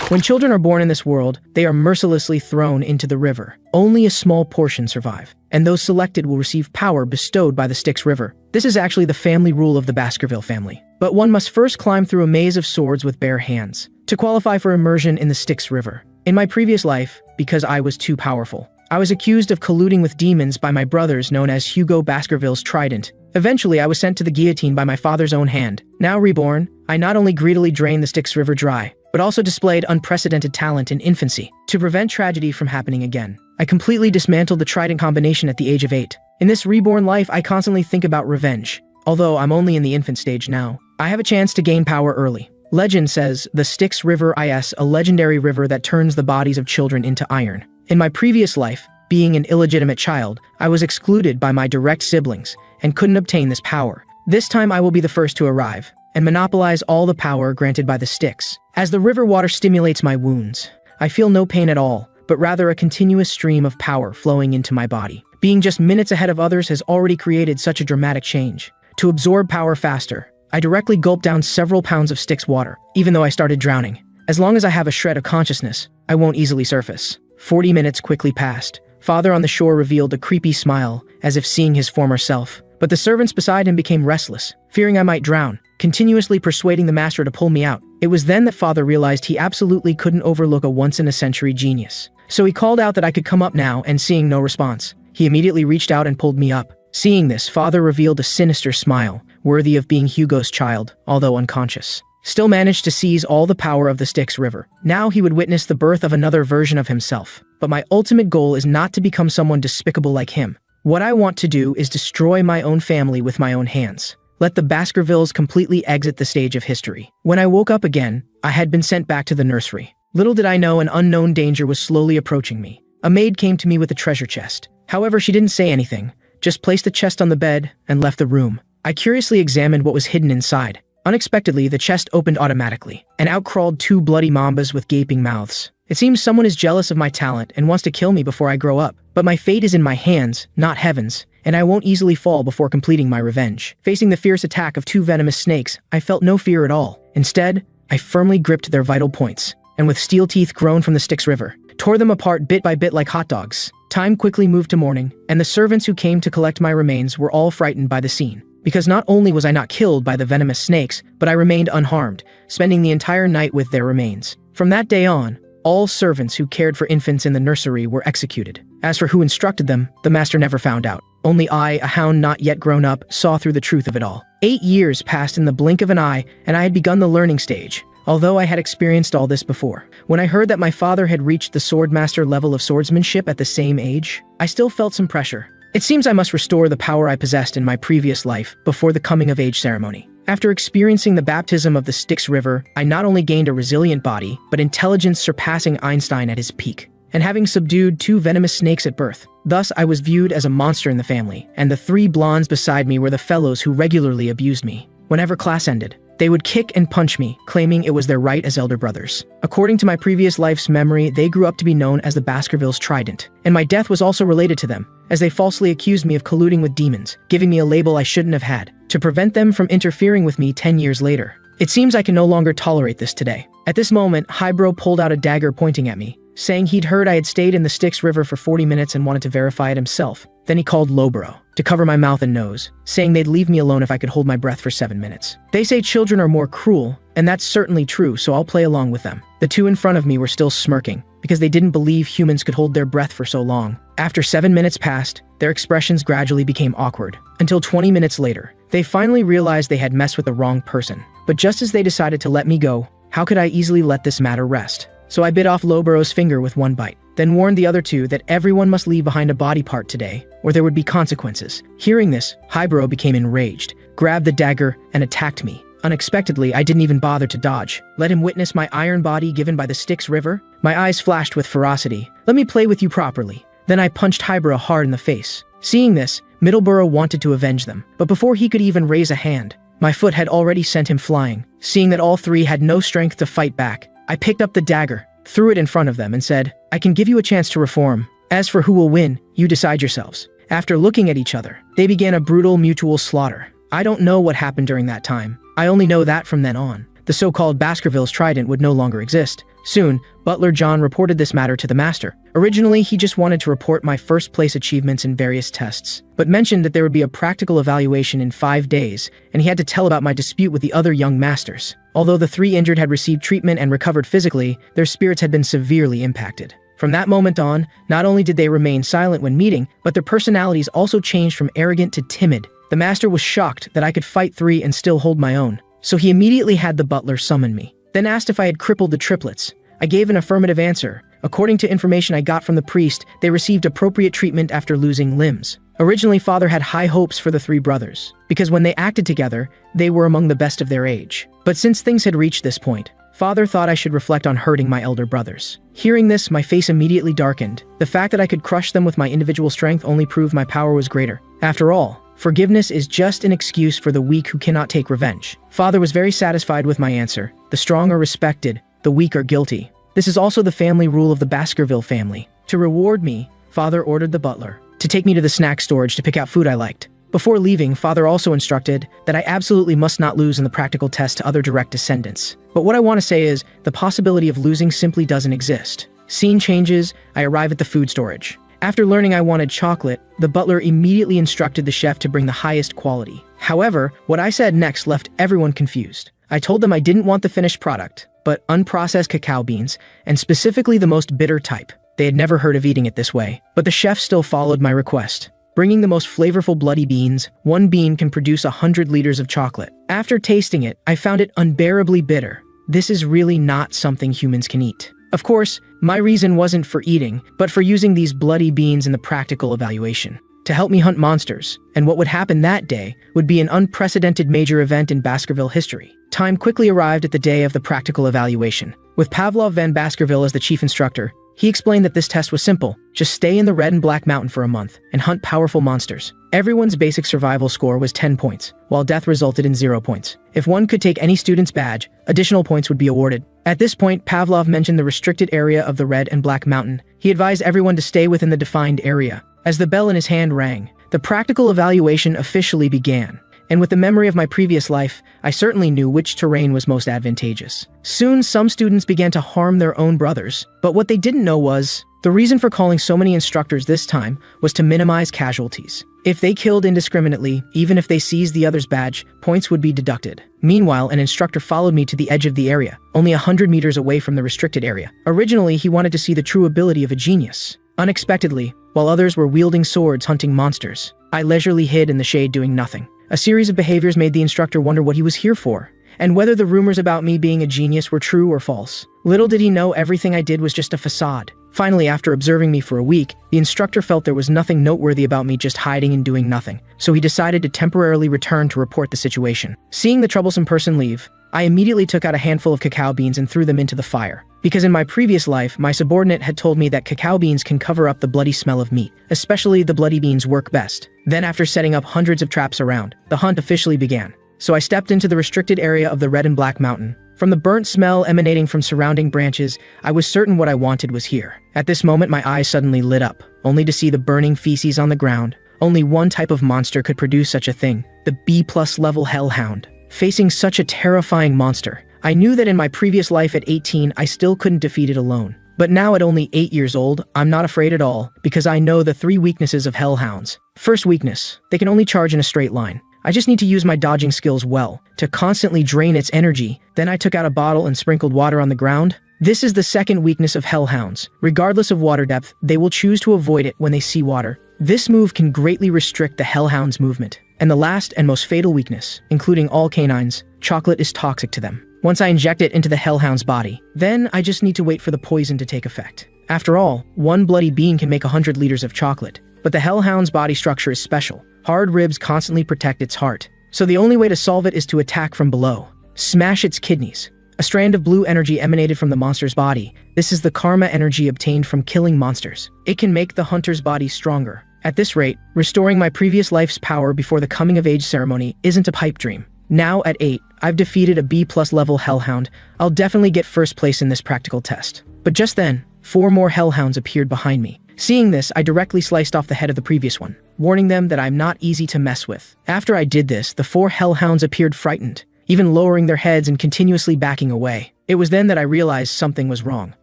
When children are born in this world, they are mercilessly thrown into the river. Only a small portion survive, and those selected will receive power bestowed by the Styx River. This is actually the family rule of the Baskerville family. But one must first climb through a maze of swords with bare hands to qualify for immersion in the Styx River. In my previous life, because I was too powerful, I was accused of colluding with demons by my brothers known as Hugo Baskerville's Trident. Eventually, I was sent to the guillotine by my father's own hand. Now reborn, I not only greedily drained the Styx River dry, but also displayed unprecedented talent in infancy. To prevent tragedy from happening again, I completely dismantled the Trident combination at the age of 8. In this reborn life, I constantly think about revenge. Although I'm only in the infant stage now, I have a chance to gain power early. Legend says the Styx River is a legendary river that turns the bodies of children into iron. In my previous life, being an illegitimate child, I was excluded by my direct siblings and couldn't obtain this power. This time I will be the first to arrive and monopolize all the power granted by the Styx. As the river water stimulates my wounds, I feel no pain at all, but rather a continuous stream of power flowing into my body. Being just minutes ahead of others has already created such a dramatic change. To absorb power faster, I directly gulped down several pounds of Styx water, even though I started drowning. As long as I have a shred of consciousness, I won't easily surface. 40 minutes quickly passed. Father on the shore revealed a creepy smile, as if seeing his former self. But the servants beside him became restless, fearing I might drown, continuously persuading the master to pull me out. It was then that Father realized he absolutely couldn't overlook a once-in-a-century genius. So he called out that I could come up now, and seeing no response, he immediately reached out and pulled me up. Seeing this, Father revealed a sinister smile, worthy of being Hugo's child, although unconscious. Still managed to seize all the power of the Styx River. Now he would witness the birth of another version of himself. But my ultimate goal is not to become someone despicable like him. What I want to do is destroy my own family with my own hands. Let the Baskervilles completely exit the stage of history. When I woke up again, I had been sent back to the nursery. Little did I know an unknown danger was slowly approaching me. A maid came to me with a treasure chest. However, she didn't say anything, just placed the chest on the bed and left the room. I curiously examined what was hidden inside. Unexpectedly, the chest opened automatically, and out crawled 2 bloody mambas with gaping mouths. It seems someone is jealous of my talent and wants to kill me before I grow up. But my fate is in my hands, not heaven's, and I won't easily fall before completing my revenge. Facing the fierce attack of 2 venomous snakes, I felt no fear at all. Instead, I firmly gripped their vital points, and with steel teeth grown from the Styx River, tore them apart bit by bit like hot dogs. Time quickly moved to morning, and the servants who came to collect my remains were all frightened by the scene. Because not only was I not killed by the venomous snakes, but I remained unharmed, spending the entire night with their remains. From that day on, all servants who cared for infants in the nursery were executed. As for who instructed them, the master never found out. Only I, a hound not yet grown up, saw through the truth of it all. 8 years passed in the blink of an eye, and I had begun the learning stage, although I had experienced all this before. When I heard that my father had reached the swordmaster level of swordsmanship at the same age, I still felt some pressure. It seems I must restore the power I possessed in my previous life before the coming-of-age ceremony. After experiencing the baptism of the Styx River, I not only gained a resilient body, but intelligence surpassing Einstein at his peak, and having subdued 2 venomous snakes at birth. Thus, I was viewed as a monster in the family, and the 3 blondes beside me were the fellows who regularly abused me. Whenever class ended, they would kick and punch me, claiming it was their right as elder brothers. According to my previous life's memory, they grew up to be known as the Baskervilles' Trident, and my death was also related to them, as they falsely accused me of colluding with demons, giving me a label I shouldn't have had, to prevent them from interfering with me 10 years later. It seems I can no longer tolerate this today. At this moment, Highbrow pulled out a dagger pointing at me, saying he'd heard I had stayed in the Styx River for 40 minutes and wanted to verify it himself. Then he called Lowborough to cover my mouth and nose, saying they'd leave me alone if I could hold my breath for 7 minutes. They say children are more cruel, and that's certainly true, so I'll play along with them. The 2 in front of me were still smirking, because they didn't believe humans could hold their breath for so long. After 7 minutes passed, their expressions gradually became awkward, until 20 minutes later, they finally realized they had messed with the wrong person. But just as they decided to let me go, how could I easily let this matter rest? So I bit off Lowborough's finger with 1 bite, then warned the other 2 that everyone must leave behind a body part today, or there would be consequences. Hearing this, Highbrow became enraged, grabbed the dagger, and attacked me. Unexpectedly, I didn't even bother to dodge. Let him witness my iron body given by the Styx River? My eyes flashed with ferocity. Let me play with you properly. Then I punched Highbrow hard in the face. Seeing this, Middleborough wanted to avenge them, but before he could even raise a hand, my foot had already sent him flying. Seeing that all 3 had no strength to fight back, I picked up the dagger, threw it in front of them, and said, I can give you a chance to reform. As for who will win, you decide yourselves. After looking at each other, they began a brutal mutual slaughter. I don't know what happened during that time. I only know that from then on, the so-called Baskervilles' Trident would no longer exist, Soon, Butler John reported this matter to the master. Originally, he just wanted to report my first-place achievements in various tests, but mentioned that there would be a practical evaluation in 5 days, and he had to tell about my dispute with the other young masters. Although the 3 injured had received treatment and recovered physically, their spirits had been severely impacted. From that moment on, not only did they remain silent when meeting, but their personalities also changed from arrogant to timid. The master was shocked that I could fight 3 and still hold my own, so he immediately had the butler summon me. Then asked if I had crippled the triplets. I gave an affirmative answer. According to information I got from the priest, they received appropriate treatment after losing limbs. Originally, father had high hopes for the 3 brothers, because when they acted together, they were among the best of their age. But since things had reached this point, father thought I should reflect on hurting my elder brothers. Hearing this, my face immediately darkened. The fact that I could crush them with my individual strength only proved my power was greater. After all, forgiveness is just an excuse for the weak who cannot take revenge. Father was very satisfied with my answer. The strong are respected, the weak are guilty. This is also the family rule of the Baskerville family. To reward me, father ordered the butler to take me to the snack storage to pick out food I liked. Before leaving, father also instructed that I absolutely must not lose in the practical test to other direct descendants. But what I want to say is, the possibility of losing simply doesn't exist. Scene changes, I arrive at the food storage. After learning I wanted chocolate, the butler immediately instructed the chef to bring the highest quality. However, what I said next left everyone confused. I told them I didn't want the finished product, but unprocessed cacao beans, and specifically the most bitter type. They had never heard of eating it this way, but the chef still followed my request. Bringing the most flavorful bloody beans, 1 bean can produce 100 liters of chocolate. After tasting it, I found it unbearably bitter. This is really not something humans can eat. Of course, my reason wasn't for eating, but for using these bloody beans in the practical evaluation to help me hunt monsters, and what would happen that day would be an unprecedented major event in Baskerville history. Time quickly arrived at the day of the practical evaluation. With Pavlov Van Baskerville as the chief instructor, he explained that this test was simple. Just stay in the Red and Black Mountain for a month and hunt powerful monsters. Everyone's basic survival score was 10 points, while death resulted in 0 points. If one could take any student's badge, additional points would be awarded. At this point, Pavlov mentioned the restricted area of the Red and Black Mountain. He advised everyone to stay within the defined area. As the bell in his hand rang, the practical evaluation officially began. And with the memory of my previous life, I certainly knew which terrain was most advantageous. Soon, some students began to harm their own brothers, but what they didn't know was, the reason for calling so many instructors this time was to minimize casualties. If they killed indiscriminately, even if they seized the other's badge, points would be deducted. Meanwhile, an instructor followed me to the edge of the area, only 100 meters away from the restricted area. Originally, he wanted to see the true ability of a genius. Unexpectedly, while others were wielding swords hunting monsters, I leisurely hid in the shade doing nothing. A series of behaviors made the instructor wonder what he was here for, and whether the rumors about me being a genius were true or false. Little did he know everything I did was just a facade. Finally, after observing me for a week, the instructor felt there was nothing noteworthy about me just hiding and doing nothing, so he decided to temporarily return to report the situation. Seeing the troublesome person leave, I immediately took out a handful of cacao beans and threw them into the fire. Because in my previous life, my subordinate had told me that cacao beans can cover up the bloody smell of meat. Especially the bloody beans work best. Then after setting up hundreds of traps around, the hunt officially began. So I stepped into the restricted area of the Red and Black Mountain. From the burnt smell emanating from surrounding branches, I was certain what I wanted was here. At this moment, my eyes suddenly lit up, only to see the burning feces on the ground. Only one type of monster could produce such a thing, the B+ level hellhound. Facing such a terrifying monster, I knew that in my previous life at 18, I still couldn't defeat it alone. But now at only 8 years old, I'm not afraid at all, because I know the 3 weaknesses of hellhounds. First weakness, they can only charge in a straight line. I just need to use my dodging skills well, to constantly drain its energy. Then I took out a bottle and sprinkled water on the ground. This is the second weakness of hellhounds. Regardless of water depth, they will choose to avoid it when they see water. This move can greatly restrict the hellhound's movement. And the last and most fatal weakness, including all canines, chocolate is toxic to them. Once I inject it into the hellhound's body, then I just need to wait for the poison to take effect. After all, 1 bloody bean can make 100 liters of chocolate. But the hellhound's body structure is special. Hard ribs constantly protect its heart. So the only way to solve it is to attack from below. Smash its kidneys. A strand of blue energy emanated from the monster's body. This is the karma energy obtained from killing monsters. It can make the hunter's body stronger. At this rate, restoring my previous life's power before the coming-of-age ceremony isn't a pipe dream. Now, at 8, I've defeated a B+ level hellhound. I'll definitely get first place in this practical test. But just then, 4 more hellhounds appeared behind me. Seeing this, I directly sliced off the head of the previous one, warning them that I'm not easy to mess with. After I did this, the 4 hellhounds appeared frightened. even lowering their heads and continuously backing away. It was then that I realized something was wrong.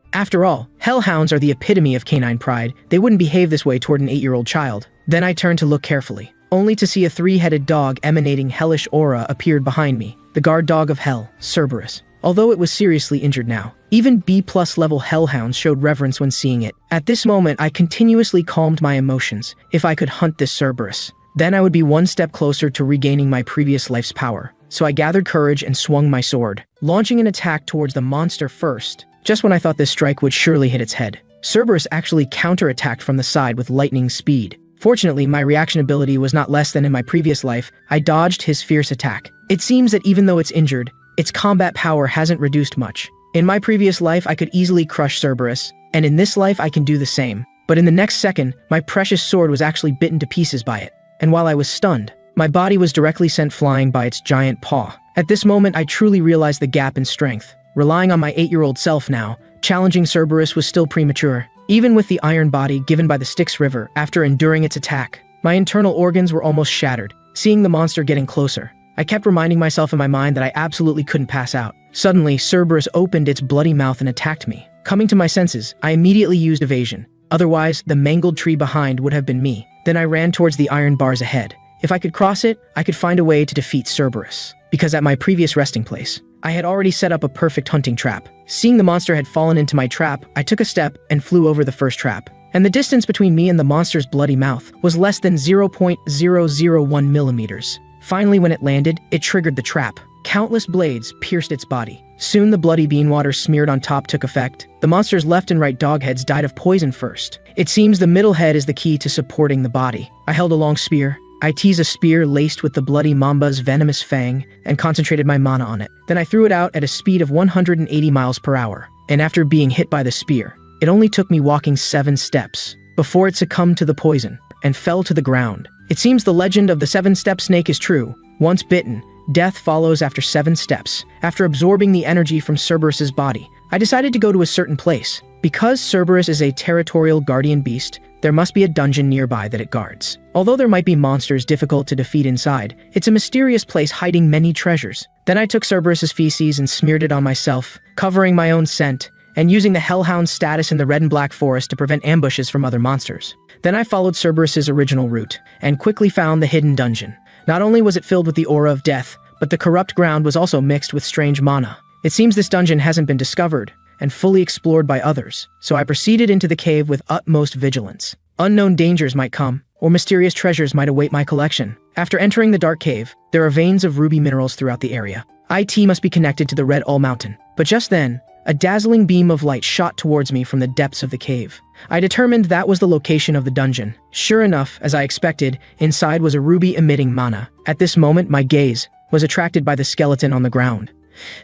After all, hellhounds are the epitome of canine pride. They wouldn't behave this way toward an 8-year-old child. Then I turned to look carefully, only to see a 3-headed dog emanating hellish aura appeared behind me, the guard dog of hell, Cerberus. Although it was seriously injured now, even B+ level hellhounds showed reverence when seeing it. At this moment, I continuously calmed my emotions. If I could hunt this Cerberus, then I would be one step closer to regaining my previous life's power. So I gathered courage and swung my sword, launching an attack towards the monster first. Just when I thought this strike would surely hit its head, Cerberus actually counterattacked from the side with lightning speed. Fortunately, my reaction ability was not less than in my previous life. I dodged his fierce attack. It seems that even though it's injured, its combat power hasn't reduced much. In my previous life, I could easily crush Cerberus, and in this life I can do the same. But in the next second, my precious sword was actually bitten to pieces by it. And while I was stunned, my body was directly sent flying by its giant paw. At this moment, I truly realized the gap in strength. Relying on my 8-year-old self now, challenging Cerberus was still premature. Even with the iron body given by the Styx River after enduring its attack, my internal organs were almost shattered. Seeing the monster getting closer, I kept reminding myself in my mind that I absolutely couldn't pass out. Suddenly, Cerberus opened its bloody mouth and attacked me. Coming to my senses, I immediately used evasion. Otherwise, the mangled tree behind would have been me. Then I ran towards the iron bars ahead. If I could cross it, I could find a way to defeat Cerberus. Because at my previous resting place, I had already set up a perfect hunting trap. Seeing the monster had fallen into my trap, I took a step and flew over the first trap. And the distance between me and the monster's bloody mouth was less than 0.001 millimeters. Finally, when it landed, it triggered the trap. Countless blades pierced its body. Soon the bloody bean water smeared on top took effect. The monster's left and right dog heads died of poison first. It seems the middle head is the key to supporting the body. I held a long spear. I teased a spear laced with the bloody mamba's venomous fang and concentrated my mana on it. Then I threw it out at a speed of 180 miles per hour. And after being hit by the spear, it only took me walking 7 steps before it succumbed to the poison and fell to the ground. It seems the legend of the 7-step snake is true. Once bitten, death follows after 7 steps. After absorbing the energy from Cerberus's body, I decided to go to a certain place. Because Cerberus is a territorial guardian beast, there must be a dungeon nearby that it guards. Although there might be monsters difficult to defeat inside, it's a mysterious place hiding many treasures. Then I took Cerberus's feces and smeared it on myself, covering my own scent, and using the Hellhound's status in the red and black forest to prevent ambushes from other monsters. Then I followed Cerberus's original route, and quickly found the hidden dungeon. Not only was it filled with the aura of death, but the corrupt ground was also mixed with strange mana. It seems this dungeon hasn't been discovered and fully explored by others, so I proceeded into the cave with utmost vigilance. Unknown dangers might come, or mysterious treasures might await my collection. After entering the dark cave, there are veins of ruby minerals throughout the area. IT must be connected to the Red All Mountain. But just then, a dazzling beam of light shot towards me from the depths of the cave. I determined that was the location of the dungeon. Sure enough, as I expected, inside was a ruby-emitting mana. At this moment, my gaze was attracted by the skeleton on the ground.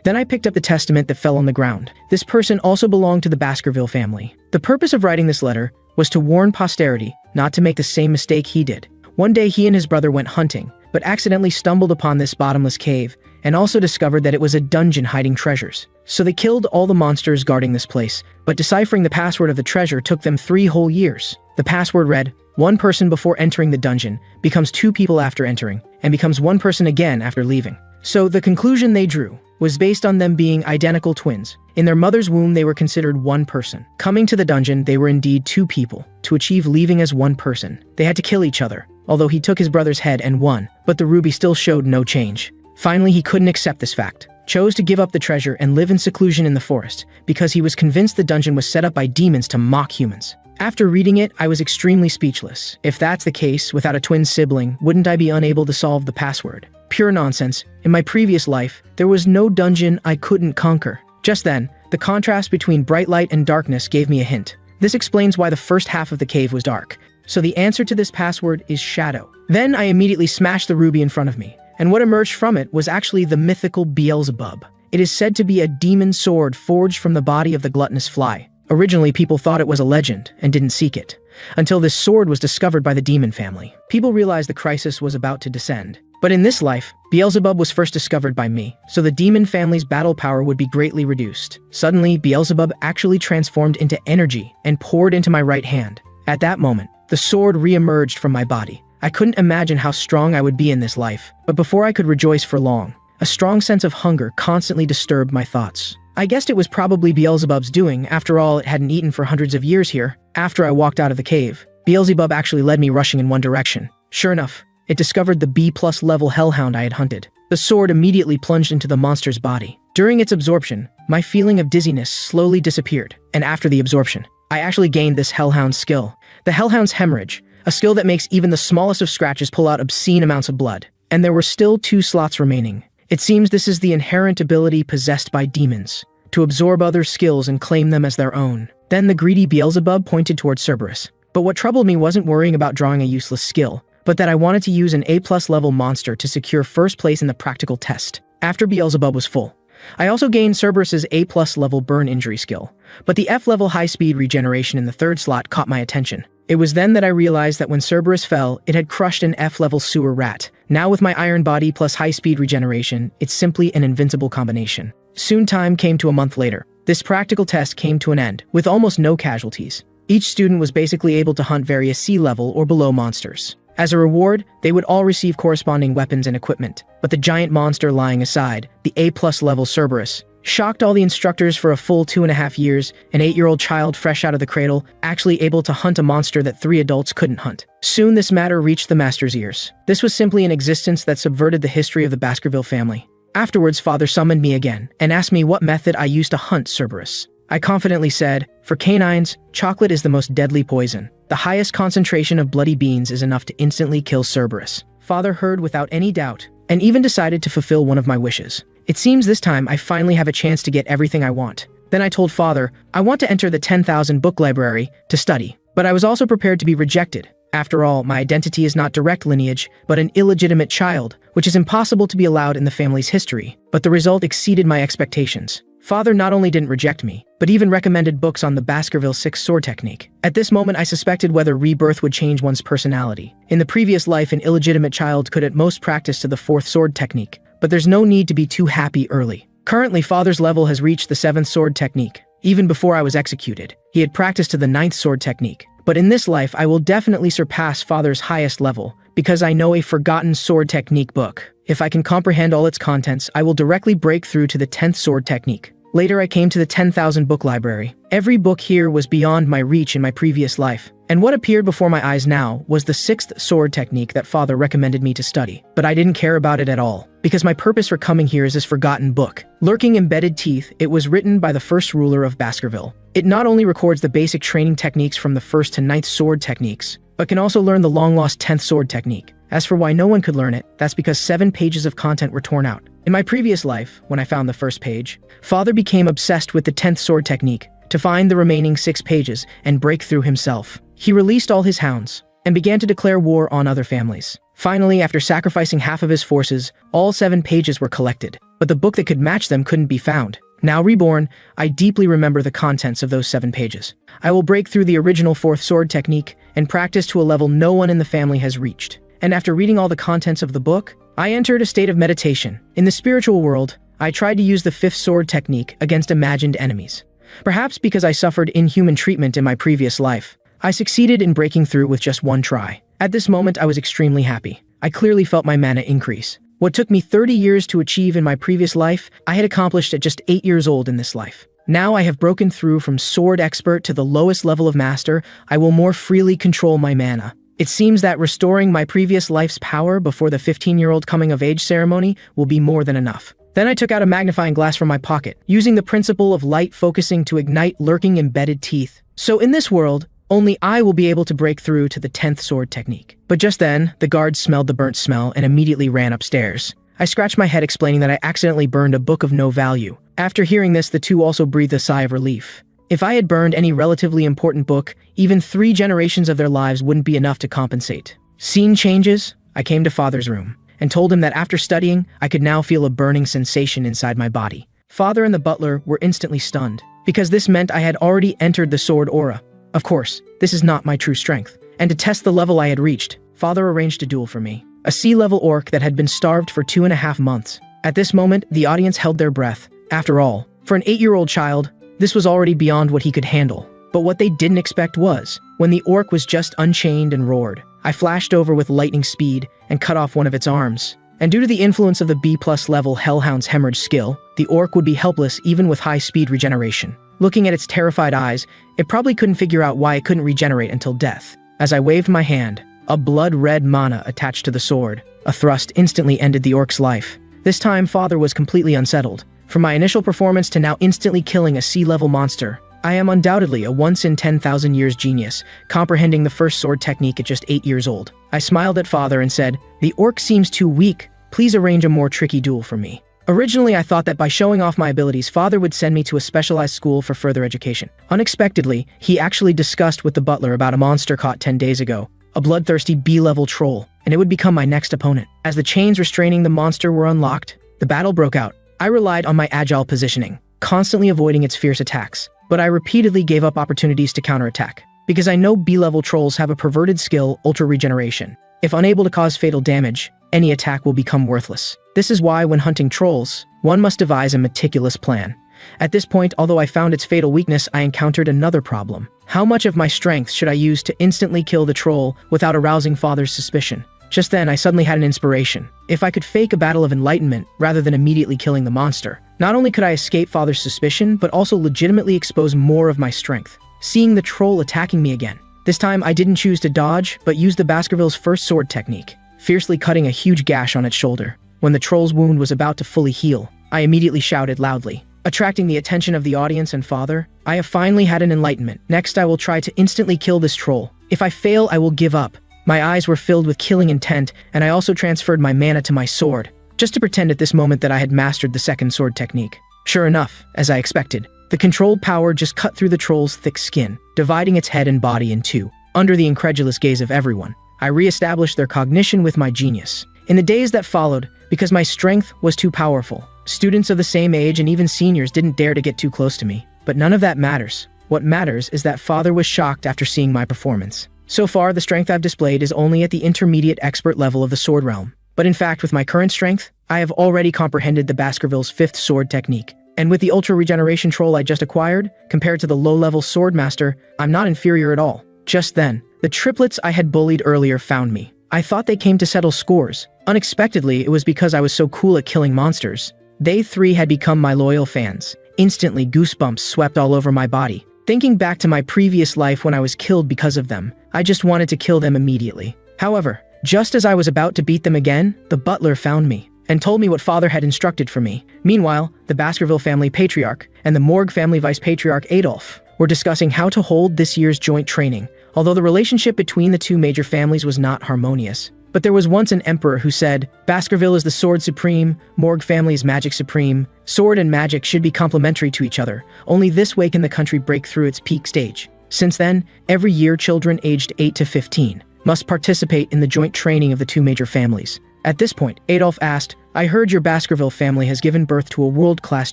Then I picked up the testament that fell on the ground. This person also belonged to the Baskerville family. The purpose of writing this letter was to warn posterity not to make the same mistake he did. One day he and his brother went hunting, but accidentally stumbled upon this bottomless cave, and also discovered that it was a dungeon hiding treasures. So they killed all the monsters guarding this place, but deciphering the password of the treasure took them 3 whole years. The password read, 1 person before entering the dungeon, becomes 2 people after entering, and becomes 1 person again after leaving. So the conclusion they drew was based on them being identical twins. In their mother's womb, they were considered 1 person. Coming to the dungeon, they were indeed 2 people. To achieve leaving as 1 person, they had to kill each other, although he took his brother's head and won, but the ruby still showed no change. Finally, he couldn't accept this fact, chose to give up the treasure and live in seclusion in the forest, because he was convinced the dungeon was set up by demons to mock humans. After reading it, I was extremely speechless. If that's the case, without a twin sibling, wouldn't I be unable to solve the password? Pure nonsense. In my previous life, there was no dungeon I couldn't conquer. Just then, the contrast between bright light and darkness gave me a hint. This explains why the first half of the cave was dark. So the answer to this password is shadow. Then I immediately smashed the ruby in front of me, and what emerged from it was actually the mythical Beelzebub. It is said to be a demon sword forged from the body of the gluttonous fly. Originally, people thought it was a legend and didn't seek it, until this sword was discovered by the demon family. People realized the crisis was about to descend. But in this life, Beelzebub was first discovered by me, so the demon family's battle power would be greatly reduced. Suddenly, Beelzebub actually transformed into energy and poured into my right hand. At that moment, the sword re-emerged from my body. I couldn't imagine how strong I would be in this life, but before I could rejoice for long, A strong sense of hunger constantly disturbed my thoughts. I guessed it was probably Beelzebub's doing. After all, it hadn't eaten for hundreds of years here. After I walked out of the cave, Beelzebub actually led me rushing in one direction. Sure enough, it discovered the B+ level hellhound I had hunted. The sword immediately plunged into the monster's body. During its absorption, my feeling of dizziness slowly disappeared, and after the absorption, I actually gained this hellhound skill. The hellhound's hemorrhage, a skill that makes even the smallest of scratches pull out obscene amounts of blood. And there were still 2 slots remaining. It seems this is the inherent ability possessed by demons, to absorb other skills and claim them as their own. Then the greedy Beelzebub pointed towards Cerberus. But what troubled me wasn't worrying about drawing a useless skill, but that I wanted to use an A+ level monster to secure first place in the practical test. After Beelzebub was full, I also gained Cerberus's A+ level burn injury skill, but the F level high-speed regeneration in the 3rd slot caught my attention. It was then that I realized that when Cerberus fell, it had crushed an F level sewer rat. Now with my iron body plus high-speed regeneration, it's simply an invincible combination. Soon time came to a month later. This practical test came to an end, with almost no casualties. Each student was basically able to hunt various C-level or below monsters. As a reward, they would all receive corresponding weapons and equipment. But the giant monster lying aside, the A+ level Cerberus, shocked all the instructors for a full 2.5 years, an 8-year-old child fresh out of the cradle, actually able to hunt a monster that 3 adults couldn't hunt. Soon this matter reached the master's ears. This was simply an existence that subverted the history of the Baskerville family. Afterwards, father summoned me again, and asked me what method I used to hunt Cerberus. I confidently said, "For canines, chocolate is the most deadly poison. The highest concentration of bloody beans is enough to instantly kill Cerberus." Father heard without any doubt, and even decided to fulfill one of my wishes. It seems this time I finally have a chance to get everything I want. Then I told father, I want to enter the 10,000 book library to study. But I was also prepared to be rejected. After all, my identity is not direct lineage, but an illegitimate child, which is impossible to be allowed in the family's history. But the result exceeded my expectations. Father not only didn't reject me, but even recommended books on the Baskerville 6 sword technique. At this moment, I suspected whether rebirth would change one's personality. In the previous life, an illegitimate child could at most practice to the 4th sword technique, but there's no need to be too happy early. Currently, father's level has reached the 7th sword technique. Even before I was executed, he had practiced to the 9th sword technique. But in this life, I will definitely surpass father's highest level, because I know a forgotten sword technique book. If I can comprehend all its contents, I will directly break through to the 10th sword technique. Later, I came to the 10,000 book library. Every book here was beyond my reach in my previous life, and what appeared before my eyes now was the 6th sword technique that father recommended me to study. But I didn't care about it at all, because my purpose for coming here is this forgotten book. Lurking embedded teeth, it was written by the first ruler of Baskerville. It not only records the basic training techniques from the 1st to 9th sword techniques, but can also learn the long-lost 10th sword technique. As for why no one could learn it, that's because 7 pages of content were torn out. In my previous life, when I found the first page, father became obsessed with the 10th sword technique to find the remaining 6 pages and break through himself. He released all his hounds and began to declare war on other families. Finally, after sacrificing half of his forces, all 7 pages were collected, but the book that could match them couldn't be found. Now reborn, I deeply remember the contents of those 7 pages. I will break through the original 4th sword technique and practice to a level no one in the family has reached. And after reading all the contents of the book, I entered a state of meditation. In the spiritual world, I tried to use the 5th sword technique against imagined enemies. Perhaps because I suffered inhuman treatment in my previous life, I succeeded in breaking through with just one try. At this moment, I was extremely happy. I clearly felt my mana increase. What took me 30 years to achieve in my previous life, I had accomplished at just 8 years old in this life. Now I have broken through from sword expert to the lowest level of master. I will more freely control my mana. It seems that restoring my previous life's power before the 15-year-old coming-of-age ceremony will be more than enough. Then I took out a magnifying glass from my pocket, using the principle of light focusing to ignite lurking embedded teeth. So in this world, only I will be able to break through to the 10th sword technique. But just then, the guard smelled the burnt smell and immediately ran upstairs. I scratched my head explaining that I accidentally burned a book of no value. After hearing this, the two also breathed a sigh of relief. If I had burned any relatively important book, even 3 generations of their lives wouldn't be enough to compensate. Scene changes. I came to father's room and told him that after studying, I could now feel a burning sensation inside my body. Father and the butler were instantly stunned, because this meant I had already entered the sword aura. Of course, this is not my true strength, and to test the level I had reached, father arranged a duel for me. A C-level orc that had been starved for 2.5 months. At this moment, the audience held their breath. After all, for an 8-year-old child, this was already beyond what he could handle. But what they didn't expect was, when the orc was just unchained and roared, I flashed over with lightning speed and cut off one of its arms. And due to the influence of the B+ level Hellhound's hemorrhage skill, the orc would be helpless even with high-speed regeneration. Looking at its terrified eyes, it probably couldn't figure out why it couldn't regenerate until death. As I waved my hand, a blood-red mana attached to the sword. A thrust instantly ended the orc's life. This time, Father was completely unsettled. From my initial performance to now instantly killing a sea-level monster, I am undoubtedly a once-in-10,000 years genius, comprehending the first sword technique at just 8 years old. I smiled at Father and said, "The orc seems too weak. Please arrange a more tricky duel for me." Originally, I thought that by showing off my abilities, Father would send me to a specialized school for further education. Unexpectedly, he actually discussed with the butler about a monster caught 10 days ago, a bloodthirsty B-level troll, and it would become my next opponent. As the chains restraining the monster were unlocked, the battle broke out. I relied on my agile positioning, constantly avoiding its fierce attacks, but I repeatedly gave up opportunities to counterattack, because I know B-level trolls have a perverted skill, Ultra Regeneration. If unable to cause fatal damage, any attack will become worthless. This is why when hunting trolls, one must devise a meticulous plan. At this point, although I found its fatal weakness, I encountered another problem. How much of my strength should I use to instantly kill the troll without arousing Father's suspicion? Just then, I suddenly had an inspiration. If I could fake a battle of enlightenment rather than immediately killing the monster, not only could I escape Father's suspicion, but also legitimately expose more of my strength. Seeing the troll attacking me again. This time, I didn't choose to dodge, but used the Baskerville's first sword technique, fiercely cutting a huge gash on its shoulder. When the troll's wound was about to fully heal, I immediately shouted loudly, attracting the attention of the audience and Father. "I have finally had an enlightenment. Next, I will try to instantly kill this troll. If I fail, I will give up." My eyes were filled with killing intent, and I also transferred my mana to my sword, just to pretend at this moment that I had mastered the second sword technique. Sure enough, as I expected, the controlled power just cut through the troll's thick skin, dividing its head and body in two. Under the incredulous gaze of everyone, I re-established their cognition with my genius. In the days that followed, because my strength was too powerful, students of the same age and even seniors didn't dare to get too close to me. But none of that matters. What matters is that Father was shocked after seeing my performance. So far, the strength I've displayed is only at the intermediate expert level of the sword realm. But in fact, with my current strength, I have already comprehended the Baskerville's fifth sword technique. And with the Ultra Regeneration troll I just acquired, compared to the low-level sword master, I'm not inferior at all. Just then, the triplets I had bullied earlier found me. I thought they came to settle scores. Unexpectedly, it was because I was so cool at killing monsters. They three had become my loyal fans. Instantly, goosebumps swept all over my body. Thinking back to my previous life when I was killed because of them, I just wanted to kill them immediately. However, just as I was about to beat them again, the butler found me and told me what Father had instructed for me. Meanwhile, the Baskerville family patriarch and the Morgue family vice patriarch Adolf were discussing how to hold this year's joint training, although the relationship between the two major families was not harmonious. But there was once an emperor who said, "Baskerville is the sword supreme, Morgue family is magic supreme. Sword and magic should be complementary to each other. Only this way can the country break through its peak stage." Since then, every year children aged 8 to 15 must participate in the joint training of the two major families. At this point, Adolf asked, "I heard your Baskerville family has given birth to a world-class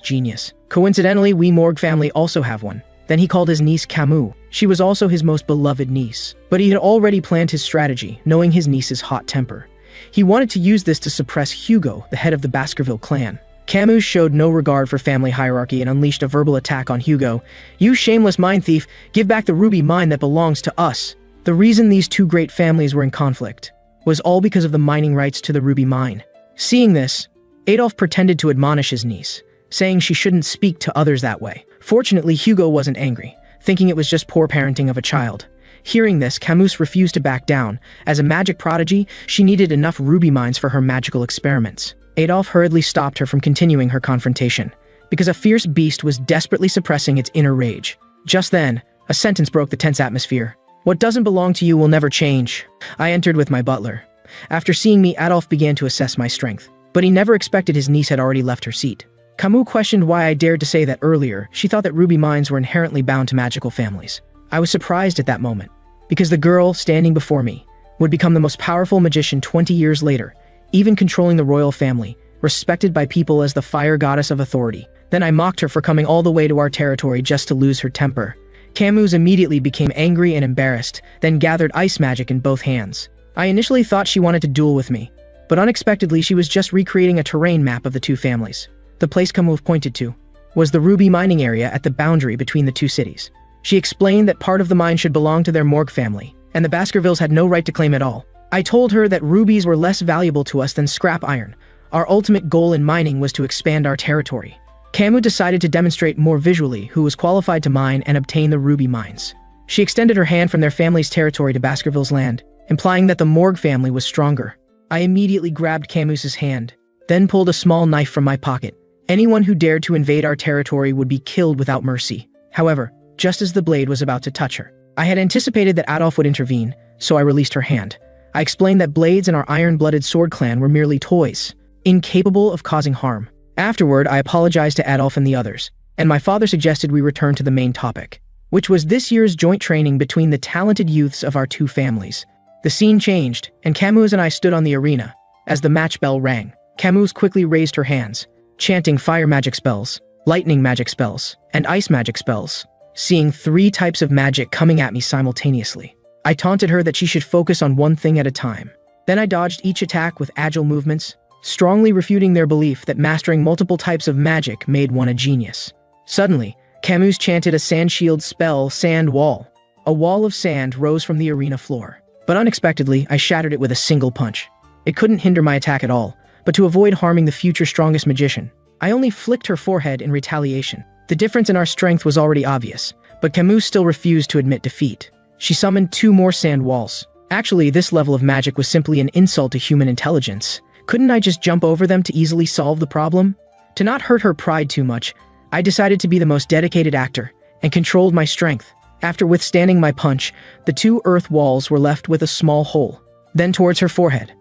genius. Coincidentally, we Morgue family also have one." Then he called his niece Camus. She was also his most beloved niece. But he had already planned his strategy, knowing his niece's hot temper. He wanted to use this to suppress Hugo, the head of the Baskerville clan. Camus showed no regard for family hierarchy and unleashed a verbal attack on Hugo. "You shameless mine thief, give back the ruby mine that belongs to us." The reason these two great families were in conflict was all because of the mining rights to the ruby mine. Seeing this, Adolf pretended to admonish his niece, saying she shouldn't speak to others that way. Fortunately, Hugo wasn't angry, thinking it was just poor parenting of a child. Hearing this, Camus refused to back down. As a magic prodigy, she needed enough ruby mines for her magical experiments. Adolf hurriedly stopped her from continuing her confrontation, because a fierce beast was desperately suppressing its inner rage. Just then, a sentence broke the tense atmosphere. "What doesn't belong to you will never change." I entered with my butler. After seeing me, Adolf began to assess my strength, but he never expected his niece had already left her seat. Camus questioned why I dared to say that earlier. She thought that ruby mines were inherently bound to magical families. I was surprised at that moment, because the girl standing before me would become the most powerful magician 20 years later, even controlling the royal family, respected by people as the fire goddess of authority. Then I mocked her for coming all the way to our territory just to lose her temper. Camus immediately became angry and embarrassed, then gathered ice magic in both hands. I initially thought she wanted to duel with me, but unexpectedly she was just recreating a terrain map of the two families. The place Camus pointed to was the ruby mining area at the boundary between the two cities. She explained that part of the mine should belong to their Morgue family, and the Baskervilles had no right to claim it all. I told her that rubies were less valuable to us than scrap iron. Our ultimate goal in mining was to expand our territory. Camus decided to demonstrate more visually who was qualified to mine and obtain the ruby mines. She extended her hand from their family's territory to Baskerville's land, implying that the Morgue family was stronger. I immediately grabbed Camus's hand, then pulled a small knife from my pocket. Anyone who dared to invade our territory would be killed without mercy. However, just as the blade was about to touch her, I had anticipated that Adolf would intervene, so I released her hand. I explained that blades in our iron-blooded sword clan were merely toys, incapable of causing harm. Afterward, I apologized to Adolf and the others, and my father suggested we return to the main topic, which was this year's joint training between the talented youths of our two families. The scene changed, and Camus and I stood on the arena. As the match bell rang, Camus quickly raised her hands, chanting fire magic spells, lightning magic spells, and ice magic spells, seeing 3 types of magic coming at me simultaneously. I taunted her that she should focus on one thing at a time. Then I dodged each attack with agile movements, strongly refuting their belief that mastering multiple types of magic made one a genius. Suddenly, Camus chanted a sand shield spell, Sand Wall. A wall of sand rose from the arena floor. But unexpectedly, I shattered it with a single punch. It couldn't hinder my attack at all, but to avoid harming the future strongest magician, I only flicked her forehead in retaliation. The difference in our strength was already obvious, but Camus still refused to admit defeat. She summoned 2 more sand walls. Actually, this level of magic was simply an insult to human intelligence. Couldn't I just jump over them to easily solve the problem? To not hurt her pride too much, I decided to be the most dedicated actor, and controlled my strength. After withstanding my punch, the 2 earth walls were left with a small hole. Then towards her forehead,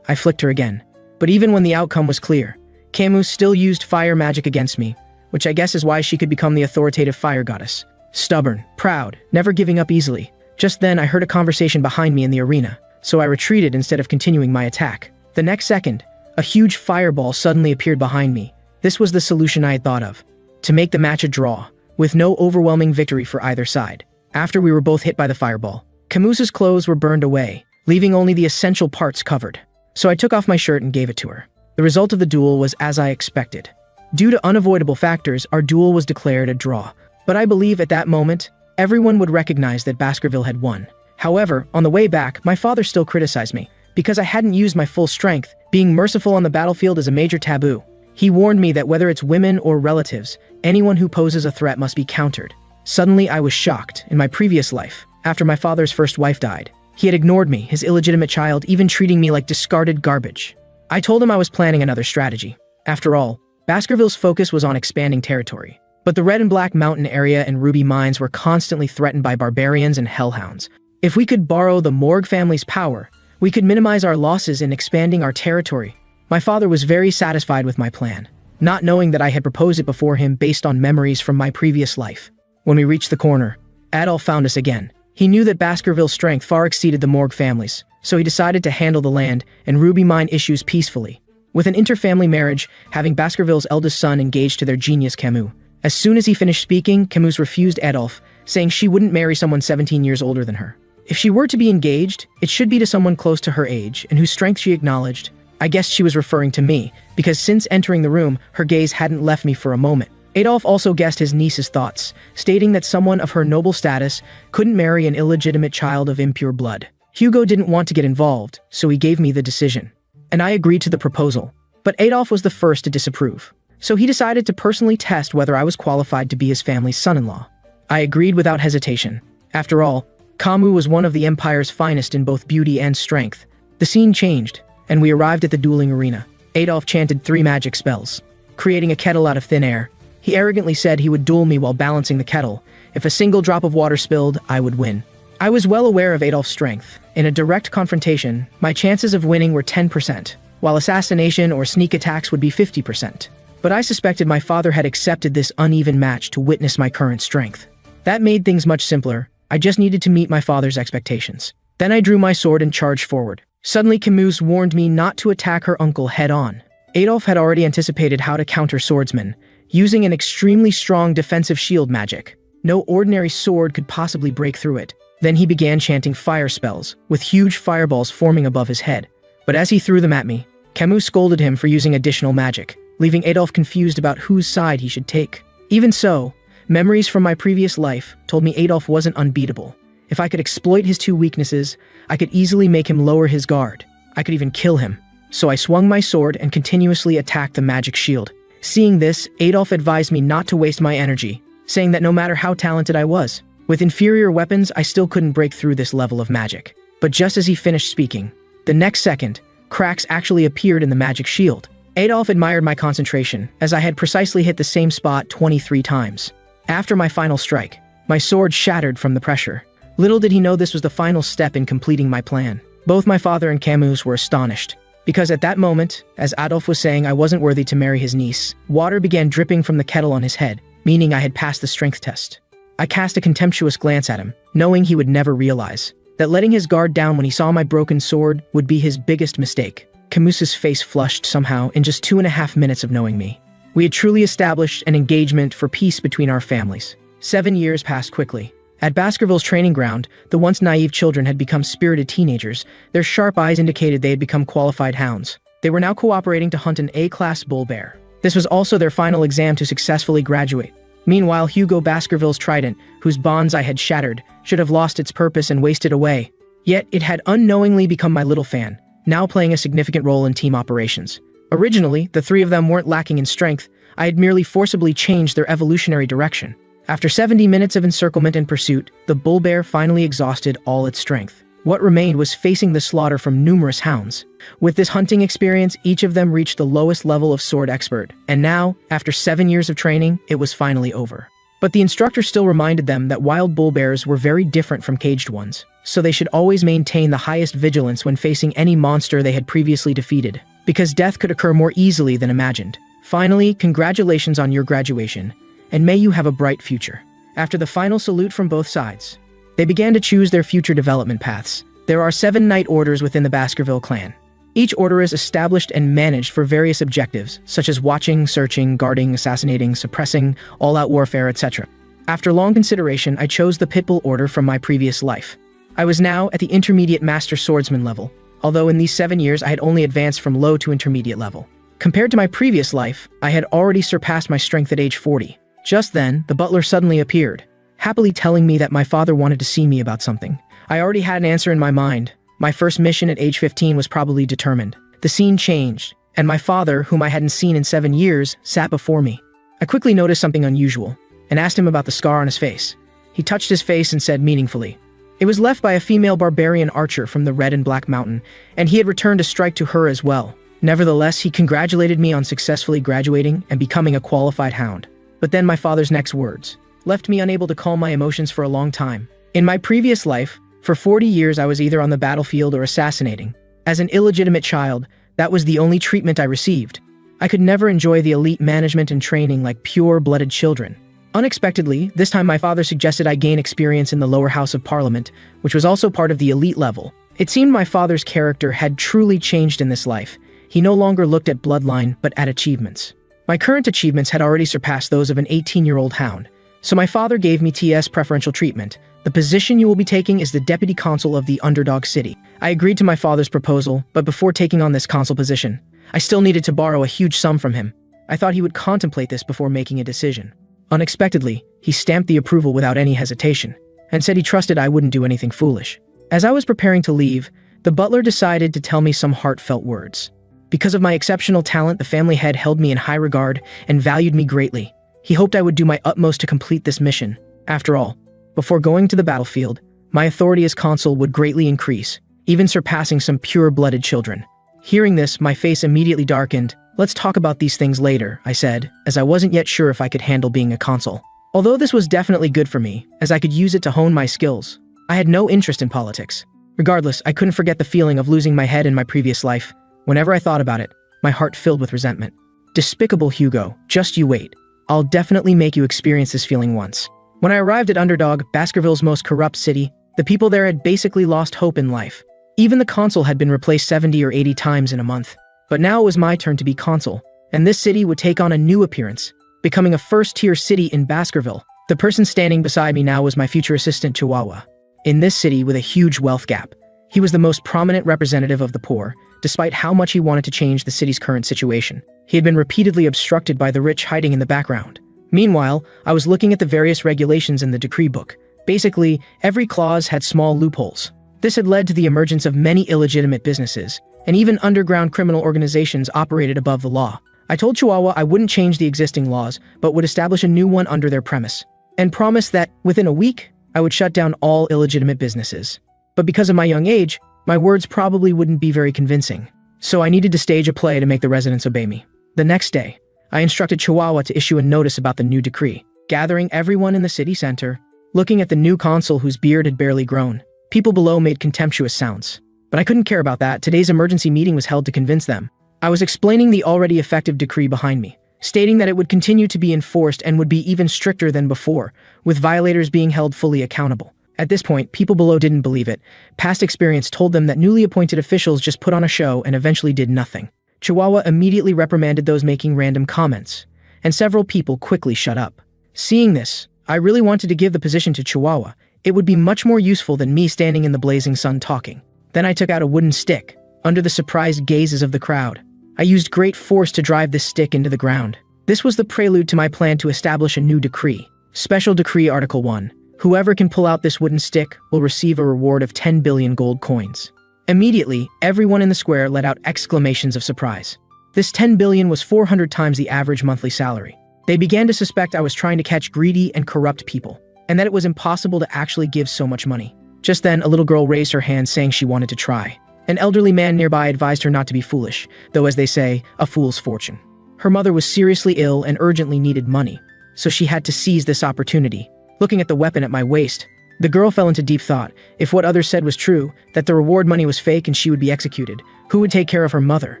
I flicked her again. But even when the outcome was clear, Camus still used fire magic against me, which I guess is why she could become the authoritative fire goddess. Stubborn, proud, never giving up easily. Just then I heard a conversation behind me in the arena, so I retreated instead of continuing my attack. The next second, a huge fireball suddenly appeared behind me. This was the solution I had thought of. To make the match a draw, with no overwhelming victory for either side. After we were both hit by the fireball, Camus's clothes were burned away, leaving only the essential parts covered. So I took off my shirt and gave it to her. The result of the duel was as I expected. Due to unavoidable factors, our duel was declared a draw. But I believe at that moment, everyone would recognize that Baskerville had won. However, on the way back, my father still criticized me, because I hadn't used my full strength. Being merciful on the battlefield is a major taboo. He warned me that whether it's women or relatives, anyone who poses a threat must be countered. Suddenly, I was shocked. In my previous life, after my father's first wife died, he had ignored me, his illegitimate child, even treating me like discarded garbage. I told him I was planning another strategy. After all, Baskerville's focus was on expanding territory. But the Red and Black Mountain area and ruby mines were constantly threatened by barbarians and hellhounds. If we could borrow the Morgue family's power, we could minimize our losses in expanding our territory. My father was very satisfied with my plan, not knowing that I had proposed it before him based on memories from my previous life. When we reached the corner, Adolf found us again. He knew that Baskerville's strength far exceeded the Morgue family's, so he decided to handle the land and ruby mine issues peacefully. With an inter-family marriage, having Baskerville's eldest son engaged to their genius Camus. As soon as he finished speaking, Camus refused Adolf, saying she wouldn't marry someone 17 years older than her. If she were to be engaged, it should be to someone close to her age and whose strength she acknowledged. I guessed she was referring to me, because since entering the room, her gaze hadn't left me for a moment. Adolf also guessed his niece's thoughts, stating that someone of her noble status couldn't marry an illegitimate child of impure blood. Hugo didn't want to get involved, so he gave me the decision. And I agreed to the proposal. But Adolf was the first to disapprove, so he decided to personally test whether I was qualified to be his family's son-in-law. I agreed without hesitation. After all, Camus was one of the Empire's finest in both beauty and strength. The scene changed, and we arrived at the dueling arena. Adolf chanted 3 magic spells, creating a kettle out of thin air. He arrogantly said he would duel me while balancing the kettle. If a single drop of water spilled, I would win. I was well aware of Adolf's strength. In a direct confrontation, my chances of winning were 10%, while assassination or sneak attacks would be 50%. But I suspected my father had accepted this uneven match to witness my current strength. That made things much simpler. I just needed to meet my father's expectations. Then I drew my sword and charged forward. Suddenly, Camus warned me not to attack her uncle head-on. Adolf had already anticipated how to counter swordsmen, using an extremely strong defensive shield magic. No ordinary sword could possibly break through it. Then he began chanting fire spells, with huge fireballs forming above his head. But as he threw them at me, Camus scolded him for using additional magic, leaving Adolf confused about whose side he should take. Even so, memories from my previous life told me Adolf wasn't unbeatable. If I could exploit his two weaknesses, I could easily make him lower his guard. I could even kill him. So I swung my sword and continuously attacked the magic shield. Seeing this, Adolf advised me not to waste my energy, saying that no matter how talented I was, with inferior weapons, I still couldn't break through this level of magic. But just as he finished speaking, the next second, cracks actually appeared in the magic shield. Adolf admired my concentration, as I had precisely hit the same spot 23 times. After my final strike, my sword shattered from the pressure. Little did he know this was the final step in completing my plan. Both my father and Camus were astonished, because at that moment, as Adolf was saying I wasn't worthy to marry his niece, water began dripping from the kettle on his head, meaning I had passed the strength test. I cast a contemptuous glance at him, knowing he would never realize that letting his guard down when he saw my broken sword would be his biggest mistake. Camus's face flushed somehow in just 2.5 minutes of knowing me. We had truly established an engagement for peace between our families. 7 years passed quickly. At Baskerville's training ground, the once naive children had become spirited teenagers. Their sharp eyes indicated they had become qualified hounds. They were now cooperating to hunt an A-class bull bear. This was also their final exam to successfully graduate. Meanwhile, Hugo Baskerville's trident, whose bonds I had shattered, should have lost its purpose and wasted away. Yet it had unknowingly become my little fan, now playing a significant role in team operations. Originally, the three of them weren't lacking in strength. I had merely forcibly changed their evolutionary direction. After 70 minutes of encirclement and pursuit, the bull bear finally exhausted all its strength. What remained was facing the slaughter from numerous hounds. With this hunting experience, each of them reached the lowest level of sword expert. And now, after 7 years of training, it was finally over. But the instructor still reminded them that wild bull bears were very different from caged ones, so they should always maintain the highest vigilance when facing any monster they had previously defeated, because death could occur more easily than imagined. Finally, congratulations on your graduation, and may you have a bright future. After the final salute from both sides, they began to choose their future development paths. There are 7 knight orders within the Baskerville clan. Each order is established and managed for various objectives, such as watching, searching, guarding, assassinating, suppressing, all-out warfare, etc. After long consideration, I chose the Pitbull order from my previous life. I was now at the intermediate master swordsman level, although in these 7 years I had only advanced from low to intermediate level. Compared to my previous life, I had already surpassed my strength at age 40. Just then, the butler suddenly appeared, happily telling me that my father wanted to see me about something. I already had an answer in my mind. My first mission at age 15 was probably determined. The scene changed, and my father, whom I hadn't seen in 7 years, sat before me. I quickly noticed something unusual, and asked him about the scar on his face. He touched his face and said meaningfully, "It was left by a female barbarian archer from the Red and Black Mountain, and he had returned a strike to her as well." Nevertheless, he congratulated me on successfully graduating and becoming a qualified hound. But then my father's next words left me unable to calm my emotions for a long time. In my previous life, for 40 years I was either on the battlefield or assassinating. As an illegitimate child, that was the only treatment I received. I could never enjoy the elite management and training like pure-blooded children. Unexpectedly, this time my father suggested I gain experience in the lower house of parliament, which was also part of the elite level. It seemed my father's character had truly changed in this life. He no longer looked at bloodline, but at achievements. My current achievements had already surpassed those of an 18-year-old hound, so my father gave me TS preferential treatment. The position you will be taking is the deputy consul of the underdog city. I agreed to my father's proposal, but before taking on this consul position, I still needed to borrow a huge sum from him. I thought he would contemplate this before making a decision. Unexpectedly, he stamped the approval without any hesitation, and said he trusted I wouldn't do anything foolish. As I was preparing to leave, the butler decided to tell me some heartfelt words. Because of my exceptional talent, the family head held me in high regard and valued me greatly. He hoped I would do my utmost to complete this mission. After all, before going to the battlefield, my authority as consul would greatly increase, even surpassing some pure-blooded children. Hearing this, my face immediately darkened. "Let's talk about these things later," I said, as I wasn't yet sure if I could handle being a consul. Although this was definitely good for me, as I could use it to hone my skills, I had no interest in politics. Regardless, I couldn't forget the feeling of losing my head in my previous life. Whenever I thought about it, my heart filled with resentment. Despicable Hugo, just you wait. I'll definitely make you experience this feeling once. When I arrived at Underdog, Baskerville's most corrupt city, the people there had basically lost hope in life. Even the consul had been replaced 70 or 80 times in a month. But now it was my turn to be consul, and this city would take on a new appearance, becoming a first-tier city in Baskerville. The person standing beside me now was my future assistant Chihuahua. In this city with a huge wealth gap, he was the most prominent representative of the poor, despite how much he wanted to change the city's current situation. He had been repeatedly obstructed by the rich hiding in the background. Meanwhile, I was looking at the various regulations in the decree book. Basically, every clause had small loopholes. This had led to the emergence of many illegitimate businesses, and even underground criminal organizations operated above the law. I told Chihuahua I wouldn't change the existing laws, but would establish a new one under their premise, and promised that, within a week, I would shut down all illegitimate businesses. But because of my young age, my words probably wouldn't be very convincing. So I needed to stage a play to make the residents obey me. The next day, I instructed Chihuahua to issue a notice about the new decree, gathering everyone in the city center. Looking at the new consul whose beard had barely grown, people below made contemptuous sounds. But I couldn't care about that. Today's emergency meeting was held to convince them. I was explaining the already effective decree behind me, stating that it would continue to be enforced and would be even stricter than before, with violators being held fully accountable. At this point, people below didn't believe it. Past experience told them that newly appointed officials just put on a show and eventually did nothing. Chihuahua immediately reprimanded those making random comments, and several people quickly shut up. Seeing this, I really wanted to give the position to Chihuahua. It would be much more useful than me standing in the blazing sun talking. Then I took out a wooden stick, under the surprised gazes of the crowd. I used great force to drive this stick into the ground. This was the prelude to my plan to establish a new decree. Special Decree Article 1. Whoever can pull out this wooden stick will receive a reward of 10 billion gold coins. Immediately, everyone in the square let out exclamations of surprise. This 10 billion was 400 times the average monthly salary. They began to suspect I was trying to catch greedy and corrupt people, and that it was impossible to actually give so much money. Just then, a little girl raised her hand saying she wanted to try. An elderly man nearby advised her not to be foolish, though as they say, a fool's fortune. Her mother was seriously ill and urgently needed money, so she had to seize this opportunity. Looking at the weapon at my waist, the girl fell into deep thought. If what others said was true, that the reward money was fake and she would be executed, who would take care of her mother?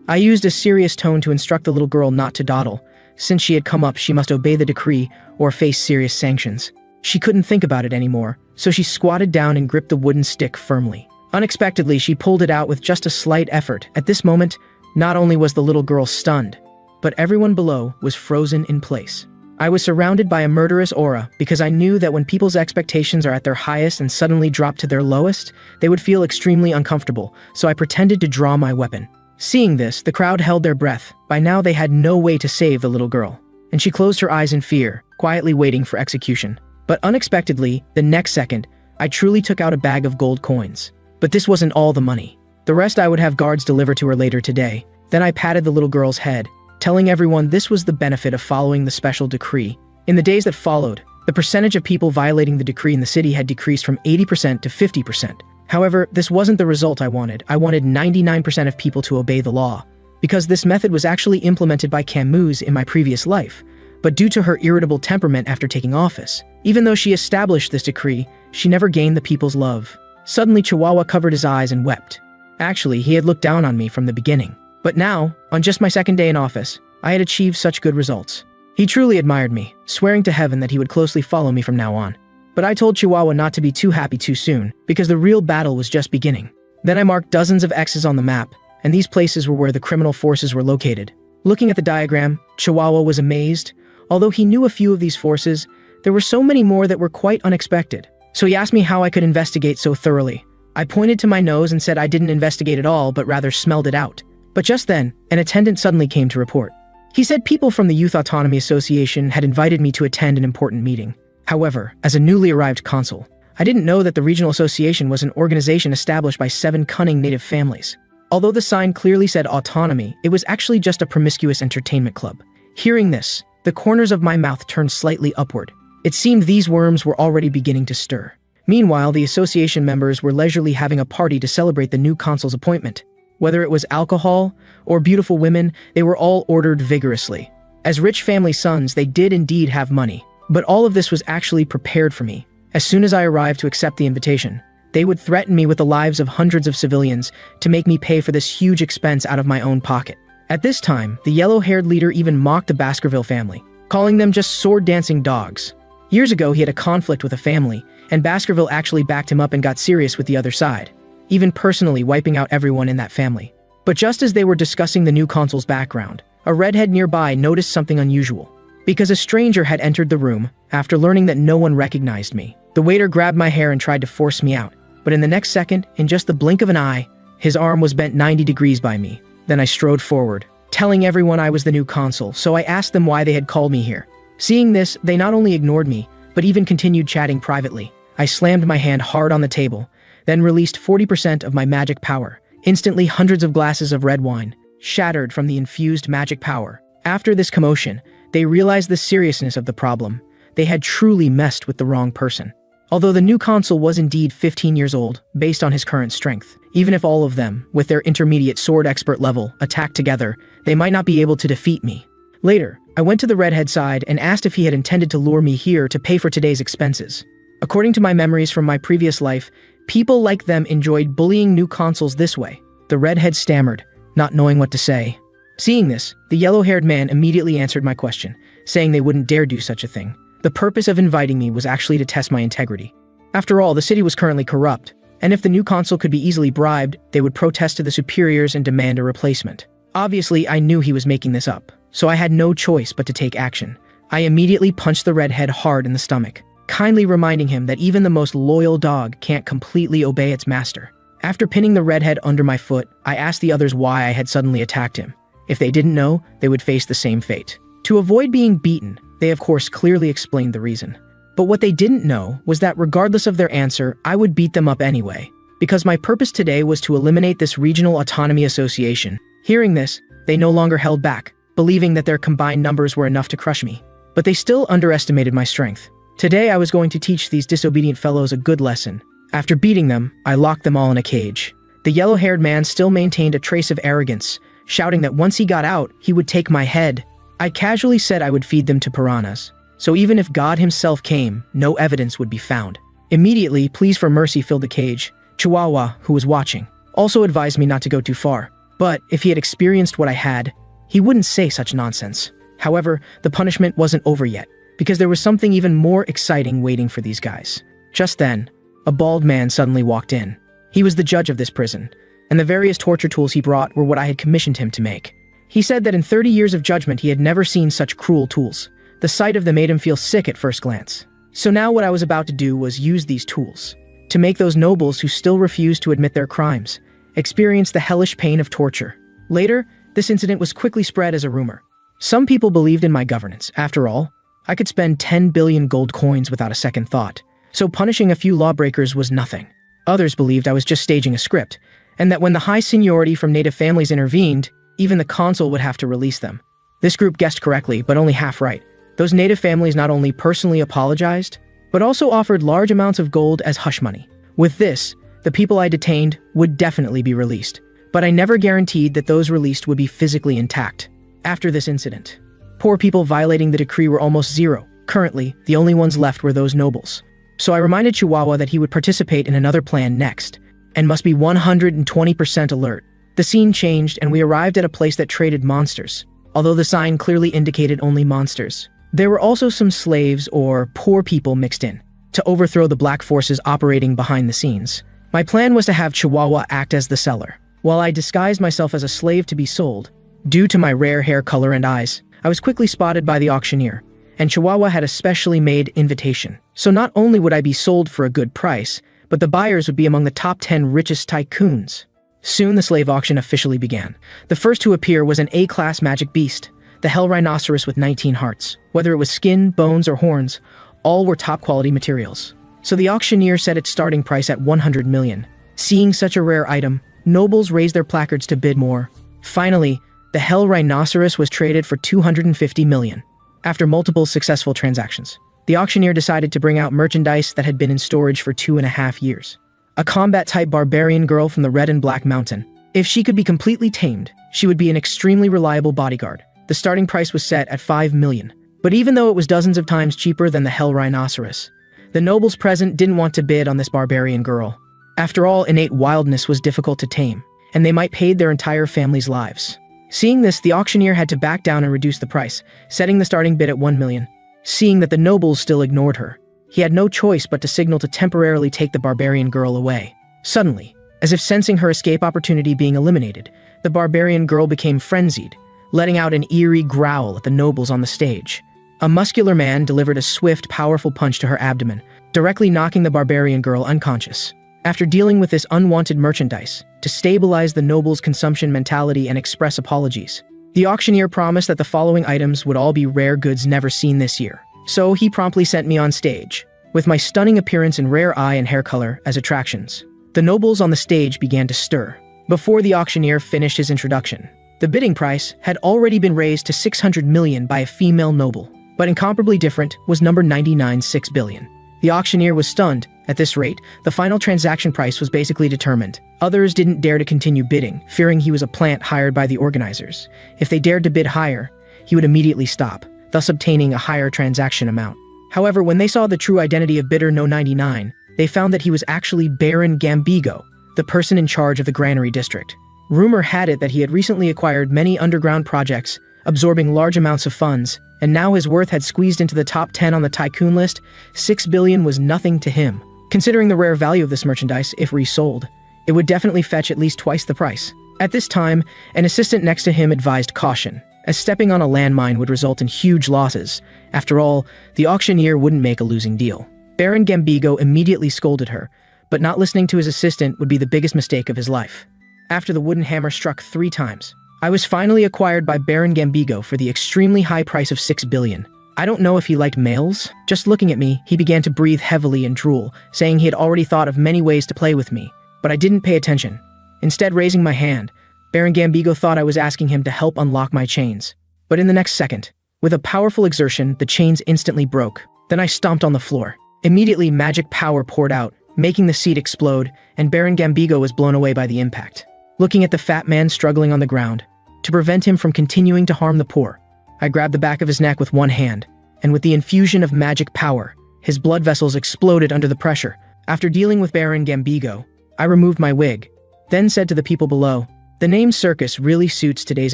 I used a serious tone to instruct the little girl not to dawdle. Since she had come up, she must obey the decree or face serious sanctions. She couldn't think about it anymore, so she squatted down and gripped the wooden stick firmly. Unexpectedly, she pulled it out with just a slight effort. At this moment, not only was the little girl stunned, but everyone below was frozen in place. I was surrounded by a murderous aura because I knew that when people's expectations are at their highest and suddenly drop to their lowest, they would feel extremely uncomfortable, so I pretended to draw my weapon. Seeing this, the crowd held their breath. By now they had no way to save the little girl, and she closed her eyes in fear, quietly waiting for execution. But unexpectedly, the next second, I truly took out a bag of gold coins. But this wasn't all the money. The rest I would have guards deliver to her later today. Then I patted the little girl's head, telling everyone this was the benefit of following the special decree. In the days that followed, the percentage of people violating the decree in the city had decreased from 80% to 50%. However, this wasn't the result I wanted. I wanted 99% of people to obey the law, because this method was actually implemented by Camus in my previous life. But due to her irritable temperament after taking office, even though she established this decree, she never gained the people's love. Suddenly, Chihuahua covered his eyes and wept. Actually, he had looked down on me from the beginning. But now, on just my second day in office, I had achieved such good results. He truly admired me, swearing to heaven that he would closely follow me from now on. But I told Chihuahua not to be too happy too soon, because the real battle was just beginning. Then I marked dozens of X's on the map, and these places were where the criminal forces were located. Looking at the diagram, Chihuahua was amazed. Although he knew a few of these forces, there were so many more that were quite unexpected. So he asked me how I could investigate so thoroughly. I pointed to my nose and said I didn't investigate at all, but rather smelled it out. But just then, an attendant suddenly came to report. He said people from the Youth Autonomy Association had invited me to attend an important meeting. However, as a newly arrived consul, I didn't know that the regional association was an organization established by 7 cunning native families. Although the sign clearly said autonomy, it was actually just a promiscuous entertainment club. Hearing this, the corners of my mouth turned slightly upward. It seemed these worms were already beginning to stir. Meanwhile, the association members were leisurely having a party to celebrate the new consul's appointment. Whether it was alcohol or beautiful women, they were all ordered vigorously. As rich family sons, they did indeed have money. But all of this was actually prepared for me. As soon as I arrived to accept the invitation, they would threaten me with the lives of hundreds of civilians to make me pay for this huge expense out of my own pocket. At this time, the yellow-haired leader even mocked the Baskerville family, calling them just sword-dancing dogs. Years ago, he had a conflict with a family, and Baskerville actually backed him up and got serious with the other side, even personally wiping out everyone in that family. But just as they were discussing the new consul's background, a redhead nearby noticed something unusual. Because a stranger had entered the room, after learning that no one recognized me, the waiter grabbed my hair and tried to force me out. But in the next second, in just the blink of an eye, his arm was bent 90 degrees by me. Then I strode forward, telling everyone I was the new consul, so I asked them why they had called me here. Seeing this, they not only ignored me, but even continued chatting privately. I slammed my hand hard on the table, then released 40% of my magic power. Instantly, hundreds of glasses of red wine shattered from the infused magic power. After this commotion, they realized the seriousness of the problem. They had truly messed with the wrong person. Although the new consul was indeed 15 years old, based on his current strength, even if all of them, with their intermediate sword expert level, attacked together, they might not be able to defeat me. Later, I went to the redhead side and asked if he had intended to lure me here to pay for today's expenses. According to my memories from my previous life, people like them enjoyed bullying new consuls this way. The redhead stammered, not knowing what to say. Seeing this, the yellow-haired man immediately answered my question, saying they wouldn't dare do such a thing. The purpose of inviting me was actually to test my integrity. After all, the city was currently corrupt, and if the new consul could be easily bribed, they would protest to the superiors and demand a replacement. Obviously, I knew he was making this up, so I had no choice but to take action. I immediately punched the redhead hard in the stomach, kindly reminding him that even the most loyal dog can't completely obey its master. After pinning the redhead under my foot, I asked the others why I had suddenly attacked him. If they didn't know, they would face the same fate. To avoid being beaten, they of course clearly explained the reason. But what they didn't know was that regardless of their answer, I would beat them up anyway, because my purpose today was to eliminate this regional autonomy association. Hearing this, they no longer held back, believing that their combined numbers were enough to crush me. But they still underestimated my strength. Today I was going to teach these disobedient fellows a good lesson. After beating them, I locked them all in a cage. The yellow-haired man still maintained a trace of arrogance, shouting that once he got out, he would take my head. I casually said I would feed them to piranhas, so even if God himself came, no evidence would be found. Immediately, pleas for mercy filled the cage. Chihuahua, who was watching, also advised me not to go too far, but if he had experienced what I had, he wouldn't say such nonsense. However, the punishment wasn't over yet, because there was something even more exciting waiting for these guys. Just then, a bald man suddenly walked in. He was the judge of this prison, and the various torture tools he brought were what I had commissioned him to make. He said that in 30 years of judgment he had never seen such cruel tools. The sight of them made him feel sick at first glance. So now what I was about to do was use these tools to make those nobles who still refused to admit their crimes experience the hellish pain of torture. Later, this incident was quickly spread as a rumor. Some people believed in my governance. After all, I could spend 10 billion gold coins without a second thought, so punishing a few lawbreakers was nothing. Others believed I was just staging a script, and that when the high seniority from native families intervened, even the consul would have to release them. This group guessed correctly, but only half right. Those native families not only personally apologized, but also offered large amounts of gold as hush money. With this, the people I detained would definitely be released, but I never guaranteed that those released would be physically intact. After this incident, poor people violating the decree were almost zero. Currently, the only ones left were those nobles. So I reminded Chihuahua that he would participate in another plan next, and must be 120% alert. The scene changed and we arrived at a place that traded monsters, although the sign clearly indicated only monsters. There were also some slaves or poor people mixed in, to overthrow the black forces operating behind the scenes. My plan was to have Chihuahua act as the seller, while I disguised myself as a slave to be sold. Due to my rare hair color and eyes, I was quickly spotted by the auctioneer, and Chihuahua had a specially made invitation. So not only would I be sold for a good price, but the buyers would be among the top 10 richest tycoons. Soon the slave auction officially began. The first to appear was an A-class magic beast, the Hell Rhinoceros with 19 hearts. Whether it was skin, bones, or horns, all were top-quality materials. So the auctioneer set its starting price at 100 million. Seeing such a rare item, nobles raised their placards to bid more. Finally, the Hell Rhinoceros was traded for 250 million. After multiple successful transactions, the auctioneer decided to bring out merchandise that had been in storage for 2.5 years. A combat-type barbarian girl from the Red and Black Mountain. If she could be completely tamed, she would be an extremely reliable bodyguard. The starting price was set at 5 million. But even though it was dozens of times cheaper than the Hell Rhinoceros, the nobles present didn't want to bid on this barbarian girl. After all, innate wildness was difficult to tame, and they might pay their entire family's lives. Seeing this, the auctioneer had to back down and reduce the price, setting the starting bid at 1 million. Seeing that the nobles still ignored her, he had no choice but to signal to temporarily take the barbarian girl away. Suddenly, as if sensing her escape opportunity being eliminated, the barbarian girl became frenzied, letting out an eerie growl at the nobles on the stage. A muscular man delivered a swift, powerful punch to her abdomen, directly knocking the barbarian girl unconscious. After dealing with this unwanted merchandise, to stabilize the nobles' consumption mentality and express apologies, the auctioneer promised that the following items would all be rare goods never seen this year. So he promptly sent me on stage. with my stunning appearance and rare eye and hair color as attractions. The nobles on the stage began to stir. Before the auctioneer finished his introduction, the bidding price had already been raised to 600 million by a female noble, but incomparably different was number 99, 6 billion. The auctioneer was stunned. At this rate, the final transaction price was basically determined. Others didn't dare to continue bidding, fearing he was a plant hired by the organizers. If they dared to bid higher, he would immediately stop, thus obtaining a higher transaction amount. However, when they saw the true identity of bidder No 99, they found that he was actually Baron Gambigo, the person in charge of the granary district. Rumor had it that he had recently acquired many underground projects, absorbing large amounts of funds, and now his worth had squeezed into the top 10 on the tycoon list. 6 billion was nothing to him. Considering the rare value of this merchandise, if resold, it would definitely fetch at least twice the price. At this time, an assistant next to him advised caution, as stepping on a landmine would result in huge losses. After all, the auctioneer wouldn't make a losing deal. Baron Gambigo immediately scolded her, but not listening to his assistant would be the biggest mistake of his life. After the wooden hammer struck 3 times, I was finally acquired by Baron Gambigo for the extremely high price of 6 billion. I don't know if he liked males. Just looking at me, he began to breathe heavily and drool, saying he had already thought of many ways to play with me, but I didn't pay attention. Instead, raising my hand, Baron Gambigo thought I was asking him to help unlock my chains. But in the next second, with a powerful exertion, the chains instantly broke. Then I stomped on the floor. Immediately, magic power poured out, making the seat explode, and Baron Gambigo was blown away by the impact. Looking at the fat man struggling on the ground, to prevent him from continuing to harm the poor, I grabbed the back of his neck with one hand, and with the infusion of magic power, his blood vessels exploded under the pressure. After dealing with Baron Gambigo, I removed my wig, then said to the people below, "The name circus really suits today's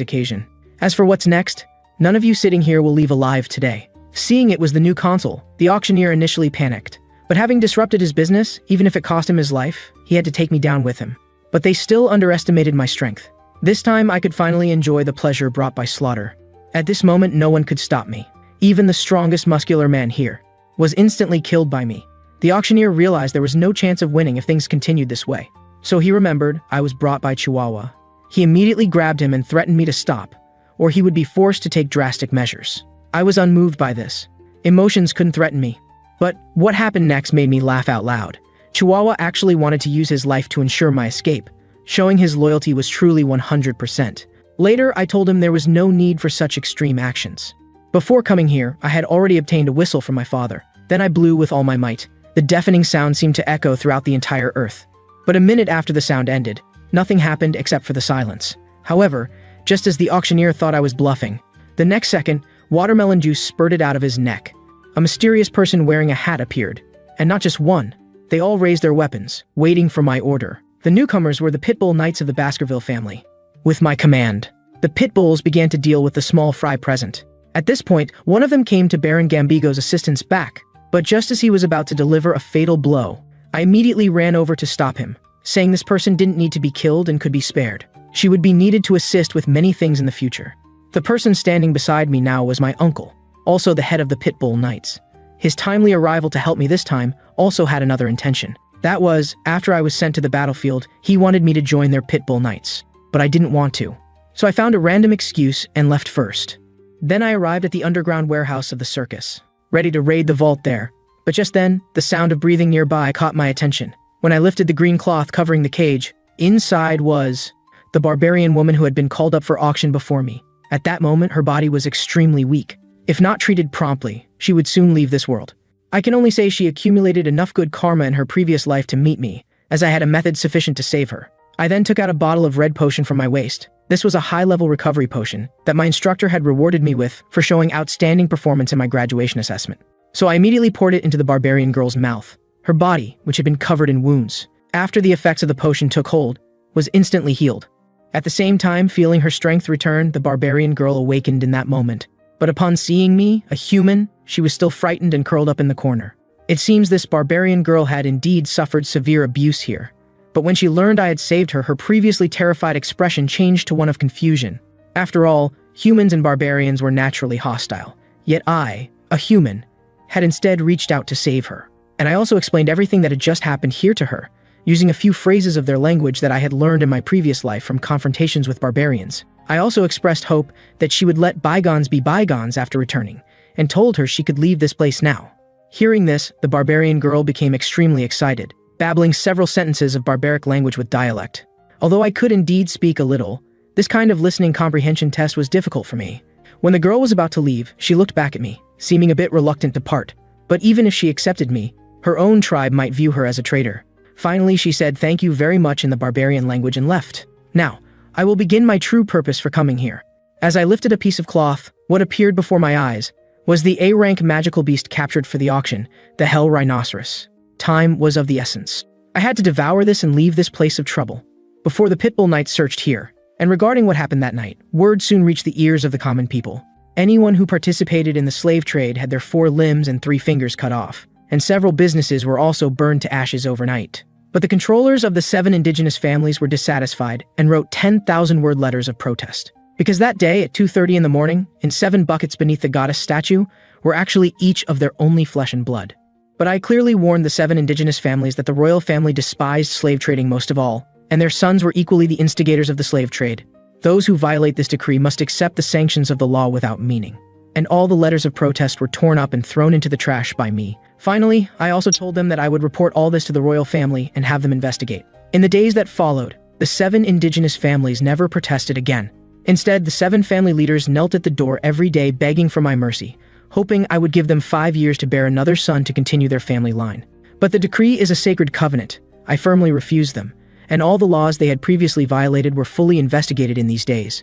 occasion. As for what's next, none of you sitting here will leave alive today." Seeing it was the new consul, the auctioneer initially panicked. But having disrupted his business, even if it cost him his life, he had to take me down with him. But they still underestimated my strength. This time I could finally enjoy the pleasure brought by slaughter. At this moment, no one could stop me. Even the strongest muscular man here was instantly killed by me. The auctioneer realized there was no chance of winning if things continued this way. So he remembered I was brought by Chihuahua. He immediately grabbed him and threatened me to stop, or he would be forced to take drastic measures. I was unmoved by this. Emotions couldn't threaten me. But what happened next made me laugh out loud. Chihuahua actually wanted to use his life to ensure my escape, showing his loyalty was truly 100%. Later, I told him there was no need for such extreme actions. Before coming here, I had already obtained a whistle from my father. Then I blew with all my might. The deafening sound seemed to echo throughout the entire earth. But a minute after the sound ended, nothing happened except for the silence. However, just as the auctioneer thought I was bluffing, the next second, watermelon juice spurted out of his neck. A mysterious person wearing a hat appeared. And not just one. They all raised their weapons, waiting for my order. The newcomers were the Pitbull Knights of the Baskerville family. With my command, the Pitbulls began to deal with the small fry present. At this point, one of them came to Baron Gambigo's assistant's back, but just as he was about to deliver a fatal blow, I immediately ran over to stop him, saying this person didn't need to be killed and could be spared. She would be needed to assist with many things in the future. The person standing beside me now was my uncle, also the head of the Pitbull Knights. His timely arrival to help me this time also had another intention. That was, after I was sent to the battlefield, he wanted me to join their Pitbull Knights, but I didn't want to. So I found a random excuse and left first. Then I arrived at the underground warehouse of the circus, ready to raid the vault there. But just then, the sound of breathing nearby caught my attention. When I lifted the green cloth covering the cage, inside was the barbarian woman who had been called up for auction before me. At that moment, her body was extremely weak. If not treated promptly, she would soon leave this world. I can only say she accumulated enough good karma in her previous life to meet me, as I had a method sufficient to save her. I then took out a bottle of red potion from my waist. This was a high-level recovery potion that my instructor had rewarded me with for showing outstanding performance in my graduation assessment. So I immediately poured it into the barbarian girl's mouth. Her body, which had been covered in wounds, after the effects of the potion took hold, was instantly healed. At the same time, feeling her strength return, the barbarian girl awakened in that moment. But upon seeing me, a human, she was still frightened and curled up in the corner. It seems this barbarian girl had indeed suffered severe abuse here. But when she learned I had saved her, her previously terrified expression changed to one of confusion. After all, humans and barbarians were naturally hostile. Yet I, a human, had instead reached out to save her. And I also explained everything that had just happened here to her, using a few phrases of their language that I had learned in my previous life from confrontations with barbarians. I also expressed hope that she would let bygones be bygones after returning, and told her she could leave this place now. Hearing this, the barbarian girl became extremely excited, babbling several sentences of barbaric language with dialect. Although I could indeed speak a little, this kind of listening comprehension test was difficult for me. When the girl was about to leave, she looked back at me, seeming a bit reluctant to part. But even if she accepted me, her own tribe might view her as a traitor. Finally, she said thank you very much in the barbarian language and left. Now, I will begin my true purpose for coming here. As I lifted a piece of cloth, what appeared before my eyes was the A-rank magical beast captured for the auction, the Hell Rhinoceros. Time was of the essence. I had to devour this and leave this place of trouble before the Pitbull Knights searched here. And regarding what happened that night, word soon reached the ears of the common people. Anyone who participated in the slave trade had their 4 limbs and 3 fingers cut off, and several businesses were also burned to ashes overnight. But the controllers of the 7 indigenous families were dissatisfied and wrote 10,000-word letters of protest. Because that day at 2:30 in the morning, in 7 buckets beneath the goddess statue, were actually each of their only flesh and blood. But I clearly warned the 7 indigenous families that the royal family despised slave trading most of all, and their sons were equally the instigators of the slave trade. Those who violate this decree must accept the sanctions of the law without meaning. And all the letters of protest were torn up and thrown into the trash by me. Finally, I also told them that I would report all this to the royal family and have them investigate. In the days that followed, the 7 indigenous families never protested again. Instead, the 7 family leaders knelt at the door every day begging for my mercy, hoping I would give them 5 years to bear another son to continue their family line. But the decree is a sacred covenant. I firmly refused them, and all the laws they had previously violated were fully investigated in these days.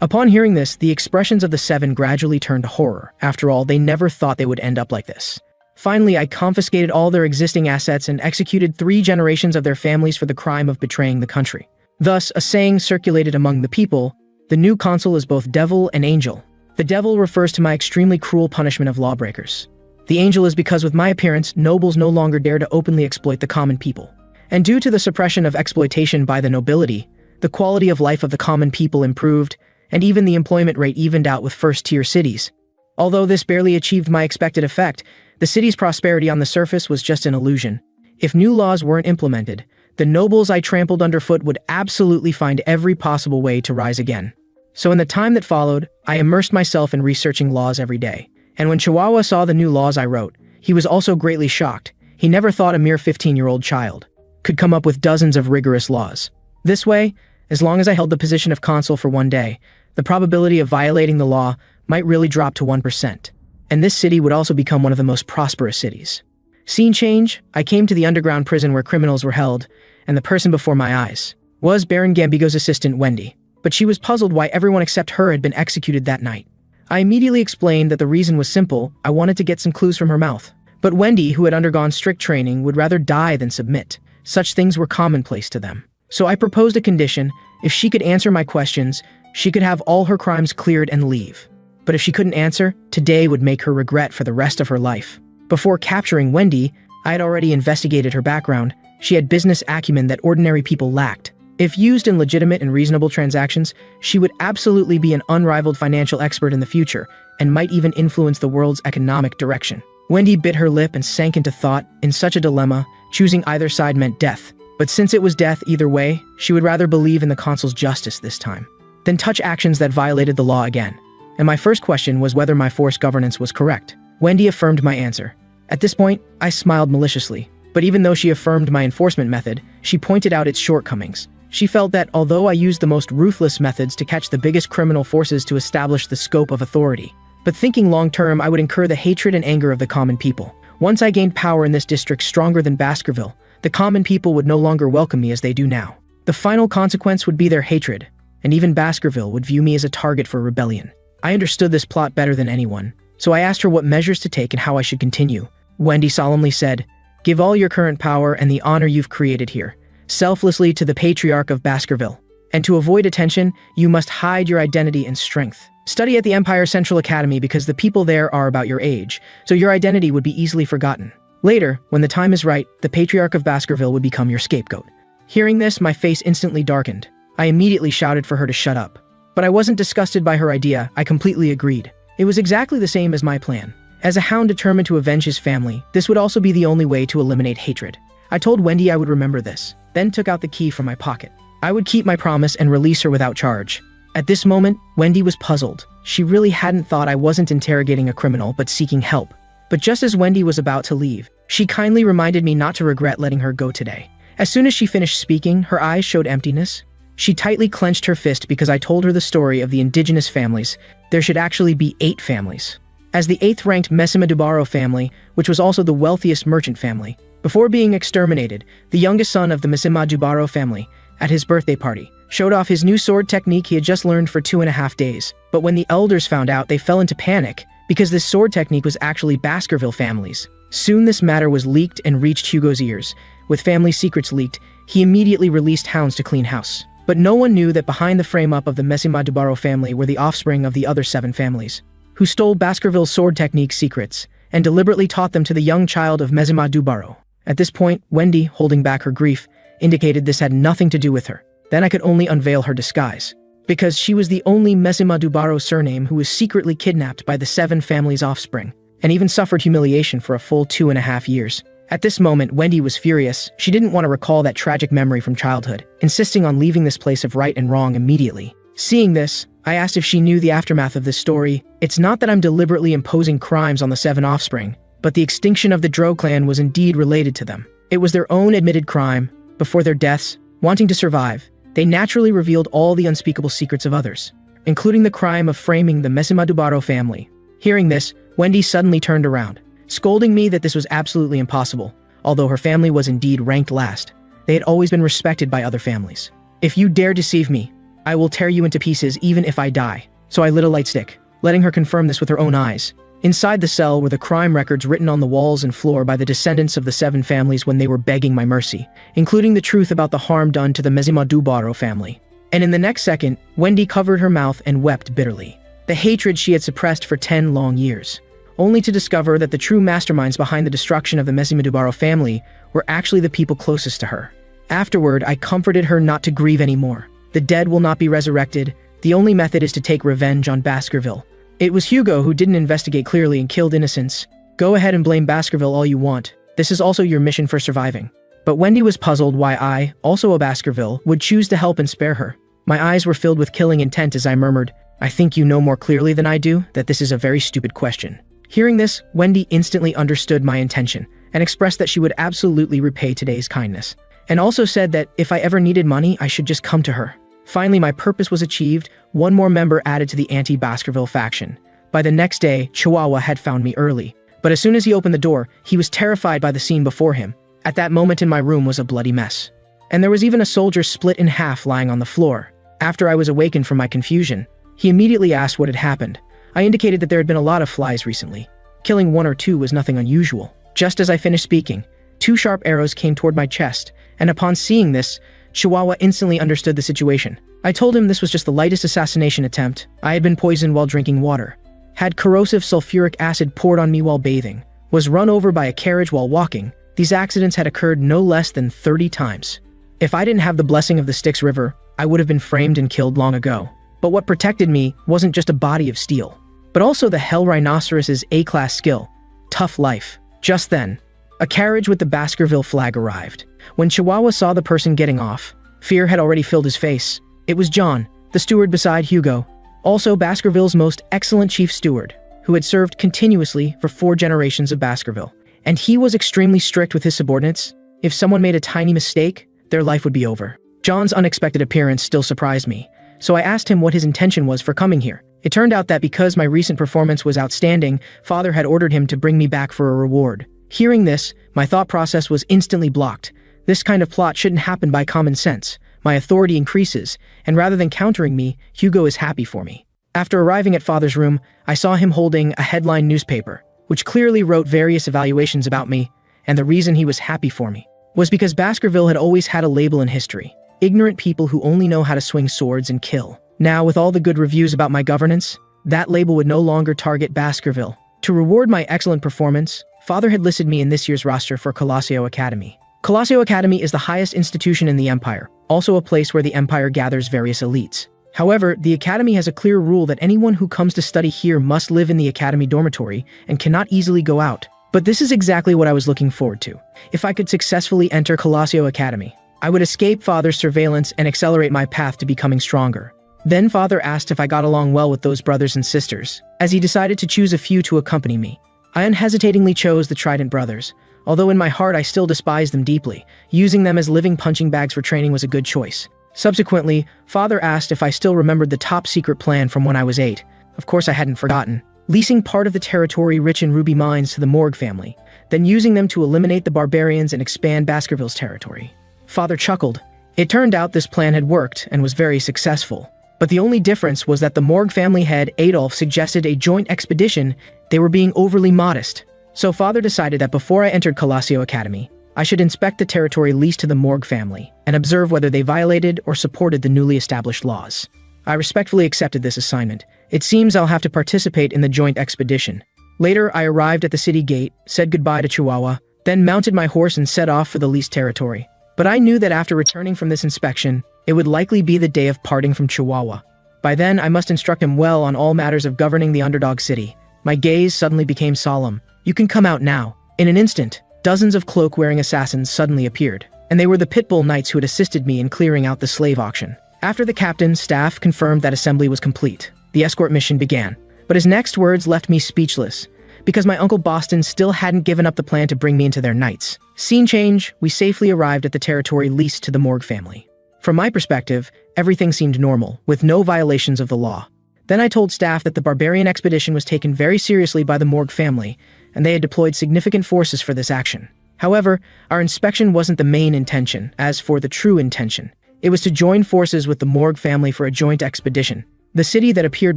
Upon hearing this, the expressions of the 7 gradually turned to horror. After all, they never thought they would end up like this. Finally, I confiscated all their existing assets and executed 3 generations of their families for the crime of betraying the country. Thus, a saying circulated among the people, the new consul is both devil and angel. The devil refers to my extremely cruel punishment of lawbreakers. The angel is because with my appearance, nobles no longer dare to openly exploit the common people. And due to the suppression of exploitation by the nobility, the quality of life of the common people improved, and even the employment rate evened out with first-tier cities. Although this barely achieved my expected effect, the city's prosperity on the surface was just an illusion. If new laws weren't implemented, the nobles I trampled underfoot would absolutely find every possible way to rise again. So in the time that followed, I immersed myself in researching laws every day. And when Chihuahua saw the new laws I wrote, he was also greatly shocked. He never thought a mere 15-year-old child could come up with dozens of rigorous laws. This way, as long as I held the position of consul for one day, the probability of violating the law might really drop to 1%. And this city would also become one of the most prosperous cities. Scene change, I came to the underground prison where criminals were held, and the person before my eyes was Baron Gambigo's assistant, Wendy. But she was puzzled why everyone except her had been executed that night. I immediately explained that the reason was simple. I wanted to get some clues from her mouth. But Wendy, who had undergone strict training, would rather die than submit. Such things were commonplace to them. So I proposed a condition. If she could answer my questions, she could have all her crimes cleared and leave. But if she couldn't answer, today would make her regret for the rest of her life. Before capturing Wendy, I had already investigated her background. She had business acumen that ordinary people lacked. If used in legitimate and reasonable transactions, she would absolutely be an unrivaled financial expert in the future, and might even influence the world's economic direction. Wendy bit her lip and sank into thought. In such a dilemma, choosing either side meant death. But since it was death either way, she would rather believe in the consul's justice this time than touch actions that violated the law again. And my first question was whether my forced governance was correct. Wendy affirmed my answer. At this point, I smiled maliciously. But even though she affirmed my enforcement method, she pointed out its shortcomings. She felt that, although I used the most ruthless methods to catch the biggest criminal forces to establish the scope of authority, but thinking long-term, I would incur the hatred and anger of the common people. Once I gained power in this district stronger than Baskerville, the common people would no longer welcome me as they do now. The final consequence would be their hatred, and even Baskerville would view me as a target for rebellion. I understood this plot better than anyone, so I asked her what measures to take and how I should continue. Wendy solemnly said, "Give all your current power and the honor you've created here selflessly to the Patriarch of Baskerville. And to avoid attention, you must hide your identity and strength. Study at the Empire Central Academy because the people there are about your age, so your identity would be easily forgotten. Later, when the time is right, the Patriarch of Baskerville would become your scapegoat." Hearing this, my face instantly darkened. I immediately shouted for her to shut up. But I wasn't disgusted by her idea. I completely agreed. It was exactly the same as my plan. As a hound determined to avenge his family, this would also be the only way to eliminate hatred. I told Wendy I would remember this, then took out the key from my pocket. I would keep my promise and release her without charge. At this moment, Wendy was puzzled. She really hadn't thought I wasn't interrogating a criminal but seeking help. But just as Wendy was about to leave, she kindly reminded me not to regret letting her go today. As soon as she finished speaking, her eyes showed emptiness. She tightly clenched her fist because I told her the story of the indigenous families. There should actually be 8 families. As the 8th-ranked Mesimadubaro family, which was also the wealthiest merchant family, before being exterminated, the youngest son of the Mesimadubaro family, at his birthday party, showed off his new sword technique he had just learned for 2.5 days. But when the elders found out, they fell into panic, because this sword technique was actually Baskerville family's. Soon this matter was leaked and reached Hugo's ears. With family secrets leaked, he immediately released hounds to clean house. But no one knew that behind the frame-up of the Mesimadubaro family were the offspring of the other 7 families, who stole Baskerville's sword technique secrets and deliberately taught them to the young child of Mesimadubaro. At this point, Wendy, holding back her grief, indicated this had nothing to do with her. Then I could only unveil her disguise, because she was the only Mesimadubaro surname who was secretly kidnapped by the 7 families' offspring, and even suffered humiliation for a full 2.5 years. At this moment, Wendy was furious. She didn't want to recall that tragic memory from childhood, insisting on leaving this place of right and wrong immediately. Seeing this, I asked if she knew the aftermath of this story. It's not that I'm deliberately imposing crimes on the 7 offspring, but the extinction of the Dro clan was indeed related to them. It was their own admitted crime. Before their deaths, wanting to survive, they naturally revealed all the unspeakable secrets of others, including the crime of framing the Mesimadubaro family. Hearing this, Wendy suddenly turned around, scolding me that this was absolutely impossible. Although her family was indeed ranked last, they had always been respected by other families. If you dare deceive me, I will tear you into pieces even if I die. So I lit a light stick, letting her confirm this with her own eyes. Inside the cell were the crime records written on the walls and floor by the descendants of the 7 families when they were begging my mercy, including the truth about the harm done to the Mesimadubaro family. And in the next second, Wendy covered her mouth and wept bitterly. The hatred she had suppressed for 10 long years, only to discover that the true masterminds behind the destruction of the Mesimadubaro family were actually the people closest to her. Afterward, I comforted her not to grieve anymore. The dead will not be resurrected. The only method is to take revenge on Baskerville. It was Hugo who didn't investigate clearly and killed innocents. Go ahead and blame Baskerville all you want. This is also your mission for surviving. But Wendy was puzzled why I, also a Baskerville, would choose to help and spare her. My eyes were filled with killing intent as I murmured, I think you know more clearly than I do that this is a very stupid question. Hearing this, Wendy instantly understood my intention and expressed that she would absolutely repay today's kindness, and also said that if I ever needed money, I should just come to her. Finally, my purpose was achieved. One more member added to the anti-Baskerville faction. By the next day, Chihuahua had found me early. But as soon as he opened the door, he was terrified by the scene before him. At that moment in my room was a bloody mess. And there was even a soldier split in half lying on the floor. After I was awakened from my confusion, he immediately asked what had happened. I indicated that there had been a lot of flies recently. Killing 1 or 2 was nothing unusual. Just as I finished speaking, 2 sharp arrows came toward my chest, and upon seeing this, Chihuahua instantly understood the situation. I told him this was just the lightest assassination attempt. I had been poisoned while drinking water, had corrosive sulfuric acid poured on me while bathing, was run over by a carriage while walking. These accidents had occurred no less than 30 times. If I didn't have the blessing of the Styx River, I would have been framed and killed long ago. But what protected me wasn't just a body of steel, but also the Hell Rhinoceros's A-class skill, tough life. Just then, a carriage with the Baskerville flag arrived. When Chihuahua saw the person getting off, fear had already filled his face. It was John, the steward beside Hugo, also Baskerville's most excellent chief steward, who had served continuously for 4 generations of Baskerville. And he was extremely strict with his subordinates. If someone made a tiny mistake, their life would be over. John's unexpected appearance still surprised me, so I asked him what his intention was for coming here. It turned out that because my recent performance was outstanding, Father had ordered him to bring me back for a reward. Hearing this, my thought process was instantly blocked. This kind of plot shouldn't happen by common sense. My authority increases, and rather than countering me, Hugo is happy for me. After arriving at Father's room, I saw him holding a headline newspaper, which clearly wrote various evaluations about me, and the reason he was happy for me was because Baskerville had always had a label in history: ignorant people who only know how to swing swords and kill. Now, with all the good reviews about my governance, that label would no longer target Baskerville. To reward my excellent performance, Father had listed me in this year's roster for Colosio Academy. Colosio Academy is the highest institution in the Empire, also a place where the Empire gathers various elites. However, the Academy has a clear rule that anyone who comes to study here must live in the Academy dormitory and cannot easily go out. But this is exactly what I was looking forward to. If I could successfully enter Colosio Academy, I would escape Father's surveillance and accelerate my path to becoming stronger. Then Father asked if I got along well with those brothers and sisters, as he decided to choose a few to accompany me. I unhesitatingly chose the Trident brothers, although in my heart I still despised them deeply. Using them as living punching bags for training was a good choice. Subsequently, Father asked if I still remembered the top-secret plan from when I was 8. Of course I hadn't forgotten. Leasing part of the territory rich in ruby mines to the Morg family, then using them to eliminate the barbarians and expand Baskerville's territory. Father chuckled. It turned out this plan had worked and was very successful. But the only difference was that the Morg family head, Adolf, suggested a joint expedition. They were being overly modest. So Father decided that before I entered Colosio Academy, I should inspect the territory leased to the Morg family and observe whether they violated or supported the newly established laws. I respectfully accepted this assignment. It seems I'll have to participate in the joint expedition. Later, I arrived at the city gate, said goodbye to Chihuahua, then mounted my horse and set off for the leased territory. But I knew that after returning from this inspection, it would likely be the day of parting from Chihuahua. By then, I must instruct him well on all matters of governing the underdog city. My gaze suddenly became solemn. You can come out now. In an instant, dozens of cloak-wearing assassins suddenly appeared, and they were the Pitbull Knights who had assisted me in clearing out the slave auction. After the captain's staff confirmed that assembly was complete, the escort mission began. But his next words left me speechless, because my Uncle Boston still hadn't given up the plan to bring me into their knights. Scene change, we safely arrived at the territory leased to the Morg family. From my perspective, everything seemed normal, with no violations of the law. Then I told staff that the barbarian expedition was taken very seriously by the Morg family, and they had deployed significant forces for this action. However, our inspection wasn't the main intention. As for the true intention, it was to join forces with the Morg family for a joint expedition. The city that appeared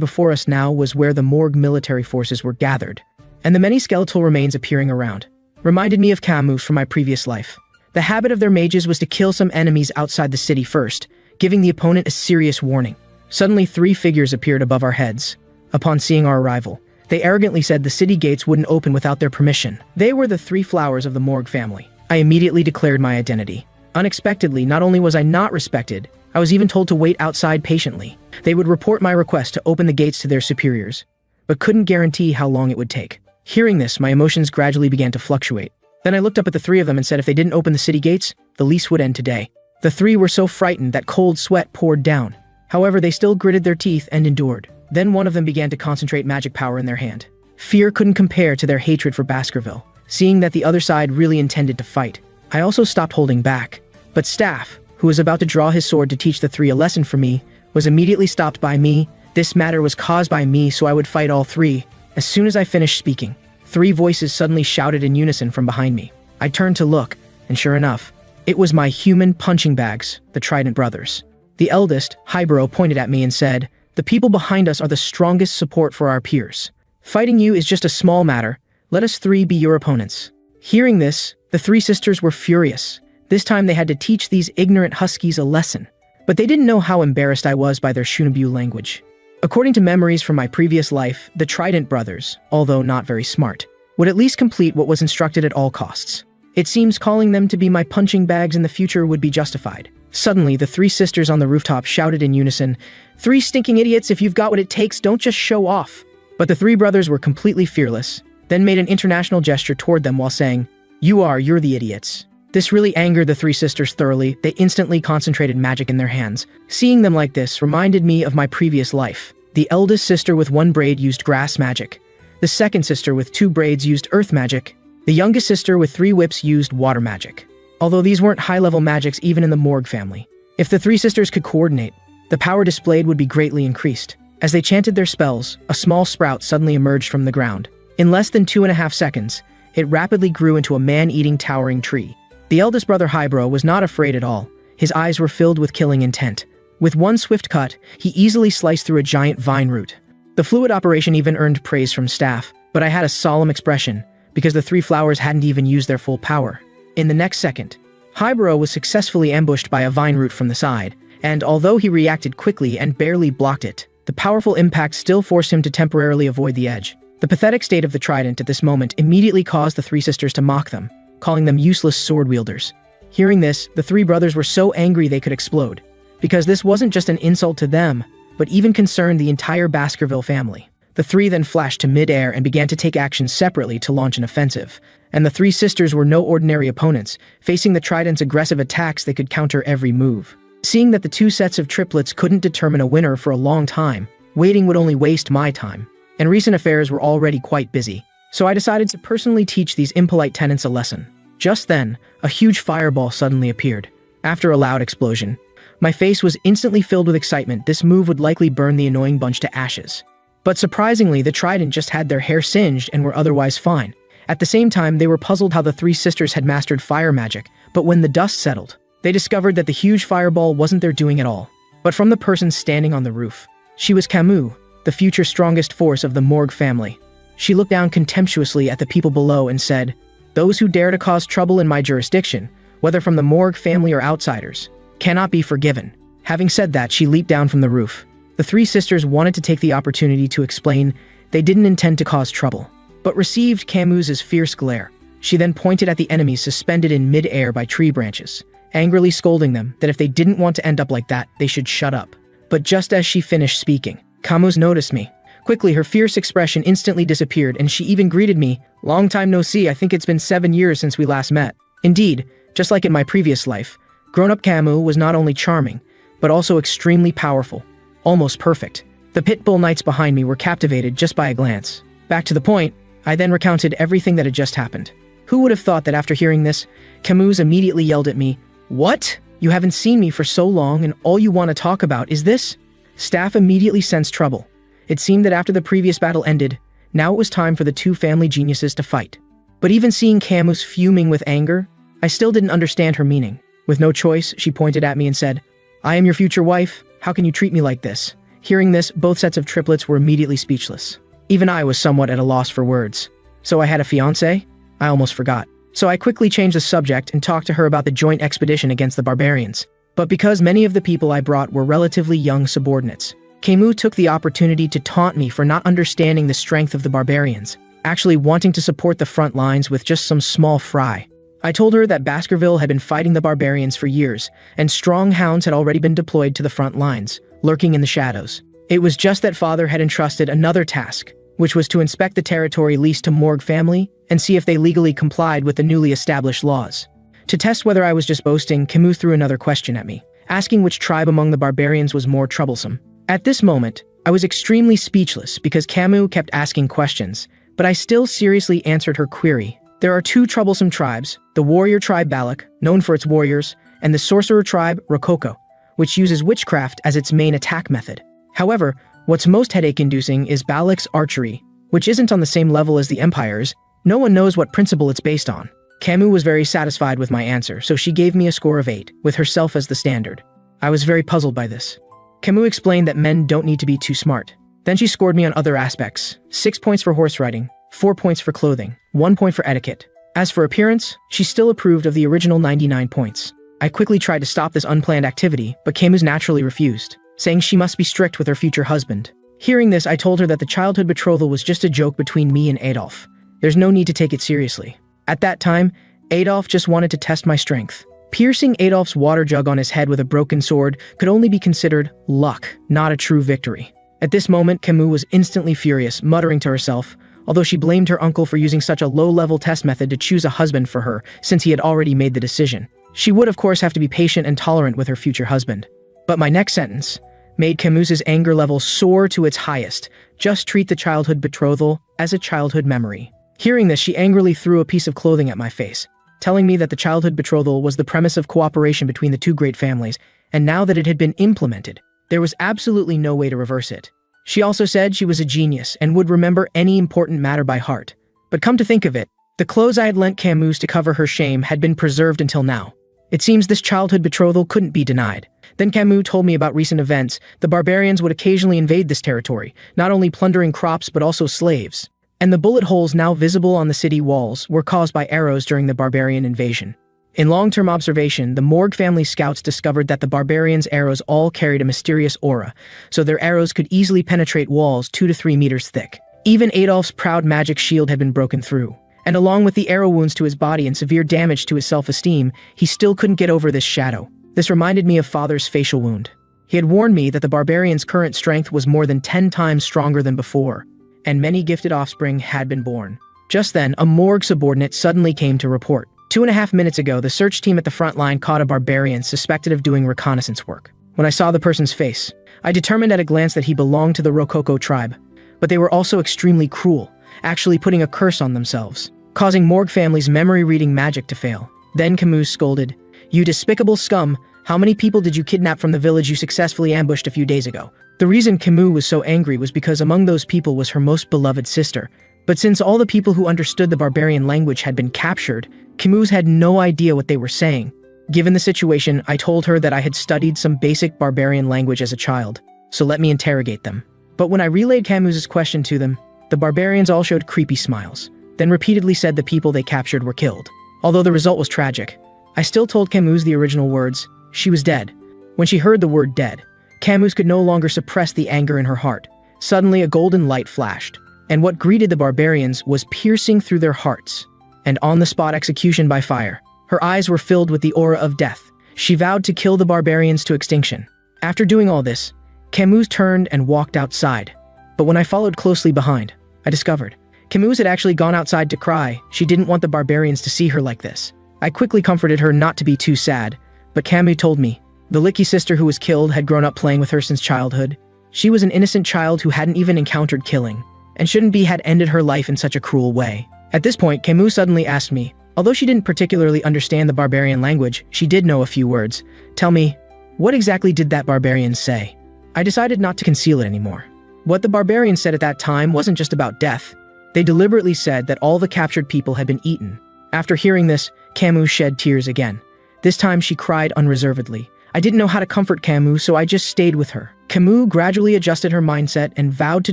before us now was where the Morg military forces were gathered, and the many skeletal remains appearing around reminded me of Camus from my previous life. The habit of their mages was to kill some enemies outside the city first, giving the opponent a serious warning. Suddenly 3 figures appeared above our heads. Upon seeing our arrival, they arrogantly said the city gates wouldn't open without their permission. They were the 3 flowers of the Morg family. I immediately declared my identity. Unexpectedly, not only was I not respected, I was even told to wait outside patiently. They would report my request to open the gates to their superiors, but couldn't guarantee how long it would take. Hearing this, my emotions gradually began to fluctuate. Then I looked up at the 3 of them and said if they didn't open the city gates, the lease would end today. The 3 were so frightened that cold sweat poured down. However, they still gritted their teeth and endured. Then one of them began to concentrate magic power in their hand. Fear couldn't compare to their hatred for Baskerville, seeing that the other side really intended to fight. I also stopped holding back. But Staff, who was about to draw his sword to teach the 3 a lesson for me, was immediately stopped by me. This matter was caused by me, so I would fight all 3. As soon as I finished speaking, 3 voices suddenly shouted in unison from behind me. I turned to look, and sure enough, it was my human punching bags, the Trident brothers. The eldest, Hybro, pointed at me and said, "The people behind us are the strongest support for our peers. Fighting you is just a small matter. Let us 3 be your opponents." Hearing this, the 3 sisters were furious. This time they had to teach these ignorant huskies a lesson. But they didn't know how embarrassed I was by their Shunabu language. According to memories from my previous life, the Trident brothers, although not very smart, would at least complete what was instructed at all costs. It seems calling them to be my punching bags in the future would be justified. Suddenly, the 3 sisters on the rooftop shouted in unison, "3 stinking idiots, if you've got what it takes, don't just show off." But the 3 brothers were completely fearless, then made an international gesture toward them while saying, You're the idiots." This really angered the 3 sisters thoroughly. They instantly concentrated magic in their hands. Seeing them like this reminded me of my previous life. The eldest sister with 1 braid used grass magic. The second sister with 2 braids used earth magic. The youngest sister with 3 whips used water magic. Although these weren't high-level magics even in the Morg family. If the 3 sisters could coordinate, the power displayed would be greatly increased. As they chanted their spells, a small sprout suddenly emerged from the ground. In less than 2.5 seconds, it rapidly grew into a man-eating towering tree. The eldest brother Hybro was not afraid at all. His eyes were filled with killing intent. With 1 swift cut, he easily sliced through a giant vine root. The fluid operation even earned praise from staff, but I had a solemn expression, because the 3 flowers hadn't even used their full power. In the next second, Hybro was successfully ambushed by a vine root from the side, and although he reacted quickly and barely blocked it, the powerful impact still forced him to temporarily avoid the edge. The pathetic state of the Trident at this moment immediately caused the 3 sisters to mock them, calling them useless sword wielders. Hearing this, the 3 brothers were so angry they could explode, because this wasn't just an insult to them, but even concerned the entire Baskerville family. The 3 then flashed to mid-air and began to take action separately to launch an offensive, and the 3 sisters were no ordinary opponents. Facing the Trident's aggressive attacks, they could counter every move. Seeing that the 2 sets of triplets couldn't determine a winner for a long time, waiting would only waste my time, and recent affairs were already quite busy. So I decided to personally teach these impolite tenants a lesson. Just then, a huge fireball suddenly appeared. After a loud explosion, my face was instantly filled with excitement. This move would likely burn the annoying bunch to ashes. But surprisingly, the trident just had their hair singed and were otherwise fine. At the same time, they were puzzled how the three sisters had mastered fire magic, but when the dust settled, they discovered that the huge fireball wasn't their doing at all, but from the person standing on the roof. She was Camus, the future strongest force of the Morgue family. She looked down contemptuously at the people below and said, "Those who dare to cause trouble in my jurisdiction, whether from the Morgue family or outsiders, cannot be forgiven." Having said that, she leaped down from the roof. The three sisters wanted to take the opportunity to explain they didn't intend to cause trouble, but received Camus's fierce glare. She then pointed at the enemies suspended in mid-air by tree branches, angrily scolding them that if they didn't want to end up like that, they should shut up. But just as she finished speaking, Camus noticed me. Quickly, her fierce expression instantly disappeared, and she even greeted me, "Long time no see, I think it's been 7 years since we last met." Indeed, just like in my previous life, grown-up Camus was not only charming, but also extremely powerful, almost perfect. The pit bull knights behind me were captivated just by a glance. Back to the point, I then recounted everything that had just happened. Who would have thought that after hearing this, Camus immediately yelled at me, "What? You haven't seen me for so long and all you want to talk about is this?" Staff immediately sensed trouble. It seemed that after the previous battle ended, now it was time for the two family geniuses to fight. But even seeing Camus fuming with anger, I still didn't understand her meaning. With no choice, she pointed at me and said, "I am your future wife. How can you treat me like this?" Hearing this, both sets of triplets were immediately speechless. Even I was somewhat at a loss for words. So I had a fiancé? I almost forgot. So I quickly changed the subject and talked to her about the joint expedition against the barbarians. But because many of the people I brought were relatively young subordinates, Camus took the opportunity to taunt me for not understanding the strength of the barbarians, actually wanting to support the front lines with just some small fry. I told her that Baskerville had been fighting the barbarians for years, and strong hounds had already been deployed to the front lines, lurking in the shadows. It was just that father had entrusted another task, which was to inspect the territory leased to Morgue family and see if they legally complied with the newly established laws. To test whether I was just boasting, Camus threw another question at me, asking which tribe among the barbarians was more troublesome. At this moment, I was extremely speechless because Camus kept asking questions, but I still seriously answered her query. There are two troublesome tribes, the warrior tribe Balak, known for its warriors, and the sorcerer tribe Rococo, which uses witchcraft as its main attack method. However, what's most headache-inducing is Balak's archery, which isn't on the same level as the Empire's. No one knows what principle it's based on. Camus was very satisfied with my answer, so she gave me a score of 8, with herself as the standard. I was very puzzled by this. Camus explained that men don't need to be too smart. Then she scored me on other aspects, 6 points for horse riding, 4 points for clothing, 1 point for etiquette. As for appearance, she still approved of the original 99 points. I quickly tried to stop this unplanned activity, but Camus naturally refused, saying she must be strict with her future husband. Hearing this, I told her that the childhood betrothal was just a joke between me and Adolphe. There's no need to take it seriously. At that time, Adolphe just wanted to test my strength. Piercing Adolphe's water jug on his head with a broken sword could only be considered luck, not a true victory. At this moment, Camus was instantly furious, muttering to herself, although she blamed her uncle for using such a low-level test method to choose a husband for her, since he had already made the decision. She would of course have to be patient and tolerant with her future husband. But my next sentence made Camus's anger level soar to its highest. Just treat the childhood betrothal as a childhood memory. Hearing this, she angrily threw a piece of clothing at my face, telling me that the childhood betrothal was the premise of cooperation between the two great families, and now that it had been implemented, there was absolutely no way to reverse it. She also said she was a genius and would remember any important matter by heart. But come to think of it, the clothes I had lent Camus to cover her shame had been preserved until now. It seems this childhood betrothal couldn't be denied. Then Camus told me about recent events. The barbarians would occasionally invade this territory, not only plundering crops but also slaves. And the bullet holes now visible on the city walls were caused by arrows during the barbarian invasion. In long-term observation, the Morgue family scouts discovered that the barbarians' arrows all carried a mysterious aura, so their arrows could easily penetrate walls 2 to 3 meters thick. Even Adolphe's proud magic shield had been broken through, and along with the arrow wounds to his body and severe damage to his self-esteem, he still couldn't get over this shadow. This reminded me of Father's facial wound. He had warned me that the barbarians' current strength was more than 10 times stronger than before, and many gifted offspring had been born. Just then, a Morgue subordinate suddenly came to report. 2.5 minutes ago, the search team at the front line caught a barbarian suspected of doing reconnaissance work. When I saw the person's face, I determined at a glance that he belonged to the Rococo tribe, but they were also extremely cruel, actually putting a curse on themselves, causing Morg family's memory-reading magic to fail. Then Camus scolded, "You despicable scum, how many people did you kidnap from the village you successfully ambushed a few days ago?" The reason Camus was so angry was because among those people was her most beloved sister. But since all the people who understood the barbarian language had been captured, Camus had no idea what they were saying. Given the situation, I told her that I had studied some basic barbarian language as a child, so let me interrogate them. But when I relayed Camus's question to them, the barbarians all showed creepy smiles, then repeatedly said the people they captured were killed. Although the result was tragic, I still told Camus the original words. She was dead. When she heard the word dead, Camus could no longer suppress the anger in her heart. Suddenly a golden light flashed, and what greeted the barbarians was piercing through their hearts, and on-the-spot execution by fire. Her eyes were filled with the aura of death. She vowed to kill the barbarians to extinction. After doing all this, Camus turned and walked outside. But when I followed closely behind, I discovered Camus had actually gone outside to cry. She didn't want the barbarians to see her like this. I quickly comforted her not to be too sad, but Camus told me the Licky sister who was killed had grown up playing with her since childhood. She was an innocent child who hadn't even encountered killing, and shouldn't be had ended her life in such a cruel way. At this point, Camus suddenly asked me, although she didn't particularly understand the barbarian language, she did know a few words. "Tell me, what exactly did that barbarian say?" I decided not to conceal it anymore. What the barbarians said at that time wasn't just about death. They deliberately said that all the captured people had been eaten. After hearing this, Camus shed tears again. This time she cried unreservedly. I didn't know how to comfort Camus, so I just stayed with her. Camus gradually adjusted her mindset and vowed to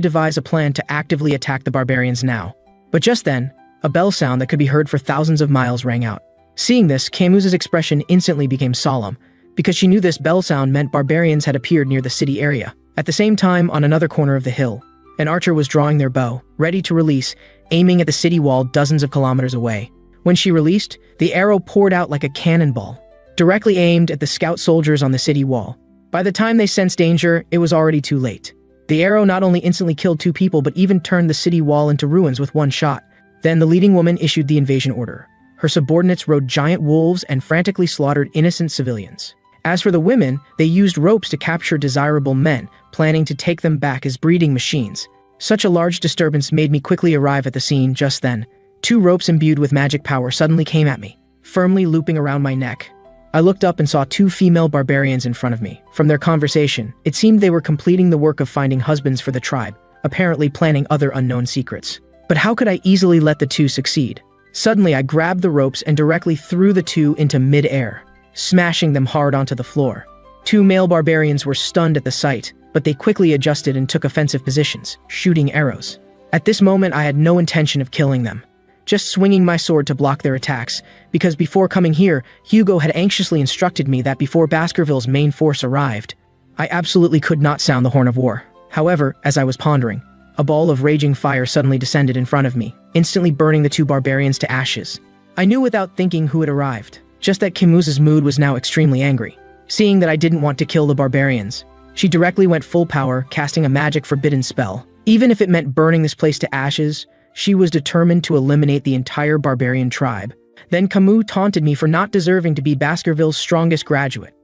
devise a plan to actively attack the barbarians now. But just then, a bell sound that could be heard for thousands of miles rang out. Seeing this, Camus's expression instantly became solemn, because she knew this bell sound meant barbarians had appeared near the city area. At the same time, on another corner of the hill, an archer was drawing their bow, ready to release, aiming at the city wall dozens of kilometers away. When she released, the arrow poured out like a cannonball, directly aimed at the scout soldiers on the city wall. By the time they sensed danger, it was already too late. The arrow not only instantly killed 2 people but even turned the city wall into ruins with one shot. Then the leading woman issued the invasion order. Her subordinates rode giant wolves and frantically slaughtered innocent civilians. As for the women, they used ropes to capture desirable men, planning to take them back as breeding machines. Such a large disturbance made me quickly arrive at the scene just then. 2 ropes imbued with magic power suddenly came at me, firmly looping around my neck. I looked up and saw 2 female barbarians in front of me. From their conversation, it seemed they were completing the work of finding husbands for the tribe, apparently planning other unknown secrets. But how could I easily let the 2 succeed? Suddenly, I grabbed the ropes and directly threw the 2 into mid-air, smashing them hard onto the floor. 2 male barbarians were stunned at the sight, but they quickly adjusted and took offensive positions, shooting arrows. At this moment, I had no intention of killing them, just swinging my sword to block their attacks, because before coming here, Hugo had anxiously instructed me that before Baskerville's main force arrived, I absolutely could not sound the horn of war. However, as I was pondering, a ball of raging fire suddenly descended in front of me, instantly burning the 2 barbarians to ashes. I knew without thinking who had arrived, just that Camus's mood was now extremely angry. Seeing that I didn't want to kill the barbarians, she directly went full power, casting a magic forbidden spell. Even if it meant burning this place to ashes, she was determined to eliminate the entire barbarian tribe. Then Camus taunted me for not deserving to be Baskerville's strongest graduate.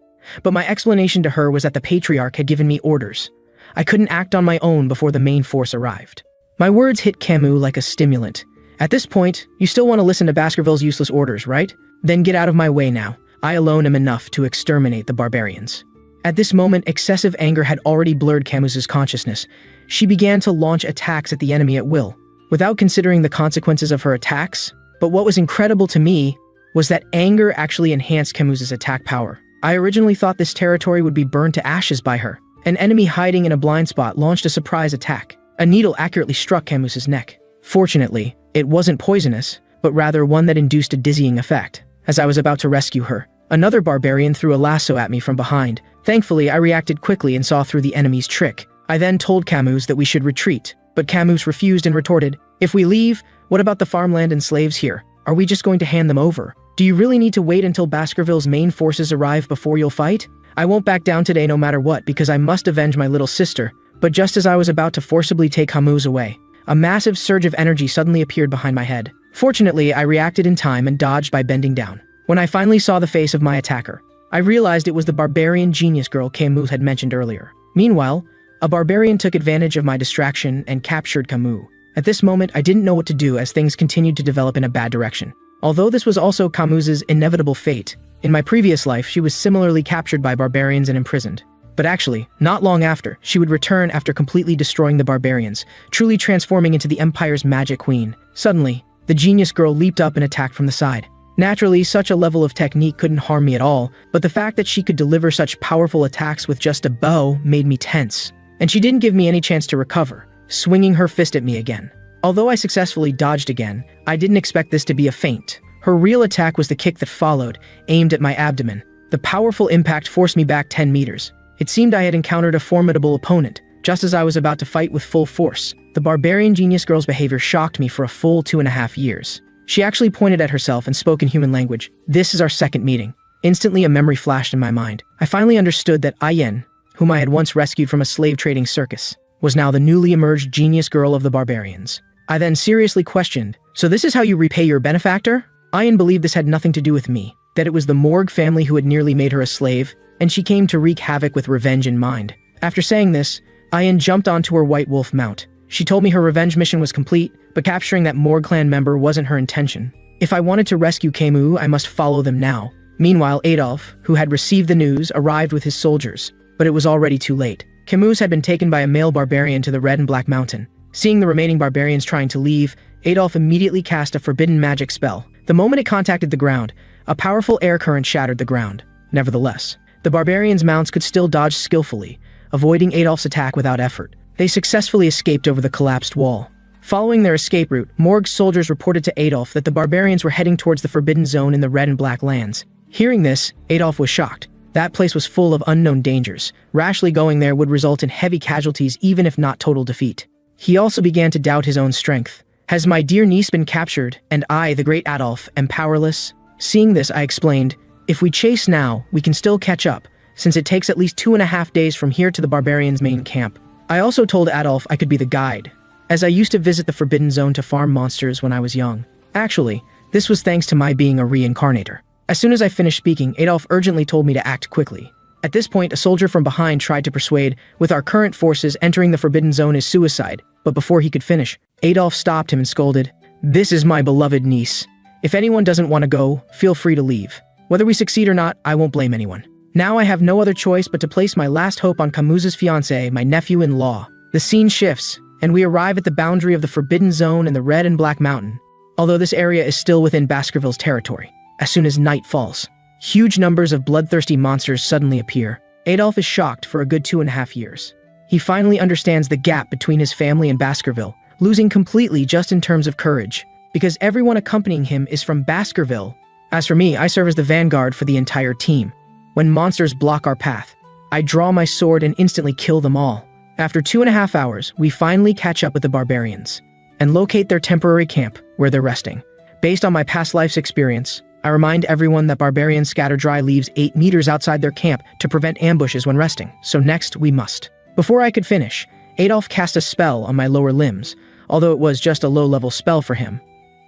But my explanation to her was that the Patriarch had given me orders. I couldn't act on my own before the main force arrived. My words hit Camus like a stimulant. At this point, you still want to listen to Baskerville's useless orders, right? Then get out of my way now. I alone am enough to exterminate the barbarians. At this moment, excessive anger had already blurred Camus's consciousness. She began to launch attacks at the enemy at will, without considering the consequences of her attacks. But what was incredible to me was that anger actually enhanced Camus's attack power. I originally thought this territory would be burned to ashes by her. An enemy hiding in a blind spot launched a surprise attack. A needle accurately struck Camus's neck. Fortunately, it wasn't poisonous, but rather one that induced a dizzying effect. As I was about to rescue her, another barbarian threw a lasso at me from behind. Thankfully, I reacted quickly and saw through the enemy's trick. I then told Camus that we should retreat, but Camus refused and retorted, "If we leave, what about the farmland and slaves here? Are we just going to hand them over? Do you really need to wait until Baskerville's main forces arrive before you'll fight? I won't back down today no matter what, because I must avenge my little sister." But just as I was about to forcibly take Camus away, a massive surge of energy suddenly appeared behind my head. Fortunately, I reacted in time and dodged by bending down. When I finally saw the face of my attacker, I realized it was the barbarian genius girl Camus had mentioned earlier. Meanwhile, a barbarian took advantage of my distraction and captured Camus. At this moment, I didn't know what to do as things continued to develop in a bad direction. Although this was also Camus's inevitable fate, in my previous life she was similarly captured by barbarians and imprisoned. But actually, not long after, she would return after completely destroying the barbarians, truly transforming into the Empire's magic queen. Suddenly, the genius girl leaped up and attacked from the side. Naturally, such a level of technique couldn't harm me at all, but the fact that she could deliver such powerful attacks with just a bow made me tense. And she didn't give me any chance to recover, swinging her fist at me again. Although I successfully dodged again, I didn't expect this to be a feint. Her real attack was the kick that followed, aimed at my abdomen. The powerful impact forced me back 10 meters. It seemed I had encountered a formidable opponent, just as I was about to fight with full force. The barbarian genius girl's behavior shocked me for a full 2.5 years. She actually pointed at herself and spoke in human language. "This is our second meeting." Instantly a memory flashed in my mind. I finally understood that Ayen, whom I had once rescued from a slave-trading circus, was now the newly emerged genius girl of the barbarians. I then seriously questioned, "So this is how you repay your benefactor?" Ayen believed this had nothing to do with me, that it was the Morg family who had nearly made her a slave, and she came to wreak havoc with revenge in mind. After saying this, Ayen jumped onto her white wolf mount. She told me her revenge mission was complete, but capturing that Morg clan member wasn't her intention. If I wanted to rescue Camus, I must follow them now. Meanwhile, Adolphe, who had received the news, arrived with his soldiers, but it was already too late. Camus had been taken by a male barbarian to the Red and Black Mountain. Seeing the remaining barbarians trying to leave, Adolphe immediately cast a forbidden magic spell. The moment it contacted the ground, a powerful air current shattered the ground. Nevertheless, the barbarians' mounts could still dodge skillfully, avoiding Adolphe's attack without effort. They successfully escaped over the collapsed wall. Following their escape route, Morg's soldiers reported to Adolphe that the barbarians were heading towards the Forbidden Zone in the Red and Black lands. Hearing this, Adolphe was shocked. That place was full of unknown dangers. Rashly going there would result in heavy casualties even if not total defeat. He also began to doubt his own strength. Has my dear niece been captured, and I, the great Adolphe, am powerless? Seeing this, I explained, if we chase now, we can still catch up, since it takes at least 2.5 days from here to the barbarians' main camp. I also told Adolphe I could be the guide, as I used to visit the Forbidden Zone to farm monsters when I was young. Actually, this was thanks to my being a reincarnator. As soon as I finished speaking, Adolphe urgently told me to act quickly. At this point, a soldier from behind tried to persuade, with our current forces entering the Forbidden Zone is suicide, but before he could finish, Adolphe stopped him and scolded, "This is my beloved niece. If anyone doesn't want to go, feel free to leave. Whether we succeed or not, I won't blame anyone." Now I have no other choice but to place my last hope on Camus's fiancé, my nephew-in-law. The scene shifts, and we arrive at the boundary of the Forbidden Zone and the Red and Black Mountain, although this area is still within Baskerville's territory. As soon as night falls, huge numbers of bloodthirsty monsters suddenly appear. Adolphe is shocked for a good 2.5 years. He finally understands the gap between his family and Baskerville, losing completely just in terms of courage, because everyone accompanying him is from Baskerville. As for me, I serve as the vanguard for the entire team. When monsters block our path, I draw my sword and instantly kill them all. After 2.5 hours, we finally catch up with the barbarians and locate their temporary camp where they're resting. Based on my past life's experience, I remind everyone that barbarians scatter dry leaves 8 meters outside their camp to prevent ambushes when resting, so next we must. Before I could finish, Adolphe cast a spell on my lower limbs, although it was just a low-level spell for him.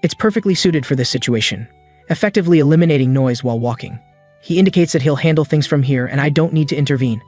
It's perfectly suited for this situation, effectively eliminating noise while walking. He indicates that he'll handle things from here and I don't need to intervene.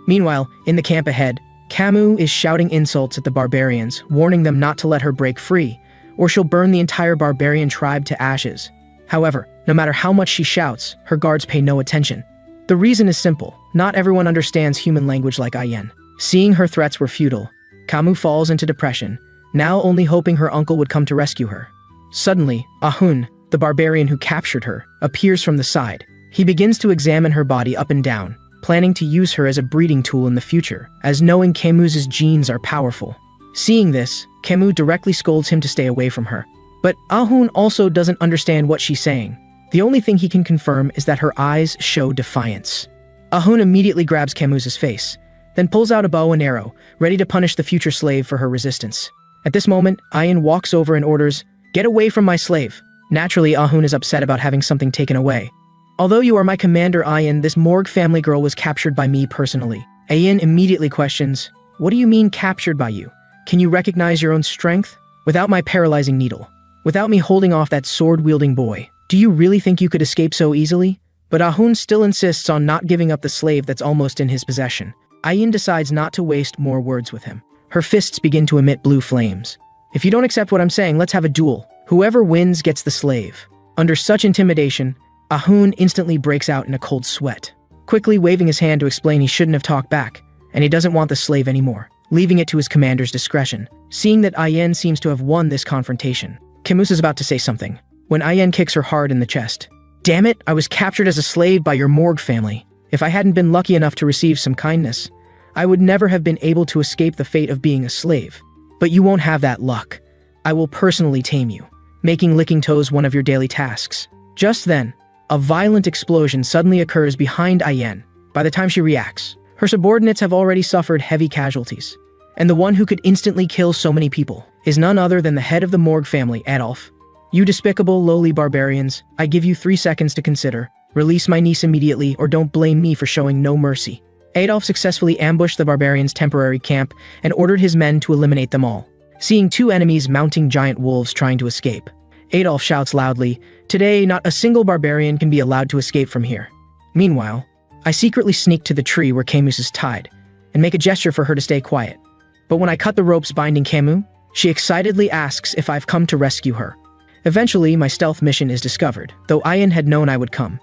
Meanwhile, in the camp ahead, Camus is shouting insults at the barbarians, warning them not to let her break free, or she'll burn the entire barbarian tribe to ashes. However, no matter how much she shouts, her guards pay no attention. The reason is simple. Not everyone understands human language like Ayen. Seeing her threats were futile, Camus falls into depression, now only hoping her uncle would come to rescue her. Suddenly, Ahun, the barbarian who captured her, appears from the side. He begins to examine her body up and down, planning to use her as a breeding tool in the future, as knowing Camus's genes are powerful. Seeing this, Camus directly scolds him to stay away from her. But Ahun also doesn't understand what she's saying. The only thing he can confirm is that her eyes show defiance. Ahun immediately grabs Camus's face, then pulls out a bow and arrow, ready to punish the future slave for her resistance. At this moment, Ayen walks over and orders, "Get away from my slave." Naturally, Ahun is upset about having something taken away. "Although you are my commander, Ayen, this Morg family girl was captured by me personally." Ayen immediately questions, "What do you mean captured by you? Can you recognize your own strength? Without my paralyzing needle, without me holding off that sword-wielding boy, do you really think you could escape so easily?" But Ahun still insists on not giving up the slave that's almost in his possession. Ayen decides not to waste more words with him. Her fists begin to emit blue flames. If you don't accept what I'm saying, let's have a duel. Whoever wins gets the slave. Under such intimidation, Ahun instantly breaks out in a cold sweat, quickly waving his hand to explain he shouldn't have talked back, and he doesn't want the slave anymore, leaving it to his commander's discretion. Seeing that Ayen seems to have won this confrontation, Camus is about to say something, when Ayen kicks her hard in the chest. Damn it, I was captured as a slave by your Morgue family. If I hadn't been lucky enough to receive some kindness, I would never have been able to escape the fate of being a slave. But you won't have that luck. I will personally tame you, making licking toes one of your daily tasks. Just then, a violent explosion suddenly occurs behind Ayen. By the time she reacts, her subordinates have already suffered heavy casualties, and the one who could instantly kill so many people is none other than the head of the Morgue family, Adolf. You despicable, lowly barbarians, I give you 3 seconds to consider. Release my niece immediately, or don't blame me for showing no mercy. Adolf successfully ambushed the barbarians' temporary camp and ordered his men to eliminate them all. Seeing 2 enemies mounting giant wolves trying to escape, Adolf shouts loudly, "Today, not a single barbarian can be allowed to escape from here." Meanwhile, I secretly sneak to the tree where Camus is tied and make a gesture for her to stay quiet. But when I cut the ropes binding Camus, she excitedly asks if I've come to rescue her. Eventually, my stealth mission is discovered, though Ayen had known I would come.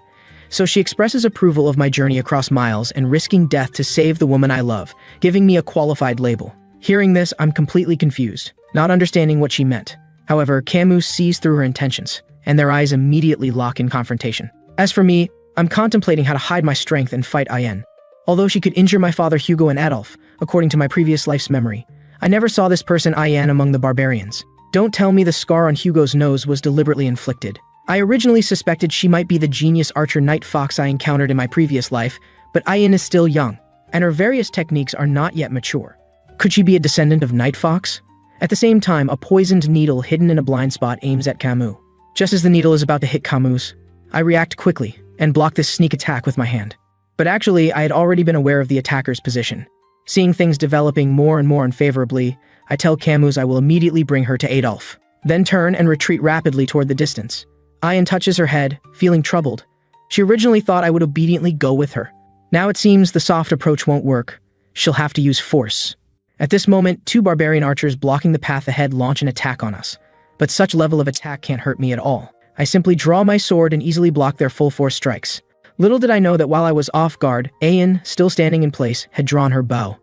So she expresses approval of my journey across miles and risking death to save the woman I love, giving me a qualified label. Hearing this, I'm completely confused, not understanding what she meant. However, Camus sees through her intentions, and their eyes immediately lock in confrontation. As for me, I'm contemplating how to hide my strength and fight Ayen. Although she could injure my father Hugo and Adolf, according to my previous life's memory, I never saw this person Ayen among the barbarians. Don't tell me the scar on Hugo's nose was deliberately inflicted. I originally suspected she might be the genius archer Night Fox I encountered in my previous life, but Ayen is still young, and her various techniques are not yet mature. Could she be a descendant of Night Fox? At the same time, a poisoned needle hidden in a blind spot aims at Camus. Just as the needle is about to hit Camus, I react quickly and block this sneak attack with my hand. But actually, I had already been aware of the attacker's position. Seeing things developing more and more unfavorably, I tell Camus I will immediately bring her to Adolf, then turn and retreat rapidly toward the distance. Ayen touches her head, feeling troubled. She originally thought I would obediently go with her. Now it seems the soft approach won't work. She'll have to use force. At this moment, 2 barbarian archers blocking the path ahead launch an attack on us. But such level of attack can't hurt me at all. I simply draw my sword and easily block their full force strikes. Little did I know that while I was off guard, Ayen, still standing in place, had drawn her bow.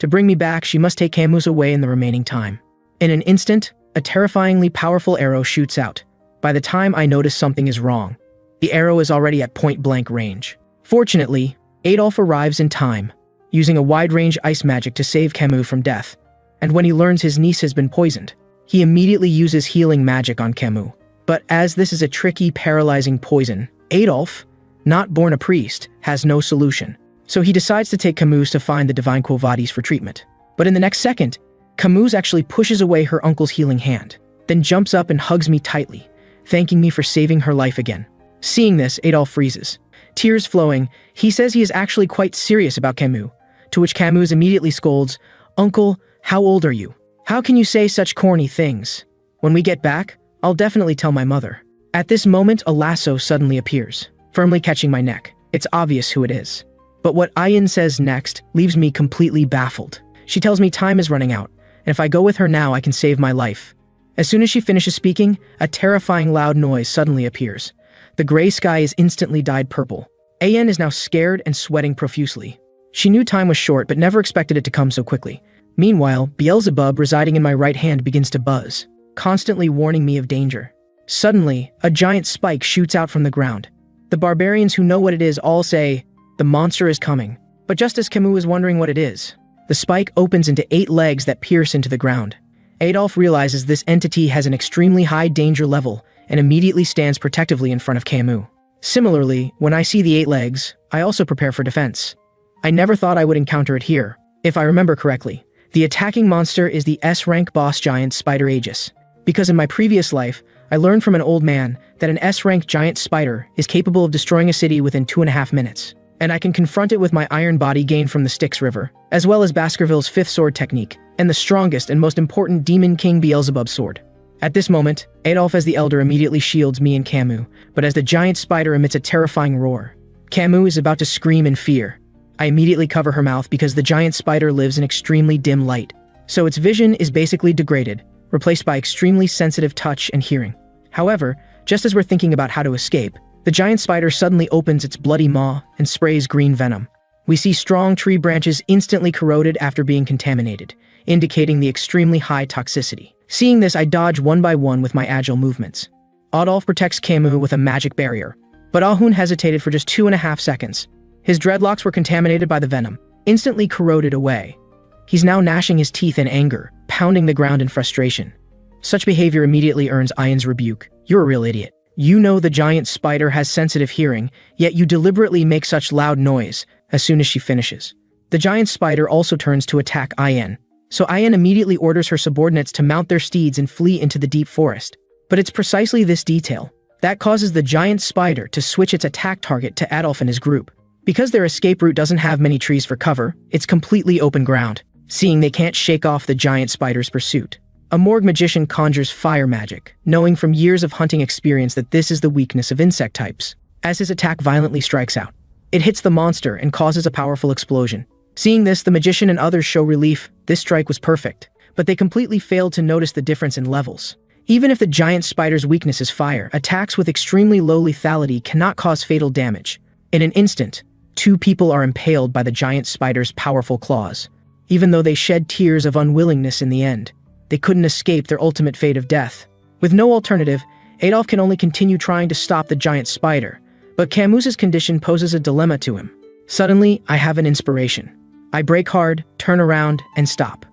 To bring me back, she must take Camus away in the remaining time. In an instant, a terrifyingly powerful arrow shoots out. By the time I notice something is wrong, the arrow is already at point-blank range. Fortunately, Adolf arrives in time, using a wide-range ice magic to save Camus from death. And when he learns his niece has been poisoned, he immediately uses healing magic on Camus. But as this is a tricky, paralyzing poison, Adolf, not born a priest, has no solution. So he decides to take Camus to find the divine Quo Vadis for treatment. But in the next second, Camus actually pushes away her uncle's healing hand, then jumps up and hugs me tightly, thanking me for saving her life again. Seeing this, Adolf freezes. Tears flowing, he says he is actually quite serious about Camus, to which Camus immediately scolds, "Uncle, how old are you? How can you say such corny things? When we get back, I'll definitely tell my mother." At this moment, a lasso suddenly appears, firmly catching my neck. It's obvious who it is. But what Ayen says next leaves me completely baffled. She tells me time is running out, and if I go with her now, I can save my life. As soon as she finishes speaking, a terrifying loud noise suddenly appears. The gray sky is instantly dyed purple. Ayen is now scared and sweating profusely. She knew time was short, but never expected it to come so quickly. Meanwhile, Beelzebub residing in my right hand begins to buzz, constantly warning me of danger. Suddenly, a giant spike shoots out from the ground. The barbarians who know what it is all say, "The monster is coming." But just as Camus is wondering what it is, the spike opens into 8 legs that pierce into the ground. Adolf realizes this entity has an extremely high danger level and immediately stands protectively in front of Camus. Similarly, when I see the 8 legs, I also prepare for defense. I never thought I would encounter it here. If I remember correctly, the attacking monster is the S-rank boss giant Spider Aegis. Because in my previous life, I learned from an old man that an S-rank giant spider is capable of destroying a city within 2.5 minutes. And I can confront it with my iron body gained from the Styx River, as well as Baskerville's 5th sword technique, and the strongest and most important Demon King Beelzebub's sword. At this moment, Adolf as the Elder immediately shields me and Camus, but as the giant spider emits a terrifying roar, Camus is about to scream in fear. I immediately cover her mouth because the giant spider lives in extremely dim light, so its vision is basically degraded, replaced by extremely sensitive touch and hearing. However, just as we're thinking about how to escape, the giant spider suddenly opens its bloody maw and sprays green venom. We see strong tree branches instantly corroded after being contaminated, indicating the extremely high toxicity. Seeing this, I dodge one by one with my agile movements. Adolf protects Camus with a magic barrier, but Ahun hesitated for just 2.5 seconds. His dreadlocks were contaminated by the venom, instantly corroded away. He's now gnashing his teeth in anger, pounding the ground in frustration. Such behavior immediately earns Ayan's rebuke. You're a real idiot. You know the giant spider has sensitive hearing, yet you deliberately make such loud noise as soon as she finishes. The giant spider also turns to attack Ayan, so Ayan immediately orders her subordinates to mount their steeds and flee into the deep forest. But it's precisely this detail that causes the giant spider to switch its attack target to Adolf and his group. Because their escape route doesn't have many trees for cover, it's completely open ground, seeing they can't shake off the giant spider's pursuit. A Morgue magician conjures fire magic, knowing from years of hunting experience that this is the weakness of insect types. As his attack violently strikes out, it hits the monster and causes a powerful explosion. Seeing this, the magician and others show relief. This strike was perfect, but they completely failed to notice the difference in levels. Even if the giant spider's weakness is fire, attacks with extremely low lethality cannot cause fatal damage. In an instant, 2 people are impaled by the giant spider's powerful claws. Even though they shed tears of unwillingness in the end, they couldn't escape their ultimate fate of death. With no alternative, Adolf can only continue trying to stop the giant spider, but Camus's condition poses a dilemma to him. Suddenly, I have an inspiration. I brake hard, turn around, and stop.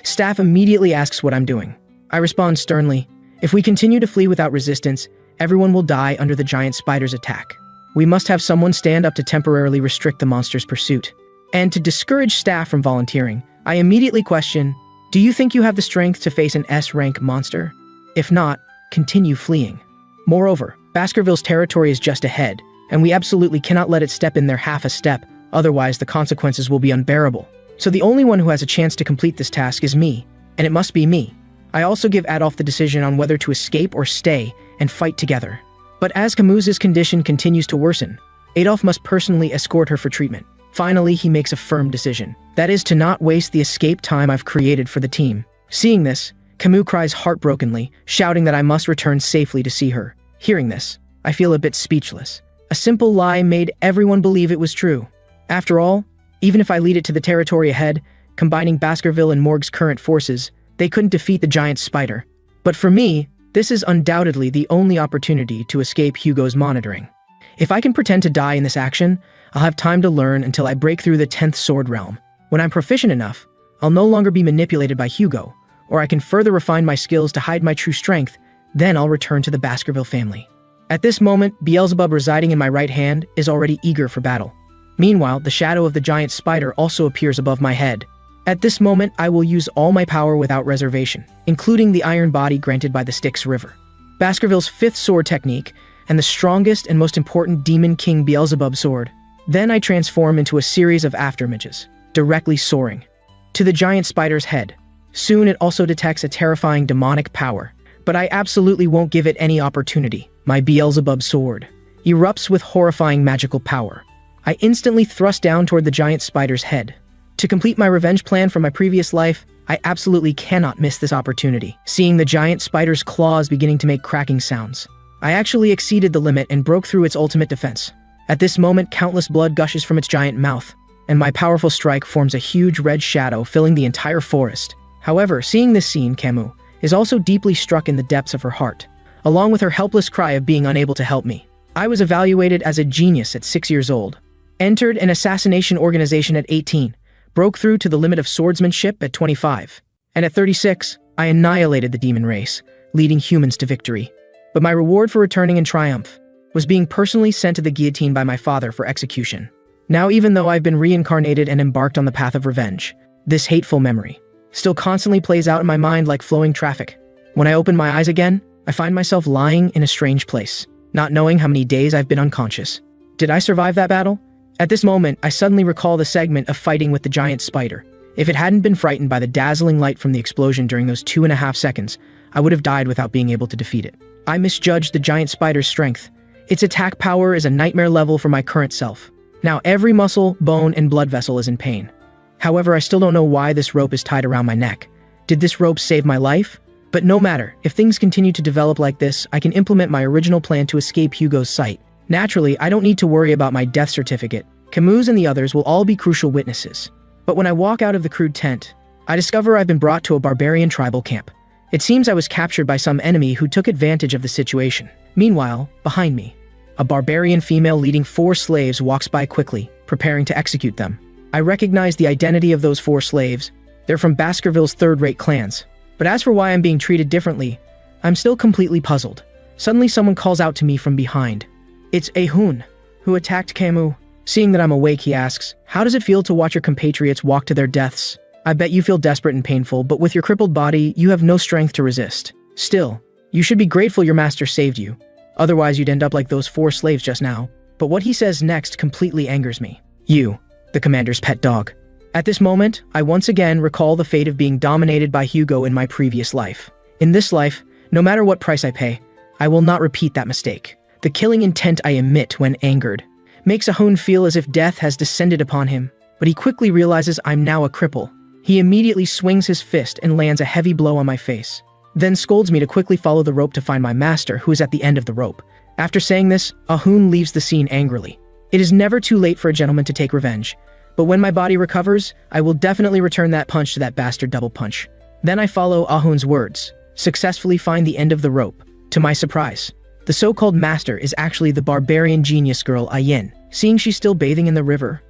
Staff immediately asks what I'm doing. I respond sternly, if we continue to flee without resistance, everyone will die under the giant spider's attack. We must have someone stand up to temporarily restrict the monster's pursuit. And to discourage staff from volunteering, I immediately question, do you think you have the strength to face an S-rank monster? If not, continue fleeing. Moreover, Baskerville's territory is just ahead, and we absolutely cannot let it step in there half a step, otherwise the consequences will be unbearable. So the only one who has a chance to complete this task is me, and it must be me. I also give Adolf the decision on whether to escape or stay and fight together. But as Camus's condition continues to worsen, Adolf must personally escort her for treatment. Finally, he makes a firm decision. That is to not waste the escape time I've created for the team. Seeing this, Camus cries heartbrokenly, shouting that I must return safely to see her. Hearing this, I feel a bit speechless. A simple lie made everyone believe it was true. After all, even if I lead it to the territory ahead, combining Baskerville and Morgue's current forces, they couldn't defeat the giant spider. But for me, this is undoubtedly the only opportunity to escape Hugo's monitoring. If I can pretend to die in this action, I'll have time to learn until I break through the 10th sword realm. When I'm proficient enough, I'll no longer be manipulated by Hugo, or I can further refine my skills to hide my true strength, then I'll return to the Baskerville family. At this moment, Beelzebub residing in my right hand is already eager for battle. Meanwhile, the shadow of the giant spider also appears above my head. At this moment, I will use all my power without reservation, including the iron body granted by the Styx River. Baskerville's 5th sword technique, and the strongest and most important Demon King Beelzebub sword. Then I transform into a series of afterimages, directly soaring to the giant spider's head. Soon it also detects a terrifying demonic power, but I absolutely won't give it any opportunity. My Beelzebub sword erupts with horrifying magical power. I instantly thrust down toward the giant spider's head. To complete my revenge plan from my previous life, I absolutely cannot miss this opportunity. Seeing the giant spider's claws beginning to make cracking sounds, I actually exceeded the limit and broke through its ultimate defense. At this moment, countless blood gushes from its giant mouth, and my powerful strike forms a huge red shadow filling the entire forest. However, seeing this scene, Camus is also deeply struck in the depths of her heart, along with her helpless cry of being unable to help me. I was evaluated as a genius at 6 years old, entered an assassination organization at 18, broke through to the limit of swordsmanship at 25, and at 36, I annihilated the demon race, leading humans to victory. But my reward for returning in triumph was being personally sent to the guillotine by my father for execution. Now, even though I've been reincarnated and embarked on the path of revenge, this hateful memory still constantly plays out in my mind like flowing traffic. When I open my eyes again, I find myself lying in a strange place, not knowing how many days I've been unconscious. Did I survive that battle? At this moment, I suddenly recall the segment of fighting with the giant spider. If it hadn't been frightened by the dazzling light from the explosion during those 2.5 seconds, I would have died without being able to defeat it. I misjudged the giant spider's strength. Its attack power is a nightmare level for my current self. Now every muscle, bone, and blood vessel is in pain. However, I still don't know why this rope is tied around my neck. Did this rope save my life? But no matter, if things continue to develop like this, I can implement my original plan to escape Hugo's sight. Naturally, I don't need to worry about my death certificate. Camus and the others will all be crucial witnesses. But when I walk out of the crude tent, I discover I've been brought to a barbarian tribal camp. It seems I was captured by some enemy who took advantage of the situation. Meanwhile, behind me, a barbarian female leading 4 slaves walks by quickly, preparing to execute them. I recognize the identity of those 4 slaves. They're from Baskerville's third-rate clans. But as for why I'm being treated differently, I'm still completely puzzled. Suddenly someone calls out to me from behind. It's a hound who attacked Camus. Seeing that I'm awake, he asks, "How does it feel to watch your compatriots walk to their deaths? I bet you feel desperate and painful, but with your crippled body, you have no strength to resist. Still, you should be grateful your master saved you. Otherwise, you'd end up like those 4 slaves just now." But what he says next completely angers me. "You, the commander's pet dog." At this moment, I once again recall the fate of being dominated by Hugo in my previous life. In this life, no matter what price I pay, I will not repeat that mistake. The killing intent I emit when angered makes a hound feel as if death has descended upon him, but he quickly realizes I'm now a cripple. He immediately swings his fist and lands a heavy blow on my face, then scolds me to quickly follow the rope to find my master, who is at the end of the rope. After saying this, a hound leaves the scene angrily. It is never too late for a gentleman to take revenge, but when my body recovers, I will definitely return that punch to that bastard double punch. Then I follow Ahun's words, successfully find the end of the rope. To my surprise, the so-called master is actually the barbarian genius girl Ayin. Seeing she's still bathing in the river,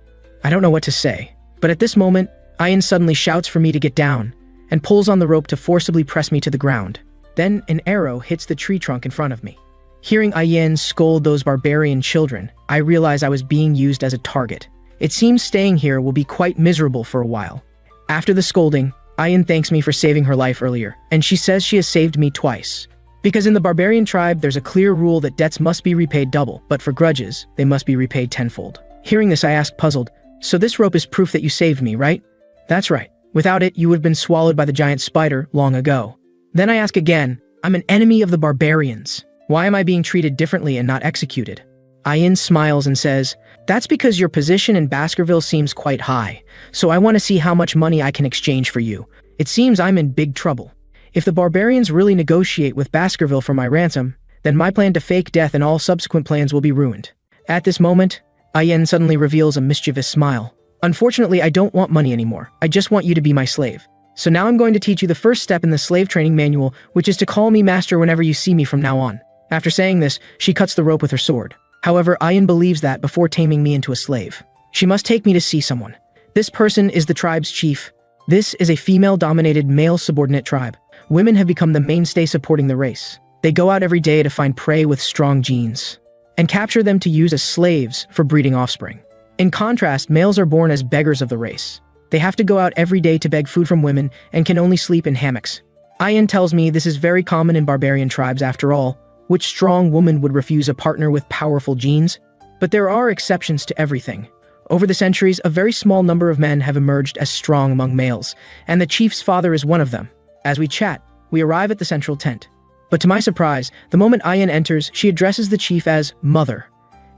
I don't know what to say. But at this moment, Ayin suddenly shouts for me to get down, and pulls on the rope to forcibly press me to the ground. Then an arrow hits the tree trunk in front of me. Hearing Ayin scold those barbarian children, I realize I was being used as a target. It seems staying here will be quite miserable for a while. After the scolding, Ayin thanks me for saving her life earlier, and she says she has saved me twice. Because in the barbarian tribe, there's a clear rule that debts must be repaid double, but for grudges, they must be repaid tenfold. Hearing this, I ask puzzled, "So this rope is proof that you saved me, right?" "That's right. Without it, you would have been swallowed by the giant spider long ago." Then I ask again, "I'm an enemy of the barbarians. Why am I being treated differently and not executed?" Ayin smiles and says, "That's because your position in Baskerville seems quite high, so I want to see how much money I can exchange for you. It seems I'm in big trouble. If the barbarians really negotiate with Baskerville for my ransom, then my plan to fake death and all subsequent plans will be ruined." At this moment, Ayin suddenly reveals a mischievous smile. "Unfortunately, I don't want money anymore. I just want you to be my slave. So now I'm going to teach you the first step in the slave training manual, which is to call me master whenever you see me from now on." After saying this, she cuts the rope with her sword. However, Ayin believes that before taming me into a slave, she must take me to see someone. This person is the tribe's chief. This is a female-dominated, male-subordinate tribe. Women have become the mainstay supporting the race. They go out every day to find prey with strong genes, and capture them to use as slaves for breeding offspring. In contrast, males are born as beggars of the race. They have to go out every day to beg food from women and can only sleep in hammocks. Ayin tells me this is very common in barbarian tribes after all. Which strong woman would refuse a partner with powerful genes? But there are exceptions to everything. Over the centuries, a very small number of men have emerged as strong among males, and the chief's father is one of them. As we chat, we arrive at the central tent. But to my surprise, the moment Ayin enters, she addresses the chief as Mother.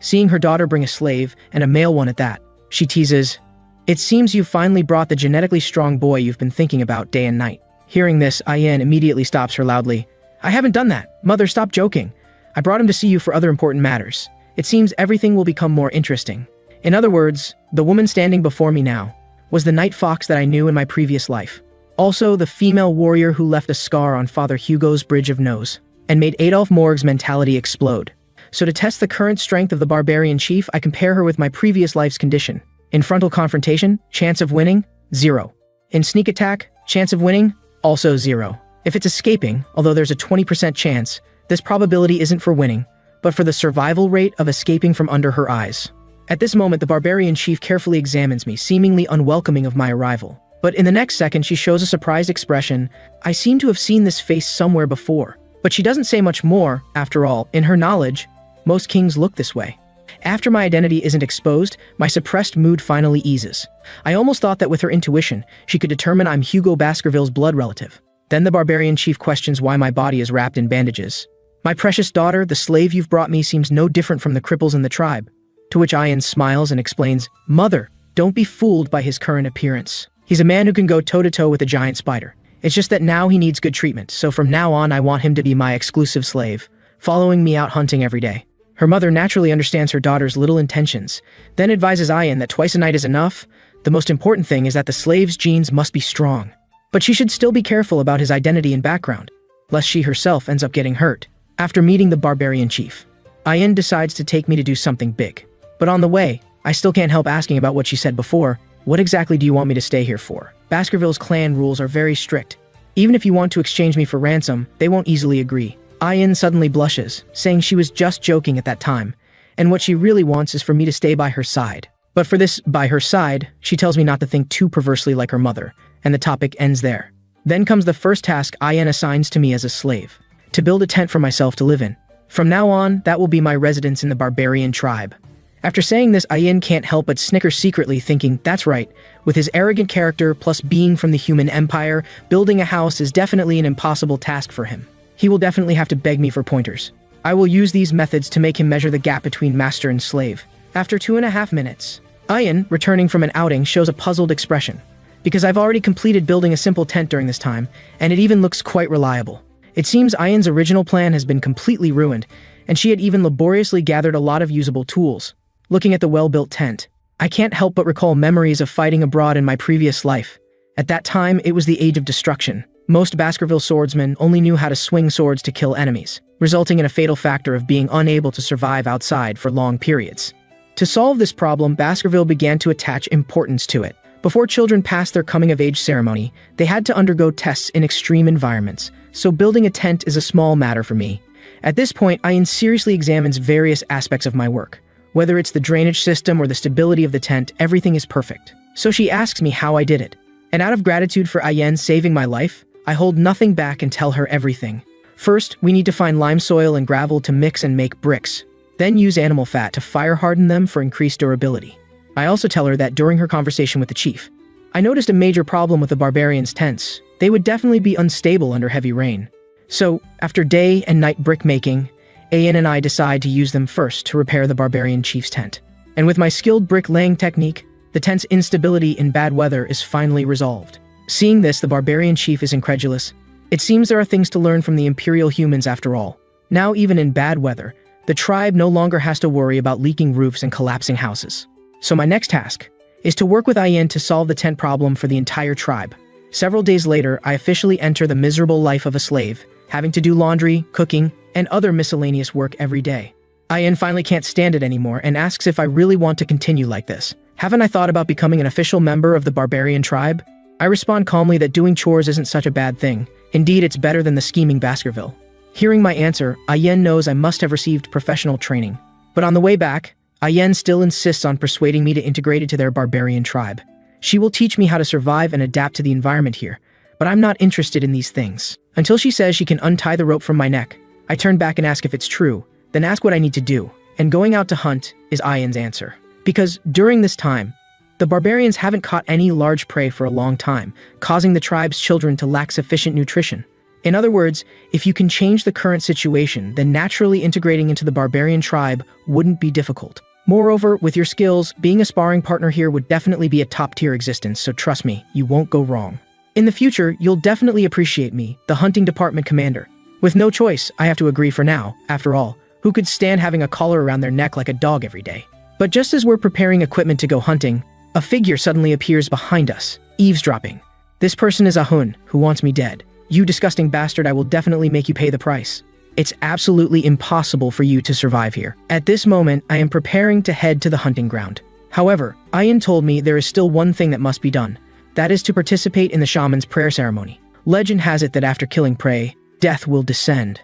Seeing her daughter bring a slave, and a male one at that, she teases, "It seems you've finally brought the genetically strong boy you've been thinking about day and night." Hearing this, Ayin immediately stops her loudly. "I haven't done that. Mother, stop joking. I brought him to see you for other important matters. It seems everything will become more interesting." In other words, the woman standing before me now was the night fox that I knew in my previous life. Also, the female warrior who left a scar on Father Hugo's bridge of nose and made Adolf Morg's mentality explode. So to test the current strength of the barbarian chief, I compare her with my previous life's condition. In frontal confrontation, chance of winning, 0. In sneak attack, chance of winning, also 0. If it's escaping, although there's a 20% chance, this probability isn't for winning, but for the survival rate of escaping from under her eyes. At this moment, the barbarian chief carefully examines me, seemingly unwelcoming of my arrival. But in the next second, she shows a surprised expression. I seem to have seen this face somewhere before. But she doesn't say much more. After all, in her knowledge, most kings look this way. After my identity isn't exposed, my suppressed mood finally eases. I almost thought that with her intuition, she could determine I'm Hugo Baskerville's blood relative. Then the barbarian chief questions why my body is wrapped in bandages. "My precious daughter, the slave you've brought me seems no different from the cripples in the tribe." To which Ayin smiles and explains, "Mother, don't be fooled by his current appearance. He's a man who can go toe-to-toe with a giant spider. It's just that now he needs good treatment, so from now on I want him to be my exclusive slave, following me out hunting every day. Her mother naturally understands her daughter's little intentions, then advises Ayan that twice a night is enough. The most important thing is that the slave's genes must be strong. But she should still be careful about his identity and background, lest she herself ends up getting hurt. After meeting the barbarian chief, Ayan decides to take me to do something big. But on the way, I still can't help asking about what she said before. What exactly do you want me to stay here for? Baskerville's clan rules are very strict. Even if you want to exchange me for ransom, they won't easily agree. Ayan suddenly blushes, saying she was just joking at that time, and what she really wants is for me to stay by her side. But for this by her side, she tells me not to think too perversely like her mother, and the topic ends there. Then comes the first task Ayan assigns to me as a slave, to build a tent for myself to live in. From now on, that will be my residence in the barbarian tribe. After saying this, Ayan can't help but snicker secretly, thinking, that's right, with his arrogant character plus being from the human empire, building a house is definitely an impossible task for him. He will definitely have to beg me for pointers. I will use these methods to make him measure the gap between master and slave. After 2.5 minutes, Ayan, returning from an outing, shows a puzzled expression, because I've already completed building a simple tent during this time, and it even looks quite reliable. It seems Ayan's original plan has been completely ruined, and she had even laboriously gathered a lot of usable tools. Looking at the well-built tent, I can't help but recall memories of fighting abroad in my previous life. At that time, it was the age of destruction. Most Baskerville swordsmen only knew how to swing swords to kill enemies, resulting in a fatal factor of being unable to survive outside for long periods. To solve this problem, Baskerville began to attach importance to it. Before children passed their coming-of-age ceremony, they had to undergo tests in extreme environments, so building a tent is a small matter for me. At this point, Ayan seriously examines various aspects of my work. Whether it's the drainage system or the stability of the tent, everything is perfect. So she asks me how I did it. And out of gratitude for Ayan saving my life, I hold nothing back and tell her everything. First, we need to find lime soil and gravel to mix and make bricks. Then use animal fat to fire harden them for increased durability. I also tell her that during her conversation with the chief, I noticed a major problem with the barbarians' tents. They would definitely be unstable under heavy rain. So, after day and night brick making, Ayan and I decide to use them first to repair the barbarian chief's tent. And with my skilled brick-laying technique, the tent's instability in bad weather is finally resolved. Seeing this, the barbarian chief is incredulous. It seems there are things to learn from the imperial humans after all. Now, even in bad weather, the tribe no longer has to worry about leaking roofs and collapsing houses. So my next task is to work with Ayan to solve the tent problem for the entire tribe. Several days later, I officially enter the miserable life of a slave, having to do laundry, cooking, and other miscellaneous work every day. Ayan finally can't stand it anymore and asks if I really want to continue like this. Haven't I thought about becoming an official member of the barbarian tribe? I respond calmly that doing chores isn't such a bad thing. Indeed, it's better than the scheming Baskerville. Hearing my answer, Ayan knows I must have received professional training. But on the way back, Ayan still insists on persuading me to integrate into their barbarian tribe. She will teach me how to survive and adapt to the environment here, but I'm not interested in these things. Until she says she can untie the rope from my neck, I turn back and ask if it's true, then ask what I need to do, and going out to hunt is Ayan's answer. Because during this time, the barbarians haven't caught any large prey for a long time, causing the tribe's children to lack sufficient nutrition. In other words, if you can change the current situation, then naturally integrating into the barbarian tribe wouldn't be difficult. Moreover, with your skills, being a sparring partner here would definitely be a top-tier existence, so trust me, you won't go wrong. In the future, you'll definitely appreciate me, the hunting department commander. With no choice, I have to agree for now. After all, who could stand having a collar around their neck like a dog every day? But just as we're preparing equipment to go hunting, a figure suddenly appears behind us, eavesdropping. This person is Ahun, who wants me dead. You disgusting bastard, I will definitely make you pay the price. It's absolutely impossible for you to survive here. At this moment, I am preparing to head to the hunting ground. However, Ayan told me there is still one thing that must be done. That is to participate in the shaman's prayer ceremony. Legend has it that after killing prey, death will descend.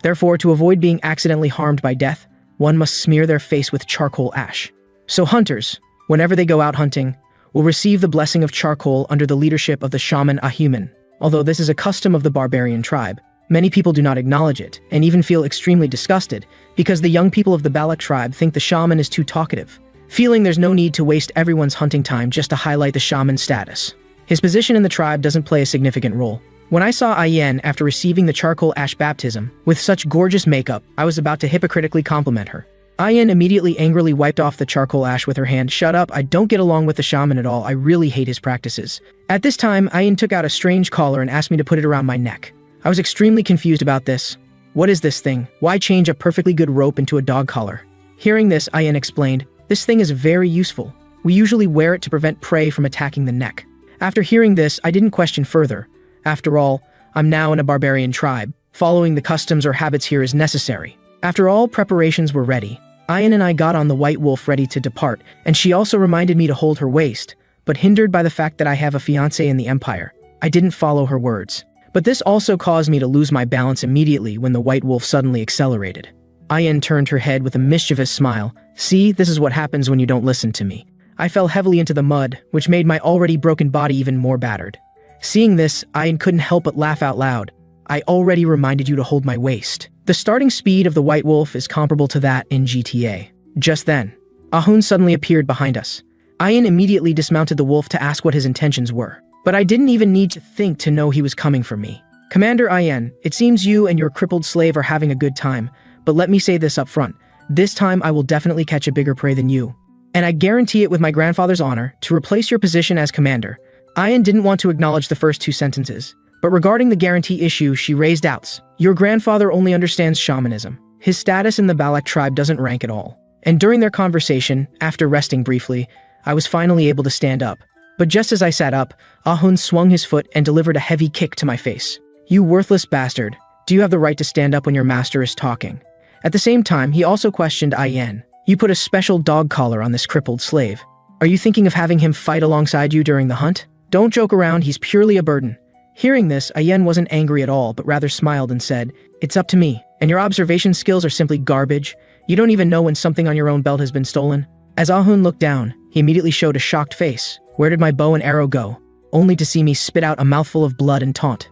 Therefore, to avoid being accidentally harmed by death, one must smear their face with charcoal ash. So hunters, whenever they go out hunting, will receive the blessing of charcoal under the leadership of the shaman Ahuman. Although this is a custom of the barbarian tribe, many people do not acknowledge it, and even feel extremely disgusted, because the young people of the Balak tribe think the shaman is too talkative, feeling there's no need to waste everyone's hunting time just to highlight the shaman's status. His position in the tribe doesn't play a significant role. When I saw Ayan after receiving the charcoal ash baptism, with such gorgeous makeup, I was about to hypocritically compliment her. Ayan immediately angrily wiped off the charcoal ash with her hand. Shut up, I don't get along with the shaman at all. I really hate his practices. At this time, Ayan took out a strange collar and asked me to put it around my neck. I was extremely confused about this. What is this thing? Why change a perfectly good rope into a dog collar? Hearing this, Ayan explained, this thing is very useful. We usually wear it to prevent prey from attacking the neck. After hearing this, I didn't question further. After all, I'm now in a barbarian tribe. Following the customs or habits here is necessary. After all preparations were ready, Ayan and I got on the white wolf ready to depart, and she also reminded me to hold her waist, but hindered by the fact that I have a fiancé in the Empire, I didn't follow her words. But this also caused me to lose my balance immediately when the white wolf suddenly accelerated. Ayan turned her head with a mischievous smile. See, this is what happens when you don't listen to me. I fell heavily into the mud, which made my already broken body even more battered. Seeing this, Ayan couldn't help but laugh out loud. I already reminded you to hold my waist. The starting speed of the white wolf is comparable to that in GTA. Just then, Ahun suddenly appeared behind us. Ayan immediately dismounted the wolf to ask what his intentions were. But I didn't even need to think to know he was coming for me. Commander Ayan, it seems you and your crippled slave are having a good time, but let me say this up front. This time I will definitely catch a bigger prey than you. And I guarantee it with my grandfather's honor, to replace your position as commander. Ayan didn't want to acknowledge the first two sentences. But regarding the guarantee issue, she raised doubts. Your grandfather only understands shamanism. His status in the Balak tribe doesn't rank at all. And during their conversation, after resting briefly, I was finally able to stand up. But just as I sat up, Ahun swung his foot and delivered a heavy kick to my face. You worthless bastard. Do you have the right to stand up when your master is talking? At the same time, he also questioned Ayan. You put a special dog collar on this crippled slave. Are you thinking of having him fight alongside you during the hunt? Don't joke around, he's purely a burden. Hearing this, Ayan wasn't angry at all, but rather smiled and said, it's up to me, and your observation skills are simply garbage. You don't even know when something on your own belt has been stolen. As Ahun looked down, he immediately showed a shocked face. Where did my bow and arrow go? Only to see me spit out a mouthful of blood and taunt.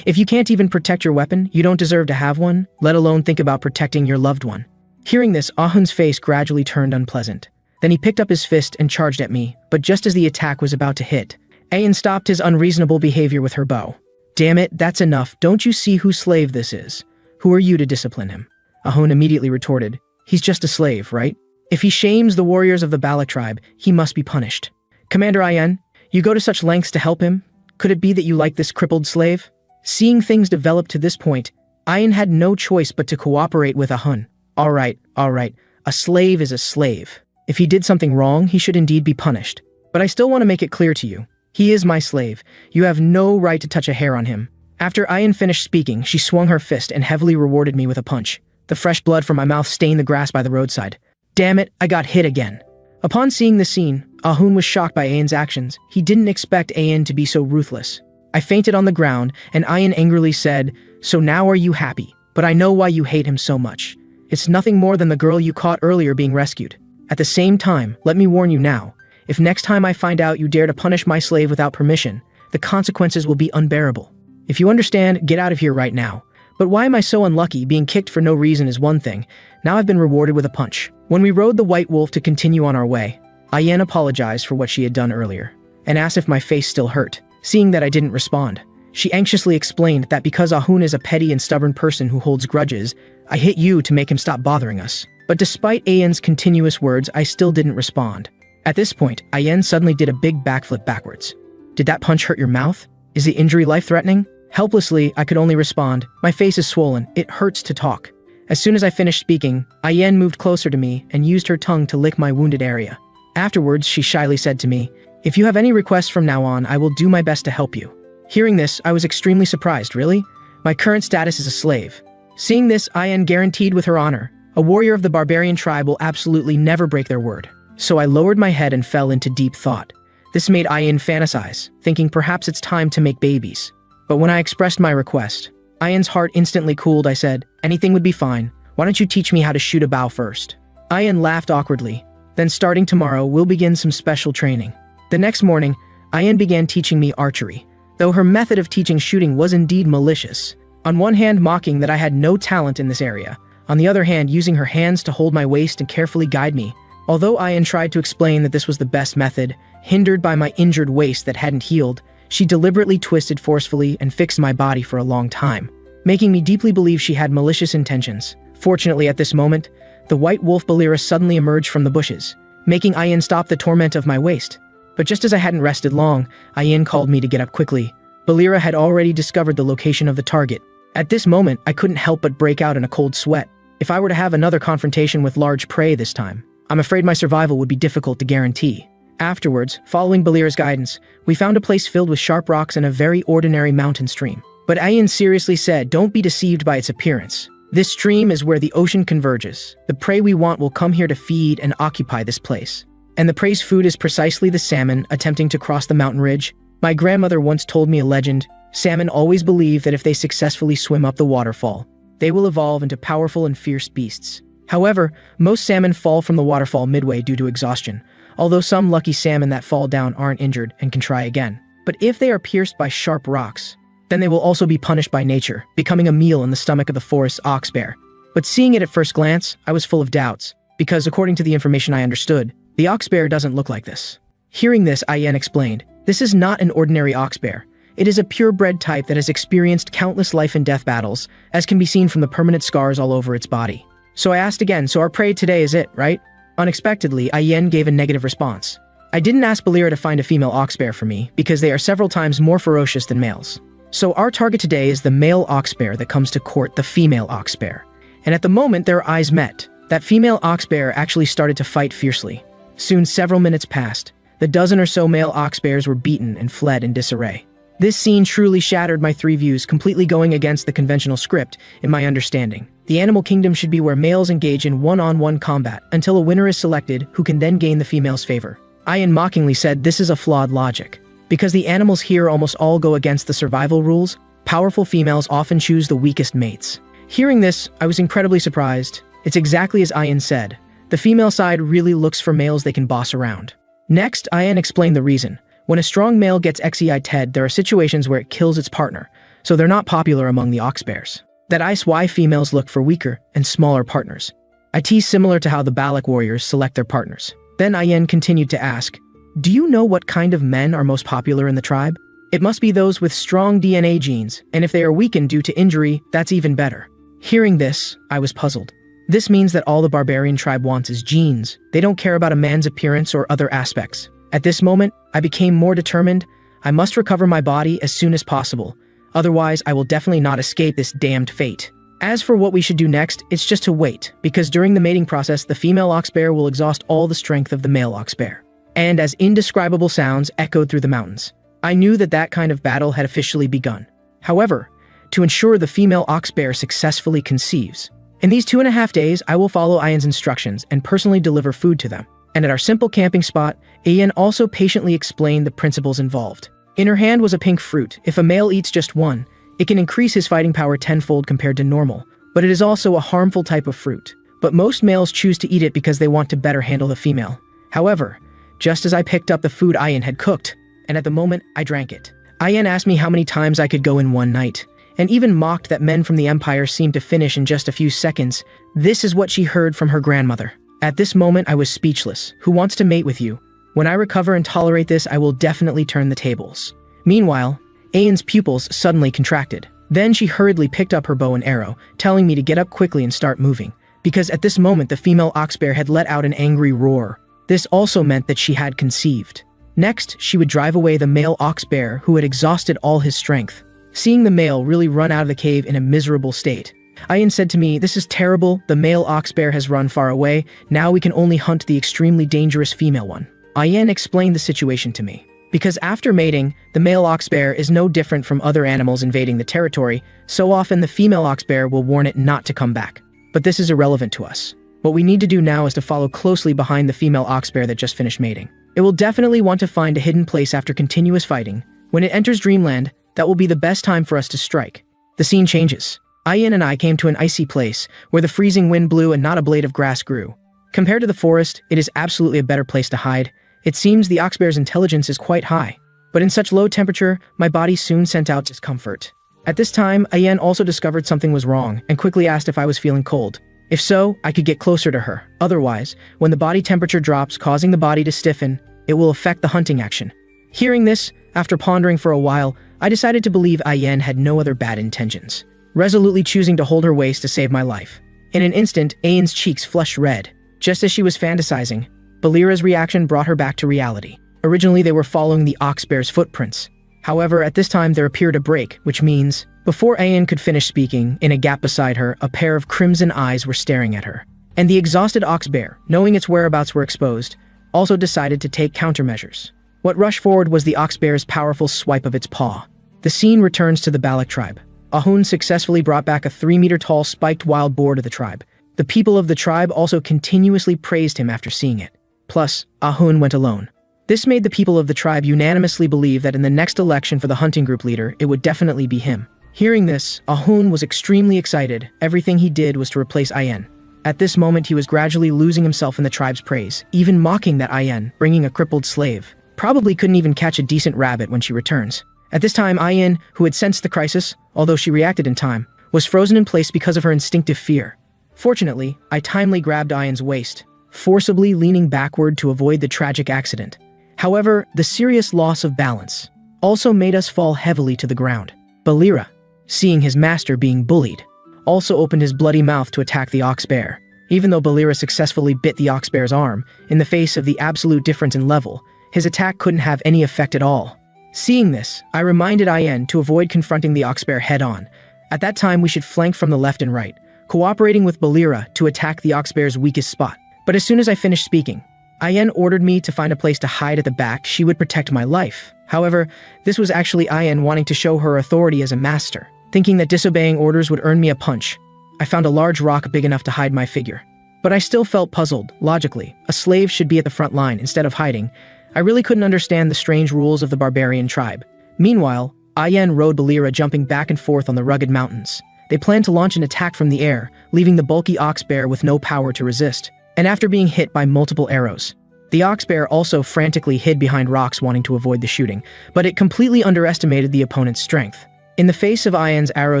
If you can't even protect your weapon, you don't deserve to have one, let alone think about protecting your loved one. Hearing this, Ahun's face gradually turned unpleasant. Then he picked up his fist and charged at me, but just as the attack was about to hit, Ayan stopped his unreasonable behavior with her bow. Damn it, that's enough. Don't you see whose slave this is? Who are you to discipline him? Ahun immediately retorted, he's just a slave, right? If he shames the warriors of the Balak tribe, he must be punished. Commander Ayan, you go to such lengths to help him? Could it be that you like this crippled slave? Seeing things develop to this point, Ayan had no choice but to cooperate with Ahun. All right. A slave is a slave. If he did something wrong, he should indeed be punished. But I still want to make it clear to you. He is my slave. You have no right to touch a hair on him. After Ayan finished speaking, she swung her fist and heavily rewarded me with a punch. The fresh blood from my mouth stained the grass by the roadside. Damn it, I got hit again. Upon seeing the scene, Ahun was shocked by Ayan's actions. He didn't expect Ayan to be so ruthless. I fainted on the ground, and Ayan angrily said, so now are you happy? But I know why you hate him so much. It's nothing more than the girl you caught earlier being rescued. At the same time, let me warn you now. If next time I find out you dare to punish my slave without permission, the consequences will be unbearable. If you understand, get out of here right now. But why am I so unlucky? Being kicked for no reason is one thing. Now I've been rewarded with a punch. When we rode the white wolf to continue on our way, Ayan apologized for what she had done earlier, and asked if my face still hurt. Seeing that I didn't respond, she anxiously explained that because Ahun is a petty and stubborn person who holds grudges, I hit you to make him stop bothering us. But despite Ayan's continuous words, I still didn't respond. At this point, Ayan suddenly did a big backflip backwards. Did that punch hurt your mouth? Is the injury life-threatening? Helplessly, I could only respond, my face is swollen, it hurts to talk. As soon as I finished speaking, Ayan moved closer to me and used her tongue to lick my wounded area. Afterwards, she shyly said to me, if you have any requests from now on, I will do my best to help you. Hearing this, I was extremely surprised, really? My current status is a slave. Seeing this, Ayan guaranteed with her honor, a warrior of the barbarian tribe will absolutely never break their word. So I lowered my head and fell into deep thought. This made Ayan fantasize, thinking perhaps it's time to make babies. But when I expressed my request, Ayan's heart instantly cooled. I said, anything would be fine. Why don't you teach me how to shoot a bow first? Ayan laughed awkwardly. Then starting tomorrow, we'll begin some special training. The next morning, Ayan began teaching me archery, though her method of teaching shooting was indeed malicious. On one hand, mocking that I had no talent in this area. On the other hand, using her hands to hold my waist and carefully guide me. Although Ayan tried to explain that this was the best method, hindered by my injured waist that hadn't healed, she deliberately twisted forcefully and fixed my body for a long time, making me deeply believe she had malicious intentions. Fortunately, at this moment, the white wolf Balira suddenly emerged from the bushes, making Ayan stop the torment of my waist. But just as I hadn't rested long, Ayan called me to get up quickly. Balira had already discovered the location of the target. At this moment, I couldn't help but break out in a cold sweat. If I were to have another confrontation with large prey this time, I'm afraid my survival would be difficult to guarantee. Afterwards, following Balira's guidance, we found a place filled with sharp rocks and a very ordinary mountain stream. But Ayan seriously said, don't be deceived by its appearance. This stream is where the ocean converges. The prey we want will come here to feed and occupy this place. And the prey's food is precisely the salmon attempting to cross the mountain ridge. My grandmother once told me a legend. Salmon always believe that if they successfully swim up the waterfall, they will evolve into powerful and fierce beasts. However, most salmon fall from the waterfall midway due to exhaustion, although some lucky salmon that fall down aren't injured and can try again. But if they are pierced by sharp rocks, then they will also be punished by nature, becoming a meal in the stomach of the forest's ox bear. But seeing it at first glance, I was full of doubts, because according to the information I understood, the ox bear doesn't look like this. Hearing this, Ayan explained, this is not an ordinary ox bear. It is a purebred type that has experienced countless life and death battles, as can be seen from the permanent scars all over its body. So I asked again, so our prey today is it, right? Unexpectedly, Ayan gave a negative response. I didn't ask Balira to find a female ox bear for me, because they are several times more ferocious than males. So our target today is the male ox bear that comes to court the female ox bear. And at the moment their eyes met, that female ox bear actually started to fight fiercely. Soon several minutes passed. The dozen or so male ox bears were beaten and fled in disarray. This scene truly shattered my three views, completely going against the conventional script in my understanding. The animal kingdom should be where males engage in one-on-one combat until a winner is selected who can then gain the female's favor. Ayan mockingly said this is a flawed logic. Because the animals here almost all go against the survival rules, powerful females often choose the weakest mates. Hearing this, I was incredibly surprised. It's exactly as Ayan said. The female side really looks for males they can boss around. Next, Ayan explained the reason. When a strong male gets XEI'd, there are situations where it kills its partner, so they're not popular among the ox bears. That is why females look for weaker and smaller partners. I tease similar to how the Balak warriors select their partners. Then Ayan continued to ask, do you know what kind of men are most popular in the tribe? It must be those with strong DNA genes, and if they are weakened due to injury, that's even better. Hearing this, I was puzzled. This means that all the barbarian tribe wants is genes. They don't care about a man's appearance or other aspects. At this moment, I became more determined. I must recover my body as soon as possible. Otherwise, I will definitely not escape this damned fate. As for what we should do next, it's just to wait, because during the mating process, the female ox bear will exhaust all the strength of the male ox bear. And as indescribable sounds echoed through the mountains, I knew that that kind of battle had officially begun. However, to ensure the female ox bear successfully conceives, in these 2.5 days, I will follow Ayan's instructions and personally deliver food to them. And at our simple camping spot, Ayan also patiently explained the principles involved. In her hand was a pink fruit. If a male eats just one, it can increase his fighting power tenfold compared to normal, but it is also a harmful type of fruit. But most males choose to eat it because they want to better handle the female. However, just as I picked up the food Ayan had cooked, and at the moment, I drank it. Ayan asked me how many times I could go in one night, and even mocked that men from the Empire seemed to finish in just a few seconds. This is what she heard from her grandmother. At this moment, I was speechless. Who wants to mate with you? When I recover and tolerate this, I will definitely turn the tables. Meanwhile, Ayan's pupils suddenly contracted. Then she hurriedly picked up her bow and arrow, telling me to get up quickly and start moving, because at this moment the female ox bear had let out an angry roar. This also meant that she had conceived. Next, she would drive away the male ox bear who had exhausted all his strength. Seeing the male really run out of the cave in a miserable state, Ayan said to me, this is terrible, the male ox bear has run far away, now we can only hunt the extremely dangerous female one. Ayan explained the situation to me. Because after mating, the male ox bear is no different from other animals invading the territory, so often the female ox bear will warn it not to come back. But this is irrelevant to us. What we need to do now is to follow closely behind the female ox bear that just finished mating. It will definitely want to find a hidden place after continuous fighting. When it enters dreamland, that will be the best time for us to strike. The scene changes. Ayan and I came to an icy place where the freezing wind blew and not a blade of grass grew. Compared to the forest, it is absolutely a better place to hide. It seems the ox bear's intelligence is quite high. But in such low temperature, my body soon sent out discomfort. At this time, Ayan also discovered something was wrong and quickly asked if I was feeling cold. If so, I could get closer to her. Otherwise, when the body temperature drops, causing the body to stiffen, it will affect the hunting action. Hearing this, after pondering for a while, I decided to believe Ayan had no other bad intentions, resolutely choosing to hold her waist to save my life. In an instant, Ayan's cheeks flushed red. Just as she was fantasizing, Balira's reaction brought her back to reality. Originally, they were following the ox bear's footprints. However, at this time there appeared a break, which means, before Ayan could finish speaking, in a gap beside her, a pair of crimson eyes were staring at her. And the exhausted ox bear, knowing its whereabouts were exposed, also decided to take countermeasures. What rushed forward was the ox bear's powerful swipe of its paw. The scene returns to the Balak tribe. Ahun successfully brought back a 3-meter-tall spiked wild boar to the tribe. The people of the tribe also continuously praised him after seeing it. Plus, Ahun went alone. This made the people of the tribe unanimously believe that in the next election for the hunting group leader, it would definitely be him. Hearing this, Ahun was extremely excited. Everything he did was to replace Ayan. At this moment, he was gradually losing himself in the tribe's praise, even mocking that Ayan, bringing a crippled slave, probably couldn't even catch a decent rabbit when she returns. At this time, Ayan, who had sensed the crisis, although she reacted in time, was frozen in place because of her instinctive fear. Fortunately, I timely grabbed Ayan's waist, forcibly leaning backward to avoid the tragic accident. However, the serious loss of balance also made us fall heavily to the ground. Balira, seeing his master being bullied, also opened his bloody mouth to attack the ox bear. Even though Balira successfully bit the ox bear's arm, in the face of the absolute difference in level, his attack couldn't have any effect at all. Seeing this, I reminded Ayan to avoid confronting the ox bear head-on. At that time, we should flank from the left and right, cooperating with Balira to attack the ox bear's weakest spot. But as soon as I finished speaking, Ayan ordered me to find a place to hide at the back. She would protect my life. However, this was actually Ayan wanting to show her authority as a master. Thinking that disobeying orders would earn me a punch, I found a large rock big enough to hide my figure. But I still felt puzzled. Logically, a slave should be at the front line instead of hiding. I really couldn't understand the strange rules of the barbarian tribe. Meanwhile, Ayan rode Balira jumping back and forth on the rugged mountains. They planned to launch an attack from the air, leaving the bulky ox bear with no power to resist. And after being hit by multiple arrows, the ox bear also frantically hid behind rocks wanting to avoid the shooting, but it completely underestimated the opponent's strength. In the face of Ayan's arrow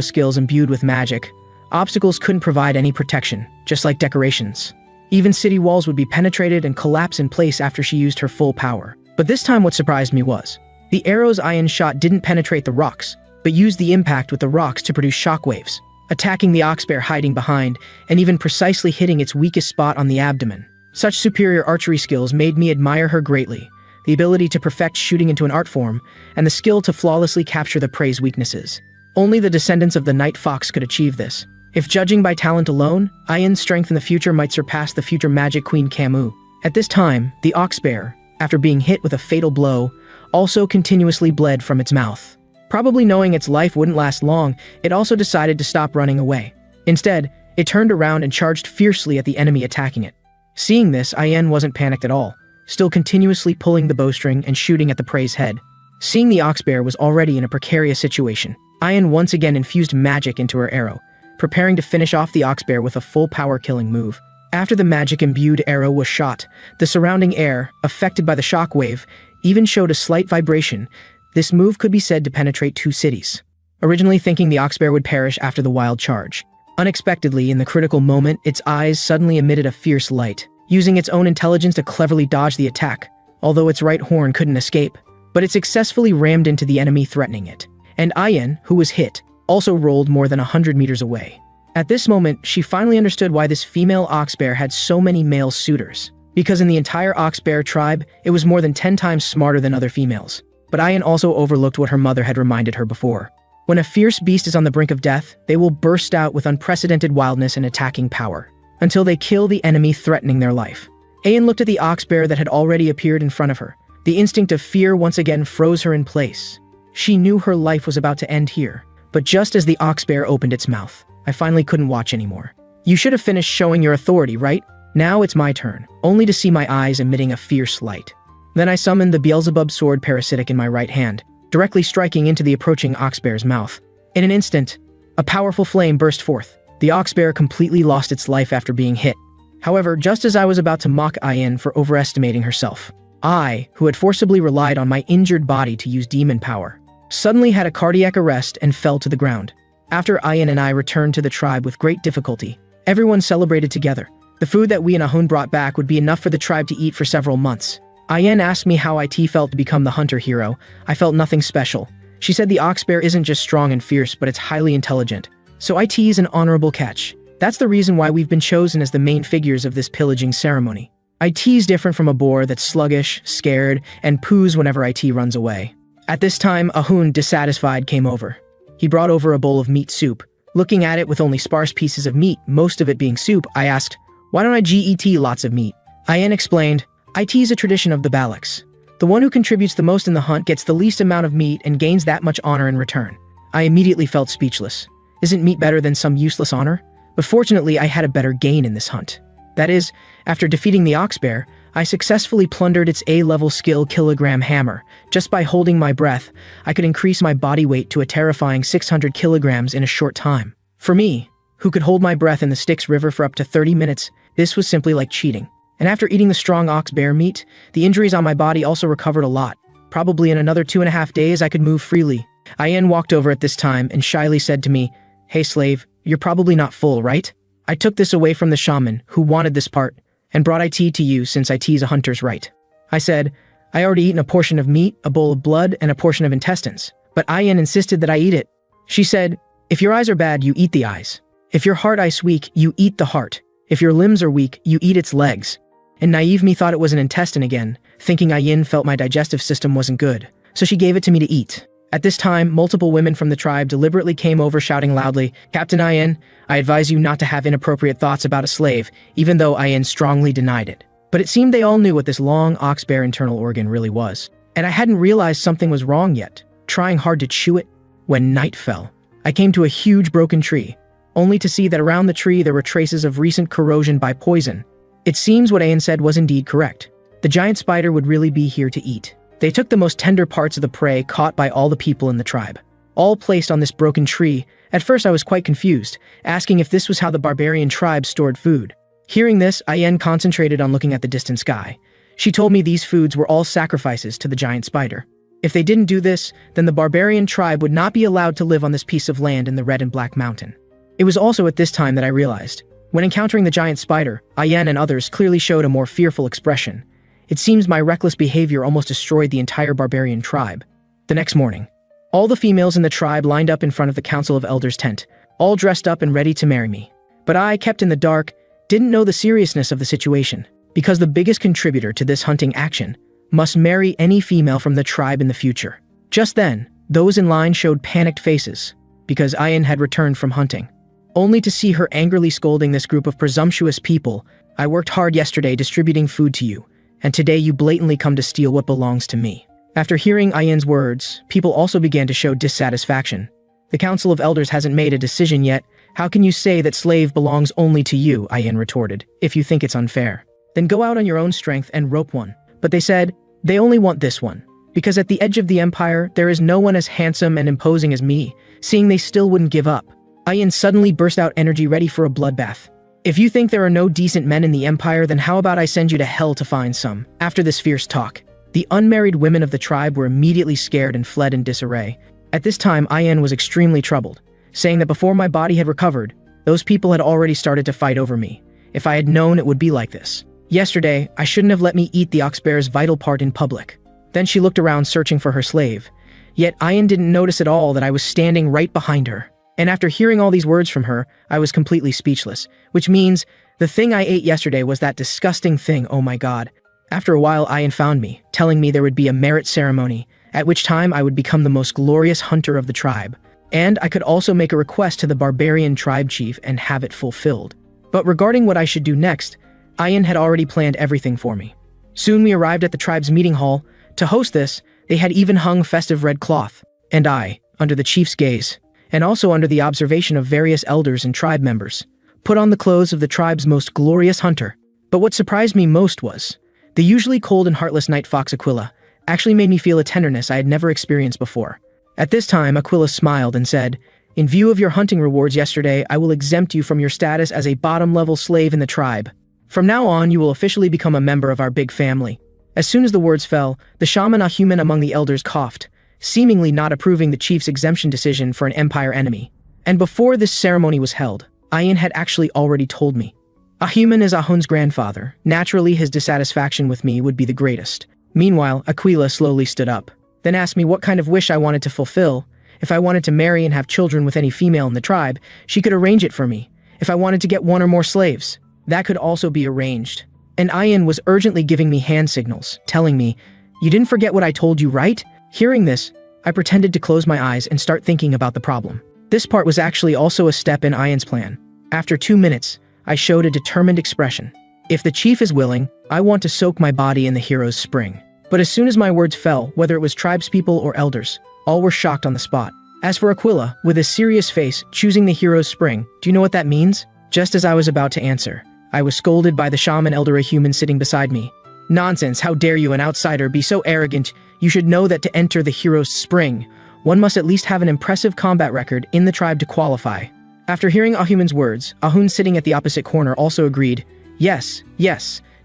skills imbued with magic, obstacles couldn't provide any protection, just like decorations. Even city walls would be penetrated and collapse in place after she used her full power. But this time what surprised me was, the arrows Ayan shot didn't penetrate the rocks, but used the impact with the rocks to produce shockwaves, attacking the ox bear hiding behind, and even precisely hitting its weakest spot on the abdomen. Such superior archery skills made me admire her greatly. The ability to perfect shooting into an art form, and the skill to flawlessly capture the prey's weaknesses. Only the descendants of the Night Fox could achieve this. If judging by talent alone, Ayan's strength in the future might surpass the future Magic Queen Camus. At this time, the ox bear, after being hit with a fatal blow, also continuously bled from its mouth. Probably knowing its life wouldn't last long, it also decided to stop running away. Instead, it turned around and charged fiercely at the enemy attacking it. Seeing this, Ayan wasn't panicked at all, still continuously pulling the bowstring and shooting at the prey's head. Seeing the ox bear was already in a precarious situation, Ayan once again infused magic into her arrow, preparing to finish off the ox bear with a full power killing move. After the magic-imbued arrow was shot, the surrounding air, affected by the shockwave, even showed a slight vibration. This move could be said to penetrate 2 cities. Originally thinking the ox bear would perish after the wild charge. Unexpectedly, in the critical moment, its eyes suddenly emitted a fierce light, using its own intelligence to cleverly dodge the attack, although its right horn couldn't escape. But it successfully rammed into the enemy, threatening it. And Ayan, who was hit, also rolled more than 100 meters away. At this moment, she finally understood why this female ox bear had so many male suitors. Because in the entire ox bear tribe, it was more than 10 times smarter than other females. But Ayan also overlooked what her mother had reminded her before. When a fierce beast is on the brink of death, they will burst out with unprecedented wildness and attacking power, until they kill the enemy threatening their life. Ayan looked at the ox bear that had already appeared in front of her. The instinct of fear once again froze her in place. She knew her life was about to end here. But just as the ox bear opened its mouth, I finally couldn't watch anymore. You should have finished showing your authority, right? Now it's my turn, only to see my eyes emitting a fierce light. Then I summoned the Beelzebub sword parasitic in my right hand, directly striking into the approaching ox bear's mouth. In an instant, a powerful flame burst forth. The ox bear completely lost its life after being hit. However, just as I was about to mock Ayan for overestimating herself, I, who had forcibly relied on my injured body to use demon power, suddenly had a cardiac arrest and fell to the ground. After Ayan and I returned to the tribe with great difficulty, everyone celebrated together. The food that we and Ahun brought back would be enough for the tribe to eat for several months. Ayan asked me how it felt to become the hunter hero. I felt nothing special. She said the ox bear isn't just strong and fierce, but it's highly intelligent. So it is an honorable catch. That's the reason why we've been chosen as the main figures of this pillaging ceremony. IT's different from a boar that's sluggish, scared, and poos whenever IT runs away. At this time, a hound, dissatisfied, came over. He brought over a bowl of meat soup. Looking at it with only sparse pieces of meat, most of it being soup, I asked, "Why don't I get lots of meat?" Ian explained, "IT is a tradition of the Balaks. The one who contributes the most in the hunt gets the least amount of meat and gains that much honor in return." I immediately felt speechless. Isn't meat better than some useless honor? But fortunately, I had a better gain in this hunt. That is, after defeating the ox bear, I successfully plundered its A-level skill kilogram hammer. Just by holding my breath, I could increase my body weight to a terrifying 600 kilograms in a short time. For me, who could hold my breath in the Styx River for up to 30 minutes, this was simply like cheating. And after eating the strong ox bear meat, the injuries on my body also recovered a lot. Probably in another 2.5 days I could move freely. Ian walked over at this time and shyly said to me, "Hey slave, you're probably not full, right?" I took this away from the shaman, who wanted this part, and brought IT to you since IT's a hunter's right. I said, "I already eaten a portion of meat, a bowl of blood, and a portion of intestines." But Ian insisted that I eat it. She said, "If your eyes are bad, you eat the eyes. If your heart is weak, you eat the heart. If your limbs are weak, you eat its legs." And naive me thought it was an intestine again, thinking Ian felt my digestive system wasn't good. So she gave it to me to eat. At this time, multiple women from the tribe deliberately came over shouting loudly, "Captain Ian, I advise you not to have inappropriate thoughts about a slave," even though Ian strongly denied it. But it seemed they all knew what this long ox bear internal organ really was. And I hadn't realized something was wrong yet, trying hard to chew it. When night fell, I came to a huge broken tree, only to see that around the tree there were traces of recent corrosion by poison. It seems what Ian said was indeed correct. The giant spider would really be here to eat. They took the most tender parts of the prey caught by all the people in the tribe, all placed on this broken tree. At first I was quite confused, asking if this was how the barbarian tribe stored food. Hearing this, Ian concentrated on looking at the distant sky. She told me these foods were all sacrifices to the giant spider. If they didn't do this, then the barbarian tribe would not be allowed to live on this piece of land in the Red and Black Mountain. It was also at this time that I realized, when encountering the giant spider, Ian and others clearly showed a more fearful expression. It seems my reckless behavior almost destroyed the entire barbarian tribe. The next morning, all the females in the tribe lined up in front of the Council of Elders tent, all dressed up and ready to marry me. But I, kept in the dark, didn't know the seriousness of the situation, because the biggest contributor to this hunting action must marry any female from the tribe in the future. Just then, those in line showed panicked faces, because Ian had returned from hunting. Only to see her angrily scolding this group of presumptuous people. "I worked hard yesterday distributing food to you, and today you blatantly come to steal what belongs to me." After hearing Ian's words, people also began to show dissatisfaction. "The Council of Elders hasn't made a decision yet. How can you say that slave belongs only to you?" Ian retorted. "If you think it's unfair, then go out on your own strength and rope one." But they said, they only want this one, because at the edge of the empire, there is no one as handsome and imposing as me, seeing they still wouldn't give up. Ian suddenly burst out energy ready for a bloodbath. "If you think there are no decent men in the empire, then how about I send you to hell to find some?" After this fierce talk, the unmarried women of the tribe were immediately scared and fled in disarray. At this time, Ian was extremely troubled, saying that before my body had recovered, those people had already started to fight over me. If I had known it would be like this. Yesterday, I shouldn't have let me eat the ox bear's vital part in public. Then she looked around searching for her slave. Yet Ian didn't notice at all that I was standing right behind her. And after hearing all these words from her, I was completely speechless, which means the thing I ate yesterday was that disgusting thing, oh my god. After a while, Ian found me, telling me there would be a merit ceremony, at which time I would become the most glorious hunter of the tribe. And I could also make a request to the barbarian tribe chief and have it fulfilled. But regarding what I should do next, Ian had already planned everything for me. Soon we arrived at the tribe's meeting hall. To host this, they had even hung festive red cloth. And I, under the chief's gaze, and also under the observation of various elders and tribe members, put on the clothes of the tribe's most glorious hunter. But what surprised me most was, the usually cold and heartless night fox Aquila actually made me feel a tenderness I had never experienced before. At this time, Aquila smiled and said, "In view of your hunting rewards yesterday, I will exempt you from your status as a bottom-level slave in the tribe. From now on, you will officially become a member of our big family." As soon as the words fell, the shaman Ahuman among the elders coughed, seemingly not approving the chief's exemption decision for an empire enemy. And before this ceremony was held, Ian had actually already told me. Ahuman is Ahun's grandfather. Naturally, his dissatisfaction with me would be the greatest. Meanwhile, Aquila slowly stood up, then asked me what kind of wish I wanted to fulfill. If I wanted to marry and have children with any female in the tribe, she could arrange it for me. If I wanted to get one or more slaves, that could also be arranged. And Ayan was urgently giving me hand signals, telling me, "You didn't forget what I told you, right?" Hearing this, I pretended to close my eyes and start thinking about the problem. This part was actually also a step in Ayan's plan. After 2 minutes, I showed a determined expression. If the chief is willing, I want to soak my body in the hero's spring. But as soon as my words fell, whether it was tribespeople or elders, all were shocked on the spot. As for Aquila, with a serious face, choosing the hero's spring, do you know what that means? Just as I was about to answer, I was scolded by the shaman elder, a human sitting beside me. "Nonsense, how dare you, an outsider, be so arrogant? You should know that to enter the hero's spring, one must at least have an impressive combat record in the tribe to qualify." After hearing Ahuman's words, Ahun sitting at the opposite corner also agreed, Yes,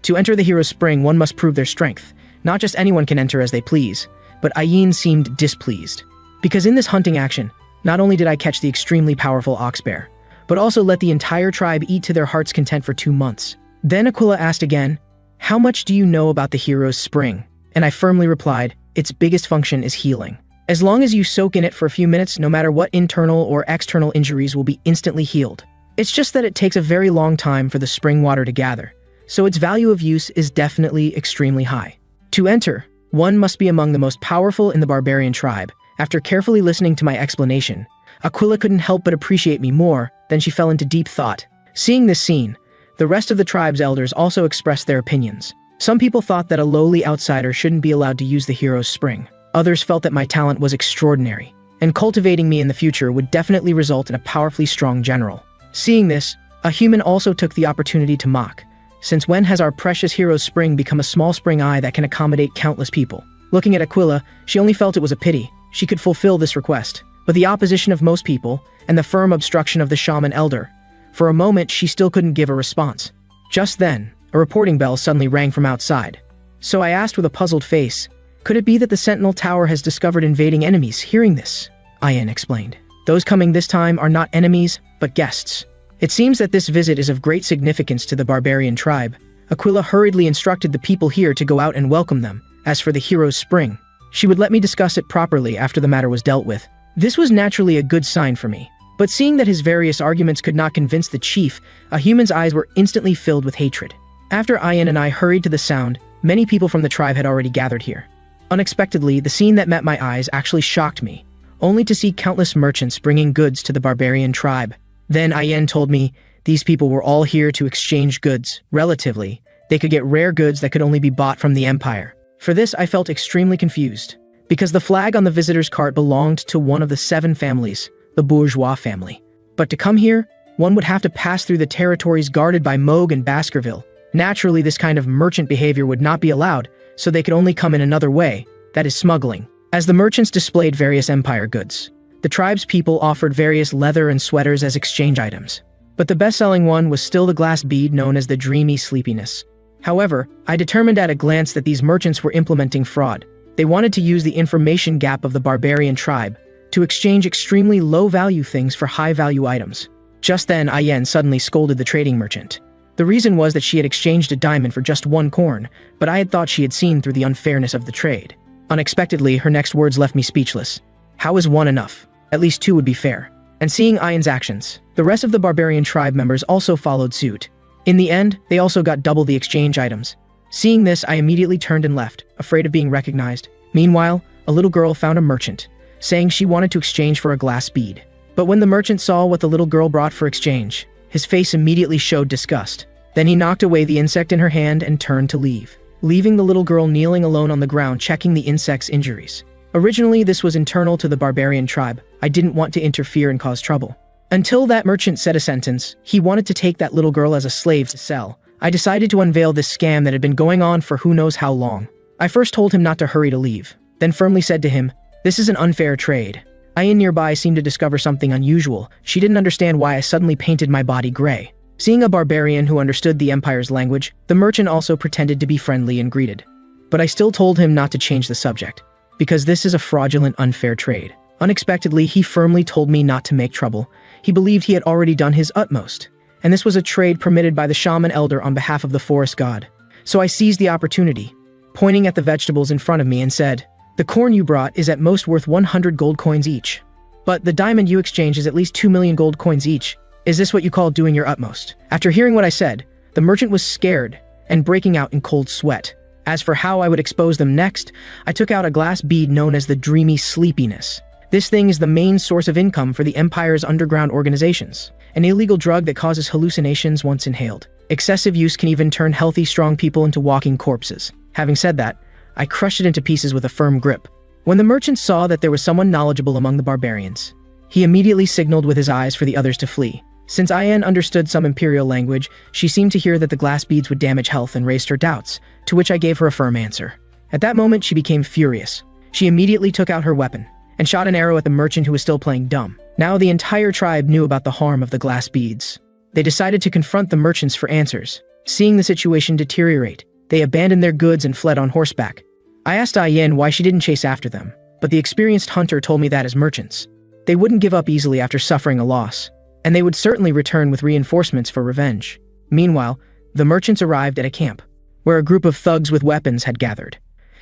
to enter the hero's spring one must prove their strength. Not just anyone can enter as they please, but Ayin seemed displeased. Because in this hunting action, not only did I catch the extremely powerful ox bear, but also let the entire tribe eat to their heart's content for 2 months. Then Aquila asked again, "How much do you know about the hero's spring?" And I firmly replied, "Its biggest function is healing. As long as you soak in it for a few minutes, no matter what internal or external injuries will be instantly healed. It's just that it takes a very long time for the spring water to gather, so its value of use is definitely extremely high. To enter, one must be among the most powerful in the barbarian tribe." After carefully listening to my explanation, Aquila couldn't help but appreciate me more, then she fell into deep thought. Seeing this scene, the rest of the tribe's elders also expressed their opinions. Some people thought that a lowly outsider shouldn't be allowed to use the hero's spring. Others felt that my talent was extraordinary, and cultivating me in the future would definitely result in a powerfully strong general. Seeing this, a human also took the opportunity to mock. "Since when has our precious hero's spring become a small spring eye that can accommodate countless people?" Looking at Aquila, she only felt it was a pity she could fulfill this request. But the opposition of most people, and the firm obstruction of the shaman elder, for a moment she still couldn't give a response. Just then, a reporting bell suddenly rang from outside. So I asked with a puzzled face, "Could it be that the sentinel tower has discovered invading enemies?" Hearing this, Ayan explained, "Those coming this time are not enemies, but guests. It seems that this visit is of great significance to the barbarian tribe." Aquila hurriedly instructed the people here to go out and welcome them. As for the hero's spring, she would let me discuss it properly after the matter was dealt with. This was naturally a good sign for me. But seeing that his various arguments could not convince the chief, a human's eyes were instantly filled with hatred. After Ayan and I hurried to the sound, many people from the tribe had already gathered here. Unexpectedly, the scene that met my eyes actually shocked me, only to see countless merchants bringing goods to the barbarian tribe. Then Ayan told me these people were all here to exchange goods. Relatively, they could get rare goods that could only be bought from the empire. For this, I felt extremely confused, because the flag on the visitor's cart belonged to one of the 7 families, the bourgeois family. But to come here, one would have to pass through the territories guarded by Moog and Baskerville. Naturally, this kind of merchant behavior would not be allowed, so they could only come in another way, that is smuggling. As the merchants displayed various empire goods, the tribe's people offered various leather and sweaters as exchange items. But the best-selling one was still the glass bead known as the Dreamy Sleepiness. However, I determined at a glance that these merchants were implementing fraud. They wanted to use the information gap of the barbarian tribe to exchange extremely low-value things for high-value items. Just then, Ayen suddenly scolded the trading merchant. The reason was that she had exchanged a diamond for just 1 corn, but I had thought she had seen through the unfairness of the trade. Unexpectedly, her next words left me speechless. How is 1 enough? At least 2 would be fair. And seeing Ayen's actions, the rest of the barbarian tribe members also followed suit. In the end, they also got double the exchange items. Seeing this, I immediately turned and left, afraid of being recognized. Meanwhile, a little girl found a merchant, saying she wanted to exchange for a glass bead. But when the merchant saw what the little girl brought for exchange, his face immediately showed disgust. Then he knocked away the insect in her hand and turned to leave, leaving the little girl kneeling alone on the ground checking the insect's injuries. Originally, this was internal to the barbarian tribe. I didn't want to interfere and cause trouble. Until that merchant said a sentence, he wanted to take that little girl as a slave to sell. I decided to unveil this scam that had been going on for who knows how long. I first told him not to hurry to leave, then firmly said to him, "This is an unfair trade." Ayan nearby seemed to discover something unusual. She didn't understand why I suddenly painted my body gray. Seeing a barbarian who understood the empire's language, the merchant also pretended to be friendly and greeted. But I still told him not to change the subject, because this is a fraudulent, unfair trade. Unexpectedly, he firmly told me not to make trouble. He believed he had already done his utmost, and this was a trade permitted by the shaman elder on behalf of the forest god. So I seized the opportunity, pointing at the vegetables in front of me and said, "The corn you brought is at most worth 100 gold coins each. But the diamond you exchange is at least 2 million gold coins each. Is this what you call doing your utmost? After hearing what I said, the merchant was scared and breaking out in cold sweat. As for how I would expose them next, I took out a glass bead known as the Dreamy Sleepiness. This thing is the main source of income for the Empire's underground organizations, an illegal drug that causes hallucinations once inhaled. Excessive use can even turn healthy, strong people into walking corpses. Having said that, I crushed it into pieces with a firm grip. When the merchant saw that there was someone knowledgeable among the barbarians, he immediately signaled with his eyes for the others to flee. Since Ayan understood some Imperial language, she seemed to hear that the glass beads would damage health and raised her doubts, to which I gave her a firm answer. At that moment, she became furious. She immediately took out her weapon and shot an arrow at the merchant who was still playing dumb. Now the entire tribe knew about the harm of the glass beads. They decided to confront the merchants for answers. Seeing the situation deteriorate, they abandoned their goods and fled on horseback. I asked Ayan why she didn't chase after them, but the experienced hunter told me that as merchants, they wouldn't give up easily after suffering a loss, and they would certainly return with reinforcements for revenge. Meanwhile, the merchants arrived at a camp, where a group of thugs with weapons had gathered.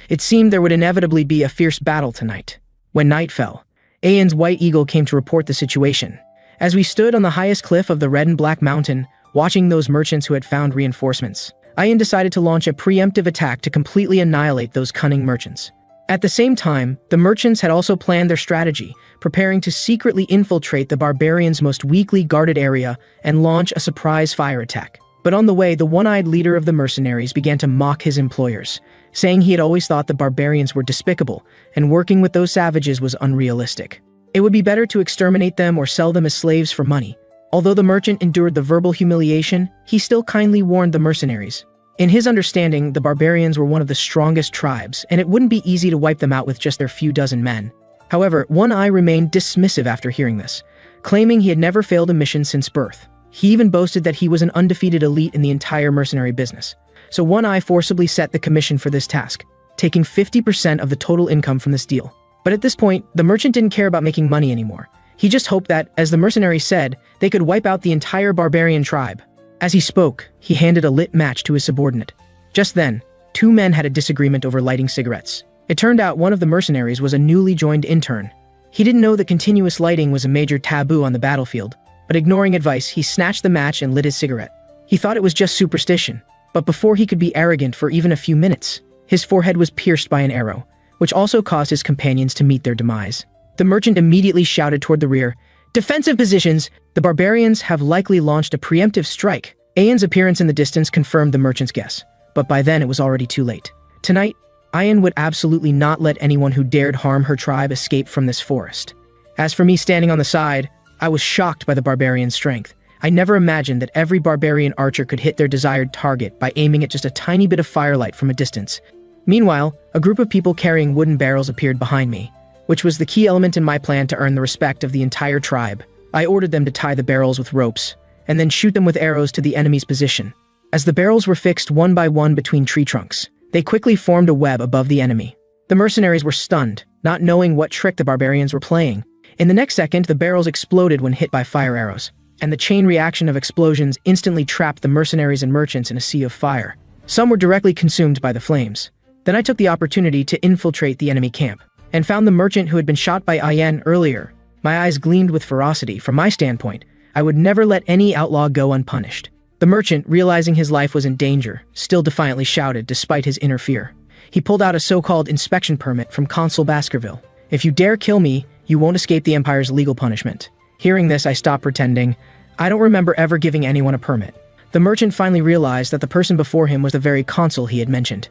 It seemed there would inevitably be a fierce battle tonight. When night fell, Ayan's white eagle came to report the situation. As we stood on the highest cliff of the Red and Black Mountain, watching those merchants who had found reinforcements, Ayan decided to launch a preemptive attack to completely annihilate those cunning merchants. At the same time, the merchants had also planned their strategy, preparing to secretly infiltrate the barbarians' most weakly guarded area and launch a surprise fire attack. But on the way, the one-eyed leader of the mercenaries began to mock his employers, saying he had always thought the barbarians were despicable and working with those savages was unrealistic. It would be better to exterminate them or sell them as slaves for money. Although the merchant endured the verbal humiliation, he still kindly warned the mercenaries. In his understanding, the barbarians were one of the strongest tribes, and it wouldn't be easy to wipe them out with just their few dozen men. However, One Eye remained dismissive after hearing this, claiming he had never failed a mission since birth. He even boasted that he was an undefeated elite in the entire mercenary business. So One Eye forcibly set the commission for this task, taking 50% of the total income from this deal. But at this point, the merchant didn't care about making money anymore. He just hoped that, as the mercenaries said, they could wipe out the entire barbarian tribe. As he spoke, he handed a lit match to his subordinate. Just then, two men had a disagreement over lighting cigarettes. It turned out one of the mercenaries was a newly joined intern. He didn't know that continuous lighting was a major taboo on the battlefield, but ignoring advice, he snatched the match and lit his cigarette. He thought it was just superstition, but before he could be arrogant for even a few minutes, his forehead was pierced by an arrow, which also caused his companions to meet their demise. The merchant immediately shouted toward the rear, "Defensive positions! The barbarians have likely launched a preemptive strike." Ayan's appearance in the distance confirmed the merchant's guess, but by then it was already too late. Tonight, Ayan would absolutely not let anyone who dared harm her tribe escape from this forest. As for me standing on the side, I was shocked by the barbarian's strength. I never imagined that every barbarian archer could hit their desired target by aiming at just a tiny bit of firelight from a distance. Meanwhile, a group of people carrying wooden barrels appeared behind me, which was the key element in my plan to earn the respect of the entire tribe. I ordered them to tie the barrels with ropes, and then shoot them with arrows to the enemy's position. As the barrels were fixed one by one between tree trunks, they quickly formed a web above the enemy. The mercenaries were stunned, not knowing what trick the barbarians were playing. In the next second, the barrels exploded when hit by fire arrows, and the chain reaction of explosions instantly trapped the mercenaries and merchants in a sea of fire. Some were directly consumed by the flames. Then I took the opportunity to infiltrate the enemy camp, and found the merchant who had been shot by Ayan earlier. My eyes gleamed with ferocity. From my standpoint, I would never let any outlaw go unpunished. The merchant, realizing his life was in danger, still defiantly shouted despite his inner fear. He pulled out a so-called inspection permit from Consul Baskerville. "If you dare kill me, you won't escape the Empire's legal punishment." Hearing this, I stopped pretending. I don't remember ever giving anyone a permit. The merchant finally realized that the person before him was the very consul he had mentioned.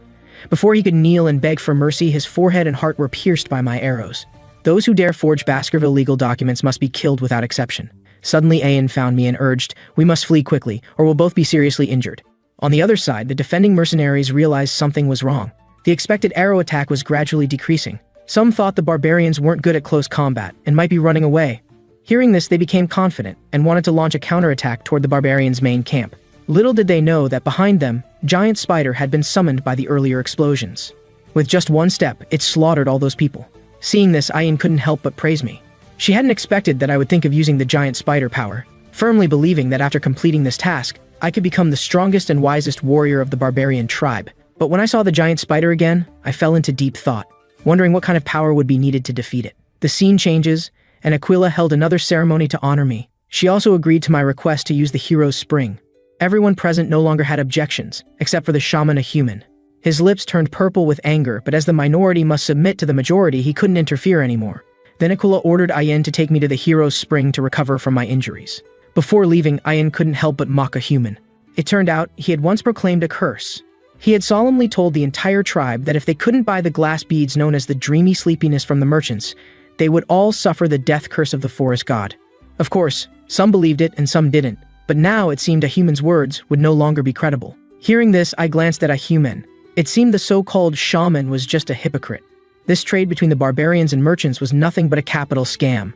Before he could kneel and beg for mercy, his forehead and heart were pierced by my arrows. Those who dare forge Baskerville legal documents must be killed without exception. Suddenly, Ayan found me and urged, "We must flee quickly, or we'll both be seriously injured." On the other side, the defending mercenaries realized something was wrong. The expected arrow attack was gradually decreasing. Some thought the barbarians weren't good at close combat and might be running away. Hearing this, they became confident and wanted to launch a counterattack toward the barbarians' main camp. Little did they know that behind them, Giant Spider had been summoned by the earlier explosions. With just one step, it slaughtered all those people. Seeing this, Ayan couldn't help but praise me. She hadn't expected that I would think of using the Giant Spider power, firmly believing that after completing this task, I could become the strongest and wisest warrior of the barbarian tribe. But when I saw the Giant Spider again, I fell into deep thought, wondering what kind of power would be needed to defeat it. The scene changes, and Aquila held another ceremony to honor me. She also agreed to my request to use the hero's spring. Everyone present no longer had objections, except for the shaman, a human. His lips turned purple with anger, but as the minority must submit to the majority, he couldn't interfere anymore. Then Aquila ordered Ayin to take me to the hero's spring to recover from my injuries. Before leaving, Ayin couldn't help but mock a human. It turned out he had once proclaimed a curse. He had solemnly told the entire tribe that if they couldn't buy the glass beads known as the dreamy sleepiness from the merchants, they would all suffer the death curse of the forest god. Of course, some believed it and some didn't, but now it seemed a human's words would no longer be credible. Hearing this, I glanced at a human. It seemed the so-called shaman was just a hypocrite. This trade between the barbarians and merchants was nothing but a capital scam.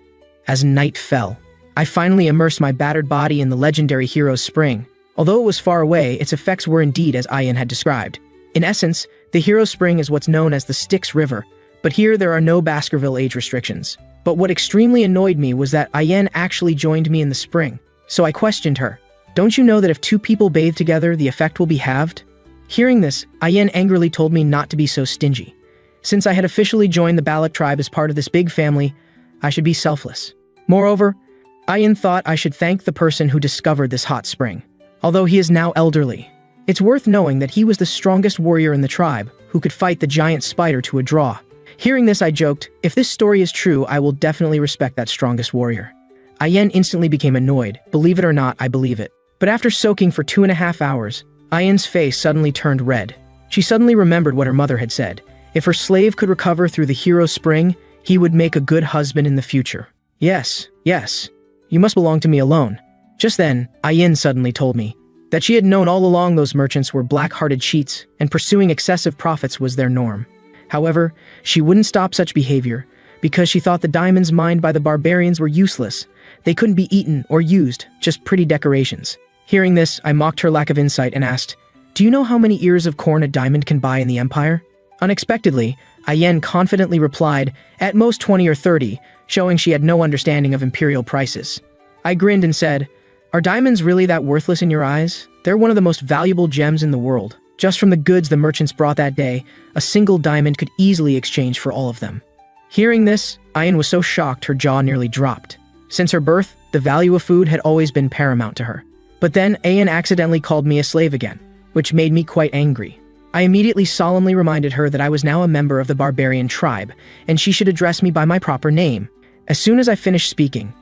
As night fell, I finally immersed my battered body in the legendary hero's spring. Although it was far away, its effects were indeed as Ayin had described. In essence, the hero's spring is what's known as the Styx River, but here there are no Baskerville age restrictions. But what extremely annoyed me was that Ayin actually joined me in the spring. So I questioned her. Don't you know that if two people bathe together, the effect will be halved? Hearing this, Ayin angrily told me not to be so stingy. Since I had officially joined the Balak tribe as part of this big family, I should be selfless. Moreover, Ayin thought I should thank the person who discovered this hot spring. Although he is now elderly, it's worth knowing that he was the strongest warrior in the tribe who could fight the giant spider to a draw. Hearing this, I joked, if this story is true, I will definitely respect that strongest warrior. Ayin instantly became annoyed. Believe it or not, I believe it. But after soaking for 2.5 hours, Ayin's face suddenly turned red. She suddenly remembered what her mother had said. If her slave could recover through the hero's spring, he would make a good husband in the future. Yes, you must belong to me alone. Just then, Ayin suddenly told me that she had known all along those merchants were black-hearted cheats and pursuing excessive profits was their norm. However, she wouldn't stop such behavior because she thought the diamonds mined by the barbarians were useless. They couldn't be eaten or used, just pretty decorations. Hearing this, I mocked her lack of insight and asked, do you know how many ears of corn a diamond can buy in the empire? Unexpectedly, Ayin confidently replied, at most 20 or 30, showing she had no understanding of imperial prices. I grinned and said, are diamonds really that worthless in your eyes? They're one of the most valuable gems in the world. Just from the goods the merchants brought that day, a single diamond could easily exchange for all of them. Hearing this, Ayin was so shocked her jaw nearly dropped. Since her birth, the value of food had always been paramount to her. But then Ayin accidentally called me a slave again, which made me quite angry. I immediately solemnly reminded her that I was now a member of the barbarian tribe, and she should address me by my proper name. As soon as I finished speaking,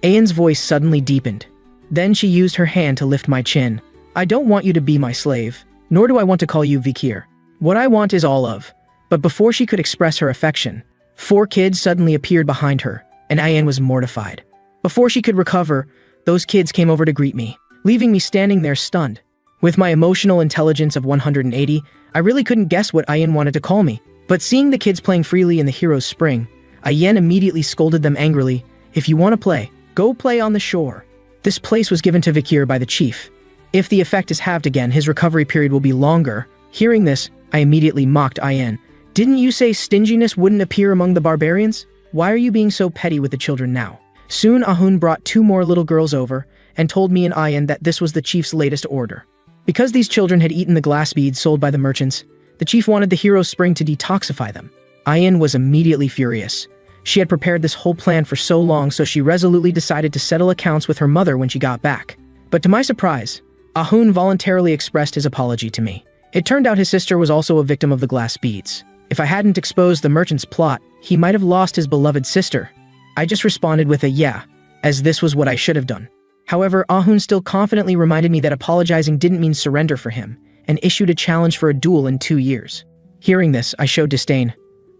Ayin's voice suddenly deepened. Then she used her hand to lift my chin. I don't want you to be my slave, nor do I want to call you Vikir. What I want is all of. But before she could express her affection, 4 kids suddenly appeared behind her, and Ayin was mortified. Before she could recover, those kids came over to greet me, leaving me standing there stunned. With my emotional intelligence of 180, I really couldn't guess what Ayin wanted to call me. But seeing the kids playing freely in the hero's spring, Ayin immediately scolded them angrily, if you want to play, go play on the shore. This place was given to Vikir by the chief. If the effect is halved again, his recovery period will be longer. Hearing this, I immediately mocked Ayin. Didn't you say stinginess wouldn't appear among the barbarians? Why are you being so petty with the children now? Soon Ahun brought 2 more little girls over and told me and Ayin that this was the chief's latest order. Because these children had eaten the glass beads sold by the merchants, the chief wanted the hero's spring to detoxify them. Ayin was immediately furious. She had prepared this whole plan for so long, so she resolutely decided to settle accounts with her mother when she got back. But to my surprise, Ahun voluntarily expressed his apology to me. It turned out his sister was also a victim of the glass beads. If I hadn't exposed the merchant's plot, he might have lost his beloved sister. I just responded with a yeah, as this was what I should have done. However, Ahun still confidently reminded me that apologizing didn't mean surrender for him, and issued a challenge for a duel in 2 years. Hearing this, I showed disdain.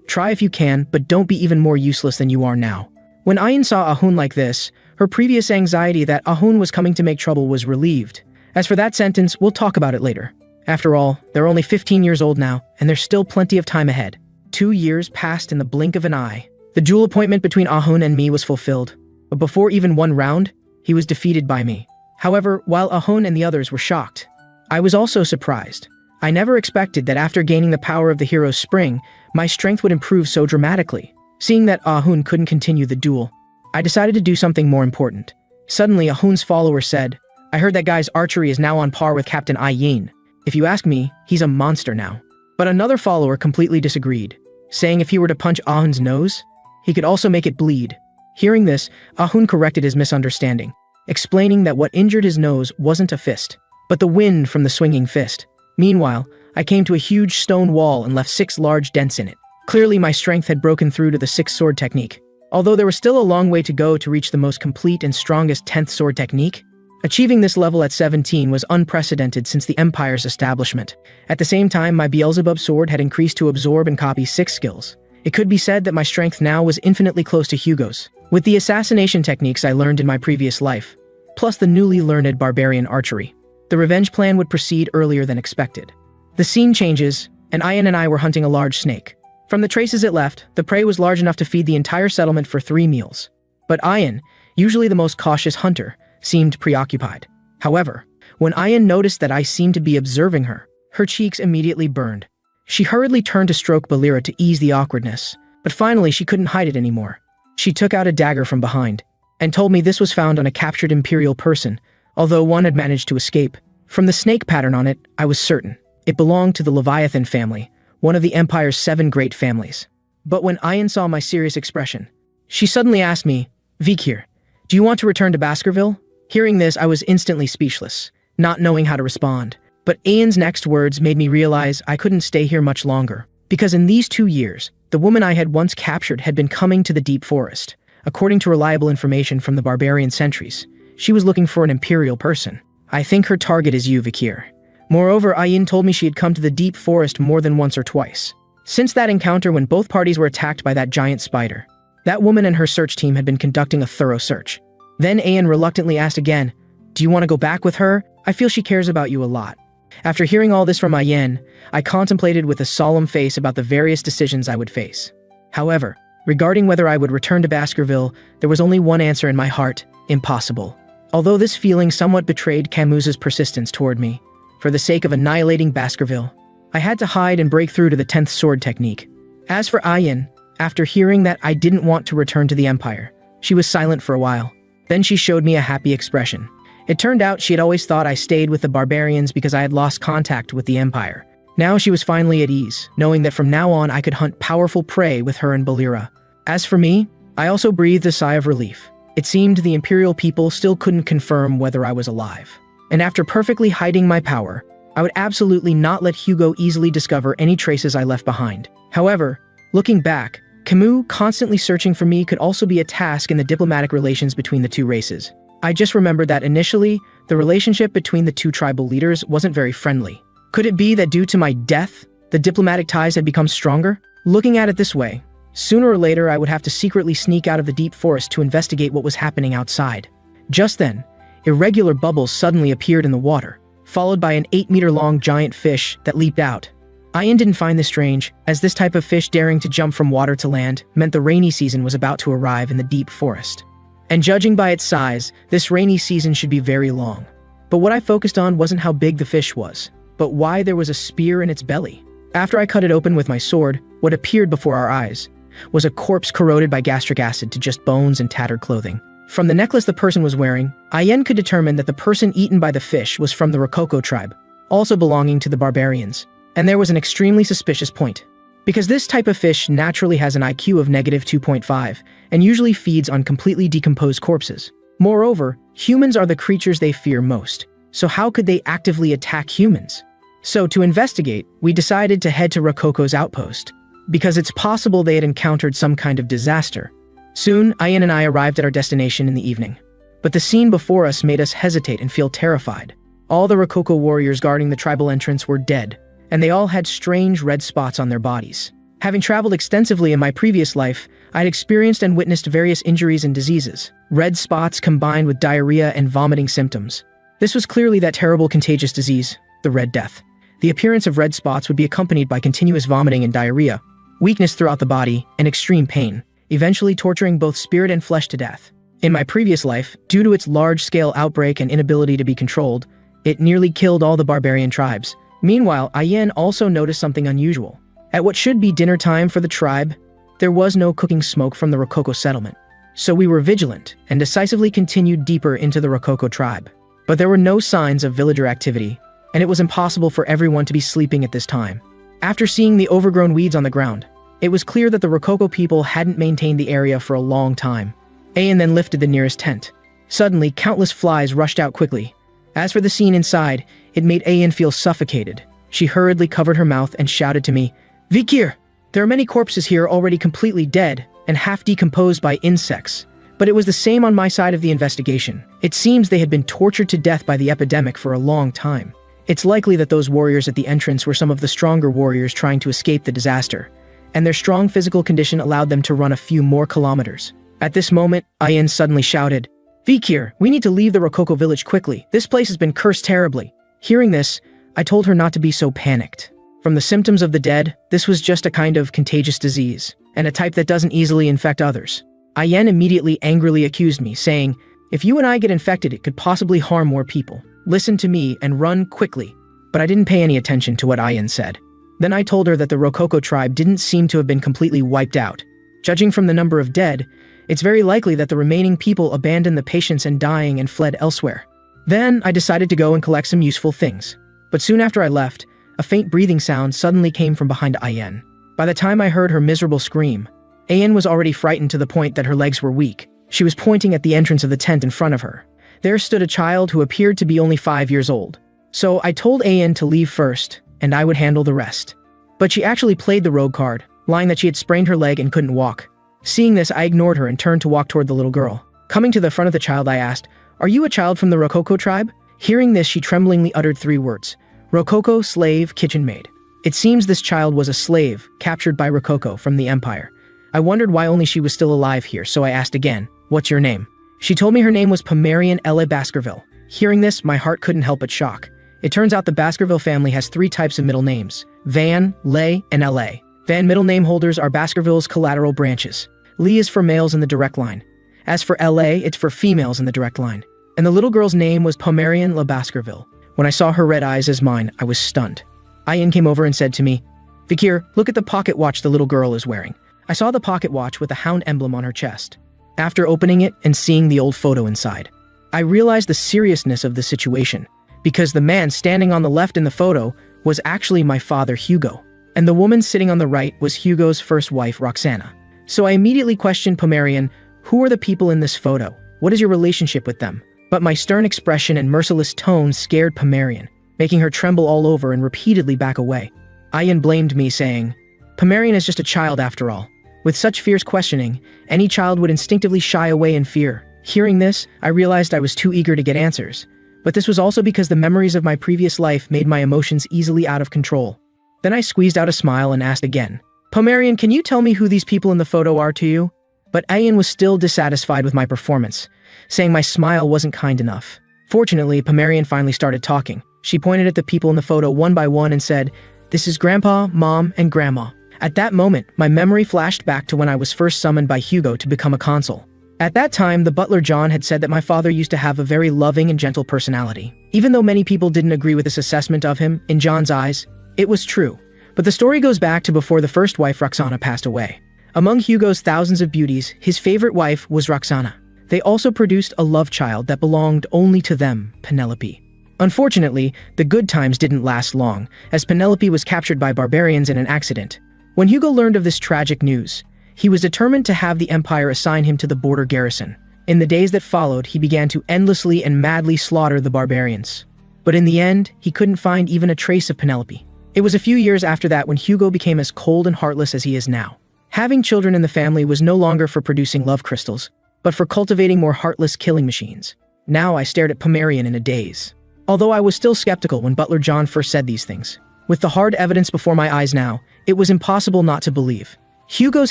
Try if you can, but don't be even more useless than you are now. When Ayin saw Ahun like this, her previous anxiety that Ahun was coming to make trouble was relieved. As for that sentence, we'll talk about it later. After all, they're only 15 years old now, and there's still plenty of time ahead. 2 years passed in the blink of an eye. The duel appointment between Ahun and me was fulfilled, but before even 1 round, he was defeated by me. However, while Ahun and the others were shocked, I was also surprised. I never expected that after gaining the power of the hero's spring, my strength would improve so dramatically. Seeing that Ahun couldn't continue the duel, I decided to do something more important. Suddenly, Ahun's follower said, I heard that guy's archery is now on par with Captain Ayin. If you ask me, he's a monster now. But another follower completely disagreed, saying if he were to punch Ahun's nose, he could also make it bleed. Hearing this, Ahun corrected his misunderstanding. explaining that what injured his nose wasn't a fist, but the wind from the swinging fist. Meanwhile, I came to a huge stone wall and left 6 large dents in it. Clearly, my strength had broken through to the 6th sword technique. Although there was still a long way to go to reach the most complete and strongest 10th sword technique, achieving this level at 17 was unprecedented since the Empire's establishment. At the same time, my Beelzebub sword had increased to absorb and copy 6 skills. It could be said that my strength now was infinitely close to Hugo's. With the assassination techniques I learned in my previous life, plus the newly learned barbarian archery, the revenge plan would proceed earlier than expected. The scene changes, and Ian and I were hunting a large snake. From the traces it left, the prey was large enough to feed the entire settlement for 3 meals. But Ian, usually the most cautious hunter, seemed preoccupied. However, when Ian noticed that I seemed to be observing her, her cheeks immediately burned. She hurriedly turned to stroke Balira to ease the awkwardness, but finally she couldn't hide it anymore. She took out a dagger from behind, and told me this was found on a captured Imperial person, although one had managed to escape. From the snake pattern on it, I was certain. It belonged to the Leviathan family, one of the Empire's 7 great families. But when Ian saw my serious expression, she suddenly asked me, "Vikir, do you want to return to Baskerville?" Hearing this, I was instantly speechless, not knowing how to respond. But Ian's next words made me realize I couldn't stay here much longer, because in these 2 years, the woman I had once captured had been coming to the deep forest. According to reliable information from the barbarian sentries, she was looking for an Imperial person. "I think her target is you, Vikir." Moreover, Ian told me she had come to the deep forest more than once or twice. Since that encounter when both parties were attacked by that giant spider, that woman and her search team had been conducting a thorough search. Then Ian reluctantly asked again, "Do you want to go back with her? I feel she cares about you a lot." After hearing all this from Ian, I contemplated with a solemn face about the various decisions I would face. However, regarding whether I would return to Baskerville, there was only one answer in my heart: impossible. Although this feeling somewhat betrayed Camus's persistence toward me, for the sake of annihilating Baskerville, I had to hide and break through to the 10th sword technique. As for Ian, after hearing that I didn't want to return to the Empire, she was silent for a while. Then she showed me a happy expression. It turned out she had always thought I stayed with the barbarians because I had lost contact with the Empire. Now she was finally at ease, knowing that from now on I could hunt powerful prey with her and Balira. As for me, I also breathed a sigh of relief. It seemed the Imperial people still couldn't confirm whether I was alive. And after perfectly hiding my power, I would absolutely not let Hugo easily discover any traces I left behind. However, looking back, Camus constantly searching for me could also be a task in the diplomatic relations between the 2 races. I just remembered that initially, the relationship between the 2 tribal leaders wasn't very friendly. Could it be that due to my death, the diplomatic ties had become stronger? Looking at it this way, sooner or later I would have to secretly sneak out of the deep forest to investigate what was happening outside. Just then, irregular bubbles suddenly appeared in the water, followed by an 8-meter-long giant fish that leaped out. Ian didn't find this strange, as this type of fish daring to jump from water to land meant the rainy season was about to arrive in the deep forest. And judging by its size, this rainy season should be very long. But what I focused on wasn't how big the fish was, but why there was a spear in its belly. After I cut it open with my sword, what appeared before our eyes was a corpse corroded by gastric acid to just bones and tattered clothing. From the necklace the person was wearing, Ian could determine that the person eaten by the fish was from the Rococo tribe, also belonging to the barbarians. And there was an extremely suspicious point. Because this type of fish naturally has an IQ of -2.5 and usually feeds on completely decomposed corpses. Moreover, humans are the creatures they fear most, so how could they actively attack humans? So to investigate, we decided to head to Rococo's outpost, because it's possible they had encountered some kind of disaster. Soon, Ian and I arrived at our destination in the evening. But the scene before us made us hesitate and feel terrified. All the Rococo warriors guarding the tribal entrance were dead, and they all had strange red spots on their bodies. Having traveled extensively in my previous life, I had experienced and witnessed various injuries and diseases. Red spots combined with diarrhea and vomiting symptoms. This was clearly that terrible contagious disease, the Red Death. The appearance of red spots would be accompanied by continuous vomiting and diarrhea, weakness throughout the body, and extreme pain, eventually torturing both spirit and flesh to death. In my previous life, due to its large-scale outbreak and inability to be controlled, it nearly killed all the barbarian tribes. Meanwhile, Ian also noticed something unusual. At what should be dinner time for the tribe, there was no cooking smoke from the Rococo settlement. So we were vigilant and decisively continued deeper into the Rococo tribe. But there were no signs of villager activity, and it was impossible for everyone to be sleeping at this time. After seeing the overgrown weeds on the ground, it was clear that the Rococo people hadn't maintained the area for a long time. Ian then lifted the nearest tent, Suddenly, countless flies rushed out quickly. As for the scene inside, it made Ayan feel suffocated. She hurriedly covered her mouth and shouted to me, "Vikir! There are many corpses here already completely dead and half decomposed by insects. But it was the same on my side of the investigation. It seems they had been tortured to death by the epidemic for a long time. It's likely that those warriors at the entrance were some of the stronger warriors trying to escape the disaster, and their strong physical condition allowed them to run a few more kilometers." At this moment, Ayan suddenly shouted, "Vikir, we need to leave the Rococo village quickly. This place has been cursed terribly." Hearing this, I told her not to be so panicked. From the symptoms of the dead, this was just a kind of contagious disease, and a type that doesn't easily infect others. Ayan immediately angrily accused me, saying, "If you and I get infected, it could possibly harm more people. Listen to me and run quickly." But I didn't pay any attention to what Ayan said. Then I told her that the Rococo tribe didn't seem to have been completely wiped out. Judging from the number of dead, it's very likely that the remaining people abandoned the patients and dying and fled elsewhere. Then I decided to go and collect some useful things. But soon after I left, a faint breathing sound suddenly came from behind Ayan. By the time I heard her miserable scream, Ayan was already frightened to the point that her legs were weak. She was pointing at the entrance of the tent in front of her. There stood a child who appeared to be only 5 years old. So I told Ayan to leave first, and I would handle the rest. But she actually played the rogue card, lying that she had sprained her leg and couldn't walk. Seeing this, I ignored her and turned to walk toward the little girl. Coming to the front of the child, I asked, "Are you a child from the Rococo tribe?" Hearing this, she tremblingly uttered 3 words, "Rococo, slave, kitchen maid." It seems this child was a slave, captured by Rococo from the Empire. I wondered why only she was still alive here, so I asked again, "What's your name?" She told me her name was Pomerian L.A. Baskerville. Hearing this, my heart couldn't help but shock. It turns out the Baskerville family has 3 types of middle names: Van, Lay, and L.A. Van middle name holders are Baskerville's collateral branches. Lee is for males in the direct line. As for L.A., it's for females in the direct line. And the little girl's name was Pomerian La Baskerville. When I saw her red eyes as mine, I was stunned. Ayan came over and said to me, "Vikir, look at the pocket watch the little girl is wearing." I saw the pocket watch with the hound emblem on her chest. After opening it and seeing the old photo inside, I realized the seriousness of the situation, because the man standing on the left in the photo was actually my father Hugo, and the woman sitting on the right was Hugo's first wife Roxana. So I immediately questioned Pomerian, "Who are the people in this photo? What is your relationship with them?" But my stern expression and merciless tone scared Pomerian, making her tremble all over and repeatedly back away. Ayan blamed me, saying, "Pomerian is just a child after all." With such fierce questioning, any child would instinctively shy away in fear. Hearing this, I realized I was too eager to get answers. But this was also because the memories of my previous life made my emotions easily out of control. Then I squeezed out a smile and asked again, "Pomerian, can you tell me who these people in the photo are to you?" But Ayan was still dissatisfied with my performance, saying my smile wasn't kind enough. Fortunately, Pomerian finally started talking. She pointed at the people in the photo one by one and said, "This is Grandpa, Mom, and Grandma." At that moment, my memory flashed back to when I was first summoned by Hugo to become a consul. At that time, the butler John had said that my father used to have a very loving and gentle personality. Even though many people didn't agree with this assessment of him, in John's eyes, it was true. But the story goes back to before the first wife Roxana passed away. Among Hugo's thousands of beauties, his favorite wife was Roxana. They also produced a love child that belonged only to them, Penelope. Unfortunately, the good times didn't last long, as Penelope was captured by barbarians in an accident. When Hugo learned of this tragic news, he was determined to have the Empire assign him to the border garrison. In the days that followed, he began to endlessly and madly slaughter the barbarians. But in the end, he couldn't find even a trace of Penelope. It was a few years after that when Hugo became as cold and heartless as he is now. Having children in the family was no longer for producing love crystals, but for cultivating more heartless killing machines. Now I stared at Pomerian in a daze. Although I was still skeptical when Butler John first said these things, with the hard evidence before my eyes now, it was impossible not to believe. Hugo's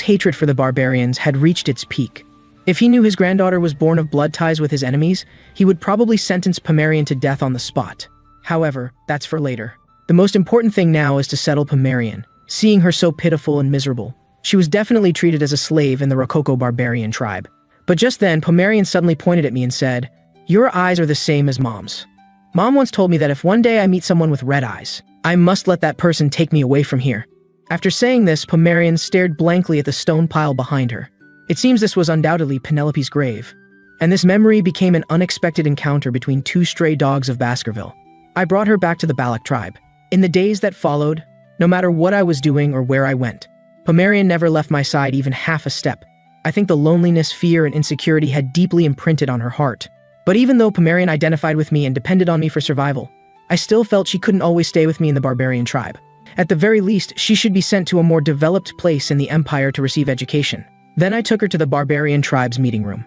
hatred for the barbarians had reached its peak. If he knew his granddaughter was born of blood ties with his enemies, he would probably sentence Pomerian to death on the spot. However, that's for later. The most important thing now is to settle Pomerian, seeing her so pitiful and miserable. She was definitely treated as a slave in the Rococo barbarian tribe. But just then, Pomerian suddenly pointed at me and said, "Your eyes are the same as Mom's. Mom once told me that if one day I meet someone with red eyes, I must let that person take me away from here." After saying this, Pomerian stared blankly at the stone pile behind her. It seems this was undoubtedly Penelope's grave. And this memory became an unexpected encounter between 2 stray dogs of Baskerville. I brought her back to the Balak tribe. In the days that followed, no matter what I was doing or where I went, Pomerian never left my side even half a step. I think the loneliness, fear, and insecurity had deeply imprinted on her heart. But even though Pomerian identified with me and depended on me for survival, I still felt she couldn't always stay with me in the barbarian tribe. At the very least, she should be sent to a more developed place in the empire to receive education. Then I took her to the barbarian tribe's meeting room.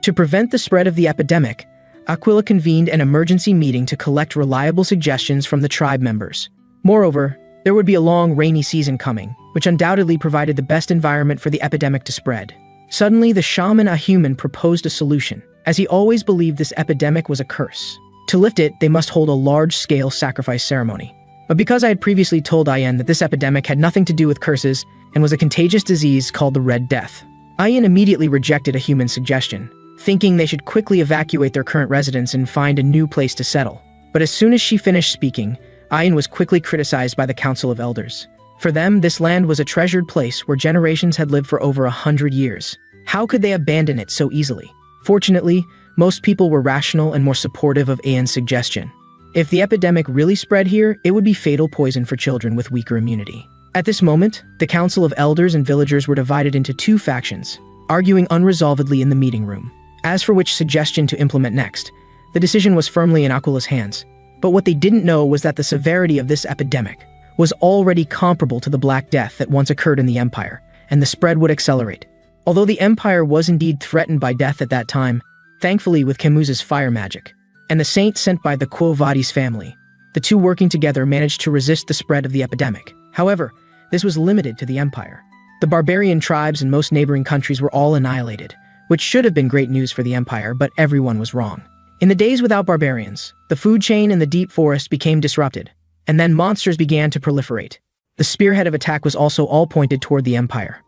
To prevent the spread of the epidemic, Aquila convened an emergency meeting to collect reliable suggestions from the tribe members. Moreover, there would be a long rainy season coming, which undoubtedly provided the best environment for the epidemic to spread. Suddenly, the shaman Ahuman proposed a solution, as he always believed this epidemic was a curse. To lift it, they must hold a large-scale sacrifice ceremony. But because I had previously told Ayen that this epidemic had nothing to do with curses and was a contagious disease called the Red Death, Ayen immediately rejected Ahuman's suggestion, thinking they should quickly evacuate their current residence and find a new place to settle. But as soon as she finished speaking, Ayen was quickly criticized by the Council of Elders. For them, this land was a treasured place where generations had lived for over 100 years. How could they abandon it so easily? Fortunately, most people were rational and more supportive of Ayen's suggestion. If the epidemic really spread here, it would be fatal poison for children with weaker immunity. At this moment, the Council of Elders and villagers were divided into two factions, arguing unresolvedly in the meeting room. As for which suggestion to implement next, the decision was firmly in Aquila's hands. But what they didn't know was that the severity of this epidemic was already comparable to the Black Death that once occurred in the Empire, and the spread would accelerate. Although the Empire was indeed threatened by death at that time, thankfully with Kemuza's fire magic, and the saint sent by the Quo Vadis family, the two working together managed to resist the spread of the epidemic. However, this was limited to the Empire. The barbarian tribes in most neighboring countries were all annihilated, which should have been great news for the Empire, but everyone was wrong. In the days without barbarians, the food chain in the deep forest became disrupted, and then monsters began to proliferate. The spearhead of attack was also all pointed toward the Empire.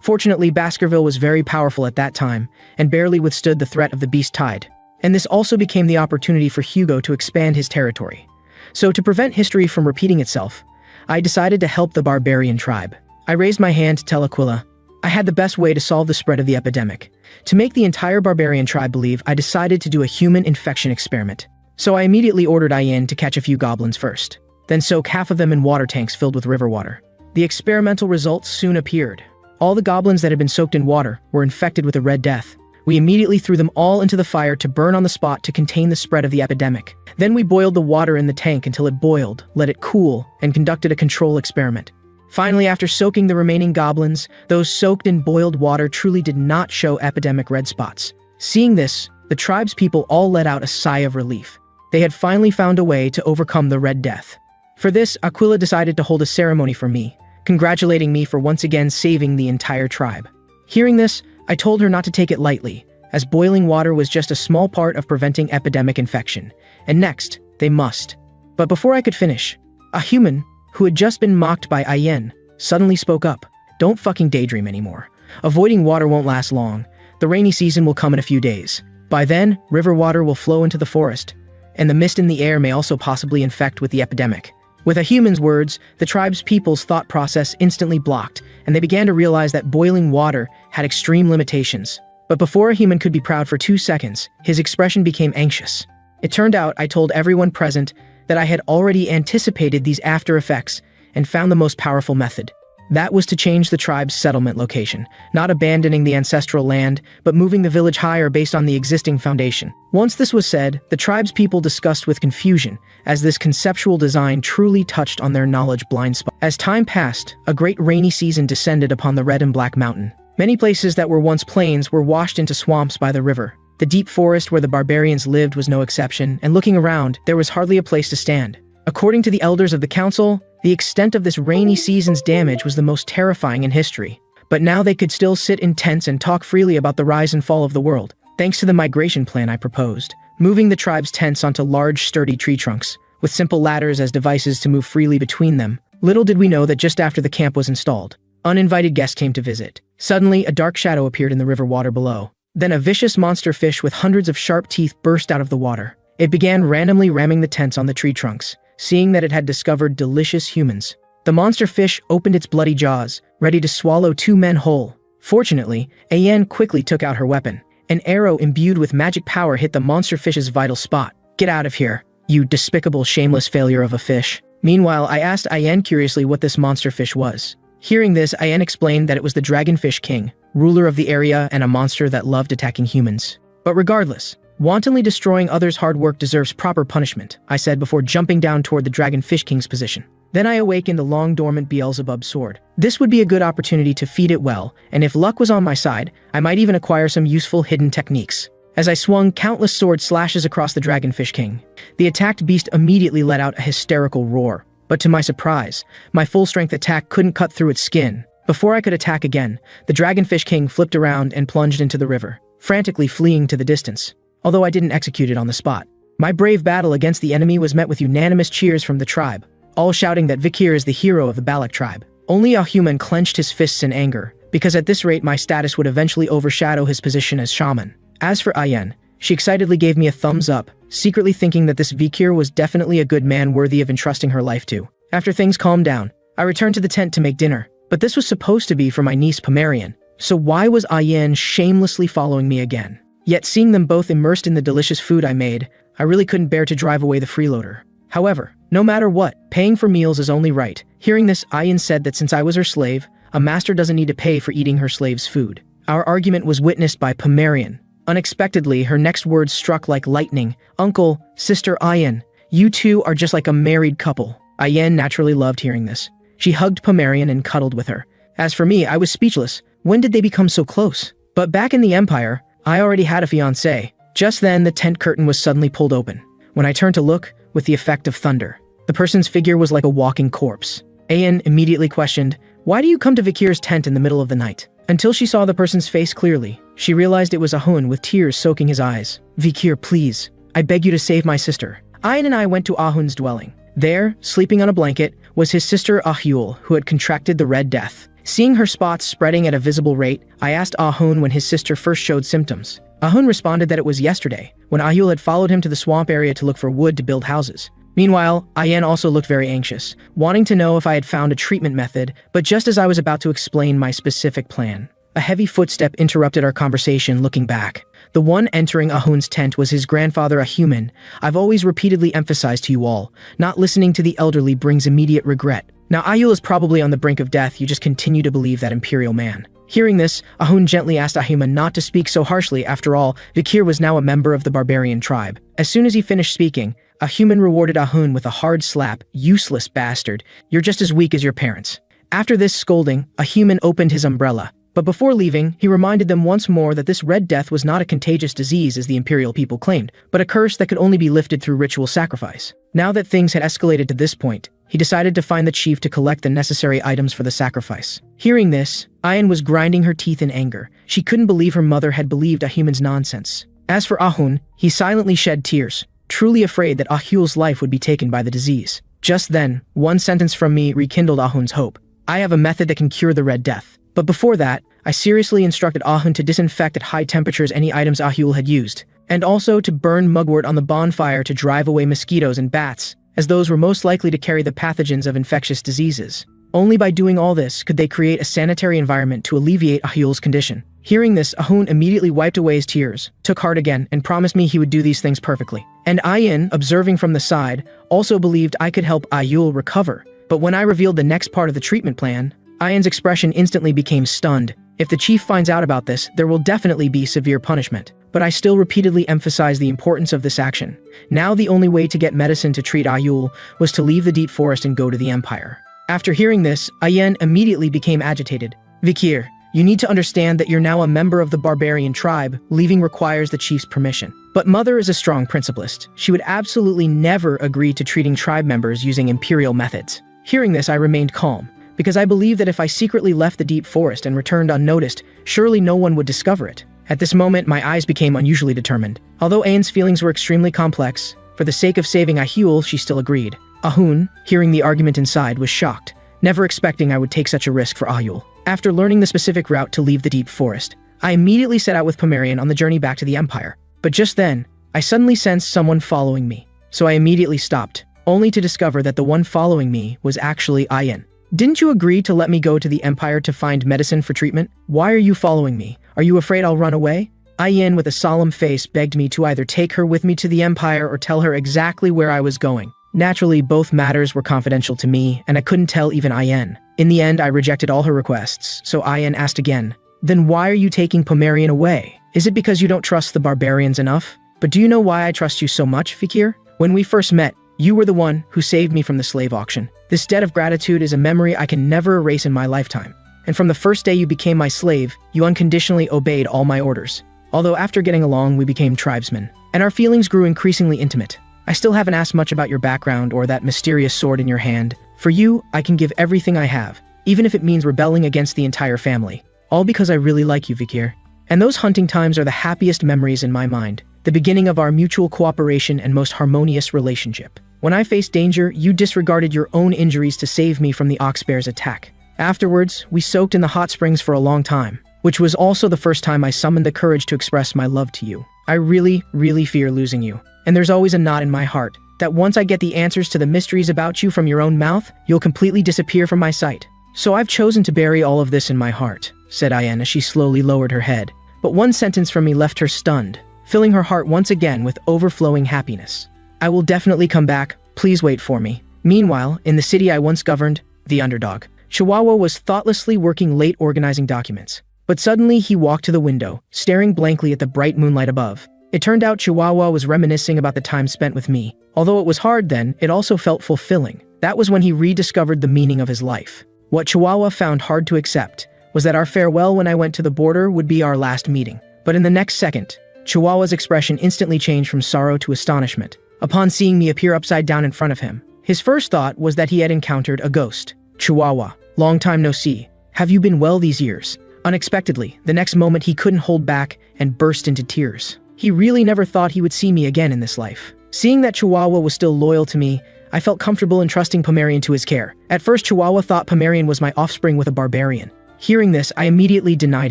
Fortunately, Baskerville was very powerful at that time, and barely withstood the threat of the beast tide. And this also became the opportunity for Hugo to expand his territory. So to prevent history from repeating itself, I decided to help the barbarian tribe. I raised my hand to tell Aquila I had the best way to solve the spread of the epidemic. To make the entire barbarian tribe believe, I decided to do a human infection experiment. So I immediately ordered Ayen to catch a few goblins first, then soak half of them in water tanks filled with river water. The experimental results soon appeared. All the goblins that had been soaked in water were infected with the Red Death. We immediately threw them all into the fire to burn on the spot to contain the spread of the epidemic. Then we boiled the water in the tank until it boiled, let it cool, and conducted a control experiment. Finally, after soaking the remaining goblins, those soaked in boiled water truly did not show epidemic red spots. Seeing this, the tribe's people all let out a sigh of relief. They had finally found a way to overcome the Red Death. For this, Aquila decided to hold a ceremony for me, congratulating me for once again saving the entire tribe. Hearing this, I told her not to take it lightly, as boiling water was just a small part of preventing epidemic infection, and next, they must. But before I could finish, a human, who had just been mocked by Ayen, suddenly spoke up. Don't fucking daydream anymore. Avoiding water won't last long. The rainy season will come in a few days. By then, river water will flow into the forest, and the mist in the air may also possibly infect with the epidemic. With a human's words, the tribe's people's thought process instantly blocked, and they began to realize that boiling water had extreme limitations. But before a human could be proud for 2 seconds, his expression became anxious. It turned out I told everyone present that I had already anticipated these after effects and found the most powerful method. That was to change the tribe's settlement location, not abandoning the ancestral land, but moving the village higher based on the existing foundation. Once this was said, the tribe's people discussed with confusion, as this conceptual design truly touched on their knowledge blind spot. As time passed, a great rainy season descended upon the Red and Black Mountain. Many places that were once plains were washed into swamps by the river. The deep forest where the barbarians lived was no exception, and looking around, there was hardly a place to stand. According to the elders of the council, the extent of this rainy season's damage was the most terrifying in history. But now they could still sit in tents and talk freely about the rise and fall of the world, thanks to the migration plan I proposed, moving the tribe's tents onto large, sturdy tree trunks, with simple ladders as devices to move freely between them. Little did we know that just after the camp was installed, uninvited guests came to visit. Suddenly, a dark shadow appeared in the river water below. Then a vicious monster fish with hundreds of sharp teeth burst out of the water. It began randomly ramming the tents on the tree trunks, seeing that it had discovered delicious humans. The monster fish opened its bloody jaws, ready to swallow 2 men whole. Fortunately, Ayen quickly took out her weapon. An arrow imbued with magic power hit the monster fish's vital spot. Get out of here, you despicable, shameless failure of a fish. Meanwhile, I asked Ayen curiously what this monster fish was. Hearing this, Ayen explained that it was the Dragonfish King, ruler of the area and a monster that loved attacking humans. But regardless, Wantonly destroying others' hard work deserves proper punishment, I said before jumping down toward the Dragon Fish King's position. Then I awakened the long-dormant Beelzebub's sword. This would be a good opportunity to feed it well, and if luck was on my side, I might even acquire some useful hidden techniques. As I swung countless sword slashes across the Dragonfish King, the attacked beast immediately let out a hysterical roar. But to my surprise, my full-strength attack couldn't cut through its skin. Before I could attack again, the Dragonfish King flipped around and plunged into the river, frantically fleeing to the distance, although I didn't execute it on the spot. My brave battle against the enemy was met with unanimous cheers from the tribe, all shouting that Vikir is the hero of the Balak tribe. Only a human clenched his fists in anger, because at this rate my status would eventually overshadow his position as shaman. As for Ayen, she excitedly gave me a thumbs up, secretly thinking that this Vikir was definitely a good man worthy of entrusting her life to. After things calmed down, I returned to the tent to make dinner, but this was supposed to be for my niece Pomerian, so why was Ayen shamelessly following me again? Yet seeing them both immersed in the delicious food I made, I really couldn't bear to drive away the freeloader. However, no matter what, paying for meals is only right. Hearing this, Ayen said that since I was her slave, a master doesn't need to pay for eating her slave's food. Our argument was witnessed by Pomerian. Unexpectedly, her next words struck like lightning. "Uncle, Sister Ayen, you two are just like a married couple." Ayen naturally loved hearing this. She hugged Pomerian and cuddled with her. As for me, I was speechless. When did they become so close? But back in the Empire, I already had a fiancé. Just then, the tent curtain was suddenly pulled open. When I turned to look, with the effect of thunder, the person's figure was like a walking corpse. Ayen immediately questioned, "Why do you come to Vikir's tent in the middle of the night?" Until she saw the person's face clearly, she realized it was Ahun with tears soaking his eyes. "Vikir, please. I beg you to save my sister." Ayen and I went to Ahun's dwelling. There, sleeping on a blanket, was his sister Ahul, who had contracted the Red Death. Seeing her spots spreading at a visible rate, I asked Ahun when his sister first showed symptoms. Ahun responded that it was yesterday, when Ahul had followed him to the swamp area to look for wood to build houses. Meanwhile, Ayen also looked very anxious, wanting to know if I had found a treatment method, but just as I was about to explain my specific plan, a heavy footstep interrupted our conversation. Looking back, the one entering Ahun's tent was his grandfather, a human. I've always repeatedly emphasized to you all, not listening to the elderly brings immediate regret. Now Ahul is probably on the brink of death, you just continue to believe that imperial man. Hearing this, Ahun gently asked Ahuma not to speak so harshly. After all, Vikir was now a member of the barbarian tribe. As soon as he finished speaking, a human rewarded Ahun with a hard slap. "Useless bastard, you're just as weak as your parents." After this scolding, a human opened his umbrella. But before leaving, he reminded them once more that this Red Death was not a contagious disease as the imperial people claimed, but a curse that could only be lifted through ritual sacrifice. Now that things had escalated to this point, he decided to find the chief to collect the necessary items for the sacrifice. Hearing this, Ayen was grinding her teeth in anger. She couldn't believe her mother had believed a human's nonsense. As for Ahun, he silently shed tears, truly afraid that Ahul's life would be taken by the disease. Just then, one sentence from me rekindled Ahun's hope. "I have a method that can cure the Red Death." But before that, I seriously instructed Ahun to disinfect at high temperatures any items Ahul had used, and also to burn mugwort on the bonfire to drive away mosquitoes and bats, as those were most likely to carry the pathogens of infectious diseases. Only by doing all this could they create a sanitary environment to alleviate Ahul's condition. Hearing this, Ahun immediately wiped away his tears, took heart again, and promised me he would do these things perfectly. And Ayen, observing from the side, also believed I could help Ahul recover. But when I revealed the next part of the treatment plan, Ayen's expression instantly became stunned. If the chief finds out about this, there will definitely be severe punishment. But I still repeatedly emphasized the importance of this action. Now the only way to get medicine to treat Ahul was to leave the deep forest and go to the Empire. After hearing this, Ayen immediately became agitated. "Vikir, you need to understand that you're now a member of the barbarian tribe. Leaving requires the chief's permission." But Mother is a strong principlist. She would absolutely never agree to treating tribe members using imperial methods. Hearing this, I remained calm, because I believed that if I secretly left the deep forest and returned unnoticed, surely no one would discover it. At this moment, my eyes became unusually determined. Although Ayen's feelings were extremely complex, for the sake of saving Ahul, she still agreed. Ahun, hearing the argument inside, was shocked, never expecting I would take such a risk for Ahul. After learning the specific route to leave the deep forest, I immediately set out with Pomerian on the journey back to the Empire. But just then, I suddenly sensed someone following me, so I immediately stopped, only to discover that the one following me was actually Ayen. "Didn't you agree to let me go to the Empire to find medicine for treatment? Why are you following me? Are you afraid I'll run away?" Ayen, with a solemn face, begged me to either take her with me to the Empire or tell her exactly where I was going. Naturally, both matters were confidential to me, and I couldn't tell even Ayen. In the end, I rejected all her requests, so Ayen asked again, "Then why are you taking Pomerian away? Is it because you don't trust the barbarians enough?" But do you know why I trust you so much, Fakir? When we first met, you were the one who saved me from the slave auction. This debt of gratitude is a memory I can never erase in my lifetime. And from the first day you became my slave, you unconditionally obeyed all my orders. Although after getting along, we became tribesmen, and our feelings grew increasingly intimate. I still haven't asked much about your background or that mysterious sword in your hand. For you, I can give everything I have, even if it means rebelling against the entire family. All because I really like you, Fakir. And those hunting times are the happiest memories in my mind, the beginning of our mutual cooperation and most harmonious relationship. When I faced danger, you disregarded your own injuries to save me from the ox bear's attack. Afterwards, we soaked in the hot springs for a long time, which was also the first time I summoned the courage to express my love to you. I really, really fear losing you. And there's always a knot in my heart that once I get the answers to the mysteries about you from your own mouth, you'll completely disappear from my sight. So I've chosen to bury all of this in my heart, said Ayen as she slowly lowered her head. But one sentence from me left her stunned, filling her heart once again with overflowing happiness. I will definitely come back, please wait for me. Meanwhile, in the city I once governed, the underdog, Chihuahua was thoughtlessly working late organizing documents. But suddenly he walked to the window, staring blankly at the bright moonlight above. It turned out Chihuahua was reminiscing about the time spent with me. Although it was hard then, it also felt fulfilling. That was when he rediscovered the meaning of his life. What Chihuahua found hard to accept was that our farewell when I went to the border would be our last meeting. But in the next second, Chihuahua's expression instantly changed from sorrow to astonishment. Upon seeing me appear upside down in front of him, his first thought was that he had encountered a ghost. Chihuahua, long time no see. Have you been well these years? Unexpectedly, the next moment he couldn't hold back and burst into tears. He really never thought he would see me again in this life. Seeing that Chihuahua was still loyal to me, I felt comfortable in trusting Pomerian to his care. At first, Chihuahua thought Pomerian was my offspring with a barbarian. Hearing this, I immediately denied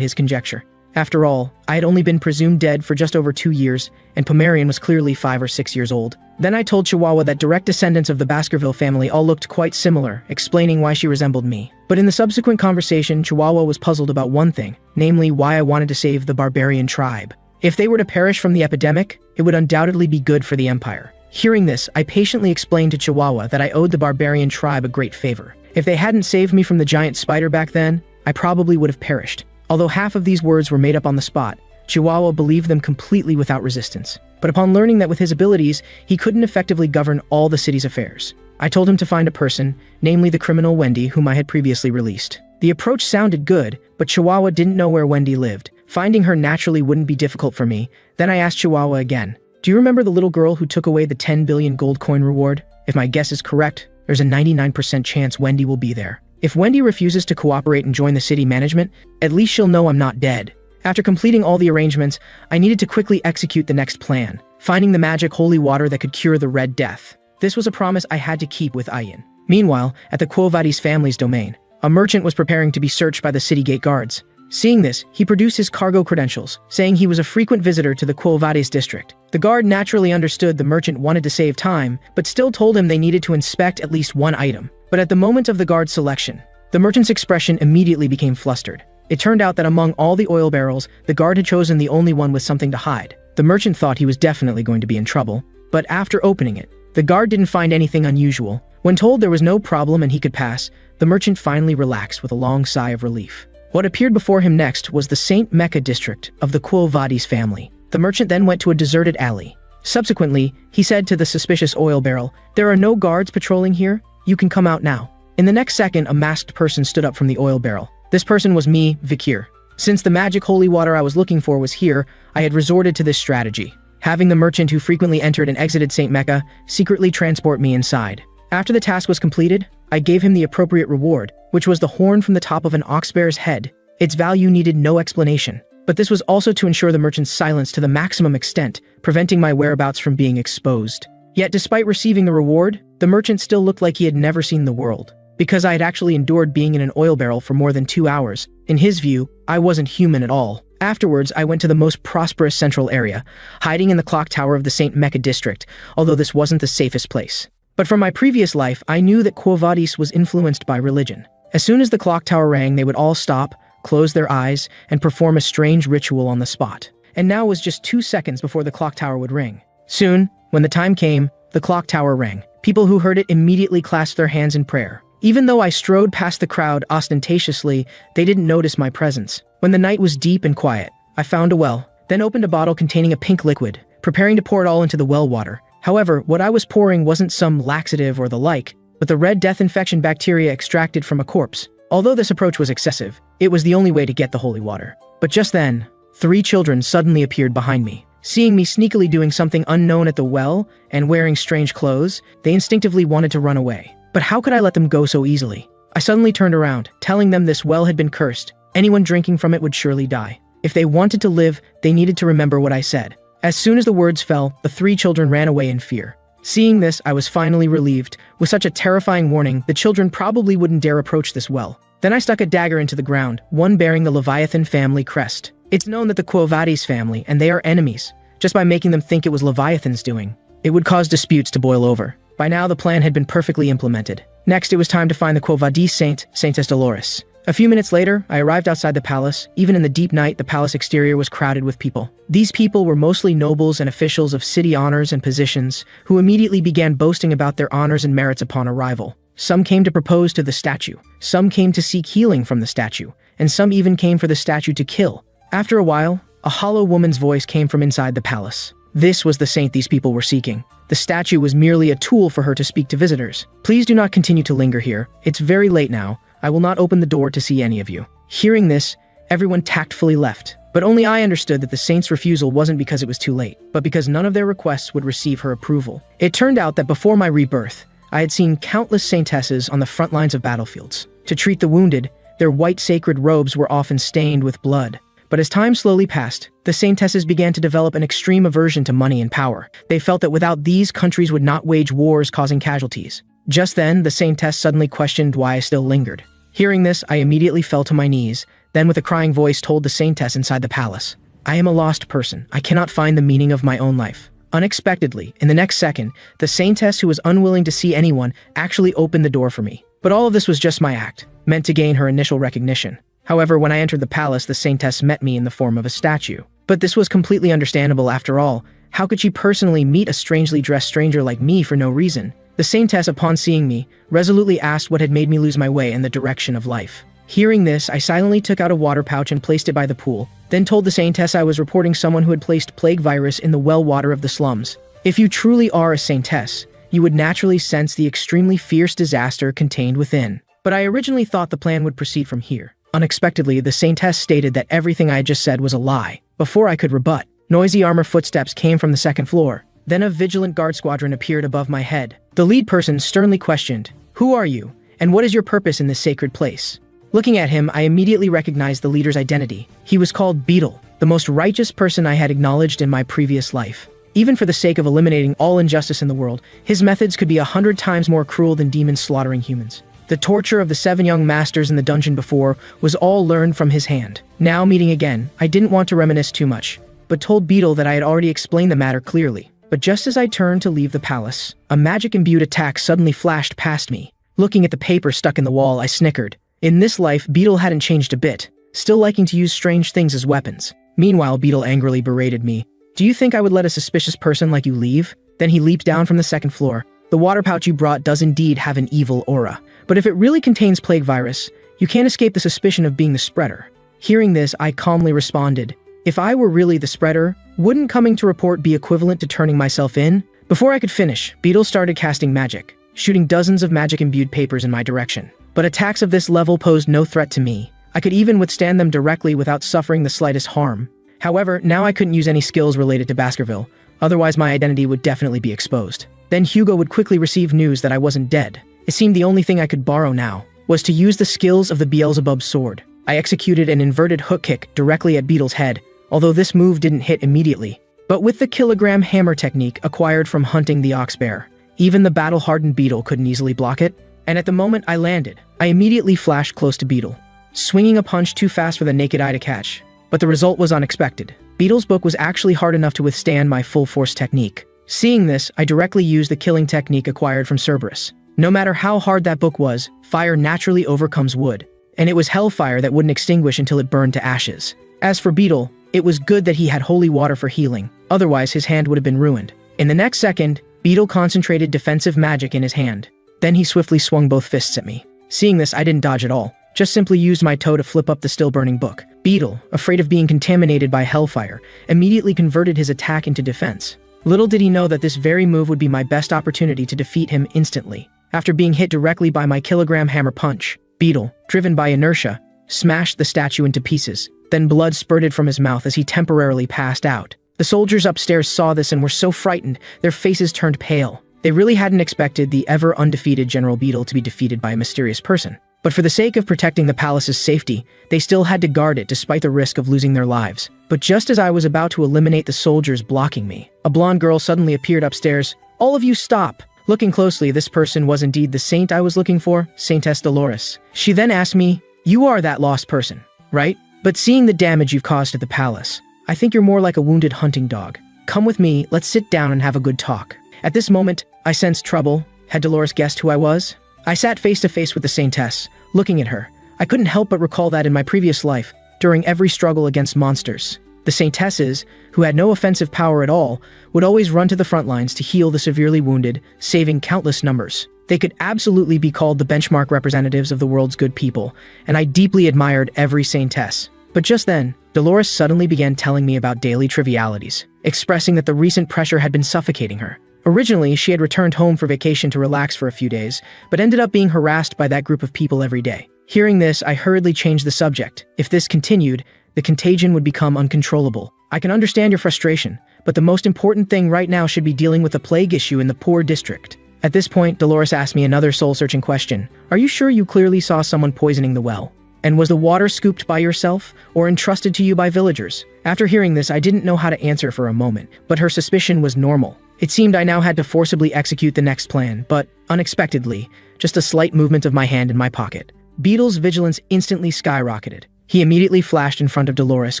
his conjecture. After all, I had only been presumed dead for just over 2 years, and Pomerian was clearly 5 or 6 years old. Then I told Chihuahua that direct descendants of the Baskerville family all looked quite similar, explaining why she resembled me. But in the subsequent conversation, Chihuahua was puzzled about one thing, namely why I wanted to save the barbarian tribe. If they were to perish from the epidemic, it would undoubtedly be good for the empire. Hearing this, I patiently explained to Chihuahua that I owed the barbarian tribe a great favor. If they hadn't saved me from the giant spider back then, I probably would have perished. Although half of these words were made up on the spot, Chihuahua believed them completely without resistance. But upon learning that with his abilities, he couldn't effectively govern all the city's affairs, I told him to find a person, namely the criminal Wendy, whom I had previously released. The approach sounded good, but Chihuahua didn't know where Wendy lived. Finding her naturally wouldn't be difficult for me. Then I asked Chihuahua again, do you remember the little girl who took away the 10 billion gold coin reward? If my guess is correct, there's a 99% chance Wendy will be there. If Wendy refuses to cooperate and join the city management, at least she'll know I'm not dead. After completing all the arrangements, I needed to quickly execute the next plan, finding the magic holy water that could cure the Red Death. This was a promise I had to keep with Ayin. Meanwhile, at the Quo Vadis family's domain, a merchant was preparing to be searched by the city gate guards. Seeing this, he produced his cargo credentials, saying he was a frequent visitor to the Quo Vadis district. The guard naturally understood the merchant wanted to save time, but still told him they needed to inspect at least one item. But at the moment of the guard's selection, the merchant's expression immediately became flustered. It turned out that among all the oil barrels, the guard had chosen the only one with something to hide. The merchant thought he was definitely going to be in trouble, but after opening it, the guard didn't find anything unusual. When told there was no problem and he could pass, the merchant finally relaxed with a long sigh of relief. What appeared before him next was the Saint Mecca district of the Quo Vadis family. The merchant then went to a deserted alley. Subsequently, he said to the suspicious oil barrel, "There are no guards patrolling here. You can come out now." In the next second, a masked person stood up from the oil barrel. This person was me, Fakir. Since the magic holy water I was looking for was here, I had resorted to this strategy, having the merchant who frequently entered and exited Saint Mecca secretly transport me inside. After the task was completed, I gave him the appropriate reward, which was the horn from the top of an ox bear's head. Its value needed no explanation, but this was also to ensure the merchant's silence to the maximum extent, preventing my whereabouts from being exposed. Yet despite receiving the reward, the merchant still looked like he had never seen the world. Because I had actually endured being in an oil barrel for more than 2 hours, in his view, I wasn't human at all. Afterwards, I went to the most prosperous central area, hiding in the clock tower of the Saint Mecca district, although this wasn't the safest place. But from my previous life, I knew that Quo Vadis was influenced by religion. As soon as the clock tower rang, they would all stop, close their eyes, and perform a strange ritual on the spot. And now was just 2 seconds before the clock tower would ring. Soon, when the time came, the clock tower rang. People who heard it immediately clasped their hands in prayer. Even though I strode past the crowd ostentatiously, they didn't notice my presence. When the night was deep and quiet, I found a well, then opened a bottle containing a pink liquid, preparing to pour it all into the well water. However, what I was pouring wasn't some laxative or the like, but the red death infection bacteria extracted from a corpse. Although this approach was excessive, it was the only way to get the holy water. But just then, 3 children suddenly appeared behind me. Seeing me sneakily doing something unknown at the well and wearing strange clothes, they instinctively wanted to run away. But how could I let them go so easily? I suddenly turned around, telling them this well had been cursed. Anyone drinking from it would surely die. If they wanted to live, they needed to remember what I said. As soon as the words fell, the 3 children ran away in fear. Seeing this, I was finally relieved. With such a terrifying warning, the children probably wouldn't dare approach this well. Then I stuck a dagger into the ground, one bearing the Leviathan family crest. It's known that the Quo Vadis family and they are enemies. Just by making them think it was Leviathan's doing, it would cause disputes to boil over. By now, the plan had been perfectly implemented. Next, it was time to find the Quo Vadis saint, Saintess Dolores. A few minutes later, I arrived outside the palace. Even in the deep night, the palace exterior was crowded with people. These people were mostly nobles and officials of city honors and positions, who immediately began boasting about their honors and merits upon arrival. Some came to propose to the statue, some came to seek healing from the statue, and some even came for the statue to kill. After a while, a hollow woman's voice came from inside the palace. This was the saint these people were seeking. The statue was merely a tool for her to speak to visitors. Please do not continue to linger here. It's very late now. I will not open the door to see any of you. Hearing this, everyone tactfully left. But only I understood that the saint's refusal wasn't because it was too late, but because none of their requests would receive her approval. It turned out that before my rebirth, I had seen countless saintesses on the front lines of battlefields. To treat the wounded, their white sacred robes were often stained with blood. But as time slowly passed, the saintesses began to develop an extreme aversion to money and power. They felt that without these, countries would not wage wars causing casualties. Just then, the saintess suddenly questioned why I still lingered. Hearing this, I immediately fell to my knees, then with a crying voice told the saintess inside the palace, "I am a lost person. I cannot find the meaning of my own life." Unexpectedly, in the next second, the saintess, who was unwilling to see anyone, actually opened the door for me. But all of this was just my act, meant to gain her initial recognition. However, when I entered the palace, the saintess met me in the form of a statue. But this was completely understandable after all. How could she personally meet a strangely dressed stranger like me for no reason? The saintess, upon seeing me, resolutely asked what had made me lose my way in the direction of life. Hearing this, I silently took out a water pouch and placed it by the pool, then told the saintess I was reporting someone who had placed plague virus in the well water of the slums. If you truly are a saintess, you would naturally sense the extremely fierce disaster contained within. But I originally thought the plan would proceed from here. Unexpectedly, the saintess stated that everything I had just said was a lie. Before I could rebut, noisy armor footsteps came from the second floor. Then a vigilant guard squadron appeared above my head. The lead person sternly questioned, "Who are you, and what is your purpose in this sacred place?" Looking at him, I immediately recognized the leader's identity. He was called Beetle, the most righteous person I had acknowledged in my previous life. Even for the sake of eliminating all injustice in the world, his methods could be 100 times more cruel than demons slaughtering humans. The torture of the 7 young masters in the dungeon before was all learned from his hand. Now meeting again, I didn't want to reminisce too much, but told Beetle that I had already explained the matter clearly. But just as I turned to leave the palace, a magic-imbued attack suddenly flashed past me. Looking at the paper stuck in the wall, I snickered. In this life, Beetle hadn't changed a bit, still liking to use strange things as weapons. Meanwhile, Beetle angrily berated me. "Do you think I would let a suspicious person like you leave?" Then he leaped down from the second floor. "The water pouch you brought does indeed have an evil aura. But if it really contains plague virus, you can't escape the suspicion of being the spreader." Hearing this, I calmly responded, "If I were really the spreader, wouldn't coming to report be equivalent to turning myself in?" Before I could finish, Beetle started casting magic, shooting dozens of magic-imbued papers in my direction. But attacks of this level posed no threat to me. I could even withstand them directly without suffering the slightest harm. However, now I couldn't use any skills related to Baskerville, otherwise my identity would definitely be exposed. Then Hugo would quickly receive news that I wasn't dead. It seemed the only thing I could borrow now was to use the skills of the Beelzebub sword. I executed an inverted hook kick directly at Beetle's head, although this move didn't hit immediately. But with the kilogram hammer technique acquired from hunting the ox bear, even the battle-hardened Beetle couldn't easily block it. And at the moment I landed, I immediately flashed close to Beetle, swinging a punch too fast for the naked eye to catch. But the result was unexpected. Beetle's book was actually hard enough to withstand my full-force technique. Seeing this, I directly used the killing technique acquired from Cerberus. No matter how hard that book was, fire naturally overcomes wood, and it was hellfire that wouldn't extinguish until it burned to ashes. As for Beetle, it was good that he had holy water for healing, otherwise his hand would have been ruined. In the next second, Beetle concentrated defensive magic in his hand. Then he swiftly swung both fists at me. Seeing this, I didn't dodge at all, just simply used my toe to flip up the still-burning book. Beetle, afraid of being contaminated by hellfire, immediately converted his attack into defense. Little did he know that this very move would be my best opportunity to defeat him instantly. After being hit directly by my kilogram hammer punch, Beetle, driven by inertia, smashed the statue into pieces. Then blood spurted from his mouth as he temporarily passed out. The soldiers upstairs saw this and were so frightened, their faces turned pale. They really hadn't expected the ever-undefeated General Beetle to be defeated by a mysterious person. But for the sake of protecting the palace's safety, they still had to guard it despite the risk of losing their lives. But just as I was about to eliminate the soldiers blocking me, a blonde girl suddenly appeared upstairs. "All of you stop!" Looking closely, this person was indeed the saint I was looking for, Saintess Dolores. She then asked me, "You are that lost person, right? But seeing the damage you've caused to the palace, I think you're more like a wounded hunting dog. Come with me, let's sit down and have a good talk." At this moment, I sensed trouble. Had Dolores guessed who I was? I sat face to face with the Saintess, looking at her. I couldn't help but recall that in my previous life, during every struggle against monsters, the Saintesses, who had no offensive power at all, would always run to the front lines to heal the severely wounded, saving countless numbers. They could absolutely be called the benchmark representatives of the world's good people, and I deeply admired every Saintess. But just then, Dolores suddenly began telling me about daily trivialities, expressing that the recent pressure had been suffocating her. Originally, she had returned home for vacation to relax for a few days, but ended up being harassed by that group of people every day. Hearing this, I hurriedly changed the subject. If this continued, the contagion would become uncontrollable. I can understand your frustration, but the most important thing right now should be dealing with the plague issue in the poor district. At this point, Dolores asked me another soul-searching question. "Are you sure you clearly saw someone poisoning the well? And was the water scooped by yourself, or entrusted to you by villagers?" After hearing this, I didn't know how to answer for a moment, but her suspicion was normal. It seemed I now had to forcibly execute the next plan, but, unexpectedly, just a slight movement of my hand in my pocket. Beetle's vigilance instantly skyrocketed. He immediately flashed in front of Dolores,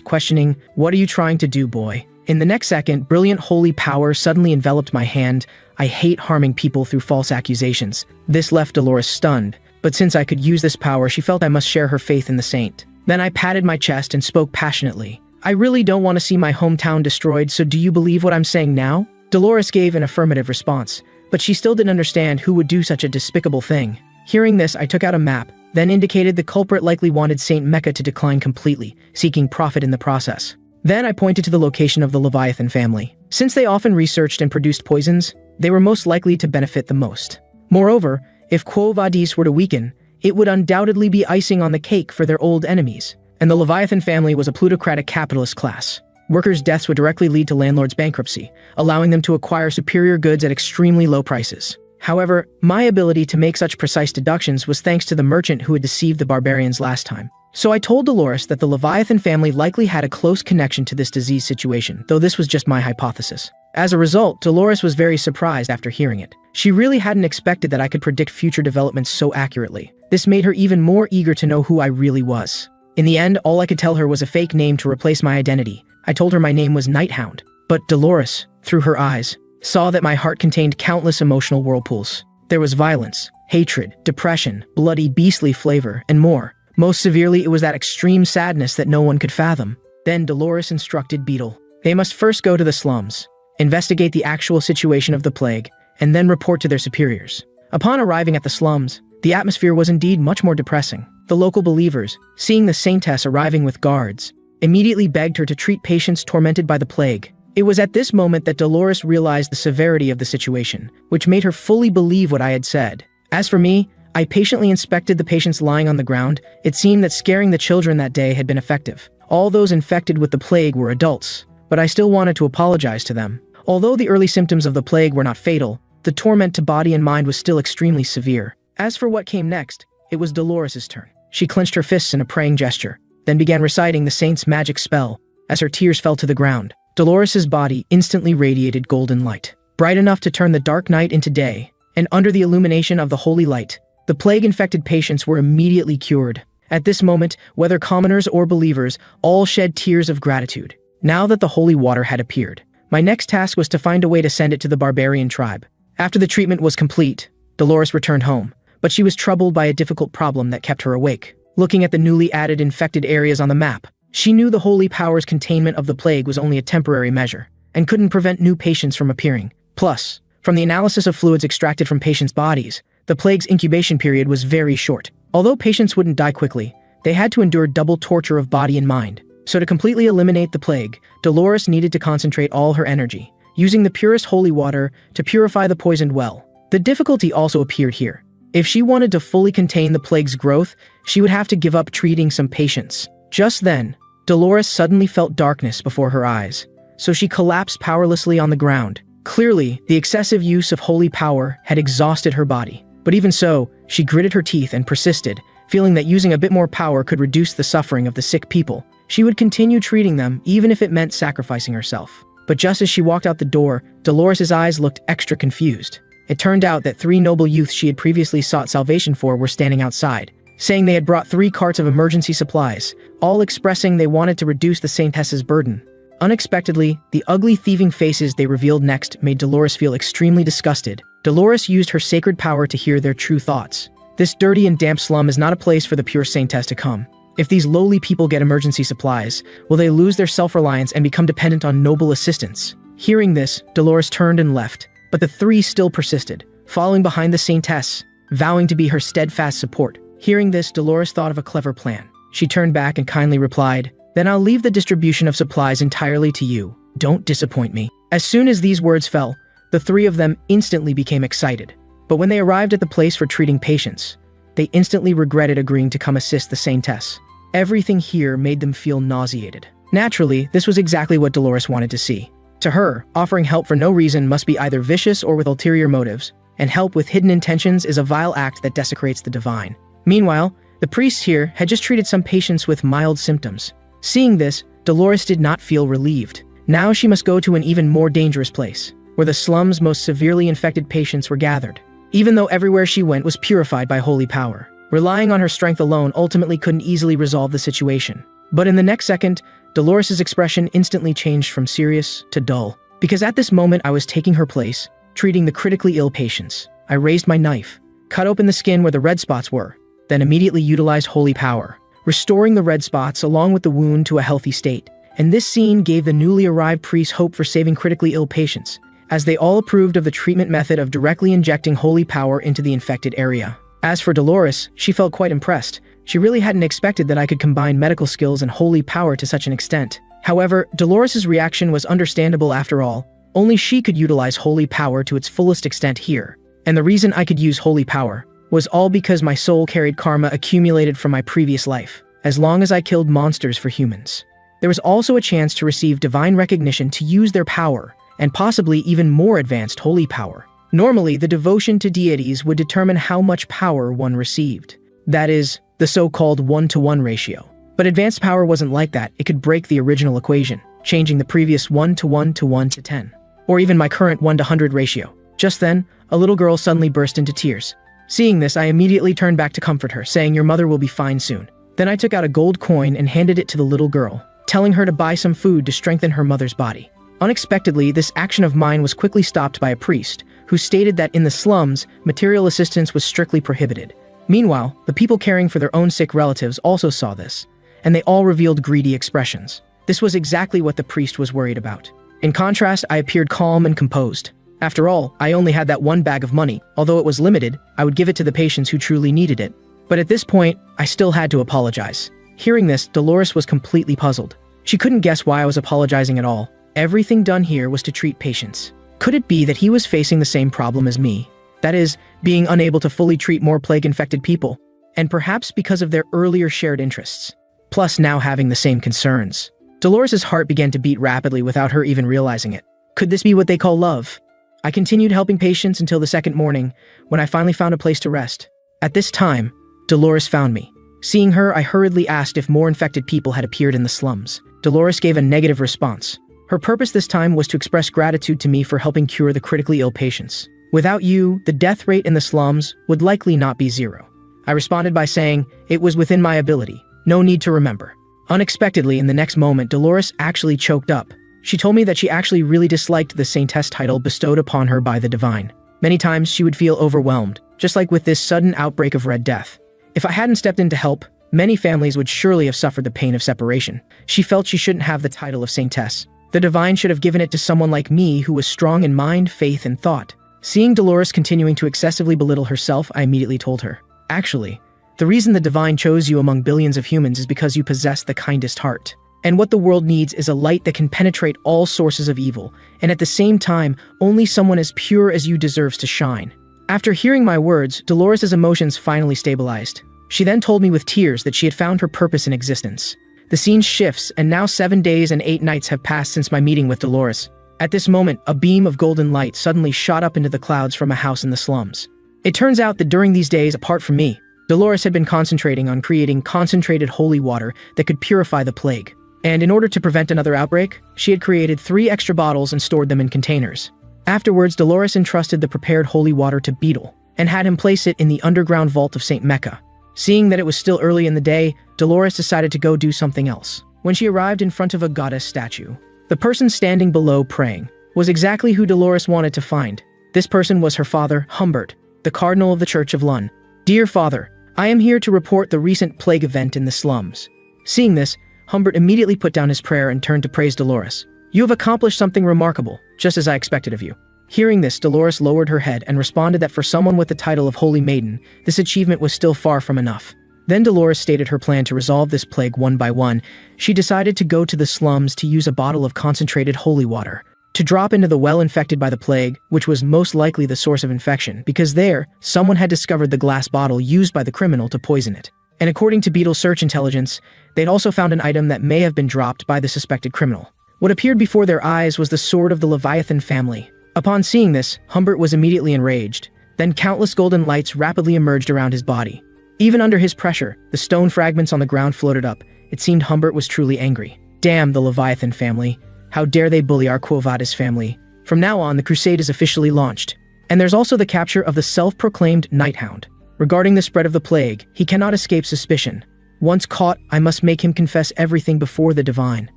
questioning, "What are you trying to do, boy?" In the next second, brilliant holy power suddenly enveloped my hand. I hate harming people through false accusations. This left Dolores stunned, but since I could use this power, she felt I must share her faith in the saint. Then I patted my chest and spoke passionately. "I really don't want to see my hometown destroyed, so do you believe what I'm saying now?" Dolores gave an affirmative response, but she still didn't understand who would do such a despicable thing. Hearing this, I took out a map, then indicated the culprit likely wanted Saint Mecca to decline completely, seeking profit in the process. Then I pointed to the location of the Leviathan family. Since they often researched and produced poisons, they were most likely to benefit the most. Moreover, if Quo Vadis were to weaken, it would undoubtedly be icing on the cake for their old enemies. And the Leviathan family was a plutocratic capitalist class. Workers' deaths would directly lead to landlords' bankruptcy, allowing them to acquire superior goods at extremely low prices. However, my ability to make such precise deductions was thanks to the merchant who had deceived the barbarians last time. So I told Dolores that the Leviathan family likely had a close connection to this disease situation, though this was just my hypothesis. As a result, Dolores was very surprised after hearing it. She really hadn't expected that I could predict future developments so accurately. This made her even more eager to know who I really was. In the end, all I could tell her was a fake name to replace my identity. I told her my name was Hound. But Dolores, through her eyes, saw that my heart contained countless emotional whirlpools. There was violence, hatred, depression, bloody beastly flavor, and more. Most severely, it was that extreme sadness that no one could fathom. Then Dolores instructed Beetle. They must first go to the slums, investigate the actual situation of the plague, and then report to their superiors. Upon arriving at the slums, the atmosphere was indeed much more depressing. The local believers, seeing the saintess arriving with guards, immediately begged her to treat patients tormented by the plague. It was at this moment that Dolores realized the severity of the situation, which made her fully believe what I had said. As for me, I patiently inspected the patients lying on the ground. It seemed that scaring the children that day had been effective. All those infected with the plague were adults, but I still wanted to apologize to them. Although the early symptoms of the plague were not fatal, the torment to body and mind was still extremely severe. As for what came next, it was Dolores' turn. She clenched her fists in a praying gesture, then began reciting the saint's magic spell. As her tears fell to the ground, Dolores' body instantly radiated golden light, bright enough to turn the dark night into day, and under the illumination of the holy light, the plague-infected patients were immediately cured. At this moment, whether commoners or believers, all shed tears of gratitude. Now that the holy water had appeared, my next task was to find a way to send it to the barbarian tribe. After the treatment was complete, Dolores returned home, but she was troubled by a difficult problem that kept her awake. Looking at the newly added infected areas on the map, she knew the holy power's containment of the plague was only a temporary measure, and couldn't prevent new patients from appearing. Plus, from the analysis of fluids extracted from patients' bodies, the plague's incubation period was very short. Although patients wouldn't die quickly, They had to endure double torture of body and mind. So to completely eliminate the plague, Dolores needed to concentrate all her energy, using the purest holy water to purify the poisoned well. The difficulty also appeared here. If she wanted to fully contain the plague's growth, she would have to give up treating some patients. Just then, Dolores suddenly felt darkness before her eyes, so she collapsed powerlessly on the ground. Clearly, the excessive use of holy power had exhausted her body. But even so, she gritted her teeth and persisted, feeling that using a bit more power could reduce the suffering of the sick people. She would continue treating them, even if it meant sacrificing herself. But just as she walked out the door, Dolores' eyes looked extra confused. It turned out that 3 noble youths she had previously sought salvation for were standing outside, saying they had brought 3 carts of emergency supplies, all expressing they wanted to reduce the Saintess's burden. Unexpectedly, the ugly thieving faces they revealed next made Dolores feel extremely disgusted. Dolores used her sacred power to hear their true thoughts. This dirty and damp slum is not a place for the pure Saintess to come. If these lowly people get emergency supplies, will they lose their self-reliance and become dependent on noble assistance? Hearing this, Dolores turned and left, but the 3 still persisted, following behind the Saintess, vowing to be her steadfast support. Hearing this, Dolores thought of a clever plan. She turned back and kindly replied, "Then I'll leave the distribution of supplies entirely to you. Don't disappoint me." As soon as these words fell, the 3 of them instantly became excited. But when they arrived at the place for treating patients, they instantly regretted agreeing to come assist the Saintess. Everything here made them feel nauseated. Naturally, this was exactly what Dolores wanted to see. To her, offering help for no reason must be either vicious or with ulterior motives, and help with hidden intentions is a vile act that desecrates the divine. Meanwhile, the priests here had just treated some patients with mild symptoms. Seeing this, Dolores did not feel relieved. Now she must go to an even more dangerous place, where the slum's most severely infected patients were gathered. Even though everywhere she went was purified by holy power, relying on her strength alone ultimately couldn't easily resolve the situation. But in the next second, Dolores' expression instantly changed from serious to dull. Because at this moment I was taking her place, treating the critically ill patients. I raised my knife, cut open the skin where the red spots were, then immediately utilized holy power, restoring the red spots along with the wound to a healthy state. And this scene gave the newly arrived priests hope for saving critically ill patients, as they all approved of the treatment method of directly injecting holy power into the infected area. As for Dolores, she felt quite impressed. She really hadn't expected that I could combine medical skills and holy power to such an extent. However, Dolores' reaction was understandable after all. Only she could utilize holy power to its fullest extent here. And the reason I could use holy power was all because my soul carried karma accumulated from my previous life, as long as I killed monsters for humans. There was also a chance to receive divine recognition to use their power, and possibly even more advanced holy power. Normally, the devotion to deities would determine how much power one received. That is, the so-called 1-to-1 ratio. But advanced power wasn't like that. It could break the original equation, changing the previous 1-to-1 to 1-to-10. Or even my current 1-to-100 ratio. Just then, a little girl suddenly burst into tears. Seeing this, I immediately turned back to comfort her, saying, "Your mother will be fine soon." Then I took out a gold coin and handed it to the little girl, telling her to buy some food to strengthen her mother's body. Unexpectedly, this action of mine was quickly stopped by a priest, who stated that in the slums, material assistance was strictly prohibited. Meanwhile, the people caring for their own sick relatives also saw this, and they all revealed greedy expressions. This was exactly what the priest was worried about. In contrast, I appeared calm and composed. After all, I only had that 1 bag of money. Although it was limited, I would give it to the patients who truly needed it. But at this point, I still had to apologize. Hearing this, Dolores was completely puzzled. She couldn't guess why I was apologizing at all. Everything done here was to treat patients. Could it be that he was facing the same problem as me? That is, being unable to fully treat more plague-infected people, and perhaps because of their earlier shared interests, plus now having the same concerns. Dolores' heart began to beat rapidly without her even realizing it. Could this be what they call love? I continued helping patients until the second morning, when I finally found a place to rest. At this time, Dolores found me. Seeing her, I hurriedly asked if more infected people had appeared in the slums. Dolores gave a negative response. Her purpose this time was to express gratitude to me for helping cure the critically ill patients. "Without you, the death rate in the slums would likely not be 0. I responded by saying, "It was within my ability. No need to remember." Unexpectedly, in the next moment, Dolores actually choked up. She told me that she actually really disliked the Saintess title bestowed upon her by the divine. Many times she would feel overwhelmed, just like with this sudden outbreak of Red Death. If I hadn't stepped in to help, many families would surely have suffered the pain of separation. She felt she shouldn't have the title of Saintess. The divine should have given it to someone like me who was strong in mind, faith, and thought. Seeing Dolores continuing to excessively belittle herself, I immediately told her, "Actually, The reason the divine chose you among billions of humans is because you possess the kindest heart. And what the world needs is a light that can penetrate all sources of evil, and at the same time, only someone as pure as you deserves to shine. After hearing my words, Dolores' emotions finally stabilized. She then told me with tears that she had found her purpose in existence. The scene shifts, and now 7 days and 8 nights have passed since my meeting with Dolores. At this moment, a beam of golden light suddenly shot up into the clouds from a house in the slums. It turns out that during these days, apart from me, Dolores had been concentrating on creating concentrated holy water that could purify the plague. And in order to prevent another outbreak, she had created 3 extra bottles and stored them in containers. Afterwards, Dolores entrusted the prepared holy water to Beetle and had him place it in the underground vault of St. Mecca. Seeing that it was still early in the day, Dolores decided to go do something else. When she arrived in front of a goddess statue, the person standing below praying was exactly who Dolores wanted to find. This person was her father, Humbert, the cardinal of the Church of Lun. "Dear Father, I am here to report the recent plague event in the slums." Seeing this, Humbert immediately put down his prayer and turned to praise Dolores. "You have accomplished something remarkable, just as I expected of you." Hearing this, Dolores lowered her head and responded that for someone with the title of Holy Maiden, this achievement was still far from enough. Then Dolores stated her plan to resolve this plague one by one. She decided to go to the slums to use a bottle of concentrated holy water to drop into the well infected by the plague, which was most likely the source of infection, because there, someone had discovered the glass bottle used by the criminal to poison it. And according to Beetle's search intelligence, they'd also found an item that may have been dropped by the suspected criminal. What appeared before their eyes was the sword of the Leviathan family. Upon seeing this, Humbert was immediately enraged. Then countless golden lights rapidly emerged around his body. Even under his pressure, the stone fragments on the ground floated up. It seemed Humbert was truly angry. "Damn the Leviathan family. How dare they bully our Quo Vadis family." From now on, the crusade is officially launched. And there's also the capture of the self-proclaimed Night Hound. Regarding the spread of the plague, he cannot escape suspicion. Once caught, I must make him confess everything before the divine.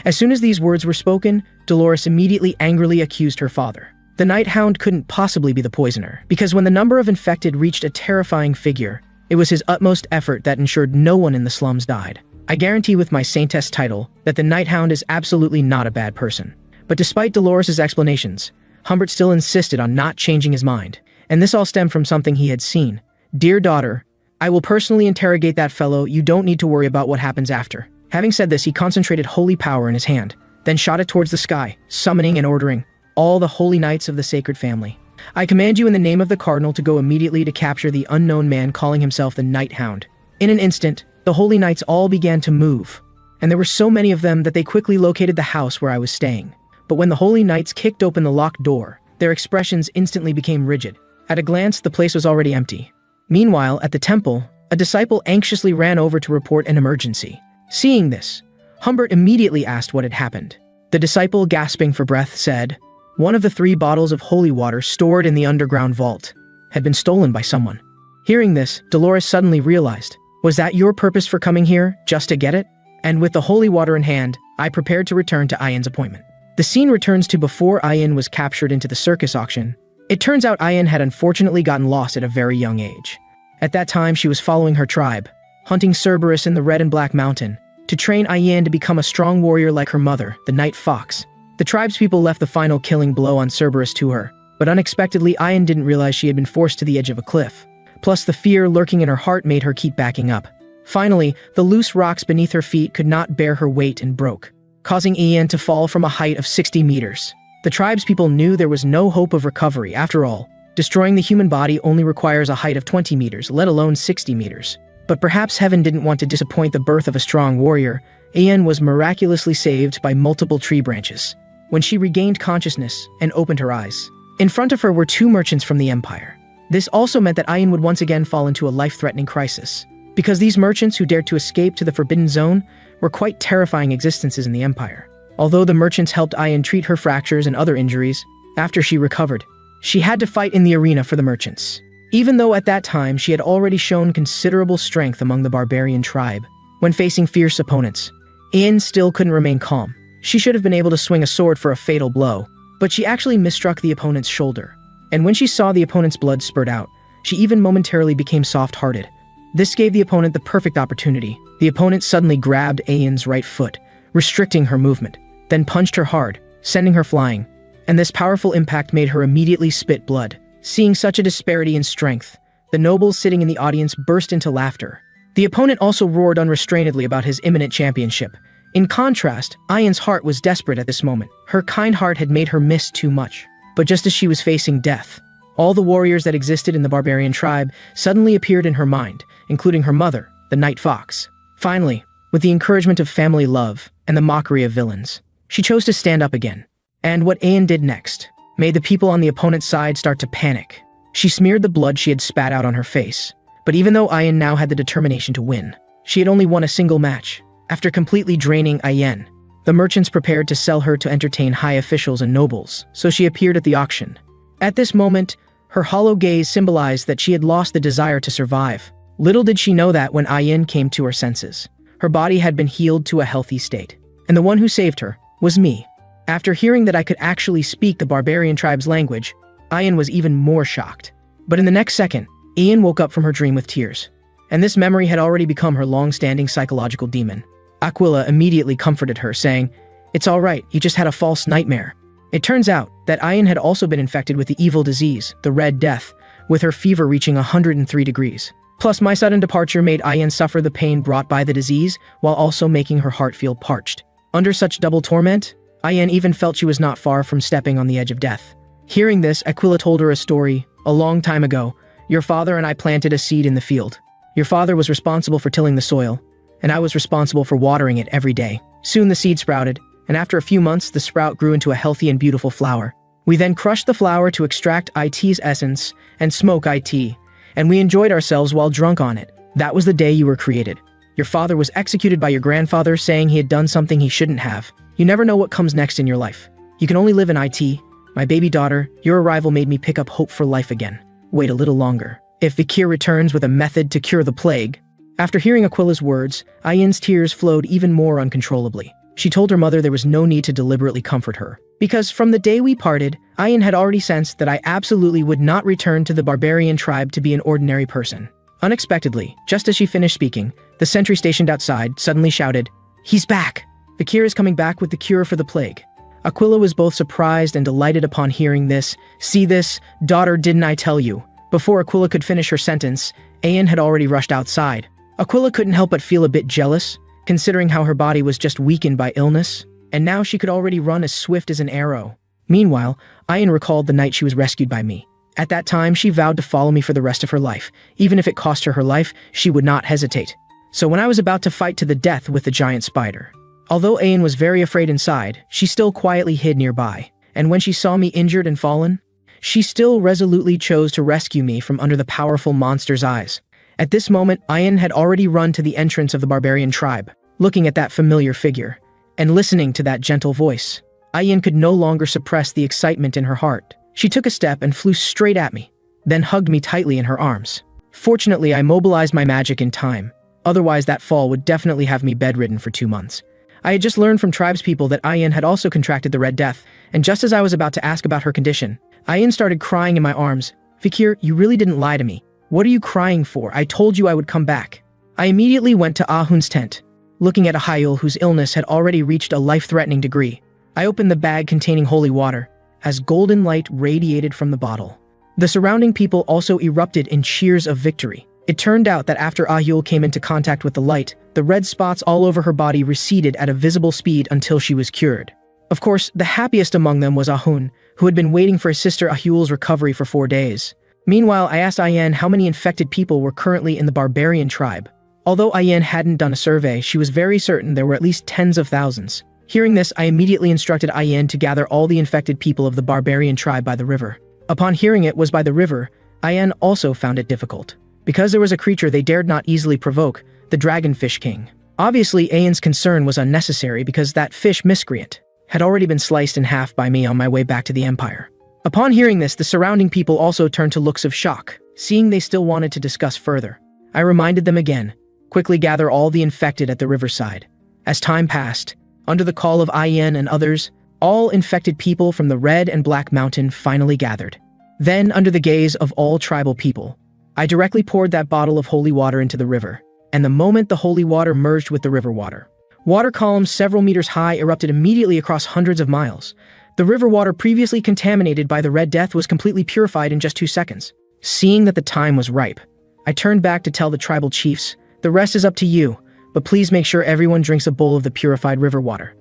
As soon as these words were spoken, Dolores immediately angrily accused her father. The Night Hound couldn't possibly be the poisoner, because when the number of infected reached a terrifying figure, it was his utmost effort that ensured no one in the slums died. I guarantee with my Saintess title that the Night Hound is absolutely not a bad person. But despite Dolores' explanations, Humbert still insisted on not changing his mind, and this all stemmed from something he had seen. "Dear daughter, I will personally interrogate that fellow. You don't need to worry about what happens after." Having said this, he concentrated holy power in his hand, then shot it towards the sky, summoning and ordering all the holy knights of the sacred family. "I command you in the name of the cardinal to go immediately to capture the unknown man calling himself the Night Hound." In an instant, the holy knights all began to move, and there were so many of them that they quickly located the house where I was staying. But when the holy knights kicked open the locked door, their expressions instantly became rigid. At a glance, the place was already empty. Meanwhile, at the temple, a disciple anxiously ran over to report an emergency. Seeing this, Humbert immediately asked what had happened. The disciple, gasping for breath, said, "One of the 3 bottles of holy water stored in the underground vault had been stolen by someone." Hearing this, Dolores suddenly realized, "Was that your purpose for coming here, just to get it?" And with the holy water in hand, I prepared to return to Ayan's appointment. The scene returns to before Ayan was captured into the circus auction. It turns out Ayan had unfortunately gotten lost at a very young age. At that time, she was following her tribe, hunting Cerberus in the Red and Black Mountain, to train Ayan to become a strong warrior like her mother, the Night Fox. The tribespeople left the final killing blow on Cerberus to her, but unexpectedly Ayan didn't realize she had been forced to the edge of a cliff. Plus, the fear lurking in her heart made her keep backing up. Finally, the loose rocks beneath her feet could not bear her weight and broke, causing Ayan to fall from a height of 60 meters. The tribespeople knew there was no hope of recovery. After all, destroying the human body only requires a height of 20 meters, let alone 60 meters. But perhaps heaven didn't want to disappoint the birth of a strong warrior. Ayan was miraculously saved by multiple tree branches. When she regained consciousness and opened her eyes, in front of her were 2 merchants from the Empire. This also meant that Ayan would once again fall into a life-threatening crisis, because these merchants who dared to escape to the Forbidden Zone were quite terrifying existences in the Empire. Although the merchants helped Ayan treat her fractures and other injuries, after she recovered, she had to fight in the arena for the merchants. Even though at that time she had already shown considerable strength among the barbarian tribe, when facing fierce opponents, Ayan still couldn't remain calm. She should have been able to swing a sword for a fatal blow, but she actually misstruck the opponent's shoulder. And when she saw the opponent's blood spurt out, she even momentarily became soft-hearted. This gave the opponent the perfect opportunity. The opponent suddenly grabbed Ayan's right foot, restricting her movement, then punched her hard, sending her flying. And this powerful impact made her immediately spit blood. Seeing such a disparity in strength, The nobles sitting in the audience burst into laughter. The opponent also roared unrestrainedly about his imminent championship. In contrast, Ayan's heart was desperate at this moment. Her kind heart had made her miss too much. But just as she was facing death, all the warriors that existed in the barbarian tribe suddenly appeared in her mind, including her mother, the Night Fox. Finally, with the encouragement of family love and the mockery of villains, she chose to stand up again. And what Ayan did next made the people on the opponent's side start to panic. She smeared the blood she had spat out on her face. But even though Ayan now had the determination to win, she had only won a single match. After completely draining Ayan, the merchants prepared to sell her to entertain high officials and nobles, so she appeared at the auction. At this moment, her hollow gaze symbolized that she had lost the desire to survive. Little did she know that when Ayan came to her senses, her body had been healed to a healthy state. And the one who saved her was me. After hearing that I could actually speak the barbarian tribe's language, Ayan was even more shocked. But in the next second, Ayan woke up from her dream with tears. And this memory had already become her long-standing psychological demon. Aquila immediately comforted her, saying, "It's all right, you just had a false nightmare." It turns out that Ayan had also been infected with the evil disease, the Red Death, with her fever reaching 103 degrees. Plus, my sudden departure made Ayan suffer the pain brought by the disease, while also making her heart feel parched. Under such double torment, Ayan even felt she was not far from stepping on the edge of death. Hearing this, Aquila told her a story. "A long time ago, your father and I planted a seed in the field. Your father was responsible for tilling the soil, and I was responsible for watering it every day. Soon the seed sprouted, and after a few months the sprout grew into a healthy and beautiful flower. We then crushed the flower to extract IT's essence and smoke IT, and we enjoyed ourselves while drunk on it. That was the day you were created. Your father was executed by your grandfather, saying he had done something he shouldn't have. You never know what comes next in your life. You can only live in IT. My baby daughter, your arrival made me pick up hope for life again. Wait a little longer. If Vikir returns with a method to cure the plague." After hearing Aquila's words, Ayan's tears flowed even more uncontrollably. She told her mother there was no need to deliberately comfort her, because from the day we parted, Ayan had already sensed that I absolutely would not return to the barbarian tribe to be an ordinary person. Unexpectedly, just as she finished speaking, the sentry stationed outside suddenly shouted, "He's back! Vikir is coming back with the cure for the plague." Aquila was both surprised and delighted upon hearing this. "See this, daughter, didn't I tell you?" Before Aquila could finish her sentence, Ayan had already rushed outside. Aquila couldn't help but feel a bit jealous, considering how her body was just weakened by illness, and now she could already run as swift as an arrow. Meanwhile, Ayan recalled the night she was rescued by me. At that time, she vowed to follow me for the rest of her life. Even if it cost her her life, she would not hesitate. So when I was about to fight to the death with the giant spider, although Ayan was very afraid inside, she still quietly hid nearby. And when she saw me injured and fallen, she still resolutely chose to rescue me from under the powerful monster's eyes. At this moment, Ayan had already run to the entrance of the barbarian tribe. Looking at that familiar figure, and listening to that gentle voice, Ayan could no longer suppress the excitement in her heart. She took a step and flew straight at me, then hugged me tightly in her arms. Fortunately, I mobilized my magic in time. Otherwise, that fall would definitely have me bedridden for 2 months. I had just learned from tribespeople that Ayan had also contracted the Red Death, and just as I was about to ask about her condition, Ayan started crying in my arms. "Vikir, you really didn't lie to me. What are you crying for? I told you I would come back." I immediately went to Ahun's tent, looking at Ahayul, whose illness had already reached a life-threatening degree. I opened the bag containing holy water, as golden light radiated from the bottle. The surrounding people also erupted in cheers of victory. It turned out that after Ahayul came into contact with the light, the red spots all over her body receded at a visible speed until she was cured. Of course, the happiest among them was Ahun, who had been waiting for his sister Ahayul's recovery for 4 days. Meanwhile, I asked Ayan how many infected people were currently in the barbarian tribe. Although Ayan hadn't done a survey, she was very certain there were at least tens of thousands. Hearing this, I immediately instructed Ayan to gather all the infected people of the barbarian tribe by the river. Upon hearing it was by the river, Ayan also found it difficult. Because there was a creature they dared not easily provoke, the dragonfish king. Obviously, Ayan's concern was unnecessary because that fish miscreant had already been sliced in half by me on my way back to the Empire. Upon hearing this, the surrounding people also turned to looks of shock, seeing they still wanted to discuss further. I reminded them again, quickly gather all the infected at the riverside. As time passed, under the call of Ayan and others, all infected people from the Red and Black Mountain finally gathered. Then, under the gaze of all tribal people, I directly poured that bottle of holy water into the river, and the moment the holy water merged with the river water, water columns several meters high erupted immediately across hundreds of miles. The river water previously contaminated by the Red Death was completely purified in just 2 seconds. Seeing that the time was ripe, I turned back to tell the tribal chiefs, "The rest is up to you, but please make sure everyone drinks a bowl of the purified river water."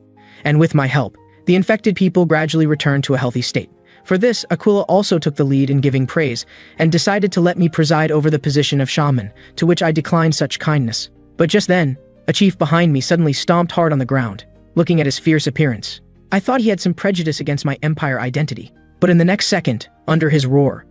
And with my help, the infected people gradually returned to a healthy state. For this, Aquila also took the lead in giving praise, and decided to let me preside over the position of shaman, to which I declined such kindness. But just then, a chief behind me suddenly stomped hard on the ground, looking at his fierce appearance. I thought he had some prejudice against my empire identity, but in the next second, under his roar,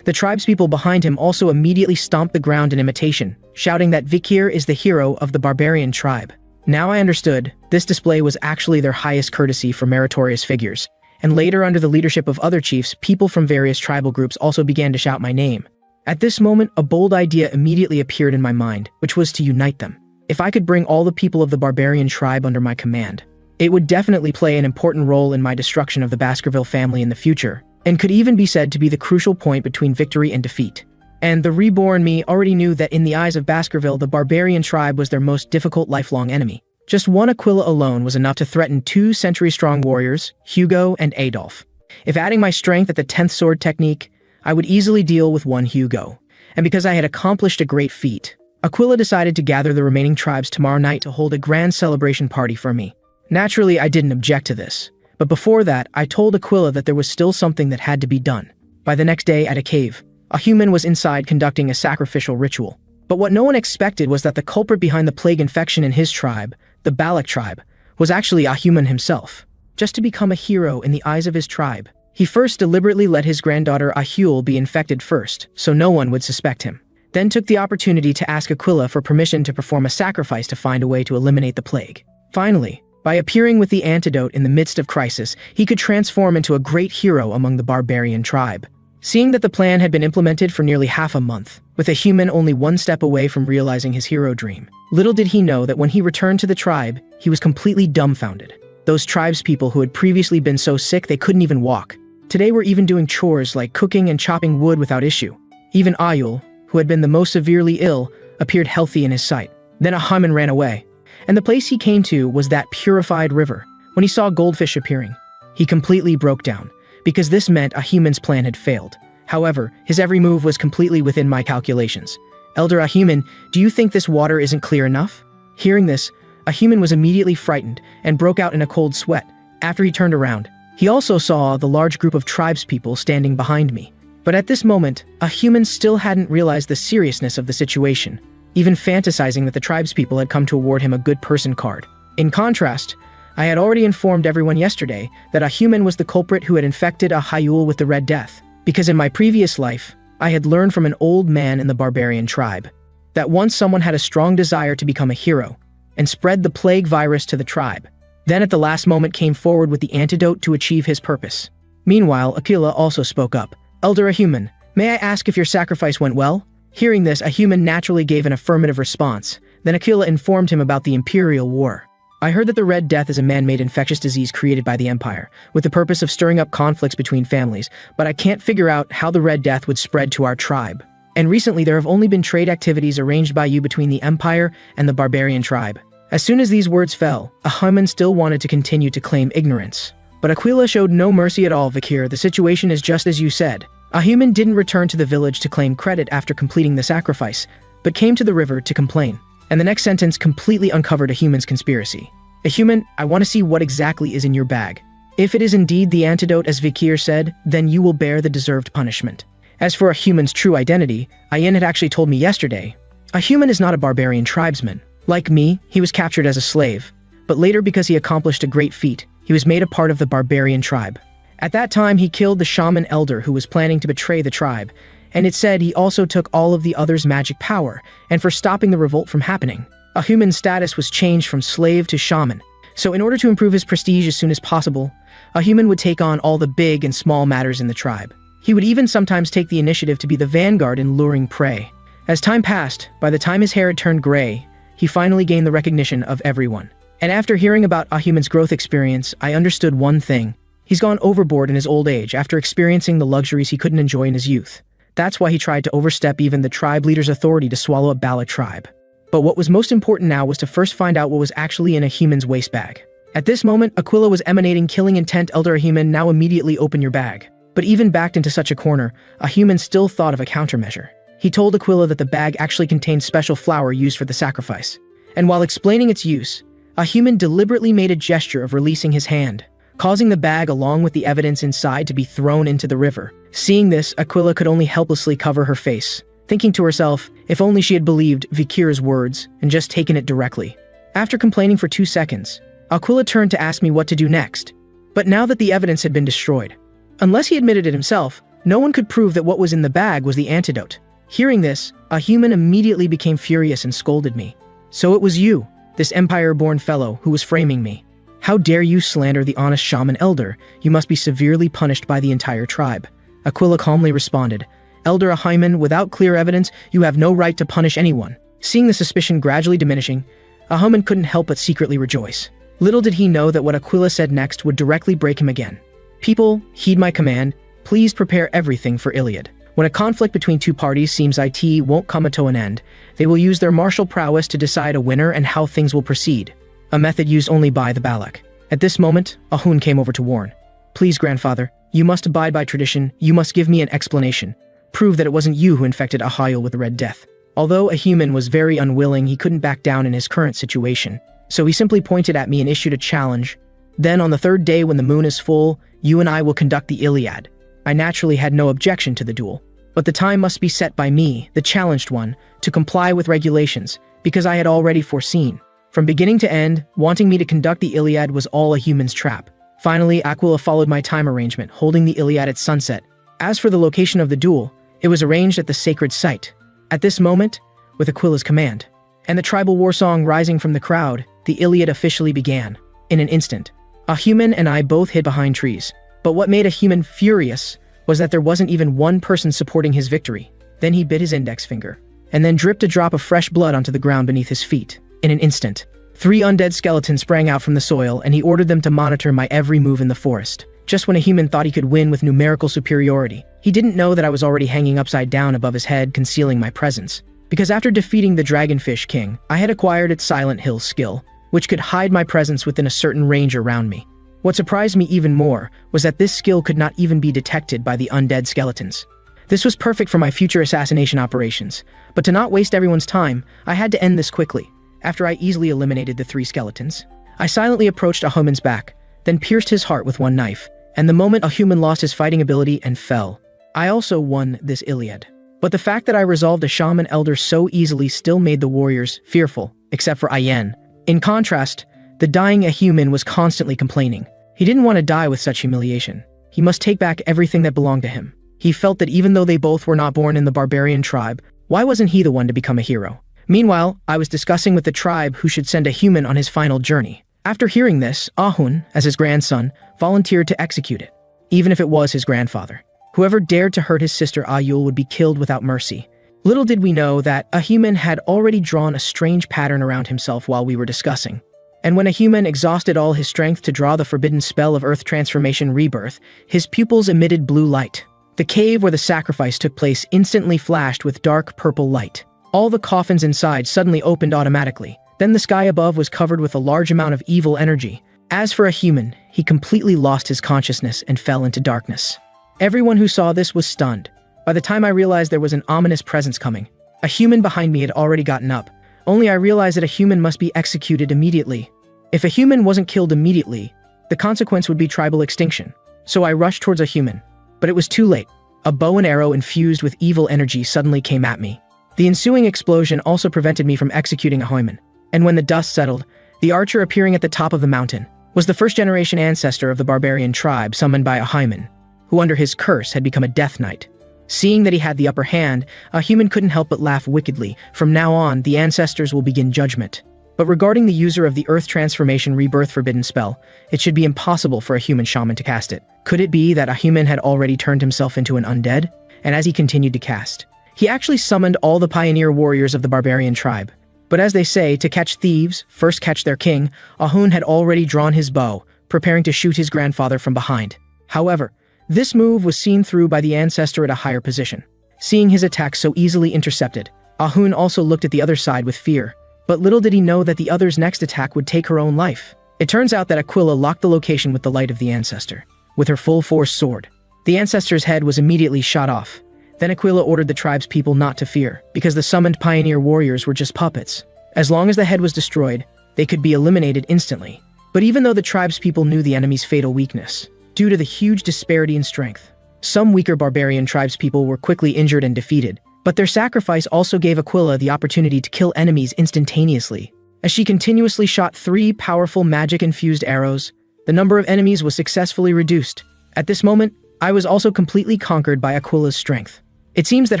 the tribespeople behind him also immediately stomped the ground in imitation, shouting that Vikir is the hero of the barbarian tribe. Now I understood, this display was actually their highest courtesy for meritorious figures, and later under the leadership of other chiefs, people from various tribal groups also began to shout my name. At this moment, a bold idea immediately appeared in my mind, which was to unite them. If I could bring all the people of the barbarian tribe under my command, it would definitely play an important role in my destruction of the Baskerville family in the future, and could even be said to be the crucial point between victory and defeat. And the reborn me already knew that in the eyes of Baskerville, the barbarian tribe was their most difficult lifelong enemy. Just one Aquila alone was enough to threaten 2 century-strong warriors, Hugo and Adolf. If adding my strength at the 10th sword technique, I would easily deal with one Hugo. And because I had accomplished a great feat, Aquila decided to gather the remaining tribes tomorrow night to hold a grand celebration party for me. Naturally, I didn't object to this, but before that, I told Aquila that there was still something that had to be done. By the next day at a cave, a human was inside conducting a sacrificial ritual. But what no one expected was that the culprit behind the plague infection in his tribe, the Balak tribe, was actually a human himself. Just to become a hero in the eyes of his tribe, he first deliberately let his granddaughter Ahul be infected first, so no one would suspect him. Then took the opportunity to ask Aquila for permission to perform a sacrifice to find a way to eliminate the plague. Finally, by appearing with the antidote in the midst of crisis, he could transform into a great hero among the barbarian tribe. Seeing that the plan had been implemented for nearly half a month, with a human only one step away from realizing his hero dream, little did he know that when he returned to the tribe, he was completely dumbfounded. Those tribespeople who had previously been so sick they couldn't even walk, today were even doing chores like cooking and chopping wood without issue. Even Ayul, who had been the most severely ill, appeared healthy in his sight. Then Ahiman ran away, and the place he came to was that purified river. When he saw goldfish appearing, he completely broke down, because this meant a human's plan had failed. However, his every move was completely within my calculations. "Elder Ahiman, do you think this water isn't clear enough?" Hearing this, Ahiman was immediately frightened and broke out in a cold sweat. After he turned around, he also saw the large group of tribespeople standing behind me. But at this moment, Ahiman still hadn't realized the seriousness of the situation, even fantasizing that the tribespeople had come to award him a good person card. In contrast, I had already informed everyone yesterday that Ahiman was the culprit who had infected Ahul with the Red Death, because in my previous life, I had learned from an old man in the barbarian tribe that once someone had a strong desire to become a hero and spread the plague virus to the tribe, then at the last moment came forward with the antidote to achieve his purpose. Meanwhile, Aquila also spoke up. "Elder Ahiman, may I ask if your sacrifice went well?" Hearing this, Ahiman naturally gave an affirmative response. Then Aquila informed him about the Imperial War. "I heard that the Red Death is a man-made infectious disease created by the Empire, with the purpose of stirring up conflicts between families, but I can't figure out how the Red Death would spread to our tribe. And recently there have only been trade activities arranged by you between the Empire and the barbarian tribe." As soon as these words fell, Ahiman still wanted to continue to claim ignorance. But Aquila showed no mercy at all. "Vikir, the situation is just as you said. Ahiman didn't return to the village to claim credit after completing the sacrifice, but came to the river to complain." And the next sentence completely uncovered Ahiman's conspiracy. "Ahiman, I want to see what exactly is in your bag. If it is indeed the antidote as Vikir said, then you will bear the deserved punishment." As for Ahiman's true identity, Ayin had actually told me yesterday, Ahiman is not a barbarian tribesman. Like me, he was captured as a slave, but later because he accomplished a great feat, he was made a part of the barbarian tribe. At that time, he killed the shaman elder who was planning to betray the tribe, and it said he also took all of the others' magic power, and for stopping the revolt from happening, Ahiman's status was changed from slave to shaman. So in order to improve his prestige as soon as possible, Ahiman would take on all the big and small matters in the tribe. He would even sometimes take the initiative to be the vanguard in luring prey. As time passed, by the time his hair had turned gray, he finally gained the recognition of everyone. And after hearing about Ahiman's growth experience, I understood one thing. He's gone overboard in his old age after experiencing the luxuries he couldn't enjoy in his youth. That's why he tried to overstep even the tribe leader's authority to swallow a Balak tribe. But what was most important now was to first find out what was actually in Ahiman's waist bag. At this moment, Aquila was emanating killing intent. "Elder Ahiman, now immediately open your bag." But even backed into such a corner, a human still thought of a countermeasure. He told Aquila that the bag actually contained special flour used for the sacrifice. And while explaining its use, a human deliberately made a gesture of releasing his hand, causing the bag along with the evidence inside to be thrown into the river. Seeing this, Aquila could only helplessly cover her face, thinking to herself, if only she had believed Vikir's words and just taken it directly. After complaining for 2 seconds, Aquila turned to ask me what to do next. But now that the evidence had been destroyed, unless he admitted it himself, no one could prove that what was in the bag was the antidote. Hearing this, a human immediately became furious and scolded me. So it was you, this empire-born fellow, who was framing me. How dare you slander the honest shaman elder? You must be severely punished by the entire tribe. Aquila calmly responded, Elder Ahiman, without clear evidence, you have no right to punish anyone. Seeing the suspicion gradually diminishing, Ahiman couldn't help but secretly rejoice. Little did he know that what Aquila said next would directly break him again. People, heed my command. Please prepare everything for Iliad. When a conflict between two parties seems it won't come to an end, they will use their martial prowess to decide a winner and how things will proceed. A method used only by the Balak. At this moment, Ahun came over to warn. Please, grandfather, you must abide by tradition. You must give me an explanation. Prove that it wasn't you who infected Ahayel with the Red Death. Although a human was very unwilling, he couldn't back down in his current situation. So he simply pointed at me and issued a challenge. Then on the 3rd day when the moon is full, you and I will conduct the Iliad. I naturally had no objection to the duel. But the time must be set by me, the challenged one, to comply with regulations, because I had already foreseen. From beginning to end, wanting me to conduct the Iliad was all a human's trap. Finally, Aquila followed my time arrangement, holding the Iliad at sunset. As for the location of the duel, it was arranged at the sacred site. At this moment, with Aquila's command, and the tribal war song rising from the crowd, the Iliad officially began. In an instant, a human and I both hid behind trees. But what made a human furious was that there wasn't even one person supporting his victory. Then he bit his index finger, and then dripped a drop of fresh blood onto the ground beneath his feet. In an instant, 3 undead skeletons sprang out from the soil, and he ordered them to monitor my every move in the forest. Just when a human thought he could win with numerical superiority, he didn't know that I was already hanging upside down above his head, concealing my presence. Because after defeating the Dragonfish King, I had acquired its Silent Hill skill, which could hide my presence within a certain range around me. What surprised me even more was that this skill could not even be detected by the undead skeletons. This was perfect for my future assassination operations, but to not waste everyone's time, I had to end this quickly. After I easily eliminated the 3 skeletons, I silently approached Ahuman's back, then pierced his heart with one knife, and the moment Ahuman lost his fighting ability and fell, I also won this Iliad. But the fact that I resolved a shaman elder so easily still made the warriors fearful, except for Ayen. In contrast, the dying Ahuman was constantly complaining. He didn't want to die with such humiliation. He must take back everything that belonged to him. He felt that even though they both were not born in the barbarian tribe, why wasn't he the one to become a hero? Meanwhile, I was discussing with the tribe who should send a human on his final journey. After hearing this, Ahun, as his grandson, volunteered to execute it, even if it was his grandfather. Whoever dared to hurt his sister Ayul would be killed without mercy. Little did we know that a human had already drawn a strange pattern around himself while we were discussing. And when a human exhausted all his strength to draw the forbidden spell of Earth Transformation Rebirth, his pupils emitted blue light. The cave where the sacrifice took place instantly flashed with dark purple light. All the coffins inside suddenly opened automatically. Then the sky above was covered with a large amount of evil energy. As for a human, he completely lost his consciousness and fell into darkness. Everyone who saw this was stunned. By the time I realized there was an ominous presence coming, a human behind me had already gotten up. Only I realized that a human must be executed immediately. If a human wasn't killed immediately, the consequence would be tribal extinction. So I rushed towards a human. But it was too late. A bow and arrow infused with evil energy suddenly came at me. The ensuing explosion also prevented me from executing a human. And when the dust settled, the archer appearing at the top of the mountain was the first-generation ancestor of the barbarian tribe summoned by Ahiman, who under his curse had become a death knight. Seeing that he had the upper hand, a human couldn't help but laugh wickedly. From now on, the ancestors will begin judgment. But regarding the user of the Earth Transformation Rebirth Forbidden spell, it should be impossible for a human shaman to cast it. Could it be that a human had already turned himself into an undead? And as he continued to cast, he actually summoned all the pioneer warriors of the barbarian tribe. But as they say, to catch thieves, first catch their king, Ahun had already drawn his bow, preparing to shoot his grandfather from behind. However, this move was seen through by the ancestor at a higher position. Seeing his attack so easily intercepted, Ahun also looked at the other side with fear. But little did he know that the other's next attack would take her own life. It turns out that Aquila locked the location with the light of the ancestor, with her full-force sword. The ancestor's head was immediately shot off. Then Aquila ordered the tribe's people not to fear, because the summoned pioneer warriors were just puppets. As long as the head was destroyed, they could be eliminated instantly. But even though the tribe's people knew the enemy's fatal weakness, due to the huge disparity in strength, some weaker barbarian tribespeople were quickly injured and defeated. But their sacrifice also gave Aquila the opportunity to kill enemies instantaneously. As she continuously shot 3 powerful magic-infused arrows, the number of enemies was successfully reduced. At this moment, I was also completely conquered by Aquila's strength. It seems that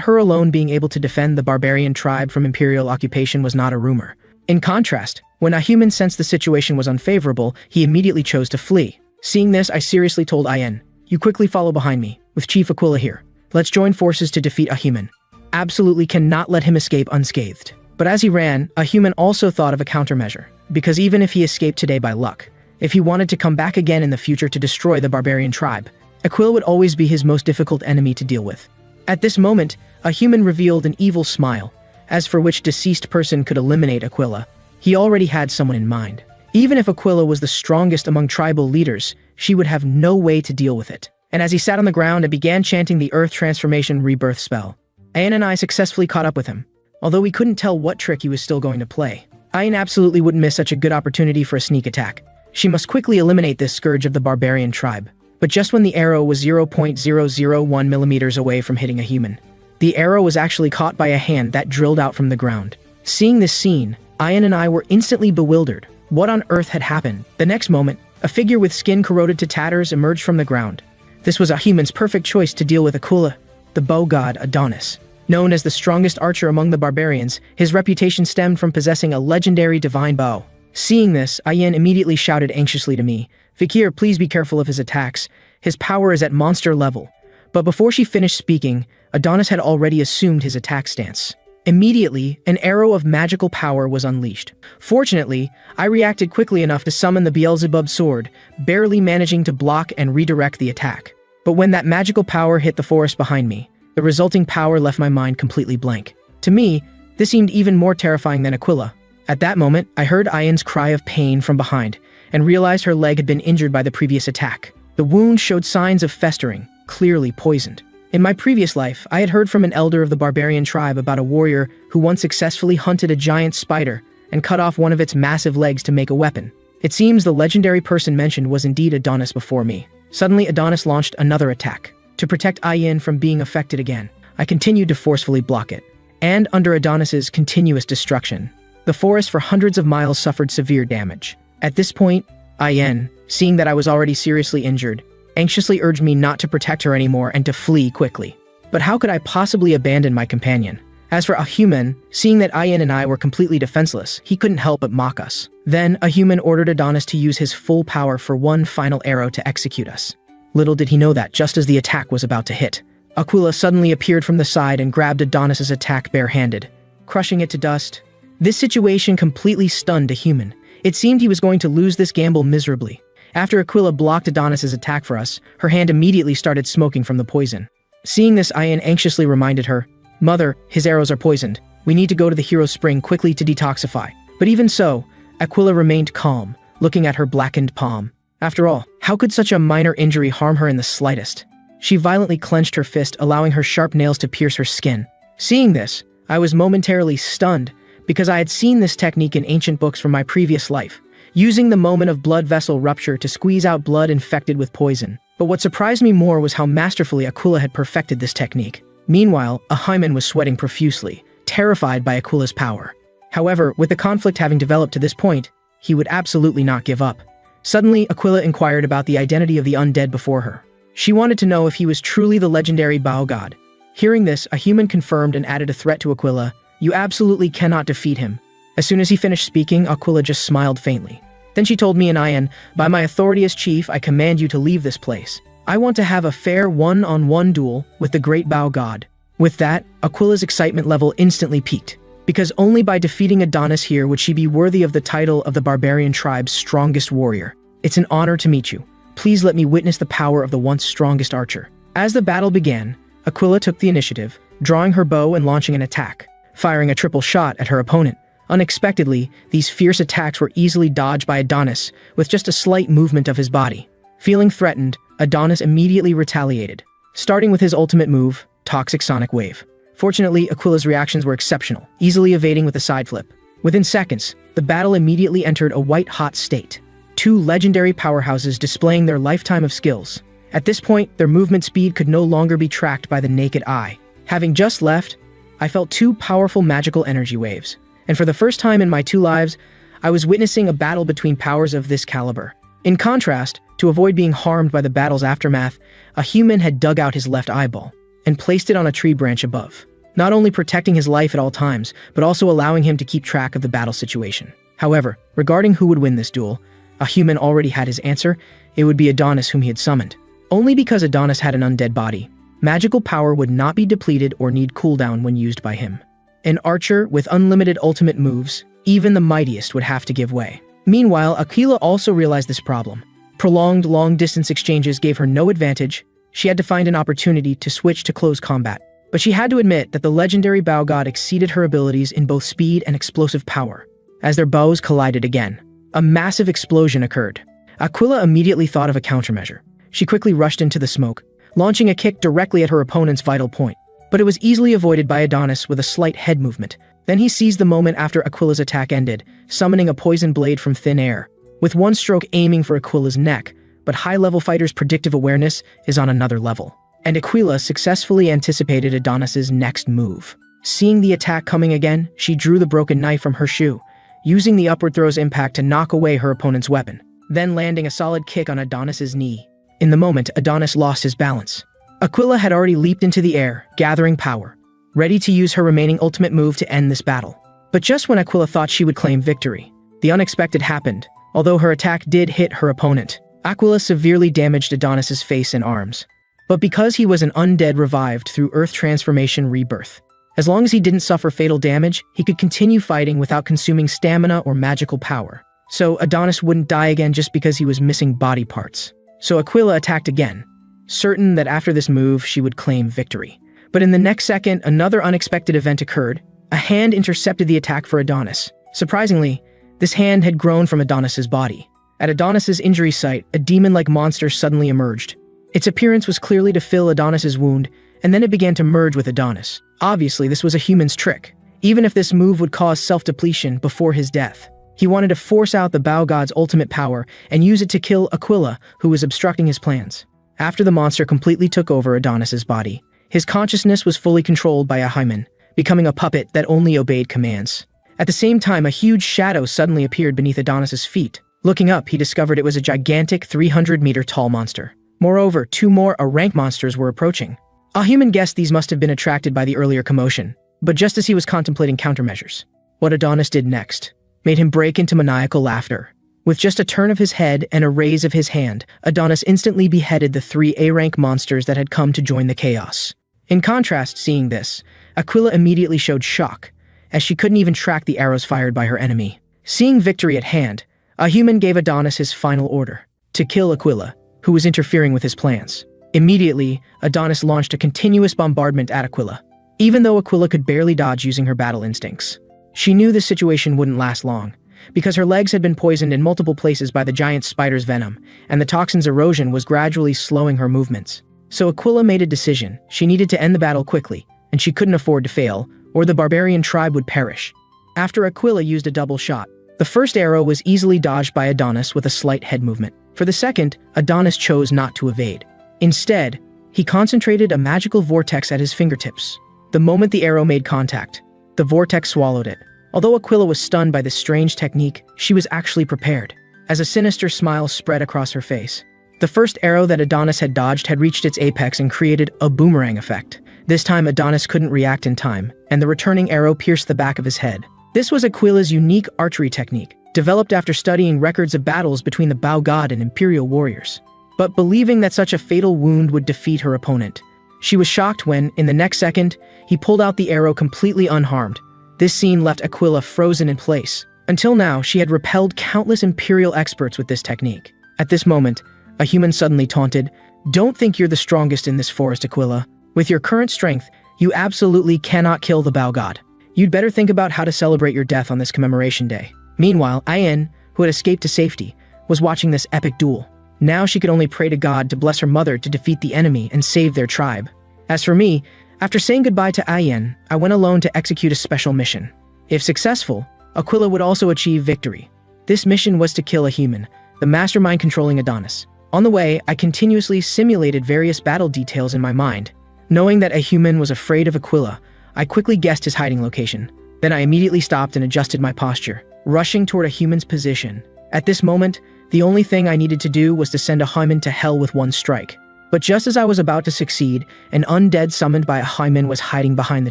her alone being able to defend the barbarian tribe from imperial occupation was not a rumor. In contrast, when a human sensed the situation was unfavorable, he immediately chose to flee. Seeing this, I seriously told Ayen, "You quickly follow behind me, with Chief Aquila here. Let's join forces to defeat a human. Absolutely cannot let him escape unscathed." But as he ran, a human also thought of a countermeasure, because even if he escaped today by luck, if he wanted to come back again in the future to destroy the barbarian tribe, Aquila would always be his most difficult enemy to deal with. At this moment, a human revealed an evil smile, as for which deceased person could eliminate Aquila. He already had someone in mind. Even if Aquila was the strongest among tribal leaders, she would have no way to deal with it. And as he sat on the ground and began chanting the Earth Transformation Rebirth spell, Ayan and I successfully caught up with him. Although we couldn't tell what trick he was still going to play, Ayan absolutely wouldn't miss such a good opportunity for a sneak attack. She must quickly eliminate this scourge of the barbarian tribe. But just when the arrow was 0.001 millimeters away from hitting a human, the arrow was actually caught by a hand that drilled out from the ground. Seeing this scene, Ayan and I were instantly bewildered. What on earth had happened? The next moment, a figure with skin corroded to tatters emerged from the ground. This was a human's perfect choice to deal with Aquila, the bow god Adonis. Known as the strongest archer among the barbarians, his reputation stemmed from possessing a legendary divine bow. Seeing this, Ayen immediately shouted anxiously to me, "Fakir, please be careful of his attacks. His power is at monster level." But before she finished speaking, Adonis had already assumed his attack stance. Immediately, an arrow of magical power was unleashed. Fortunately, I reacted quickly enough to summon the Beelzebub sword, barely managing to block and redirect the attack. But when that magical power hit the forest behind me, the resulting power left my mind completely blank. To me, this seemed even more terrifying than Aquila. At that moment, I heard Ayan's cry of pain from behind, and realized her leg had been injured by the previous attack. The wound showed signs of festering, clearly poisoned. In my previous life, I had heard from an elder of the barbarian tribe about a warrior who once successfully hunted a giant spider and cut off one of its massive legs to make a weapon. It seems the legendary person mentioned was indeed Adonis before me. Suddenly, Adonis launched another attack. To protect Ayin from being affected again, I continued to forcefully block it. And under Adonis's continuous destruction, the forest for hundreds of miles suffered severe damage. At this point, Ayen, seeing that I was already seriously injured, anxiously urged me not to protect her anymore and to flee quickly. But how could I possibly abandon my companion? As for a human, seeing that Ayen and I were completely defenseless, he couldn't help but mock us. Then, a human ordered Adonis to use his full power for one final arrow to execute us. Little did he know that, just as the attack was about to hit, Aquila suddenly appeared from the side and grabbed Adonis's attack barehanded, crushing it to dust. This situation completely stunned a human. It seemed he was going to lose this gamble miserably. After Aquila blocked Adonis's attack for us, her hand immediately started smoking from the poison. Seeing this, Ayan anxiously reminded her, "Mother, his arrows are poisoned. We need to go to the hero spring quickly to detoxify." But even so, Aquila remained calm, looking at her blackened palm. After all, how could such a minor injury harm her in the slightest? She violently clenched her fist, allowing her sharp nails to pierce her skin. Seeing this, I was momentarily stunned, because I had seen this technique in ancient books from my previous life, using the moment of blood vessel rupture to squeeze out blood infected with poison. But what surprised me more was how masterfully Aquila had perfected this technique. Meanwhile, a hymen was sweating profusely, terrified by Aquila's power. However, with the conflict having developed to this point, he would absolutely not give up. Suddenly, Aquila inquired about the identity of the undead before her. She wanted to know if he was truly the legendary Bao god. Hearing this, a human confirmed and added a threat to Aquila: "You absolutely cannot defeat him." As soon as he finished speaking, Aquila just smiled faintly. Then she told me and Ayan, "By my authority as chief, I command you to leave this place. I want to have a fair one-on-one duel with the great Bao god." With that, Aquila's excitement level instantly peaked, because only by defeating Adonis here would she be worthy of the title of the barbarian tribe's strongest warrior. "It's an honor to meet you. Please let me witness the power of the once strongest archer." As the battle began, Aquila took the initiative, drawing her bow and launching an attack, firing a triple shot at her opponent. Unexpectedly, these fierce attacks were easily dodged by Adonis with just a slight movement of his body. Feeling threatened, Adonis immediately retaliated, starting with his ultimate move, Toxic Sonic Wave. Fortunately, Aquila's reactions were exceptional, easily evading with a side flip. Within seconds, the battle immediately entered a white-hot state. Two legendary powerhouses displaying their lifetime of skills. At this point, their movement speed could no longer be tracked by the naked eye. Having just left, I felt two powerful magical energy waves. And for the first time in my 2 lives, I was witnessing a battle between powers of this caliber. In contrast, to avoid being harmed by the battle's aftermath, a human had dug out his left eyeball and placed it on a tree branch above, not only protecting his life at all times, but also allowing him to keep track of the battle situation. However, regarding who would win this duel, a human already had his answer. It would be Adonis, whom he had summoned. Only because Adonis had an undead body, magical power would not be depleted or need cooldown when used by him. An archer with unlimited ultimate moves, even the mightiest would have to give way. Meanwhile, Aquila also realized this problem. Prolonged long-distance exchanges gave her no advantage. She had to find an opportunity to switch to close combat. But she had to admit that the legendary bow god exceeded her abilities in both speed and explosive power. As their bows collided again, a massive explosion occurred. Aquila immediately thought of a countermeasure. She quickly rushed into the smoke, launching a kick directly at her opponent's vital point. But it was easily avoided by Adonis with a slight head movement. Then he seized the moment after Aquila's attack ended, summoning a poison blade from thin air, with one stroke aiming for Aquila's neck. But high-level fighters' predictive awareness is on another level, and Aquila successfully anticipated Adonis's next move. Seeing the attack coming again, she drew the broken knife from her shoe, using the upward throw's impact to knock away her opponent's weapon, then landing a solid kick on Adonis's knee. In the moment, Adonis lost his balance. Aquila had already leaped into the air, gathering power, ready to use her remaining ultimate move to end this battle. But just when Aquila thought she would claim victory, the unexpected happened. Although her attack did hit her opponent, Aquila severely damaged Adonis's face and arms. But because he was an undead revived through Earth Transformation Rebirth, as long as he didn't suffer fatal damage, he could continue fighting without consuming stamina or magical power. So Adonis wouldn't die again just because he was missing body parts. So Aquila attacked again, certain that after this move she would claim victory. But in the next second, another unexpected event occurred. A hand intercepted the attack for Adonis. Surprisingly, this hand had grown from Adonis's body. At Adonis's injury site, a demon-like monster suddenly emerged. Its appearance was clearly to fill Adonis's wound, and then it began to merge with Adonis. Obviously, this was a human's trick, even if this move would cause self-depletion before his death. He wanted to force out the bow god's ultimate power and use it to kill Aquila, who was obstructing his plans. After the monster completely took over Adonis's body, his consciousness was fully controlled by a hymen, becoming a puppet that only obeyed commands. At the same time, a huge shadow suddenly appeared beneath Adonis's feet. Looking up, he discovered it was a gigantic 300-meter-tall monster. Moreover, 2 more rank monsters were approaching. A human guessed these must have been attracted by the earlier commotion, but just as he was contemplating countermeasures, what Adonis did next made him break into maniacal laughter. With just a turn of his head and a raise of his hand, Adonis instantly beheaded the 3 A-rank monsters that had come to join the chaos. In contrast, seeing this, Aquila immediately showed shock, as she couldn't even track the arrows fired by her enemy. Seeing victory at hand, a human gave Adonis his final order, to kill Aquila, who was interfering with his plans. Immediately, Adonis launched a continuous bombardment at Aquila, even though Aquila could barely dodge using her battle instincts. She knew this situation wouldn't last long, because her legs had been poisoned in multiple places by the giant spider's venom, and the toxin's erosion was gradually slowing her movements. So Aquila made a decision. She needed to end the battle quickly, and she couldn't afford to fail, or the barbarian tribe would perish. After Aquila used a double shot, the first arrow was easily dodged by Adonis with a slight head movement. For the second, Adonis chose not to evade. Instead, he concentrated a magical vortex at his fingertips. The moment the arrow made contact, the vortex swallowed it. Although Aquila was stunned by this strange technique, she was actually prepared, as a sinister smile spread across her face. The first arrow that Adonis had dodged had reached its apex and created a boomerang effect. This time Adonis couldn't react in time, and the returning arrow pierced the back of his head. This was Aquila's unique archery technique, developed after studying records of battles between the bow god and imperial warriors. But believing that such a fatal wound would defeat her opponent, she was shocked when, in the next second, he pulled out the arrow completely unharmed. This scene left Aquila frozen in place. Until now, she had repelled countless imperial experts with this technique. At this moment, a human suddenly taunted, "Don't think you're the strongest in this forest, Aquila. With your current strength, you absolutely cannot kill the bow god. You'd better think about how to celebrate your death on this commemoration day." Meanwhile, Ayan, who had escaped to safety, was watching this epic duel. Now she could only pray to God to bless her mother to defeat the enemy and save their tribe. As for me, after saying goodbye to Ayen, I went alone to execute a special mission. If successful, Aquila would also achieve victory. This mission was to kill a human, the mastermind controlling Adonis. On the way, I continuously simulated various battle details in my mind. Knowing that a human was afraid of Aquila, I quickly guessed his hiding location. Then I immediately stopped and adjusted my posture, rushing toward a human's position. At this moment, the only thing I needed to do was to send a human to hell with one strike. But just as I was about to succeed, an undead summoned by a human was hiding behind the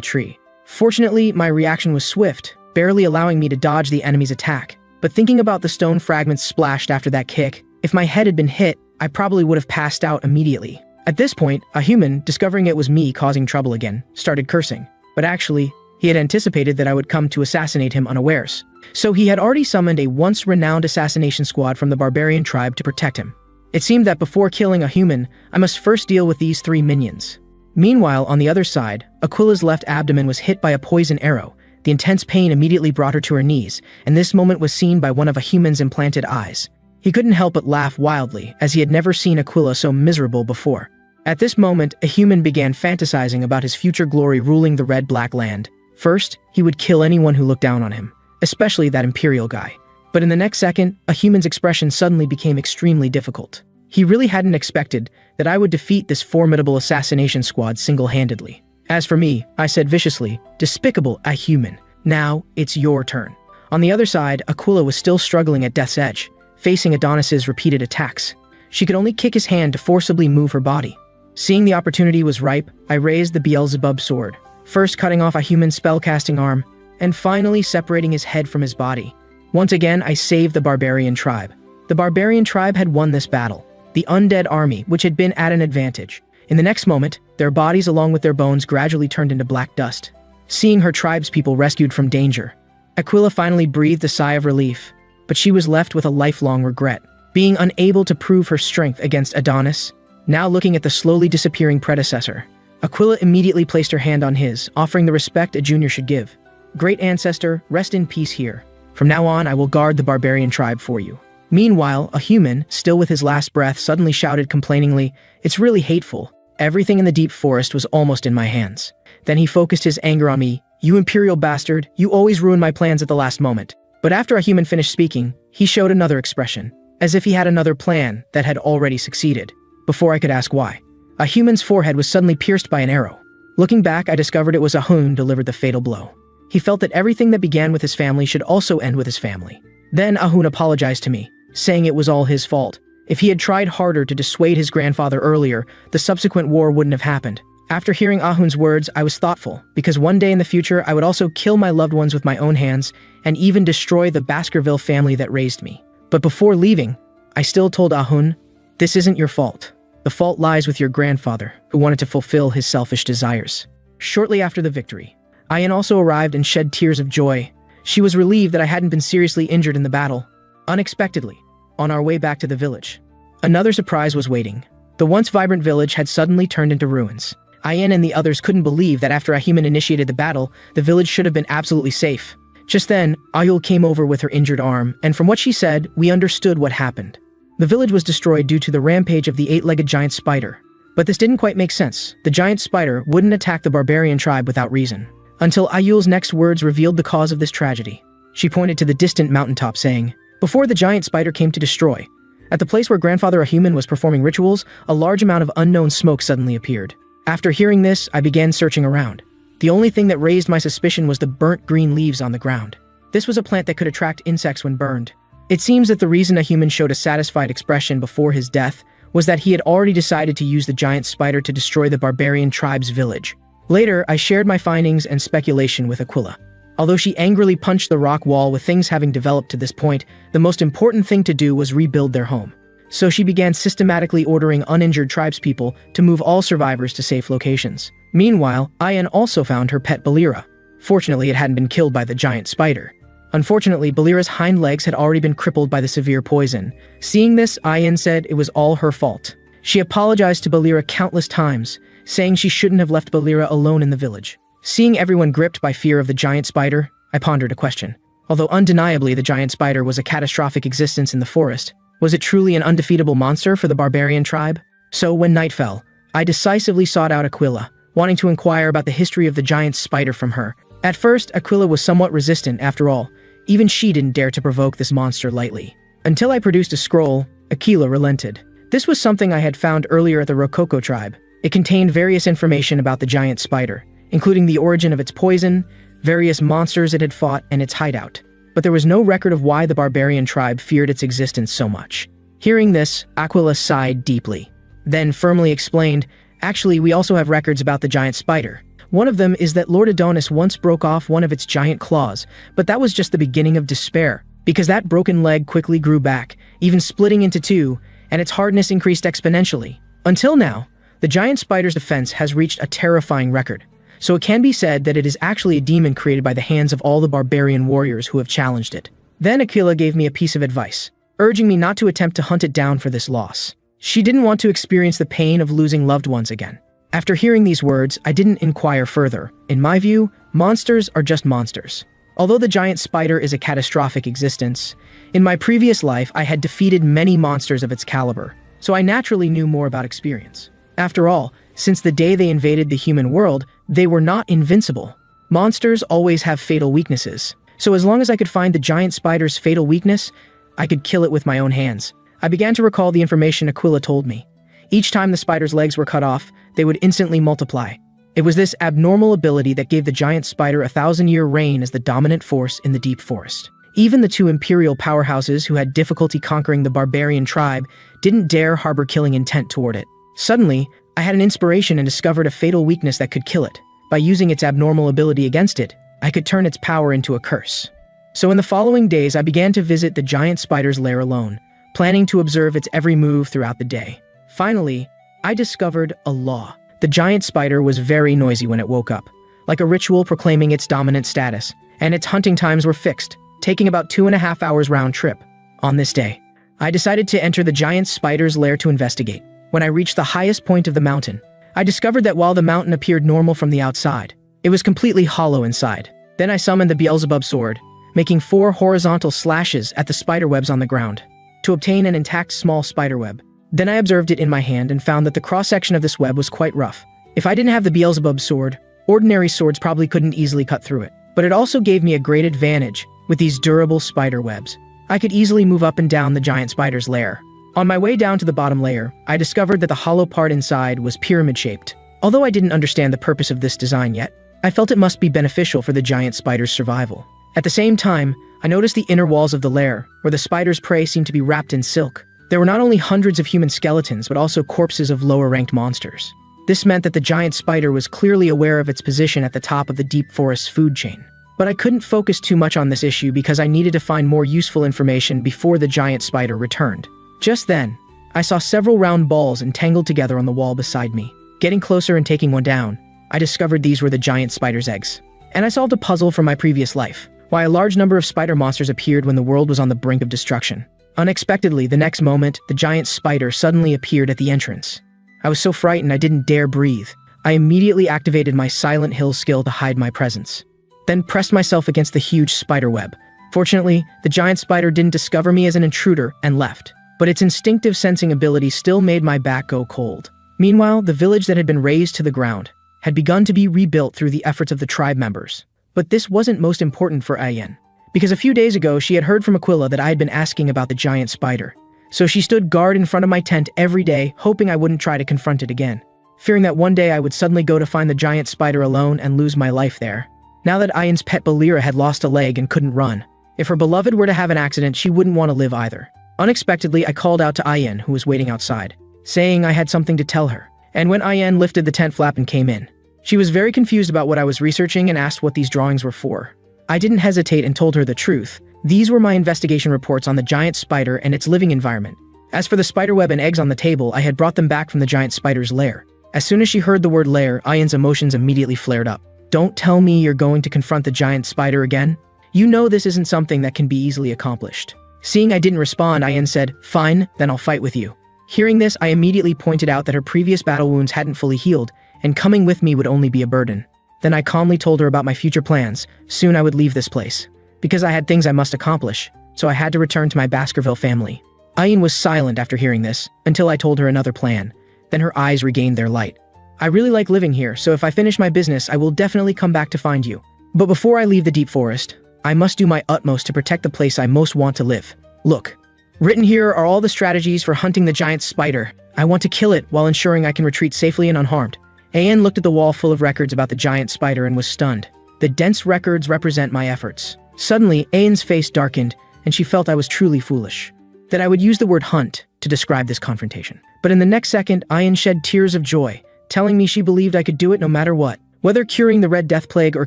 tree. Fortunately, my reaction was swift, barely allowing me to dodge the enemy's attack. But thinking about the stone fragments splashed after that kick, if my head had been hit, I probably would have passed out immediately. At this point, a human, discovering it was me causing trouble again, started cursing. But actually, he had anticipated that I would come to assassinate him unawares. So he had already summoned a once-renowned assassination squad from the barbarian tribe to protect him. It seemed that before killing a human, I must first deal with these 3 minions. Meanwhile, on the other side, Aquila's left abdomen was hit by a poison arrow. The intense pain immediately brought her to her knees, and this moment was seen by one of a human's implanted eyes. He couldn't help but laugh wildly, as he had never seen Aquila so miserable before. At this moment, a human began fantasizing about his future glory ruling the red-black land. First, he would kill anyone who looked down on him, especially that Imperial guy. But in the next second, a human's expression suddenly became extremely difficult. He really hadn't expected that I would defeat this formidable assassination squad single-handedly. As for me, I said viciously, "Despicable, a human. Now, it's your turn." On the other side, Aquila was still struggling at death's edge, facing Adonis's repeated attacks. She could only kick his hand to forcibly move her body. Seeing the opportunity was ripe, I raised the Beelzebub sword, first cutting off a human's spellcasting arm, and finally separating his head from his body. Once again, I saved the barbarian tribe. The barbarian tribe had won this battle, the undead army, which had been at an advantage. In the next moment, their bodies along with their bones gradually turned into black dust. Seeing her tribespeople rescued from danger, Aquila finally breathed a sigh of relief, but she was left with a lifelong regret, being unable to prove her strength against Adonis. Now looking at the slowly disappearing predecessor, Aquila immediately placed her hand on his, offering the respect a junior should give. "Great ancestor, rest in peace here. From now on, I will guard the barbarian tribe for you." Meanwhile, a human, still with his last breath, suddenly shouted complainingly, "It's really hateful. Everything in the deep forest was almost in my hands." Then he focused his anger on me. "You imperial bastard, you always ruin my plans at the last moment." But after a human finished speaking, he showed another expression, as if he had another plan that had already succeeded. Before I could ask why, a human's forehead was suddenly pierced by an arrow. Looking back, I discovered it was Ahun delivered the fatal blow. He felt that everything that began with his family should also end with his family. Then Ahun apologized to me, saying it was all his fault. If he had tried harder to dissuade his grandfather earlier, the subsequent war wouldn't have happened. After hearing Ahun's words, I was thoughtful, because one day in the future I would also kill my loved ones with my own hands, and even destroy the Baskerville family that raised me. But before leaving, I still told Ahun, "This isn't your fault. The fault lies with your grandfather, who wanted to fulfill his selfish desires." Shortly after the victory, Ayan also arrived and shed tears of joy. She was relieved that I hadn't been seriously injured in the battle. Unexpectedly, on our way back to the village, another surprise was waiting. The once vibrant village had suddenly turned into ruins. Ayan and the others couldn't believe that after a human initiated the battle, the village should have been absolutely safe. Just then, Ayul came over with her injured arm, and from what she said, we understood what happened. The village was destroyed due to the rampage of the 8-legged giant spider. But this didn't quite make sense. The giant spider wouldn't attack the barbarian tribe without reason. Until Ayul's next words revealed the cause of this tragedy. She pointed to the distant mountaintop saying, "Before the giant spider came to destroy, at the place where Grandfather Ahuman was performing rituals, a large amount of unknown smoke suddenly appeared." After hearing this, I began searching around. The only thing that raised my suspicion was the burnt green leaves on the ground. This was a plant that could attract insects when burned. It seems that the reason Ahuman showed a satisfied expression before his death was that he had already decided to use the giant spider to destroy the barbarian tribe's village. Later, I shared my findings and speculation with Aquila. Although she angrily punched the rock wall with things having developed to this point, the most important thing to do was rebuild their home. So she began systematically ordering uninjured tribespeople to move all survivors to safe locations. Meanwhile, Ayan also found her pet Balira. Fortunately, it hadn't been killed by the giant spider. Unfortunately, Balira's hind legs had already been crippled by the severe poison. Seeing this, Ayan said it was all her fault. She apologized to Balira countless times, saying she shouldn't have left Balira alone in the village. Seeing everyone gripped by fear of the giant spider, I pondered a question. Although undeniably the giant spider was a catastrophic existence in the forest, Was it truly an undefeatable monster for the barbarian tribe? So when night fell, I decisively sought out Aquila, wanting to inquire about the history of the giant spider from her. At first, Aquila was somewhat resistant. After all, even she didn't dare to provoke this monster lightly. Until I produced a scroll, Aquila relented. This was something I had found earlier at the Rococo tribe. It contained various information about the giant spider, including the origin of its poison, various monsters it had fought, and its hideout. But there was no record of why the barbarian tribe feared its existence so much. Hearing this, Aquila sighed deeply, then firmly explained, "Actually, we also have records about the giant spider. One of them is that Lord Adonis once broke off one of its giant claws, but that was just the beginning of despair, because that broken leg quickly grew back, even splitting into two, and its hardness increased exponentially. Until now, the giant spider's defense has reached a terrifying record, so it can be said that it is actually a demon created by the hands of all the barbarian warriors who have challenged it." Then Aquila gave me a piece of advice, urging me not to attempt to hunt it down for this loss. She didn't want to experience the pain of losing loved ones again. After hearing these words, I didn't inquire further. In my view, monsters are just monsters. Although the giant spider is a catastrophic existence, in my previous life I had defeated many monsters of its caliber, so I naturally knew more about experience. After all, since the day they invaded the human world, they were not invincible. Monsters always have fatal weaknesses, so as long as I could find the giant spider's fatal weakness, I could kill it with my own hands. I began to recall the information Aquila told me. Each time the spider's legs were cut off, they would instantly multiply. It was this abnormal ability that gave the giant spider a 1,000-year reign as the dominant force in the deep forest. Even the two imperial powerhouses who had difficulty conquering the barbarian tribe didn't dare harbor killing intent toward it. Suddenly, I had an inspiration and discovered a fatal weakness that could kill it. By using its abnormal ability against it, I could turn its power into a curse. So in the following days, I began to visit the giant spider's lair alone, planning to observe its every move throughout the day. Finally, I discovered a law. The giant spider was very noisy when it woke up, like a ritual proclaiming its dominant status, and its hunting times were fixed, taking about 2.5 hours round trip. On this day, I decided to enter the giant spider's lair to investigate. When I reached the highest point of the mountain, I discovered that while the mountain appeared normal from the outside, it was completely hollow inside. Then I summoned the Beelzebub sword, making 4 horizontal slashes at the spiderwebs on the ground, to obtain an intact small spiderweb. Then I observed it in my hand and found that the cross-section of this web was quite rough. If I didn't have the Beelzebub sword, ordinary swords probably couldn't easily cut through it. But it also gave me a great advantage with these durable spider webs. I could easily move up and down the giant spider's lair. On my way down to the bottom layer, I discovered that the hollow part inside was pyramid-shaped. Although I didn't understand the purpose of this design yet, I felt it must be beneficial for the giant spider's survival. At the same time, I noticed the inner walls of the lair, where the spider's prey seemed to be wrapped in silk. There were not only hundreds of human skeletons, but also corpses of lower-ranked monsters. This meant that the giant spider was clearly aware of its position at the top of the deep forest's food chain. But I couldn't focus too much on this issue because I needed to find more useful information before the giant spider returned. Just then, I saw several round balls entangled together on the wall beside me. Getting closer and taking one down, I discovered these were the giant spider's eggs. And I solved a puzzle from my previous life, why a large number of spider monsters appeared when the world was on the brink of destruction. Unexpectedly, the next moment, the giant spider suddenly appeared at the entrance. I was so frightened I didn't dare breathe. I immediately activated my Silent Hill skill to hide my presence, then pressed myself against the huge spider web. Fortunately, the giant spider didn't discover me as an intruder and left, but its instinctive sensing ability still made my back go cold. Meanwhile, the village that had been razed to the ground had begun to be rebuilt through the efforts of the tribe members. But this wasn't most important for Ayen, because a few days ago she had heard from Aquila that I had been asking about the giant spider. So she stood guard in front of my tent every day, hoping I wouldn't try to confront it again, fearing that one day I would suddenly go to find the giant spider alone and lose my life there. Now that Ayen's pet Balira had lost a leg and couldn't run, if her beloved were to have an accident, she wouldn't want to live either. Unexpectedly, I called out to Ayen, who was waiting outside, saying I had something to tell her. And when Ayen lifted the tent flap and came in, she was very confused about what I was researching and asked what these drawings were for. I didn't hesitate and told her the truth. These were my investigation reports on the giant spider and its living environment. As for the spiderweb and eggs on the table, I had brought them back from the giant spider's lair. As soon as she heard the word lair, Ayen's emotions immediately flared up. Don't tell me you're going to confront the giant spider again? You know this isn't something that can be easily accomplished. Seeing I didn't respond, Ayen said, "Fine, then I'll fight with you." Hearing this, I immediately pointed out that her previous battle wounds hadn't fully healed, and coming with me would only be a burden. Then I calmly told her about my future plans. Soon I would leave this place, because I had things I must accomplish, so I had to return to my Baskerville family. Ayin was silent after hearing this, until I told her another plan. Then her eyes regained their light. I really like living here, so if I finish my business, I will definitely come back to find you. But before I leave the deep forest, I must do my utmost to protect the place I most want to live. Look. Written here are all the strategies for hunting the giant spider. I want to kill it while ensuring I can retreat safely and unharmed. Ayin looked at the wall full of records about the giant spider and was stunned. The dense records represent my efforts. Suddenly, Ayin's face darkened, and she felt I was truly foolish. That I would use the word hunt to describe this confrontation. But in the next second, Ayin shed tears of joy, telling me she believed I could do it no matter what. Whether curing the Red Death Plague or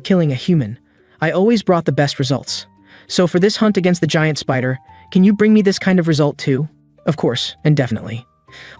killing a human, I always brought the best results. So for this hunt against the giant spider, can you bring me this kind of result too? Of course, and definitely.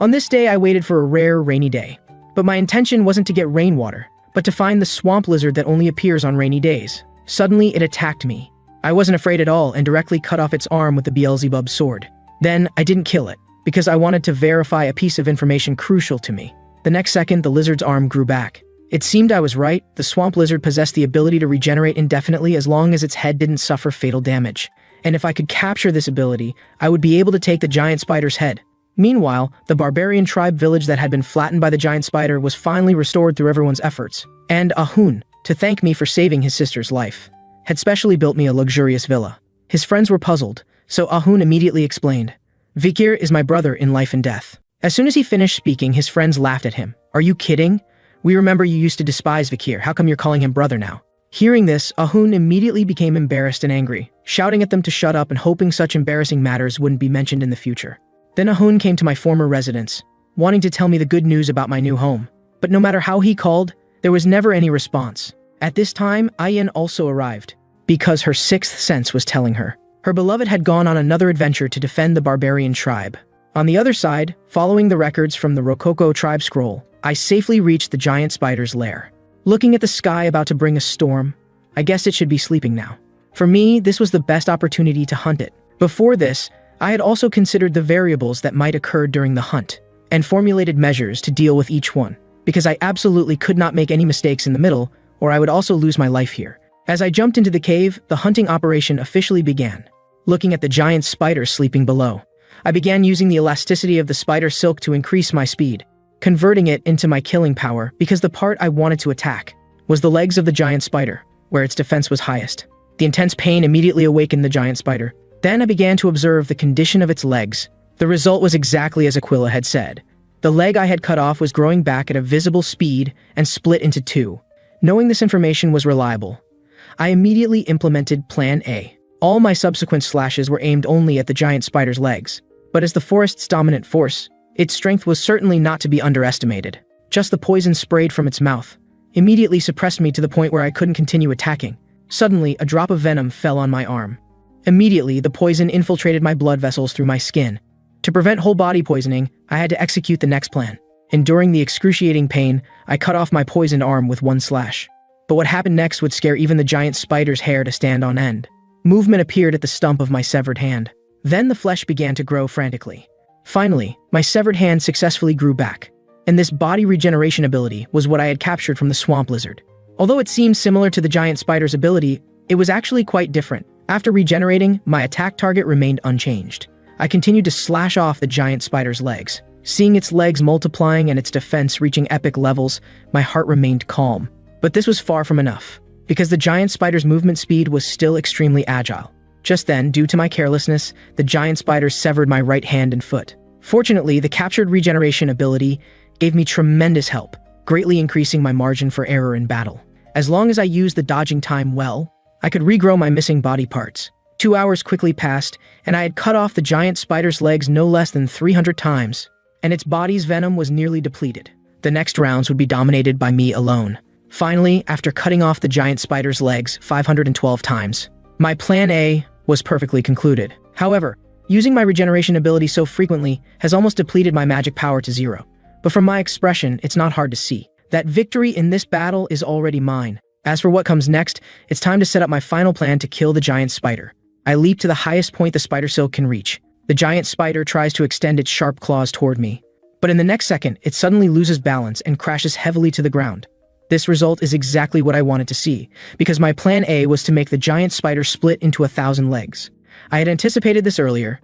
On this day, I waited for a rare, rainy day. But my intention wasn't to get rainwater, but to find the swamp lizard that only appears on rainy days. Suddenly, it attacked me. I wasn't afraid at all and directly cut off its arm with the Beelzebub sword. Then, I didn't kill it, because I wanted to verify a piece of information crucial to me. The next second, the lizard's arm grew back. It seemed I was right. The swamp lizard possessed the ability to regenerate indefinitely as long as its head didn't suffer fatal damage. And if I could capture this ability, I would be able to take the giant spider's head. Meanwhile, the barbarian tribe village that had been flattened by the giant spider was finally restored through everyone's efforts. And Ahun, to thank me for saving his sister's life, had specially built me a luxurious villa. His friends were puzzled, so Ahun immediately explained, "Vikir is my brother in life and death." As soon as he finished speaking, his friends laughed at him. "Are you kidding? We remember you used to despise Vikir. How come you're calling him brother now?" Hearing this, Ahun immediately became embarrassed and angry, shouting at them to shut up and hoping such embarrassing matters wouldn't be mentioned in the future. Then Ahun came to my former residence, wanting to tell me the good news about my new home. But no matter how he called, there was never any response. At this time, Ayin also arrived, because her sixth sense was telling her. Her beloved had gone on another adventure to defend the barbarian tribe. On the other side, following the records from the Rococo tribe scroll, I safely reached the giant spider's lair. Looking at the sky about to bring a storm, I guess it should be sleeping now. For me, this was the best opportunity to hunt it. Before this, I had also considered the variables that might occur during the hunt, and formulated measures to deal with each one, because I absolutely could not make any mistakes in the middle, or I would also lose my life here. As I jumped into the cave, the hunting operation officially began. Looking at the giant spider sleeping below, I began using the elasticity of the spider silk to increase my speed, converting it into my killing power because the part I wanted to attack was the legs of the giant spider, where its defense was highest. The intense pain immediately awakened the giant spider. Then I began to observe the condition of its legs. The result was exactly as Aquila had said. The leg I had cut off was growing back at a visible speed and split into two. Knowing this information was reliable, I immediately implemented Plan A. All my subsequent slashes were aimed only at the giant spider's legs. But as the forest's dominant force, its strength was certainly not to be underestimated. Just the poison sprayed from its mouth immediately suppressed me to the point where I couldn't continue attacking. Suddenly, a drop of venom fell on my arm. Immediately, the poison infiltrated my blood vessels through my skin. To prevent whole body poisoning, I had to execute the next plan. Enduring the excruciating pain, I cut off my poisoned arm with one slash. But what happened next would scare even the giant spider's hair to stand on end. Movement appeared at the stump of my severed hand. Then the flesh began to grow frantically. Finally, my severed hand successfully grew back. And this body regeneration ability was what I had captured from the swamp lizard. Although it seemed similar to the giant spider's ability, it was actually quite different. After regenerating, my attack target remained unchanged. I continued to slash off the giant spider's legs. Seeing its legs multiplying and its defense reaching epic levels, my heart remained calm. But this was far from enough, because the giant spider's movement speed was still extremely agile. Just then, due to my carelessness, the giant spider severed my right hand and foot. Fortunately, the captured regeneration ability gave me tremendous help, greatly increasing my margin for error in battle. As long as I used the dodging time well, I could regrow my missing body parts. 2 hours quickly passed, and I had cut off the giant spider's legs no less than 300 times, and its body's venom was nearly depleted. The next rounds would be dominated by me alone. Finally, after cutting off the giant spider's legs 512 times, my plan A was perfectly concluded. However, using my regeneration ability so frequently has almost depleted my magic power to zero. But from my expression, it's not hard to see that victory in this battle is already mine. As for what comes next, it's time to set up my final plan to kill the giant spider. I leap to the highest point the spider silk can reach. The giant spider tries to extend its sharp claws toward me. But in the next second, it suddenly loses balance and crashes heavily to the ground. This result is exactly what I wanted to see, because my plan A was to make the giant spider split into 1,000 legs. I had anticipated this earlier,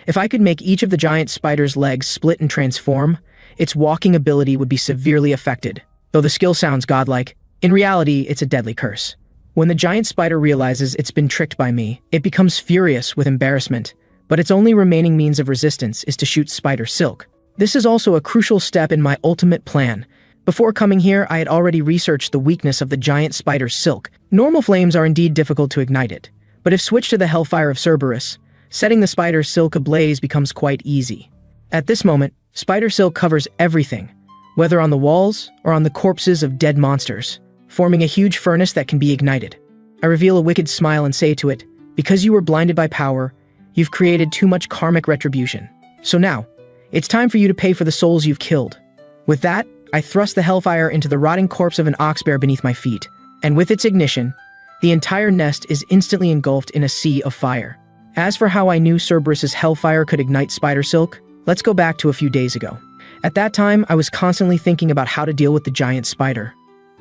If I could make each of the giant spider's legs split and transform, its walking ability would be severely affected. Though the skill sounds godlike, in reality, it's a deadly curse. When the giant spider realizes it's been tricked by me, it becomes furious with embarrassment, but its only remaining means of resistance is to shoot spider silk. This is also a crucial step in my ultimate plan. Before coming here, I had already researched the weakness of the giant spider's silk. Normal flames are indeed difficult to ignite it, but if switched to the hellfire of Cerberus, setting the spider's silk ablaze becomes quite easy. At this moment, spider silk covers everything, whether on the walls or on the corpses of dead monsters, forming a huge furnace that can be ignited. I reveal a wicked smile and say to it, "Because you were blinded by power, you've created too much karmic retribution. So now, it's time for you to pay for the souls you've killed." With that, I thrust the hellfire into the rotting corpse of an ox bear beneath my feet, and with its ignition, the entire nest is instantly engulfed in a sea of fire. As for how I knew Cerberus's hellfire could ignite spider silk, let's go back to a few days ago. At that time, I was constantly thinking about how to deal with the giant spider.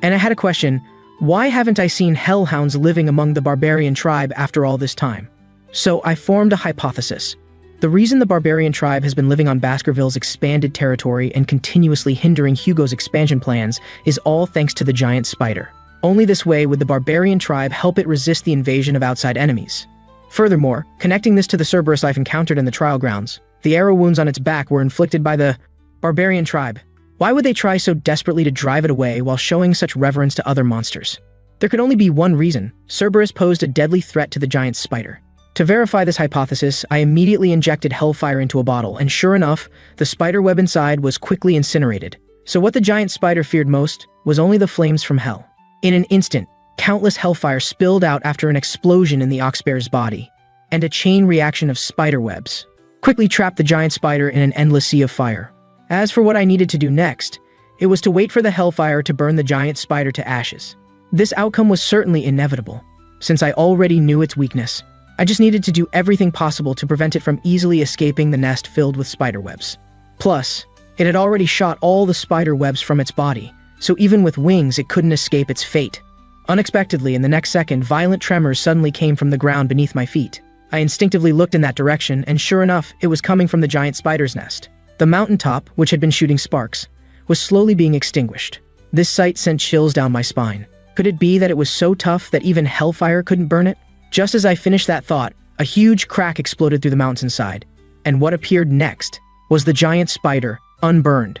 And I had a question: why haven't I seen hellhounds living among the barbarian tribe after all this time? So I formed a hypothesis. The reason the barbarian tribe has been living on Baskerville's expanded territory and continuously hindering Hugo's expansion plans is all thanks to the giant spider. Only this way would the barbarian tribe help it resist the invasion of outside enemies. Furthermore, connecting this to the Cerberus I've encountered in the trial grounds, the arrow wounds on its back were inflicted by the barbarian tribe. Why would they try so desperately to drive it away while showing such reverence to other monsters? There could only be one reason: Cerberus posed a deadly threat to the giant spider. To verify this hypothesis, I immediately injected hellfire into a bottle, and sure enough, the spider web inside was quickly incinerated. So what the giant spider feared most was only the flames from hell. In an instant, countless hellfire spilled out after an explosion in the ox bear's body, and a chain reaction of spider webs quickly trapped the giant spider in an endless sea of fire. As for what I needed to do next, it was to wait for the hellfire to burn the giant spider to ashes. This outcome was certainly inevitable, since I already knew its weakness. I just needed to do everything possible to prevent it from easily escaping the nest filled with spider webs. Plus, it had already shot all the spider webs from its body, so even with wings it couldn't escape its fate. Unexpectedly, in the next second, violent tremors suddenly came from the ground beneath my feet. I instinctively looked in that direction, and sure enough, it was coming from the giant spider's nest. The mountaintop, which had been shooting sparks, was slowly being extinguished. This sight sent chills down my spine. Could it be that it was so tough that even hellfire couldn't burn it? Just as I finished that thought, a huge crack exploded through the mountainside, and what appeared next was the giant spider, unburned.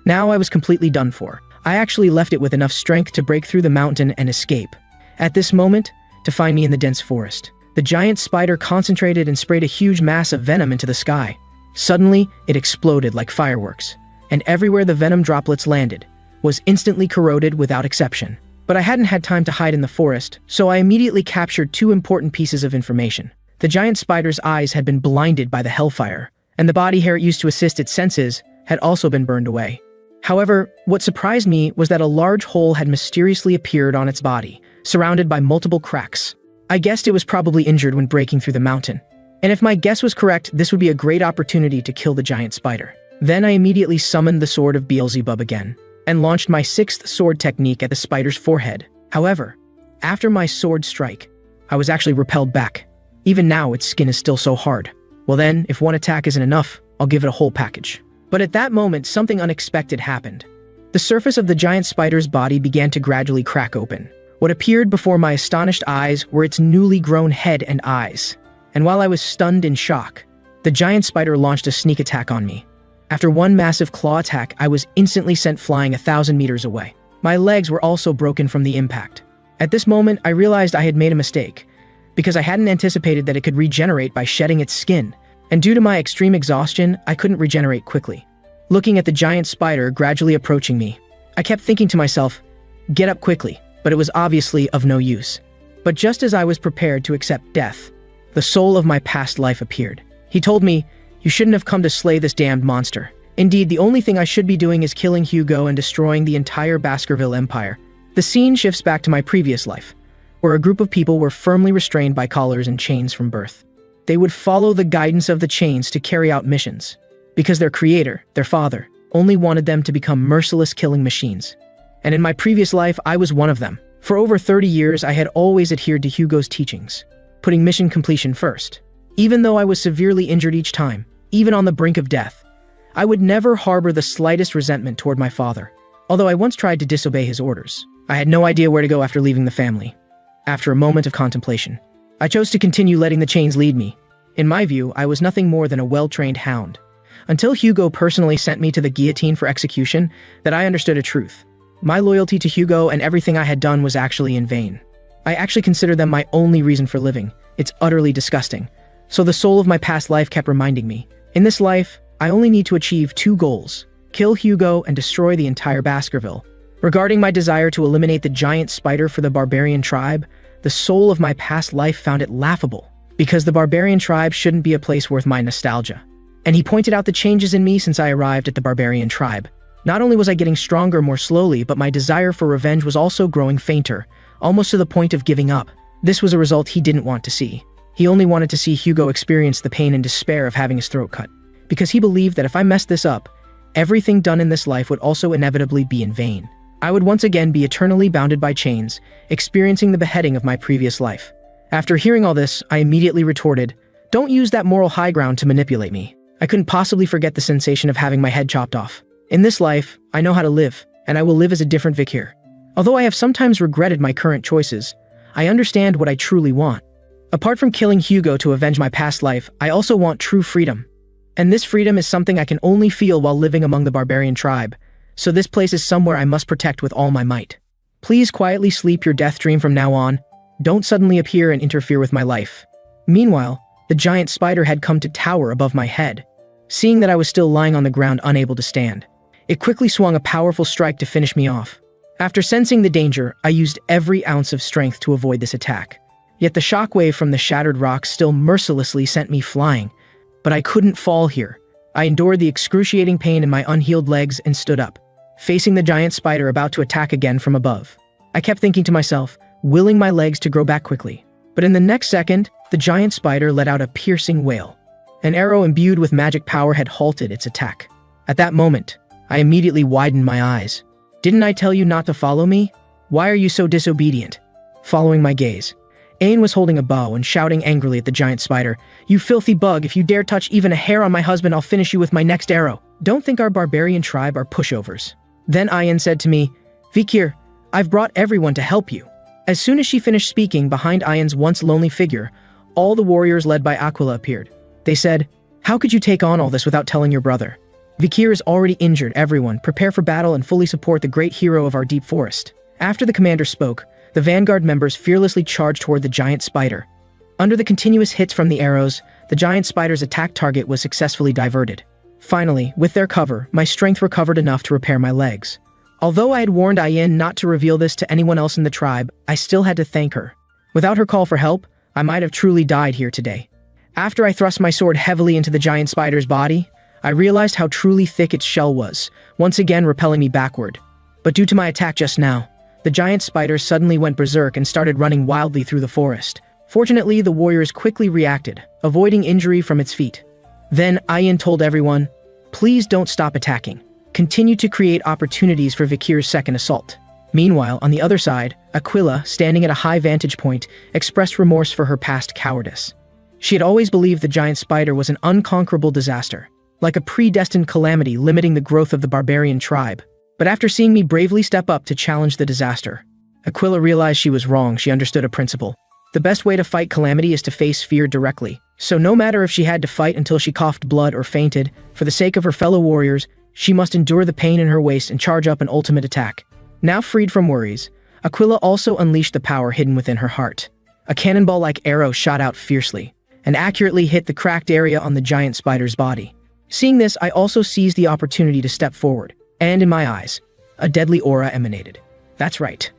Now I was completely done for. I actually left it with enough strength to break through the mountain and escape. At this moment, to find me in the dense forest, the giant spider concentrated and sprayed a huge mass of venom into the sky. Suddenly, it exploded like fireworks, and everywhere the venom droplets landed was instantly corroded without exception. But I hadn't had time to hide in the forest, so I immediately captured two important pieces of information. The giant spider's eyes had been blinded by the hellfire, and the body hair it used to assist its senses had also been burned away. However, what surprised me was that a large hole had mysteriously appeared on its body, surrounded by multiple cracks. I guessed it was probably injured when breaking through the mountain. And if my guess was correct, this would be a great opportunity to kill the giant spider. Then I immediately summoned the sword of Beelzebub again, and launched my sixth sword technique at the spider's forehead. However, after my sword strike, I was actually repelled back. Even now, its skin is still so hard. Well then, if one attack isn't enough, I'll give it a whole package. But at that moment, something unexpected happened. The surface of the giant spider's body began to gradually crack open. What appeared before my astonished eyes were its newly grown head and eyes. And while I was stunned in shock, the giant spider launched a sneak attack on me. After one massive claw attack, I was instantly sent flying 1,000 meters away. My legs were also broken from the impact. At this moment, I realized I had made a mistake, because I hadn't anticipated that it could regenerate by shedding its skin, and due to my extreme exhaustion, I couldn't regenerate quickly. Looking at the giant spider gradually approaching me, I kept thinking to myself, "Get up quickly," but it was obviously of no use. But just as I was prepared to accept death, the soul of my past life appeared. He told me, "You shouldn't have come to slay this damned monster. Indeed, the only thing I should be doing is killing Hugo and destroying the entire Baskerville Empire." The scene shifts back to my previous life, where a group of people were firmly restrained by collars and chains from birth. They would follow the guidance of the chains to carry out missions, because their creator, their father, only wanted them to become merciless killing machines. And in my previous life, I was one of them. For over 30 years, I had always adhered to Hugo's teachings, putting mission completion first. Even though I was severely injured each time, even on the brink of death. I would never harbor the slightest resentment toward my father, although I once tried to disobey his orders. I had no idea where to go after leaving the family. After a moment of contemplation, I chose to continue letting the chains lead me. In my view, I was nothing more than a well-trained hound. Until Hugo personally sent me to the guillotine for execution, that I understood a truth. My loyalty to Hugo and everything I had done was actually in vain. I actually consider them my only reason for living. It's utterly disgusting. So the soul of my past life kept reminding me, in this life, I only need to achieve 2 goals: kill Hugo and destroy the entire Baskerville. Regarding my desire to eliminate the giant spider for the barbarian tribe, the soul of my past life found it laughable, because the barbarian tribe shouldn't be a place worth my nostalgia. And he pointed out the changes in me since I arrived at the barbarian tribe. Not only was I getting stronger more slowly, but my desire for revenge was also growing fainter, almost to the point of giving up. This was a result he didn't want to see. He only wanted to see Hugo experience the pain and despair of having his throat cut, because he believed that if I messed this up, everything done in this life would also inevitably be in vain. I would once again be eternally bounded by chains, experiencing the beheading of my previous life. After hearing all this, I immediately retorted, "Don't use that moral high ground to manipulate me." I couldn't possibly forget the sensation of having my head chopped off. In this life, I know how to live, and I will live as a different Vikir. Although I have sometimes regretted my current choices, I understand what I truly want. Apart from killing Hugo to avenge my past life, I also want true freedom. And this freedom is something I can only feel while living among the barbarian tribe, so this place is somewhere I must protect with all my might. Please quietly sleep your death dream from now on. Don't suddenly appear and interfere with my life. Meanwhile, the giant spider had come to tower above my head. Seeing that I was still lying on the ground unable to stand, it quickly swung a powerful strike to finish me off. After sensing the danger, I used every ounce of strength to avoid this attack. Yet the shockwave from the shattered rocks still mercilessly sent me flying. But I couldn't fall here. I endured the excruciating pain in my unhealed legs and stood up, facing the giant spider about to attack again from above. I kept thinking to myself, willing my legs to grow back quickly. But in the next second, the giant spider let out a piercing wail. An arrow imbued with magic power had halted its attack. At that moment, I immediately widened my eyes. "Didn't I tell you not to follow me? Why are you so disobedient?" Following my gaze, Ain was holding a bow and shouting angrily at the giant spider, "You filthy bug, if you dare touch even a hair on my husband, I'll finish you with my next arrow. Don't think our barbarian tribe are pushovers." Then Ayin said to me, "Vikir, I've brought everyone to help you." As soon as she finished speaking, behind Ayin's once lonely figure, all the warriors led by Aquila appeared. They said, "How could you take on all this without telling your brother? Vikir is already injured. Everyone, prepare for battle and fully support the great hero of our deep forest." After the commander spoke, the vanguard members fearlessly charged toward the giant spider. Under the continuous hits from the arrows, the giant spider's attack target was successfully diverted. Finally, with their cover, my strength recovered enough to repair my legs. Although I had warned Ayin not to reveal this to anyone else in the tribe, I still had to thank her. Without her call for help, I might have truly died here today. After I thrust my sword heavily into the giant spider's body, I realized how truly thick its shell was, once again repelling me backward. But due to my attack just now, the giant spider suddenly went berserk and started running wildly through the forest. Fortunately, the warriors quickly reacted, avoiding injury from its feet. Then Ayin told everyone, "Please don't stop attacking. Continue to create opportunities for Vikir's second assault." Meanwhile, on the other side, Aquila, standing at a high vantage point, expressed remorse for her past cowardice. She had always believed the giant spider was an unconquerable disaster, like a predestined calamity limiting the growth of the barbarian tribe. But after seeing me bravely step up to challenge the disaster, Aquila realized she was wrong. She understood a principle. The best way to fight calamity is to face fear directly. So no matter if she had to fight until she coughed blood or fainted, for the sake of her fellow warriors, she must endure the pain in her waist and charge up an ultimate attack. Now freed from worries, Aquila also unleashed the power hidden within her heart. A cannonball-like arrow shot out fiercely, and accurately hit the cracked area on the giant spider's body. Seeing this, I also seized the opportunity to step forward, and in my eyes, a deadly aura emanated. That's right.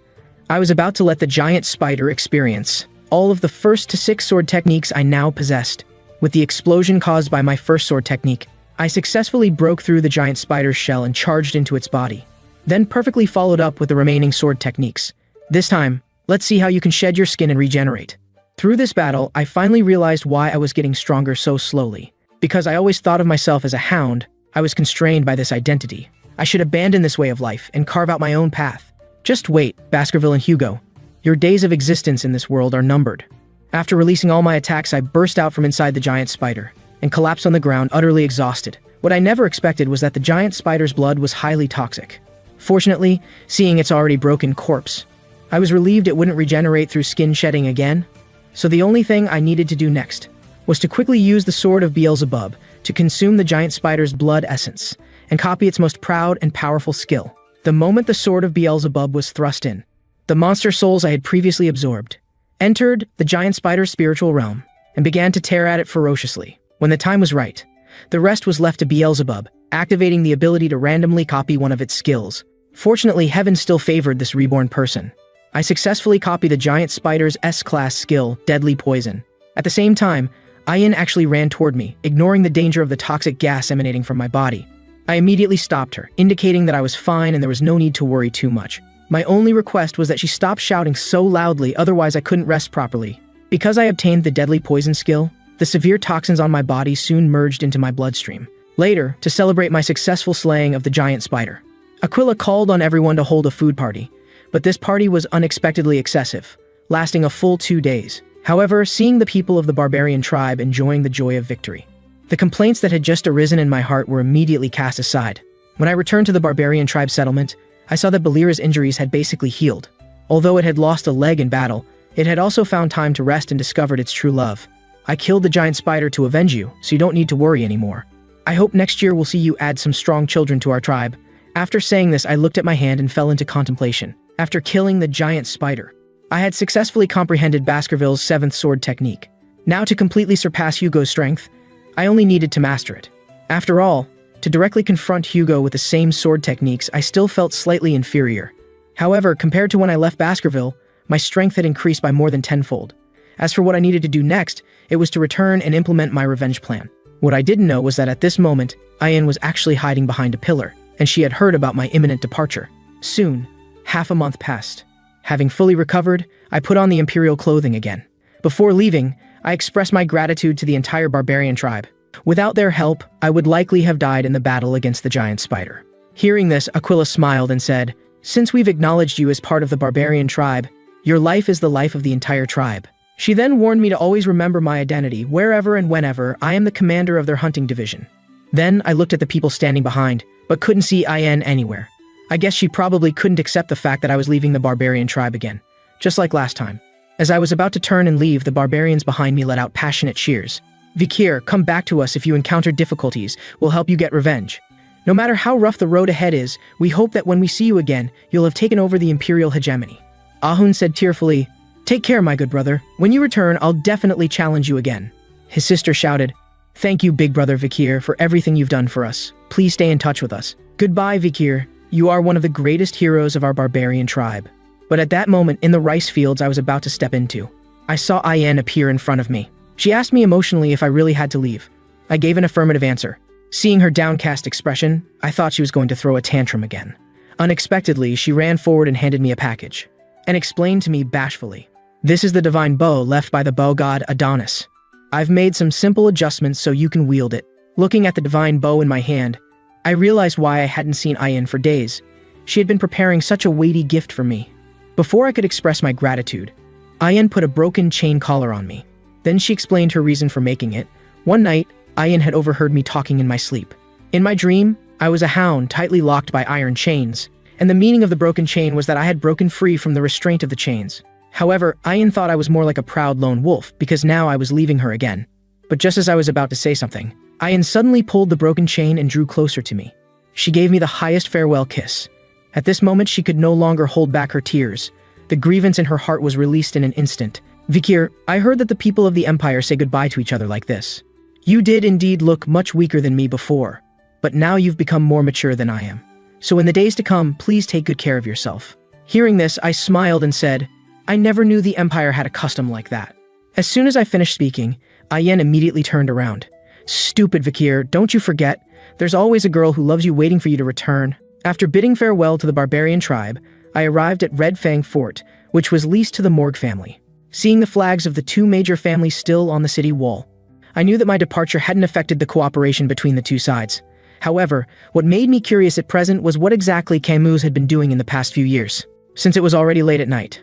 I was about to let the giant spider experience all of the first to 6 sword techniques I now possessed. With the explosion caused by my first sword technique, I successfully broke through the giant spider's shell and charged into its body, then perfectly followed up with the remaining sword techniques. This time, let's see how you can shed your skin and regenerate. Through this battle, I finally realized why I was getting stronger so slowly. Because I always thought of myself as a hound, I was constrained by this identity. I should abandon this way of life and carve out my own path. Just wait, Baskerville and Hugo. Your days of existence in this world are numbered. After releasing all my attacks, I burst out from inside the giant spider, and collapsed on the ground, utterly exhausted. What I never expected was that the giant spider's blood was highly toxic. Fortunately, seeing its already broken corpse, I was relieved it wouldn't regenerate through skin shedding again. So the only thing I needed to do next was to quickly use the sword of Beelzebub to consume the giant spider's blood essence and copy its most proud and powerful skill. The moment the sword of Beelzebub was thrust in, the monster souls I had previously absorbed entered the giant spider's spiritual realm and began to tear at it ferociously. When the time was right, the rest was left to Beelzebub, activating the ability to randomly copy one of its skills. Fortunately, heaven still favored this reborn person. I successfully copied the giant spider's S-class skill, Deadly Poison. At the same time, Ayin actually ran toward me, ignoring the danger of the toxic gas emanating from my body. I immediately stopped her, indicating that I was fine and there was no need to worry too much. My only request was that she stop shouting so loudly, otherwise I couldn't rest properly. Because I obtained the Deadly Poison skill, the severe toxins on my body soon merged into my bloodstream. Later, to celebrate my successful slaying of the giant spider, Aquila called on everyone to hold a food party, but this party was unexpectedly excessive, lasting a full 2 days. However, seeing the people of the barbarian tribe enjoying the joy of victory, the complaints that had just arisen in my heart were immediately cast aside. When I returned to the barbarian tribe settlement, I saw that Balira's injuries had basically healed. Although it had lost a leg in battle, it had also found time to rest and discovered its true love. I killed the giant spider to avenge you, so you don't need to worry anymore. I hope next year we'll see you add some strong children to our tribe. After saying this, I looked at my hand and fell into contemplation. After killing the giant spider, I had successfully comprehended Baskerville's 7th sword technique. Now, to completely surpass Hugo's strength, I only needed to master it. After all, to directly confront Hugo with the same sword techniques, I still felt slightly inferior. However, compared to when I left Baskerville, my strength had increased by more than tenfold. As for what I needed to do next, it was to return and implement my revenge plan. What I didn't know was that at this moment, Ayin was actually hiding behind a pillar, and she had heard about my imminent departure. Soon, half a month passed. Having fully recovered, I put on the imperial clothing again. Before leaving, I expressed my gratitude to the entire barbarian tribe. Without their help, I would likely have died in the battle against the giant spider. Hearing this, Aquila smiled and said, "Since we've acknowledged you as part of the barbarian tribe, your life is the life of the entire tribe." She then warned me to always remember my identity, wherever and whenever I am the commander of their hunting division. Then I looked at the people standing behind, but couldn't see Ayin anywhere. I guess she probably couldn't accept the fact that I was leaving the barbarian tribe again, just like last time. As I was about to turn and leave, the barbarians behind me let out passionate cheers. "Vikir, come back to us if you encounter difficulties. We'll help you get revenge. No matter how rough the road ahead is, we hope that when we see you again, you'll have taken over the imperial hegemony." Ahun said tearfully, "Take care, my good brother. When you return, I'll definitely challenge you again." His sister shouted, "Thank you, big brother Vikir, for everything you've done for us. Please stay in touch with us." "Goodbye, Vikir. You are one of the greatest heroes of our barbarian tribe." But at that moment, in the rice fields I was about to step into, I saw Ayin appear in front of me. She asked me emotionally if I really had to leave. I gave an affirmative answer. Seeing her downcast expression, I thought she was going to throw a tantrum again. Unexpectedly, she ran forward and handed me a package, and explained to me bashfully, "This is the divine bow left by the bow god Adonis. I've made some simple adjustments so you can wield it." Looking at the divine bow in my hand, I realized why I hadn't seen Ayin for days. She had been preparing such a weighty gift for me. Before I could express my gratitude, Ayin put a broken chain collar on me. Then she explained her reason for making it. One night, Ayin had overheard me talking in my sleep. In my dream, I was a hound tightly locked by iron chains, and the meaning of the broken chain was that I had broken free from the restraint of the chains. However, Ayin thought I was more like a proud lone wolf because now I was leaving her again. But just as I was about to say something, Ayin suddenly pulled the broken chain and drew closer to me. She gave me the highest farewell kiss. At this moment, she could no longer hold back her tears. The grievance in her heart was released in an instant. "Vikir, I heard that the people of the Empire say goodbye to each other like this. You did indeed look much weaker than me before, but now you've become more mature than I am. So in the days to come, please take good care of yourself." Hearing this, I smiled and said, "I never knew the Empire had a custom like that." As soon as I finished speaking, Ayin immediately turned around. "Stupid Vikir, don't you forget, there's always a girl who loves you waiting for you to return." After bidding farewell to the barbarian tribe, I arrived at Red Fang Fort, which was leased to the Morg family. Seeing the flags of the two major families still on the city wall, I knew that my departure hadn't affected the cooperation between the two sides. However, what made me curious at present was what exactly Camus had been doing in the past few years. Since it was already late at night,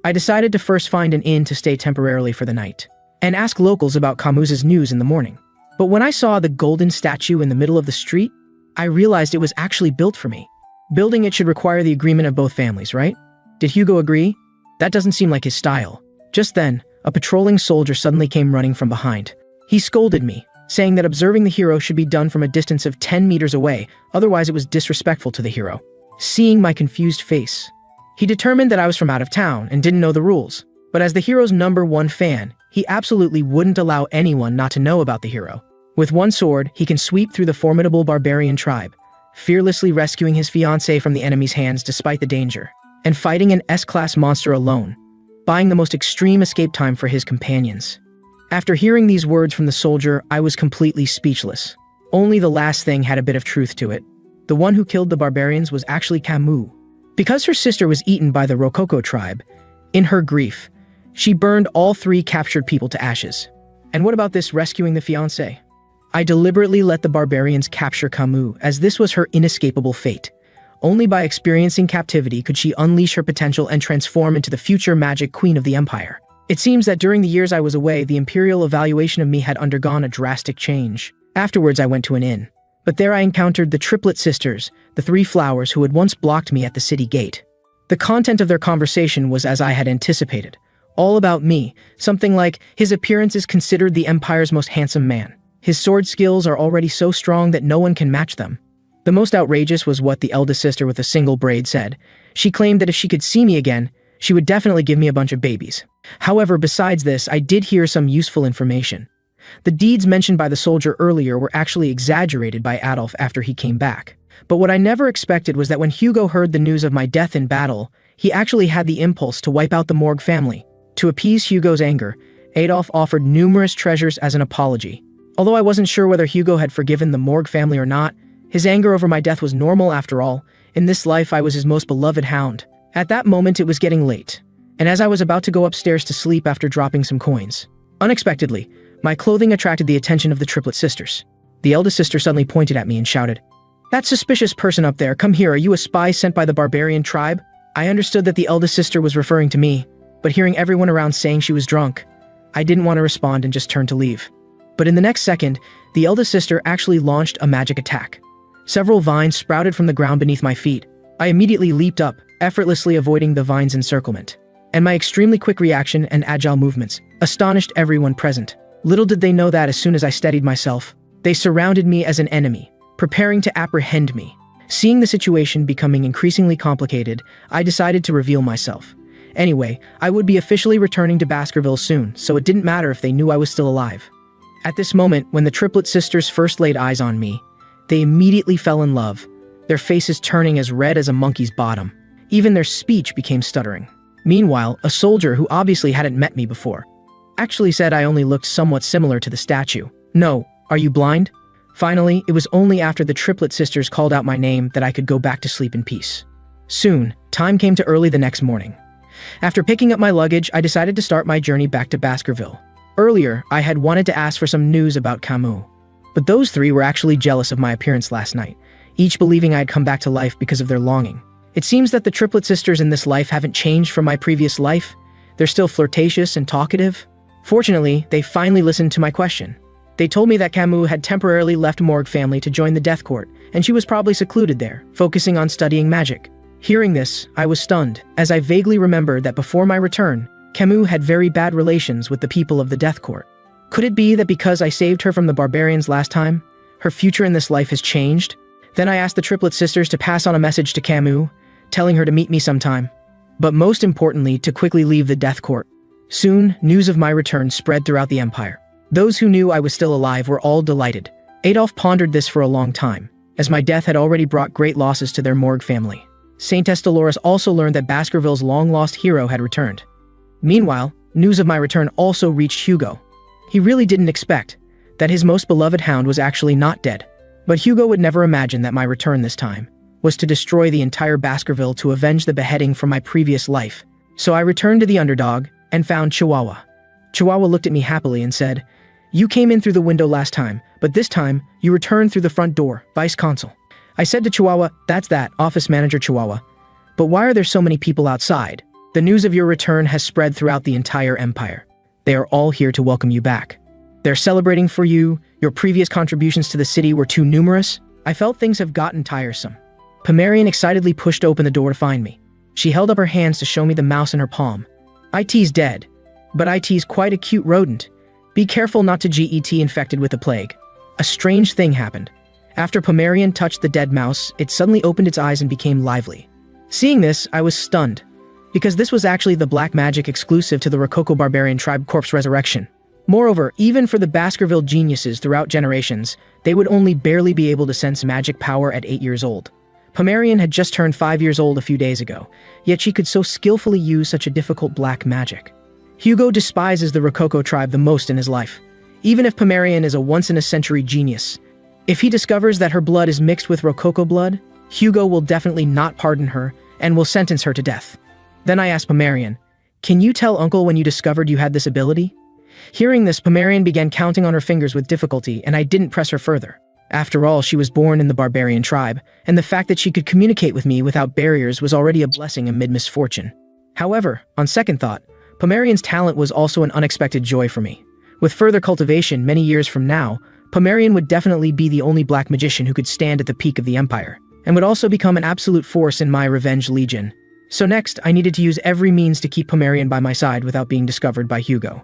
I decided to first find an inn to stay temporarily for the night, and ask locals about Camus's news in the morning. But when I saw the golden statue in the middle of the street, I realized it was actually built for me. Building it should require the agreement of both families, right? Did Hugo agree? That doesn't seem like his style. Just then, a patrolling soldier suddenly came running from behind. He scolded me, saying that observing the hero should be done from a distance of 10 meters away, otherwise it was disrespectful to the hero. Seeing my confused face, he determined that I was from out of town and didn't know the rules. But as the hero's #1 fan, he absolutely wouldn't allow anyone not to know about the hero. With one sword, he can sweep through the formidable barbarian tribe, fearlessly rescuing his fiancée from the enemy's hands despite the danger, and fighting an S-class monster alone, buying the most extreme escape time for his companions. After hearing these words from the soldier, I was completely speechless. Only the last thing had a bit of truth to it. The one who killed the barbarians was actually Camus. Because her sister was eaten by the Rococo tribe, in her grief, she burned all 3 captured people to ashes. And what about this rescuing the fiancé? I deliberately let the barbarians capture Camus, as this was her inescapable fate. Only by experiencing captivity could she unleash her potential and transform into the future magic queen of the empire. It seems that during the years I was away, the imperial evaluation of me had undergone a drastic change. Afterwards, I went to an inn. But there I encountered the triplet sisters, the 3 flowers who had once blocked me at the city gate. The content of their conversation was as I had anticipated. All about me, something like, his appearance is considered the empire's most handsome man. His sword skills are already so strong that no one can match them. The most outrageous was what the eldest sister with a single braid said. She claimed that if she could see me again, she would definitely give me a bunch of babies. However, besides this, I did hear some useful information. The deeds mentioned by the soldier earlier were actually exaggerated by Adolf after he came back. But what I never expected was that when Hugo heard the news of my death in battle, he actually had the impulse to wipe out the Morgue family. To appease Hugo's anger, Adolf offered numerous treasures as an apology. Although I wasn't sure whether Hugo had forgiven the Morgue family or not, his anger over my death was normal after all. In this life, I was his most beloved hound. At that moment, it was getting late, and as I was about to go upstairs to sleep after dropping some coins, unexpectedly, my clothing attracted the attention of the triplet sisters. The eldest sister suddenly pointed at me and shouted, "That suspicious person up there, come here, are you a spy sent by the barbarian tribe?" I understood that the eldest sister was referring to me, but hearing everyone around saying she was drunk, I didn't want to respond and just turned to leave. But in the next second, the eldest sister actually launched a magic attack. Several vines sprouted from the ground beneath my feet. I immediately leaped up, effortlessly avoiding the vines' encirclement. And my extremely quick reaction and agile movements astonished everyone present. Little did they know that as soon as I steadied myself, they surrounded me as an enemy, preparing to apprehend me. Seeing the situation becoming increasingly complicated, I decided to reveal myself. Anyway, I would be officially returning to Baskerville soon, so it didn't matter if they knew I was still alive. At this moment, when the triplet sisters first laid eyes on me, they immediately fell in love, their faces turning as red as a monkey's bottom. Even their speech became stuttering. Meanwhile, a soldier who obviously hadn't met me before actually said I only looked somewhat similar to the statue. "No, are you blind?" Finally, it was only after the triplet sisters called out my name that I could go back to sleep in peace. Soon, time came to early the next morning. After picking up my luggage, I decided to start my journey back to Baskerville. Earlier, I had wanted to ask for some news about Camus. But those 3 were actually jealous of my appearance last night, each believing I had come back to life because of their longing. It seems that the triplet sisters in this life haven't changed from my previous life. They're still flirtatious and talkative. Fortunately, they finally listened to my question. They told me that Camus had temporarily left Morgue family to join the Death Court, and she was probably secluded there, focusing on studying magic. Hearing this, I was stunned, as I vaguely remembered that before my return, Camus had very bad relations with the people of the Death Court. Could it be that because I saved her from the barbarians last time, her future in this life has changed? Then I asked the triplet sisters to pass on a message to Camus, telling her to meet me sometime, but most importantly, to quickly leave the Death Court. Soon, news of my return spread throughout the empire. Those who knew I was still alive were all delighted. Adolf pondered this for a long time, as my death had already brought great losses to their Morgue family. Saintess Dolores also learned that Baskerville's long-lost hero had returned. Meanwhile, news of my return also reached Hugo. He really didn't expect that his most beloved hound was actually not dead. But Hugo would never imagine that my return this time was to destroy the entire Baskerville to avenge the beheading from my previous life. So I returned to the underdog and found Chihuahua. Chihuahua looked at me happily and said, "You came in through the window last time, but this time you returned through the front door, Vice Consul." I said to Chihuahua, "That's that, Office Manager Chihuahua. But why are there so many people outside? The news of your return has spread throughout the entire empire. They are all here to welcome you back." They're celebrating for you. Your previous contributions to the city were too numerous. I felt things have gotten tiresome. Pomerian excitedly pushed open the door to find me. She held up her hands to show me the mouse in her palm. "IT's dead. But IT's quite a cute rodent. Be careful not to get infected with the plague." A strange thing happened. After Pomerian touched the dead mouse, it suddenly opened its eyes and became lively. Seeing this, I was stunned, because this was actually the black magic exclusive to the Rococo barbarian tribe corpse resurrection. Moreover, even for the Baskerville geniuses throughout generations, they would only barely be able to sense magic power at 8 years old. Pomerian had just turned 5 years old a few days ago, yet she could so skillfully use such a difficult black magic. Hugo despises the Rococo tribe the most in his life, even if Pomerian is a once-in-a-century genius. If he discovers that her blood is mixed with Rococo blood, Hugo will definitely not pardon her and will sentence her to death. Then I asked Pomerian, "Can you tell Uncle when you discovered you had this ability?" Hearing this, Pomerian began counting on her fingers with difficulty, and I didn't press her further. After all, she was born in the barbarian tribe, and the fact that she could communicate with me without barriers was already a blessing amid misfortune. However, on second thought, Pomerian's talent was also an unexpected joy for me. With further cultivation many years from now, Pomerian would definitely be the only black magician who could stand at the peak of the empire, and would also become an absolute force in my revenge legion. So next, I needed to use every means to keep Pomerian by my side without being discovered by Hugo.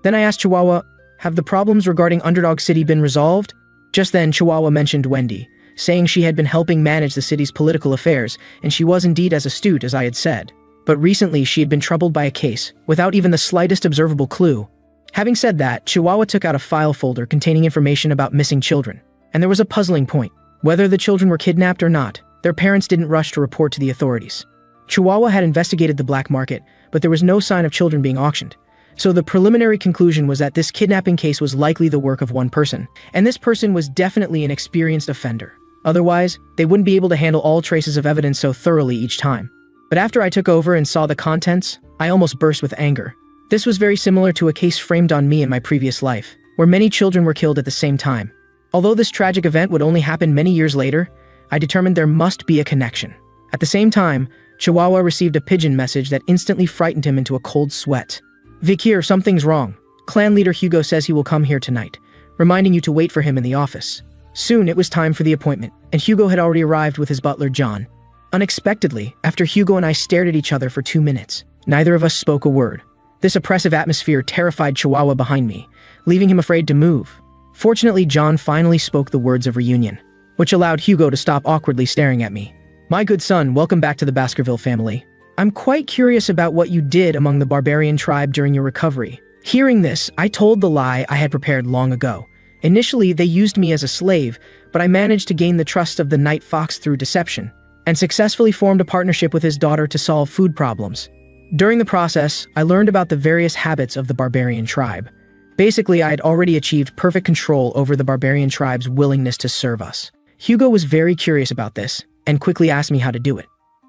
Then I asked Chihuahua, "Have the problems regarding Underdog City been resolved?" Just then, Chihuahua mentioned Wendy, saying she had been helping manage the city's political affairs, and she was indeed as astute as I had said. But recently, she had been troubled by a case, without even the slightest observable clue. Having said that, Chihuahua took out a file folder containing information about missing children, and there was a puzzling point. Whether the children were kidnapped or not, their parents didn't rush to report to the authorities. Chihuahua had investigated the black market, but there was no sign of children being auctioned. So the preliminary conclusion was that this kidnapping case was likely the work of one person, and this person was definitely an experienced offender. Otherwise, they wouldn't be able to handle all traces of evidence so thoroughly each time. But after I took over and saw the contents, I almost burst with anger. This was very similar to a case framed on me in my previous life, where many children were killed at the same time. Although this tragic event would only happen many years later, I determined there must be a connection. At the same time, Chihuahua received a pigeon message that instantly frightened him into a cold sweat. "Vikir, something's wrong. Clan leader Hugo says he will come here tonight, reminding you to wait for him in the office." Soon it was time for the appointment, and Hugo had already arrived with his butler John. Unexpectedly, after Hugo and I stared at each other for 2 minutes, neither of us spoke a word. This oppressive atmosphere terrified Chihuahua behind me, leaving him afraid to move. Fortunately, John finally spoke the words of reunion, which allowed Hugo to stop awkwardly staring at me. "My good son, welcome back to the Baskerville family. I'm quite curious about what you did among the barbarian tribe during your recovery." Hearing this, I told the lie I had prepared long ago. Initially, they used me as a slave, but I managed to gain the trust of the Night Fox through deception, and successfully formed a partnership with his daughter to solve food problems. During the process, I learned about the various habits of the barbarian tribe. Basically, I had already achieved perfect control over the barbarian tribe's willingness to serve us. Hugo was very curious about this, and quickly asked me how to do it.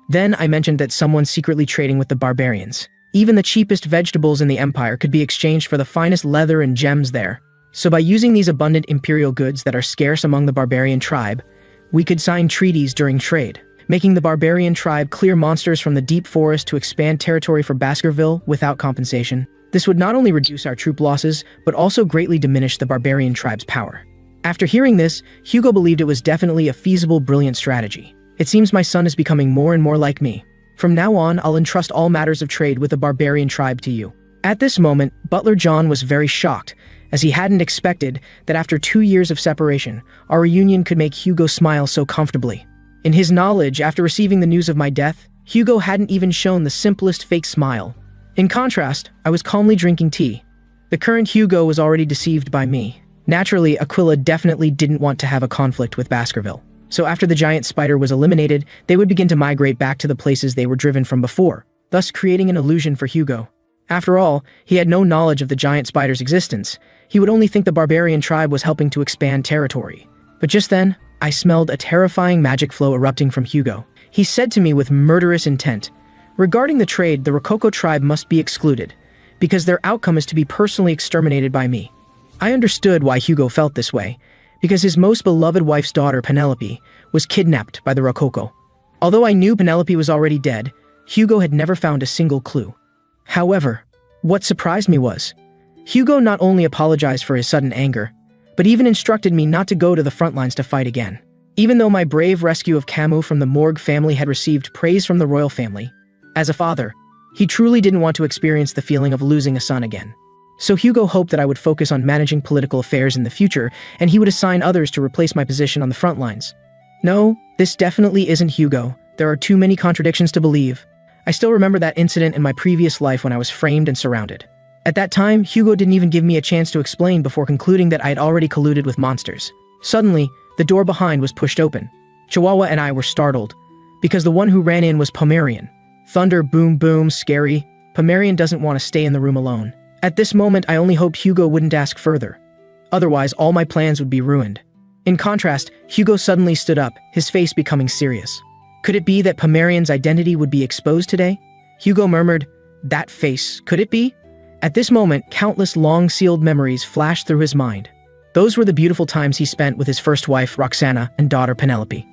Then I mentioned that someone's secretly trading with the barbarians. Even the cheapest vegetables in the empire could be exchanged for the finest leather and gems there. So by using these abundant imperial goods that are scarce among the barbarian tribe, we could sign treaties during trade, making the barbarian tribe clear monsters from the deep forest to expand territory for Baskerville without compensation. This would not only reduce our troop losses, but also greatly diminish the barbarian tribe's power. After hearing this, Hugo believed it was definitely a feasible, brilliant strategy. It seems my son is becoming more and more like me. From now on, I'll entrust all matters of trade with the barbarian tribe to you. At this moment, Butler John was very shocked, as he hadn't expected that after 2 years of separation, our reunion could make Hugo smile so comfortably. In his knowledge, after receiving the news of my death, Hugo hadn't even shown the simplest fake smile. In contrast, I was calmly drinking tea. The current Hugo was already deceived by me. Naturally, Aquila definitely didn't want to have a conflict with Baskerville. So after the giant spider was eliminated, they would begin to migrate back to the places they were driven from before, thus creating an illusion for Hugo. After all, he had no knowledge of the giant spider's existence. He would only think the barbarian tribe was helping to expand territory. But just then, I smelled a terrifying magic flow erupting from Hugo. He said to me with murderous intent, "Regarding the trade, the Rococo tribe must be excluded, because their outcome is to be personally exterminated by me." I understood why Hugo felt this way, because his most beloved wife's daughter, Penelope, was kidnapped by the Rococo. Although I knew Penelope was already dead, Hugo had never found a single clue. However, what surprised me was, Hugo not only apologized for his sudden anger, but even instructed me not to go to the front lines to fight again. Even though my brave rescue of Camus from the Morgue family had received praise from the royal family, as a father, he truly didn't want to experience the feeling of losing a son again. So Hugo hoped that I would focus on managing political affairs in the future, and he would assign others to replace my position on the front lines. No, this definitely isn't Hugo. There are too many contradictions to believe. I still remember that incident in my previous life when I was framed and surrounded. At that time, Hugo didn't even give me a chance to explain before concluding that I had already colluded with monsters. Suddenly, the door behind was pushed open. Chihuahua and I were startled, because the one who ran in was Pomerian. Thunder, boom, boom, scary. Pomerian doesn't want to stay in the room alone. At this moment, I only hoped Hugo wouldn't ask further. Otherwise, all my plans would be ruined. In contrast, Hugo suddenly stood up, his face becoming serious. Could it be that Pomerian's identity would be exposed today? Hugo murmured, "That face, could it be?" At this moment, countless long-sealed memories flashed through his mind. Those were the beautiful times he spent with his first wife, Roxana, and daughter, Penelope.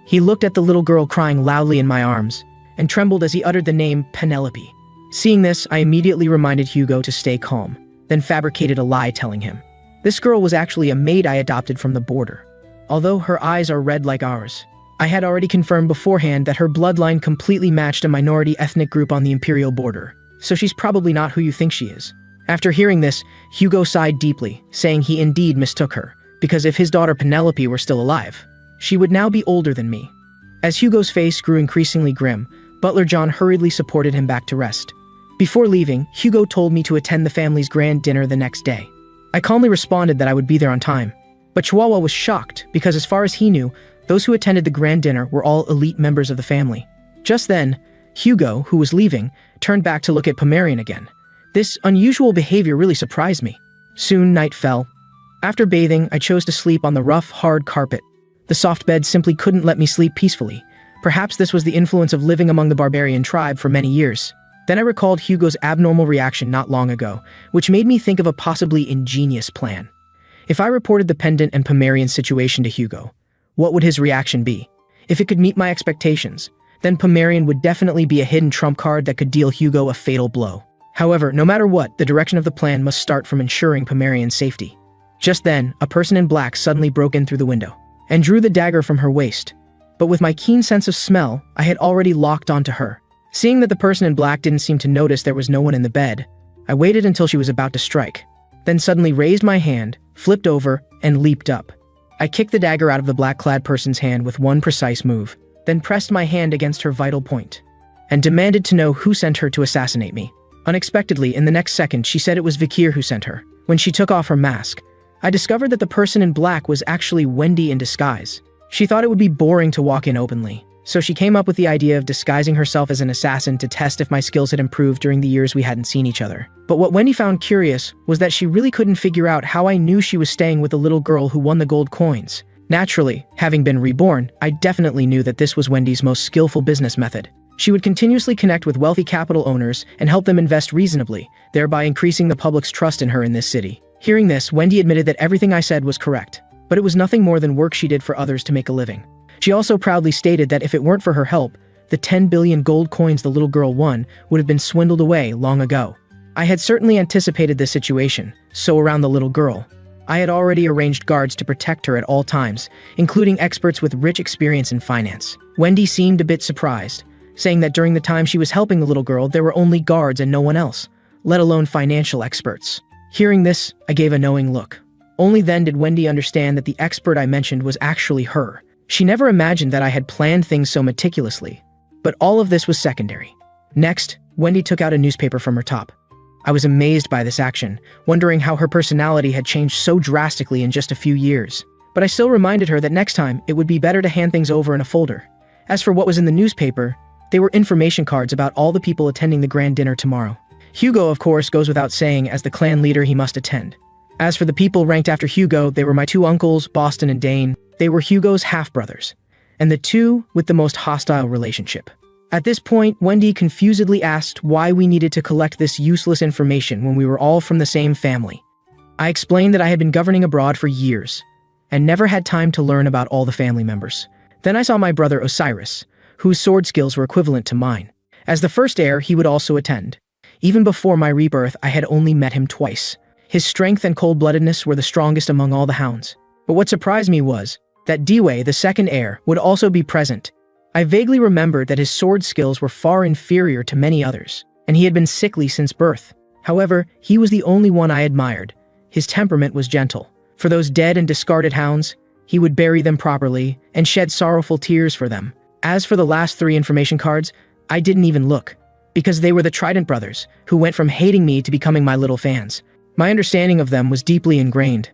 He looked at the little girl crying loudly in my arms, and trembled as he uttered the name Penelope. Seeing this, I immediately reminded Hugo to stay calm, then fabricated a lie telling him. This girl was actually a maid I adopted from the border. Although her eyes are red like ours, I had already confirmed beforehand that her bloodline completely matched a minority ethnic group on the imperial border, so she's probably not who you think she is. After hearing this, Hugo sighed deeply, saying he indeed mistook her, because if his daughter Penelope were still alive, she would now be older than me. As Hugo's face grew increasingly grim, Butler John hurriedly supported him back to rest. Before leaving, Hugo told me to attend the family's grand dinner the next day. I calmly responded that I would be there on time, but Chihuahua was shocked because as far as he knew, those who attended the grand dinner were all elite members of the family. Just then, Hugo, who was leaving, turned back to look at Pomerian again. This unusual behavior really surprised me. Soon night fell. After bathing, I chose to sleep on the rough, hard carpet. The soft bed simply couldn't let me sleep peacefully. Perhaps this was the influence of living among the barbarian tribe for many years. Then I recalled Hugo's abnormal reaction not long ago, which made me think of a possibly ingenious plan. If I reported the pendant and Pomerian's situation to Hugo, what would his reaction be? If it could meet my expectations, then Pomerian would definitely be a hidden trump card that could deal Hugo a fatal blow. However, no matter what, the direction of the plan must start from ensuring Pomerian's safety. Just then, a person in black suddenly broke in through the window and drew the dagger from her waist. But with my keen sense of smell, I had already locked onto her. Seeing that the person in black didn't seem to notice there was no one in the bed, I waited until she was about to strike, then suddenly raised my hand, flipped over, and leaped up. I kicked the dagger out of the black-clad person's hand with one precise move, then pressed my hand against her vital point, and demanded to know who sent her to assassinate me. Unexpectedly, in the next second, she said it was Vikir who sent her. When she took off her mask, I discovered that the person in black was actually Wendy in disguise. She thought it would be boring to walk in openly, so she came up with the idea of disguising herself as an assassin to test if my skills had improved during the years we hadn't seen each other. But what Wendy found curious was that she really couldn't figure out how I knew she was staying with the little girl who won the gold coins. Naturally, having been reborn, I definitely knew that this was Wendy's most skillful business method. She would continuously connect with wealthy capital owners and help them invest reasonably, thereby increasing the public's trust in her in this city. Hearing this, Wendy admitted that everything I said was correct, but it was nothing more than work she did for others to make a living. She also proudly stated that if it weren't for her help, the 10 billion gold coins the little girl won would have been swindled away long ago. I had certainly anticipated this situation, so around the little girl, I had already arranged guards to protect her at all times, including experts with rich experience in finance. Wendy seemed a bit surprised, saying that during the time she was helping the little girl, there were only guards and no one else, let alone financial experts. Hearing this, I gave a knowing look. Only then did Wendy understand that the expert I mentioned was actually her. She never imagined that I had planned things so meticulously. But all of this was secondary. Next, Wendy took out a newspaper from her top. I was amazed by this action, wondering how her personality had changed so drastically in just a few years. But I still reminded her that next time, it would be better to hand things over in a folder. As for what was in the newspaper, they were information cards about all the people attending the grand dinner tomorrow. Hugo, of course, goes without saying, as the clan leader he must attend. As for the people ranked after Hugo, they were my two uncles, Boston and Dane. They were Hugo's half-brothers, and the two with the most hostile relationship. At this point, Wendy confusedly asked why we needed to collect this useless information when we were all from the same family. I explained that I had been governing abroad for years, and never had time to learn about all the family members. Then I saw my brother Osiris, whose sword skills were equivalent to mine. As the first heir, he would also attend. Even before my rebirth, I had only met him twice. His strength and cold-bloodedness were the strongest among all the hounds. But what surprised me was that Dway, the second heir, would also be present. I vaguely remembered that his sword skills were far inferior to many others, and he had been sickly since birth. However, he was the only one I admired. His temperament was gentle. For those dead and discarded hounds, he would bury them properly and shed sorrowful tears for them. As for the last 3 information cards, I didn't even look, because they were the Trident brothers, who went from hating me to becoming my little fans. My understanding of them was deeply ingrained.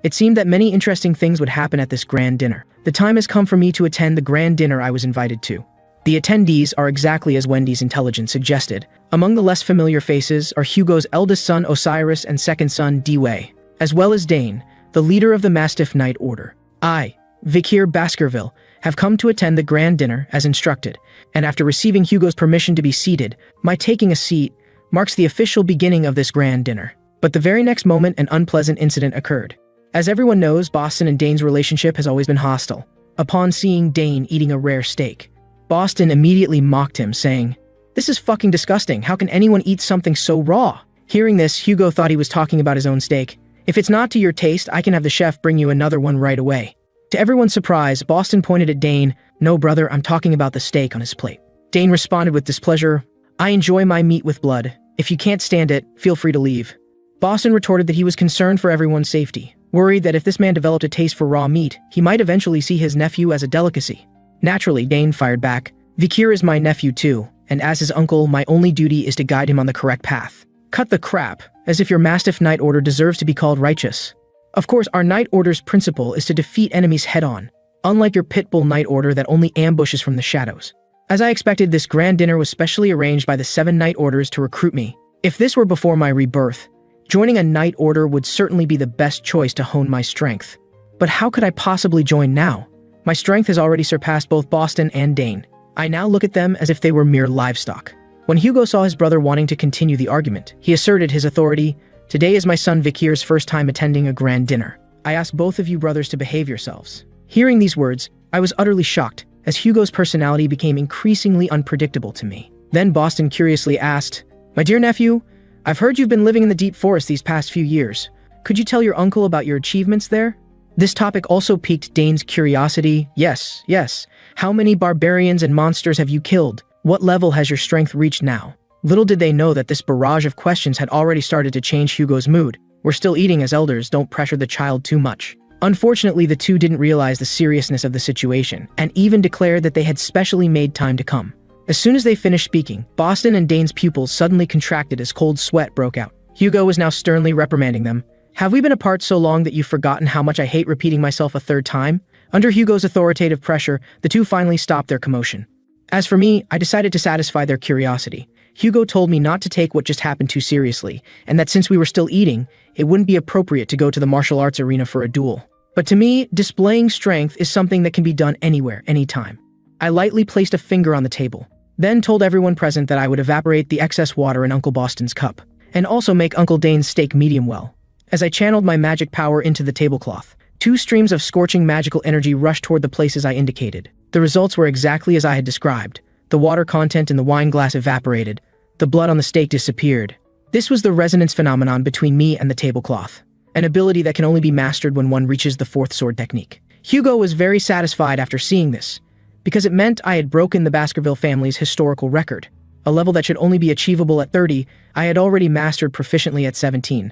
It seemed that many interesting things would happen at this grand dinner. The time has come for me to attend the grand dinner I was invited to. The attendees are exactly as Wendy's intelligence suggested. Among the less familiar faces are Hugo's eldest son Osiris and second son Dway, as well as Dane, the leader of the Mastiff Knight Order. I, Vikir Baskerville, have come to attend the grand dinner as instructed, and after receiving Hugo's permission to be seated, my taking a seat marks the official beginning of this grand dinner. But the very next moment, an unpleasant incident occurred. As everyone knows, Boston and Dane's relationship has always been hostile. Upon seeing Dane eating a rare steak, Boston immediately mocked him, saying, "This is fucking disgusting. How can anyone eat something so raw?" Hearing this, Hugo thought he was talking about his own steak. "If it's not to your taste, I can have the chef bring you another one right away." To everyone's surprise, Boston pointed at Dane. "No, brother, I'm talking about the steak on his plate." Dane responded with displeasure, "I enjoy my meat with blood. If you can't stand it, feel free to leave." Boston retorted that he was concerned for everyone's safety, worried that if this man developed a taste for raw meat, he might eventually see his nephew as a delicacy. Naturally, Dane fired back, "Vikir is my nephew too, and as his uncle, my only duty is to guide him on the correct path. Cut the crap, as if your Mastiff Knight Order deserves to be called righteous. Of course, our Knight Order's principle is to defeat enemies head-on, unlike your Pitbull Knight Order that only ambushes from the shadows." As I expected, this grand dinner was specially arranged by the 7 Knight Orders to recruit me. If this were before my rebirth, joining a Knight Order would certainly be the best choice to hone my strength. But how could I possibly join now? My strength has already surpassed both Boston and Dane. I now look at them as if they were mere livestock. When Hugo saw his brother wanting to continue the argument, he asserted his authority. "Today is my son Vikir's first time attending a grand dinner. I ask both of you brothers to behave yourselves." Hearing these words, I was utterly shocked, as Hugo's personality became increasingly unpredictable to me. Then Boston curiously asked, "My dear nephew, I've heard you've been living in the deep forest these past few years. Could you tell your uncle about your achievements there?" This topic also piqued Dane's curiosity. Yes. How many barbarians and monsters have you killed? What level has your strength reached now?" Little did they know that this barrage of questions had already started to change Hugo's mood. "We're still eating as elders, don't pressure the child too much." Unfortunately, the two didn't realize the seriousness of the situation, and even declared that they had specially made time to come. As soon as they finished speaking, Boston and Dane's pupils suddenly contracted as cold sweat broke out. Hugo was now sternly reprimanding them. "Have we been apart so long that you've forgotten how much I hate repeating myself a third time?" Under Hugo's authoritative pressure, the two finally stopped their commotion. As for me, I decided to satisfy their curiosity. Hugo told me not to take what just happened too seriously, and that since we were still eating, it wouldn't be appropriate to go to the martial arts arena for a duel. But to me, displaying strength is something that can be done anywhere, anytime. I lightly placed a finger on the table, then told everyone present that I would evaporate the excess water in Uncle Boston's cup, and also make Uncle Dane's steak medium well. As I channeled my magic power into the tablecloth, 2 streams of scorching magical energy rushed toward the places I indicated. The results were exactly as I had described. The water content in the wine glass evaporated. The blood on the steak disappeared. This was the resonance phenomenon between me and the tablecloth, an ability that can only be mastered when one reaches the 4th sword technique. Hugo was very satisfied after seeing this, because it meant I had broken the Baskerville family's historical record. A level that should only be achievable at 30, I had already mastered proficiently at 17.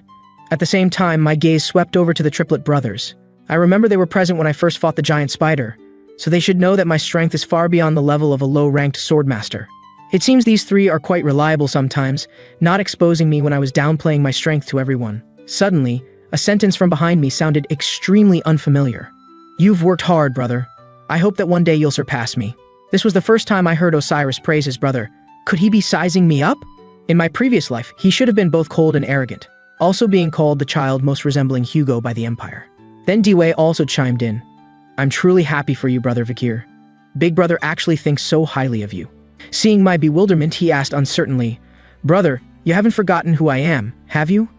At the same time, my gaze swept over to the triplet brothers. I remember they were present when I first fought the giant spider, so they should know that my strength is far beyond the level of a low-ranked swordmaster. It seems these 3 are quite reliable sometimes, not exposing me when I was downplaying my strength to everyone. Suddenly, a sentence from behind me sounded extremely unfamiliar. "You've worked hard, brother. I hope that one day you'll surpass me." This was the first time I heard Osiris praise his brother. Could he be sizing me up? In my previous life, he should have been both cold and arrogant, also being called the child most resembling Hugo by the Empire. Then Dway also chimed in. "I'm truly happy for you, Brother Vikir. Big Brother actually thinks so highly of you." Seeing my bewilderment, he asked uncertainly, "Brother, you haven't forgotten who I am, have you?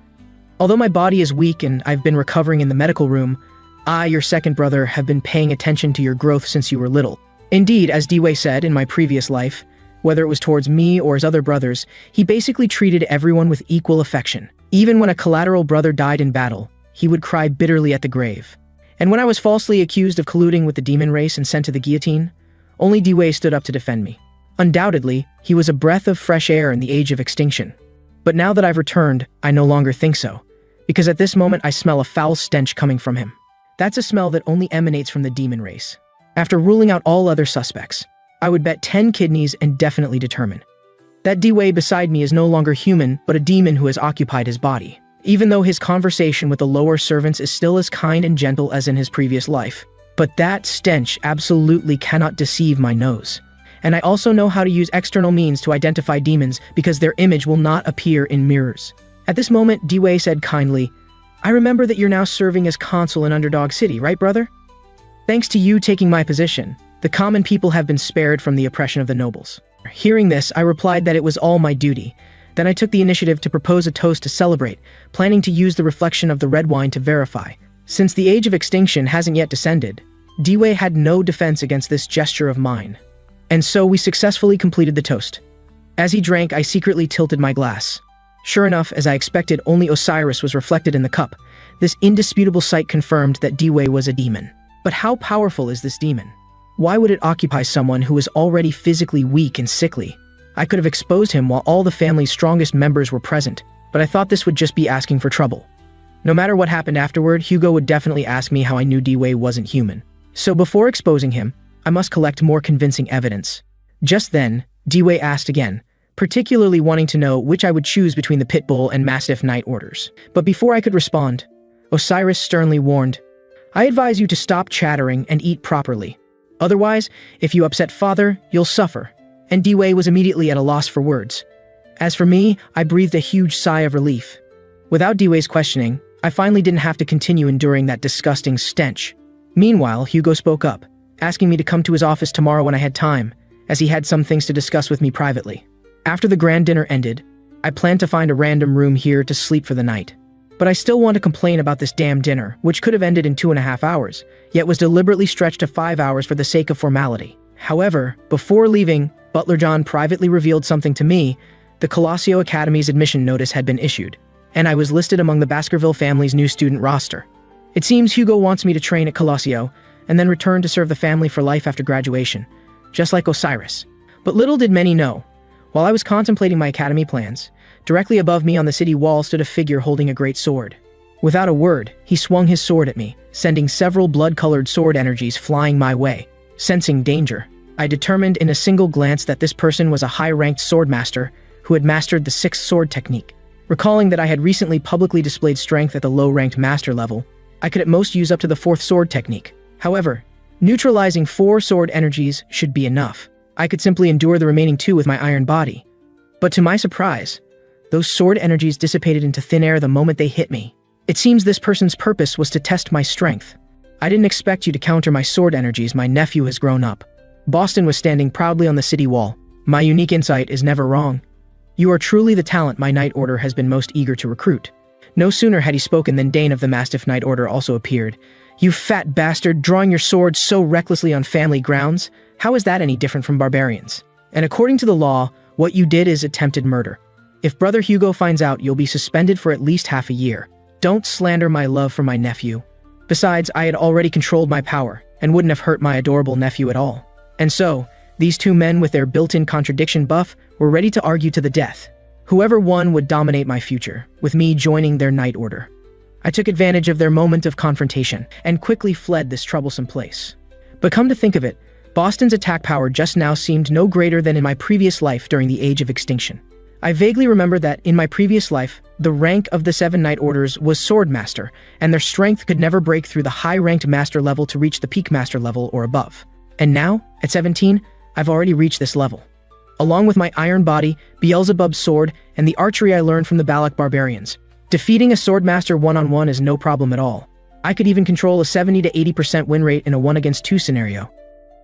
Although my body is weak and I've been recovering in the medical room, I, your second brother, have been paying attention to your growth since you were little." Indeed, as Dway said, in my previous life, whether it was towards me or his other brothers, he basically treated everyone with equal affection. Even when a collateral brother died in battle, he would cry bitterly at the grave. And when I was falsely accused of colluding with the demon race and sent to the guillotine, only Dway stood up to defend me. Undoubtedly, he was a breath of fresh air in the age of extinction. But now that I've returned, I no longer think so, because at this moment I smell a foul stench coming from him. That's a smell that only emanates from the demon race. After ruling out all other suspects, I would bet 10 kidneys and definitely determine that Dway beside me is no longer human, but a demon who has occupied his body. Even though his conversation with the lower servants is still as kind and gentle as in his previous life. But that stench absolutely cannot deceive my nose. And I also know how to use external means to identify demons because their image will not appear in mirrors. At this moment, Dway said kindly, "I remember that you're now serving as consul in Underdog City, right, brother? Thanks to you taking my position, the common people have been spared from the oppression of the nobles." Hearing this, I replied that it was all my duty. Then I took the initiative to propose a toast to celebrate, planning to use the reflection of the red wine to verify. Since the age of extinction hasn't yet descended, Dway had no defense against this gesture of mine. And so we successfully completed the toast. As he drank, I secretly tilted my glass. Sure enough, as I expected, only Osiris was reflected in the cup. This indisputable sight confirmed that Dway was a demon. But how powerful is this demon? Why would it occupy someone who was already physically weak and sickly? I could have exposed him while all the family's strongest members were present, but I thought this would just be asking for trouble. No matter what happened afterward, Hugo would definitely ask me how I knew Dway wasn't human. So before exposing him, I must collect more convincing evidence. Just then, Dway asked again, particularly wanting to know which I would choose between the pit bull and mastiff night orders. But before I could respond, Osiris sternly warned, "I advise you to stop chattering and eat properly. Otherwise, if you upset father, you'll suffer." And Dway was immediately at a loss for words. As for me, I breathed a huge sigh of relief. Without Dway's questioning, I finally didn't have to continue enduring that disgusting stench. Meanwhile, Hugo spoke up, asking me to come to his office tomorrow when I had time, as he had some things to discuss with me privately. After the grand dinner ended, I planned to find a random room here to sleep for the night. But I still want to complain about this damn dinner, which could have ended in 2.5 hours, yet was deliberately stretched to 5 hours for the sake of formality. However, before leaving, Butler John privately revealed something to me. The Colossio Academy's admission notice had been issued, and I was listed among the Baskerville family's new student roster. It seems Hugo wants me to train at Colossio, and then return to serve the family for life after graduation, just like Osiris. But little did many know, while I was contemplating my academy plans, directly above me on the city wall stood a figure holding a great sword. Without a word, he swung his sword at me, sending several blood-colored sword energies flying my way. Sensing danger, I determined in a single glance that this person was a high-ranked swordmaster who had mastered the 6th sword technique. Recalling that I had recently publicly displayed strength at the low-ranked master level, I could at most use up to the 4th sword technique. However, neutralizing 4 sword energies should be enough. I could simply endure the remaining 2 with my iron body. But to my surprise, those sword energies dissipated into thin air the moment they hit me. It seems this person's purpose was to test my strength. "I didn't expect you to counter my sword energies. My nephew has grown up." Boston was standing proudly on the city wall. "My unique insight is never wrong. You are truly the talent my Night Order has been most eager to recruit." No sooner had he spoken than Dane of the Mastiff Night Order also appeared. "You fat bastard, drawing your sword so recklessly on family grounds? How is that any different from barbarians? And according to the law, what you did is attempted murder. If Brother Hugo finds out, you'll be suspended for at least half a year. Don't slander my love for my nephew." Besides, I had already controlled my power, and wouldn't have hurt my adorable nephew at all. And so, these two men with their built-in contradiction buff were ready to argue to the death. Whoever won would dominate my future, with me joining their Night Order. I took advantage of their moment of confrontation, and quickly fled this troublesome place. But come to think of it, Boston's attack power just now seemed no greater than in my previous life during the Age of Extinction. I vaguely remember that, in my previous life, the rank of the 7 Night Orders was Swordmaster, and their strength could never break through the high-ranked Master level to reach the Peak Master level or above. And now, at 17, I've already reached this level. Along with my iron body, Beelzebub's sword, and the archery I learned from the Balak Barbarians, defeating a Swordmaster one-on-one is no problem at all. I could even control a 70 to 80% win rate in a 1-against-2 scenario.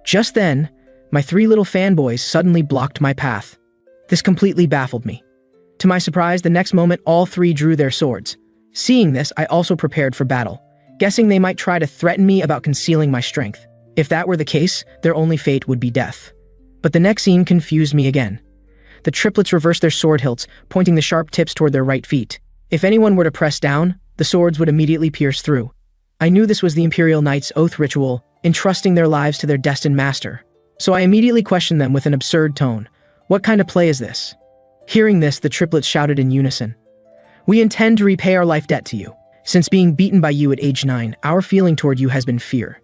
Just then, my 3 little fanboys suddenly blocked my path. This completely baffled me. To my surprise, the next moment all 3 drew their swords. Seeing this, I also prepared for battle, guessing they might try to threaten me about concealing my strength. If that were the case, their only fate would be death. But the next scene confused me again. The triplets reversed their sword hilts, pointing the sharp tips toward their right feet. If anyone were to press down, the swords would immediately pierce through. I knew this was the Imperial Knight's oath ritual, entrusting their lives to their destined master. So I immediately questioned them with an absurd tone. What kind of play is this? Hearing this, the triplets shouted in unison. We intend to repay our life debt to you. Since being beaten by you at age 9, our feeling toward you has been fear.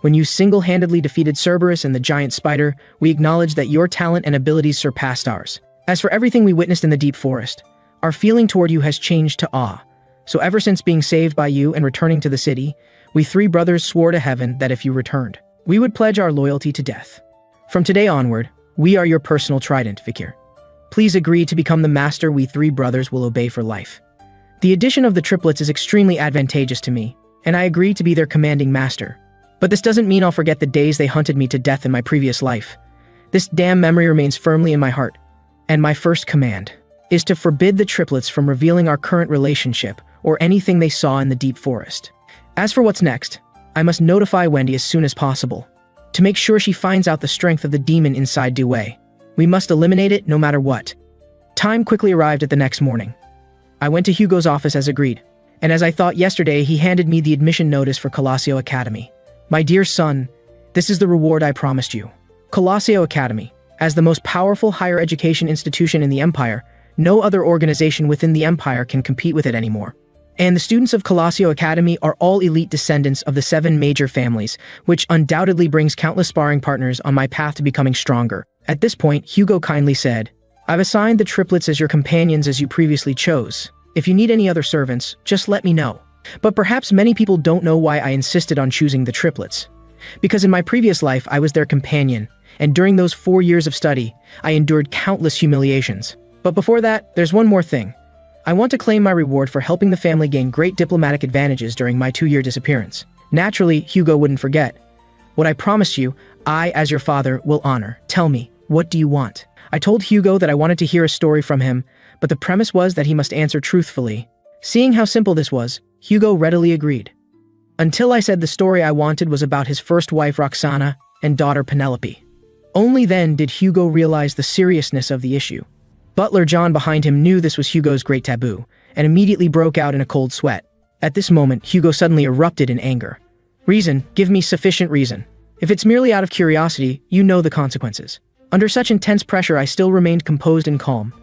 When you single-handedly defeated Cerberus and the giant spider, we acknowledge that your talent and abilities surpassed ours. As for everything we witnessed in the deep forest, our feeling toward you has changed to awe. So ever since being saved by you and returning to the city, we 3 brothers swore to heaven that if you returned, we would pledge our loyalty to death. From today onward, we are your personal trident, Vikir. Please agree to become the master we 3 brothers will obey for life. The addition of the triplets is extremely advantageous to me, and I agree to be their commanding master. But this doesn't mean I'll forget the days they hunted me to death in my previous life. This damn memory remains firmly in my heart. And my first command is to forbid the triplets from revealing our current relationship or anything they saw in the deep forest. As for what's next, I must notify Wendy as soon as possible, to make sure she finds out the strength of the demon inside Due. We must eliminate it no matter what. Time quickly arrived at the next morning. I went to Hugo's office as agreed, and as I thought yesterday, he handed me the admission notice for Colosio Academy. My dear son, this is the reward I promised you. Colosio Academy, as the most powerful higher education institution in the Empire, no other organization within the Empire can compete with it anymore. And the students of Colosio Academy are all elite descendants of the 7 major families, which undoubtedly brings countless sparring partners on my path to becoming stronger. At this point, Hugo kindly said, I've assigned the triplets as your companions as you previously chose. If you need any other servants, just let me know. But perhaps many people don't know why I insisted on choosing the triplets. Because in my previous life, I was their companion, and during those 4 years of study, I endured countless humiliations. But before that, there's one more thing. I want to claim my reward for helping the family gain great diplomatic advantages during my 2-year disappearance. Naturally, Hugo wouldn't forget. What I promised you, I, as your father, will honor. Tell me, what do you want? I told Hugo that I wanted to hear a story from him, but the premise was that he must answer truthfully. Seeing how simple this was, Hugo readily agreed. Until I said the story I wanted was about his first wife Roxana and daughter Penelope. Only then did Hugo realize the seriousness of the issue. Butler John behind him knew this was Hugo's great taboo, and immediately broke out in a cold sweat. At this moment, Hugo suddenly erupted in anger. Reason, give me sufficient reason. If it's merely out of curiosity, you know the consequences. Under such intense pressure, I still remained composed and calm.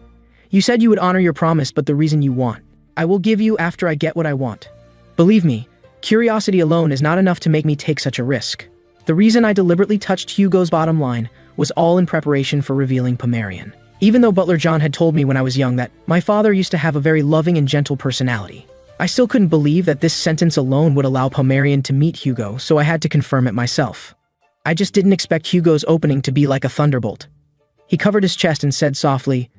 You said you would honor your promise, but the reason you want, I will give you after I get what I want. Believe me, curiosity alone is not enough to make me take such a risk. The reason I deliberately touched Hugo's bottom line was all in preparation for revealing Pomerian. Even though Butler John had told me when I was young that my father used to have a very loving and gentle personality, I still couldn't believe that this sentence alone would allow Pomerian to meet Hugo, so I had to confirm it myself. I just didn't expect Hugo's opening to be like a thunderbolt. He covered his chest and said softly,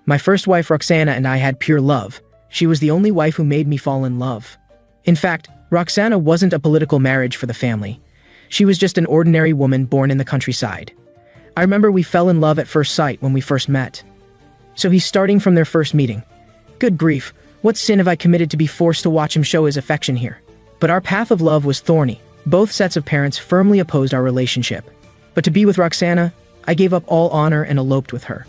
My first wife Roxana and I had pure love. She was the only wife who made me fall in love. In fact, Roxana wasn't a political marriage for the family. She was just an ordinary woman born in the countryside. I remember we fell in love at first sight when we first met. So he's starting from their first meeting. Good grief, what sin have I committed to be forced to watch him show his affection here? But our path of love was thorny. Both sets of parents firmly opposed our relationship. But to be with Roxana, I gave up all honor and eloped with her.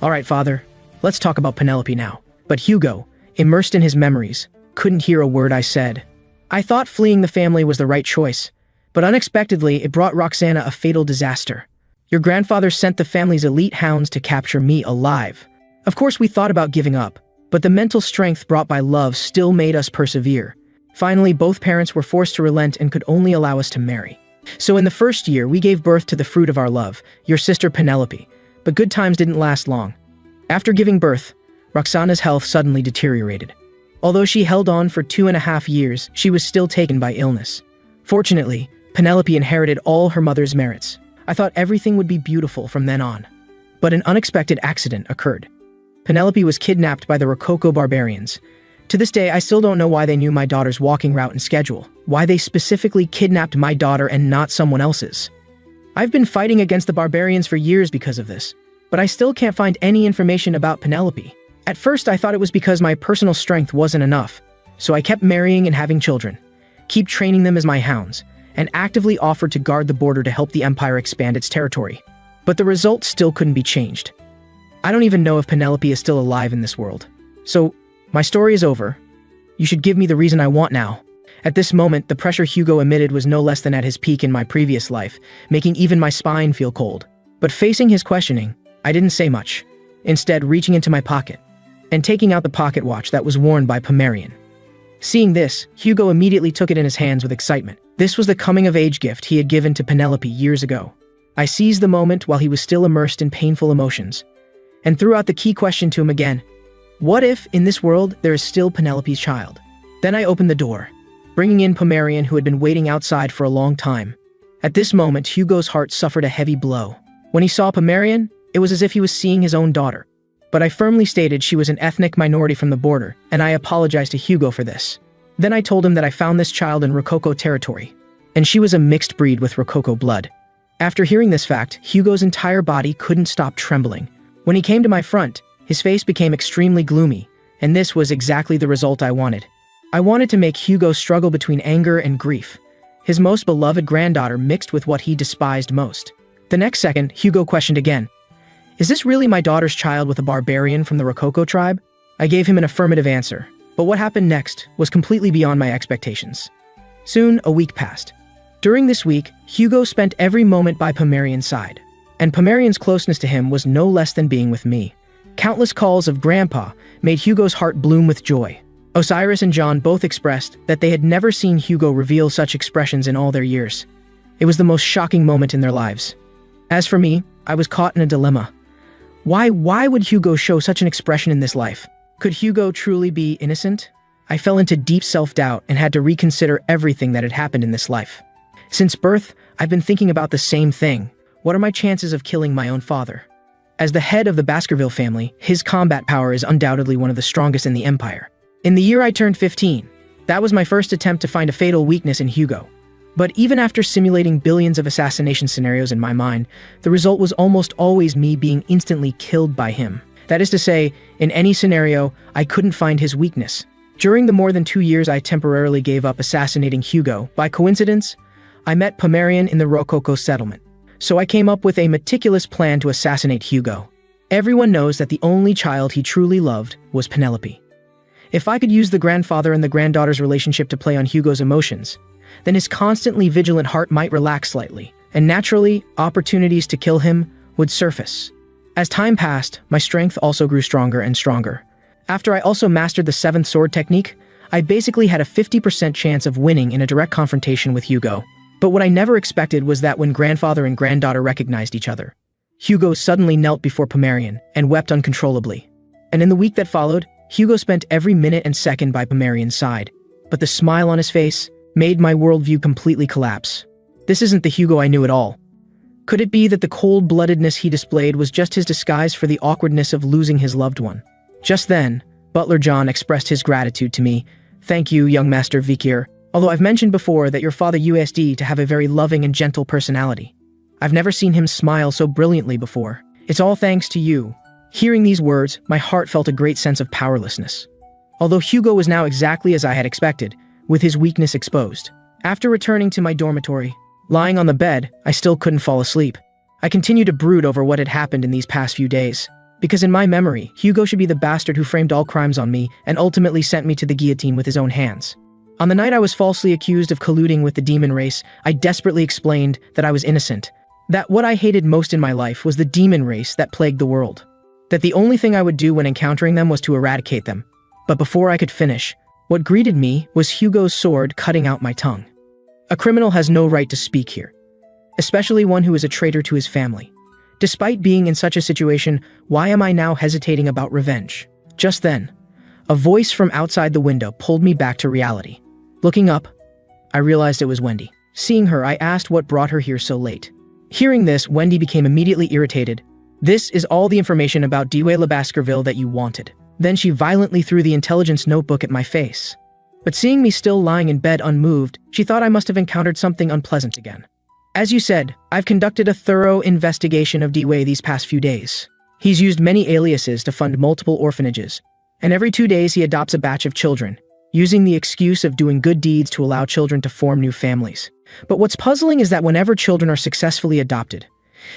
All right, father, let's talk about Penelope now. But Hugo, immersed in his memories, couldn't hear a word I said. I thought fleeing the family was the right choice, but unexpectedly it brought Roxana a fatal disaster. Your grandfather sent the family's elite hounds to capture me alive. Of course we thought about giving up, but the mental strength brought by love still made us persevere. Finally, both parents were forced to relent and could only allow us to marry. So in the first year, we gave birth to the fruit of our love, your sister Penelope, but good times didn't last long. After giving birth, Roxana's health suddenly deteriorated. Although she held on for 2.5 years, she was still taken by illness. Fortunately, Penelope inherited all her mother's merits. I thought everything would be beautiful from then on. But an unexpected accident occurred. Penelope was kidnapped by the Rococo barbarians. To this day, I still don't know why they knew my daughter's walking route and schedule, why they specifically kidnapped my daughter and not someone else's. I've been fighting against the barbarians for years because of this, but I still can't find any information about Penelope. At first, I thought it was because my personal strength wasn't enough, so I kept marrying and having children, keep training them as my hounds, and actively offered to guard the border to help the Empire expand its territory. But the result still couldn't be changed. I don't even know if Penelope is still alive in this world. So, My story is over. You should give me the reason I want now. At this moment, the pressure Hugo emitted was no less than at his peak in my previous life, making even my spine feel cold. But facing his questioning, I didn't say much, instead reaching into my pocket and taking out the pocket watch that was worn by Pomerian. Seeing this, Hugo immediately took it in his hands with excitement. This was the coming-of-age gift he had given to Penelope years ago. I seized the moment while he was still immersed in painful emotions, and threw out the key question to him again. What if, in this world, there is still Penelope's child? Then I opened the door, bringing in Pomerian, who had been waiting outside for a long time. At this moment, Hugo's heart suffered a heavy blow. When he saw Pomerian, it was as if he was seeing his own daughter. But I firmly stated she was an ethnic minority from the border, and I apologized to Hugo for this. Then I told him that I found this child in Rococo territory, and she was a mixed breed with Rococo blood. After hearing this fact, Hugo's entire body couldn't stop trembling. When he came to my front, his face became extremely gloomy, and this was exactly the result I wanted. I wanted to make Hugo struggle between anger and grief, his most beloved granddaughter mixed with what he despised most. The next second, Hugo questioned again. Is this really my daughter's child with a barbarian from the Rococo tribe? I gave him an affirmative answer, but what happened next was completely beyond my expectations. Soon, a week passed. During this week, Hugo spent every moment by Pomerian's side, and Pomerian's closeness to him was no less than being with me. Countless calls of Grandpa made Hugo's heart bloom with joy. Osiris and John both expressed that they had never seen Hugo reveal such expressions in all their years. It was the most shocking moment in their lives. As for me, I was caught in a dilemma. Why would Hugo show such an expression in this life? Could Hugo truly be innocent? I fell into deep self-doubt and had to reconsider everything that had happened in this life. Since birth, I've been thinking about the same thing. What are my chances of killing my own father? As the head of the Baskerville family, his combat power is undoubtedly one of the strongest in the Empire. In the year I turned 15, that was my first attempt to find a fatal weakness in Hugo. But even after simulating billions of assassination scenarios in my mind, the result was almost always me being instantly killed by him. That is to say, in any scenario, I couldn't find his weakness. During the more than 2 years I temporarily gave up assassinating Hugo, by coincidence, I met Pomerian in the Rococo settlement. So I came up with a meticulous plan to assassinate Hugo. Everyone knows that the only child he truly loved was Penelope. If I could use the grandfather and the granddaughter's relationship to play on Hugo's emotions, then his constantly vigilant heart might relax slightly, and naturally, opportunities to kill him would surface. As time passed, my strength also grew stronger and stronger. After I also mastered the 7th sword technique, I basically had a 50% chance of winning in a direct confrontation with Hugo. But what I never expected was that when grandfather and granddaughter recognized each other, Hugo suddenly knelt before Pomerian and wept uncontrollably. And in the week that followed, Hugo spent every minute and second by Pomerian's side. But the smile on his face made my worldview completely collapse. This isn't the Hugo I knew at all. Could it be that the cold-bloodedness he displayed was just his disguise for the awkwardness of losing his loved one? Just then, Butler John expressed his gratitude to me. Thank you, young Master Vikir. Although I've mentioned before that your father USD to have a very loving and gentle personality. I've never seen him smile so brilliantly before. It's all thanks to you. Hearing these words, my heart felt a great sense of powerlessness. Although Hugo was now exactly as I had expected, with his weakness exposed. After returning to my dormitory, lying on the bed, I still couldn't fall asleep. I continued to brood over what had happened in these past few days. Because in my memory, Hugo should be the bastard who framed all crimes on me and ultimately sent me to the guillotine with his own hands. On the night I was falsely accused of colluding with the demon race, I desperately explained that I was innocent. That what I hated most in my life was the demon race that plagued the world. That the only thing I would do when encountering them was to eradicate them. But before I could finish, what greeted me was Hugo's sword cutting out my tongue. A criminal has no right to speak here, especially one who is a traitor to his family. Despite being in such a situation, why am I now hesitating about revenge? Just then, a voice from outside the window pulled me back to reality. Looking up, I realized it was Wendy. Seeing her, I asked what brought her here so late. Hearing this, Wendy became immediately irritated. This is all the information about Dewey Le Baskerville that you wanted. Then she violently threw the intelligence notebook at my face. But seeing me still lying in bed unmoved, she thought I must have encountered something unpleasant again. As you said, I've conducted a thorough investigation of Dewey these past few days. He's used many aliases to fund multiple orphanages, and every 2 days he adopts a batch of children, using the excuse of doing good deeds to allow children to form new families. But what's puzzling is that whenever children are successfully adopted,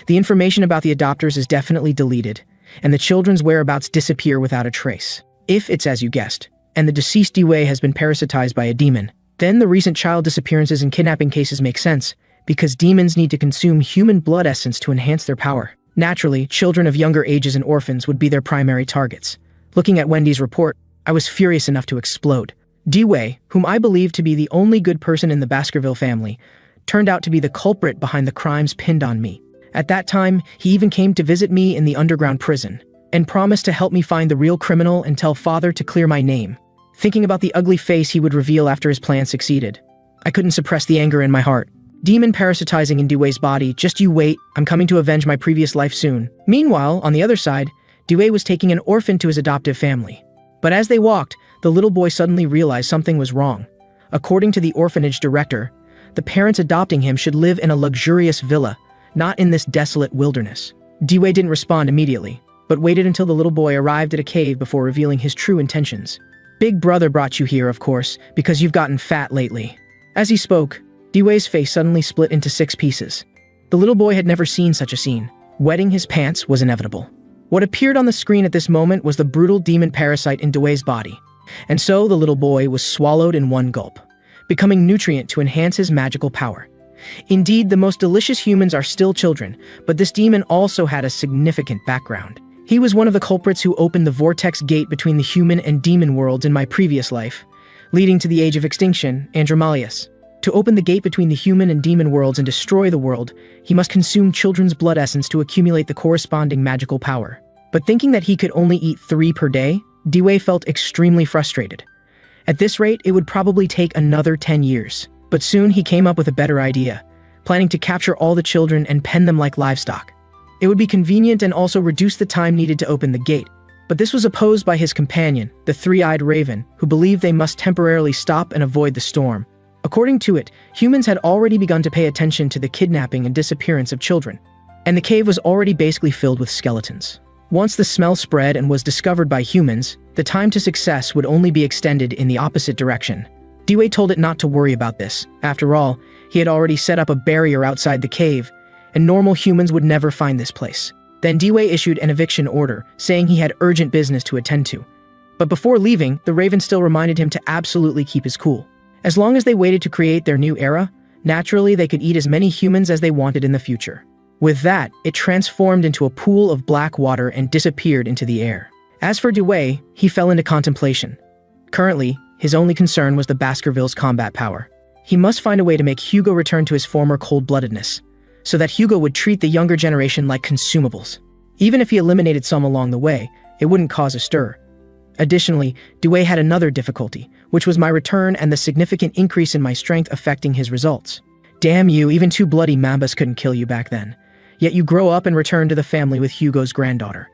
the information about the adopters is definitely deleted, and the children's whereabouts disappear without a trace. If it's as you guessed, and the deceased Dway has been parasitized by a demon, then the recent child disappearances and kidnapping cases make sense, because demons need to consume human blood essence to enhance their power. Naturally, children of younger ages and orphans would be their primary targets. Looking at Wendy's report, I was furious enough to explode. Dway, whom I believed to be the only good person in the Baskerville family, turned out to be the culprit behind the crimes pinned on me. At that time, he even came to visit me in the underground prison, and promised to help me find the real criminal and tell father to clear my name. Thinking about the ugly face he would reveal after his plan succeeded, I couldn't suppress the anger in my heart. Demon parasitizing in Dway's body, just you wait, I'm coming to avenge my previous life soon. Meanwhile, on the other side, Dway was taking an orphan to his adoptive family. But as they walked, the little boy suddenly realized something was wrong. According to the orphanage director, the parents adopting him should live in a luxurious villa, not in this desolate wilderness. Dway didn't respond immediately, but waited until the little boy arrived at a cave before revealing his true intentions. Big brother brought you here, of course, because you've gotten fat lately. As he spoke, Dway's face suddenly split into 6 pieces. The little boy had never seen such a scene. Wetting his pants was inevitable. What appeared on the screen at this moment was the brutal demon parasite in Dway's body. And so the little boy was swallowed in one gulp, becoming nutrient to enhance his magical power. Indeed, the most delicious humans are still children, but this demon also had a significant background. He was one of the culprits who opened the vortex gate between the human and demon worlds in my previous life, leading to the Age of Extinction, Andromalius. To open the gate between the human and demon worlds and destroy the world, he must consume children's blood essence to accumulate the corresponding magical power. But thinking that he could only eat 3 per day, Dway felt extremely frustrated. At this rate, it would probably take another 10 years. But soon he came up with a better idea, planning to capture all the children and pen them like livestock. It would be convenient and also reduce the time needed to open the gate. But this was opposed by his companion, the three-eyed raven, who believed they must temporarily stop and avoid the storm. According to it, humans had already begun to pay attention to the kidnapping and disappearance of children, and the cave was already basically filled with skeletons. Once the smell spread and was discovered by humans, the time to success would only be extended in the opposite direction. Dway told it not to worry about this. After all, he had already set up a barrier outside the cave, and normal humans would never find this place. Then Dway issued an eviction order, saying he had urgent business to attend to. But before leaving, the raven still reminded him to absolutely keep his cool. As long as they waited to create their new era, naturally they could eat as many humans as they wanted in the future. With that, it transformed into a pool of black water and disappeared into the air. As for Dway, he fell into contemplation. Currently, his only concern was the Baskervilles' combat power. He must find a way to make Hugo return to his former cold-bloodedness, so that Hugo would treat the younger generation like consumables. Even if he eliminated some along the way, it wouldn't cause a stir. Additionally, Dway had another difficulty, which was my return and the significant increase in my strength affecting his results. Damn you, even 2 bloody mambas couldn't kill you back then. Yet you grow up and return to the family with Hugo's granddaughter.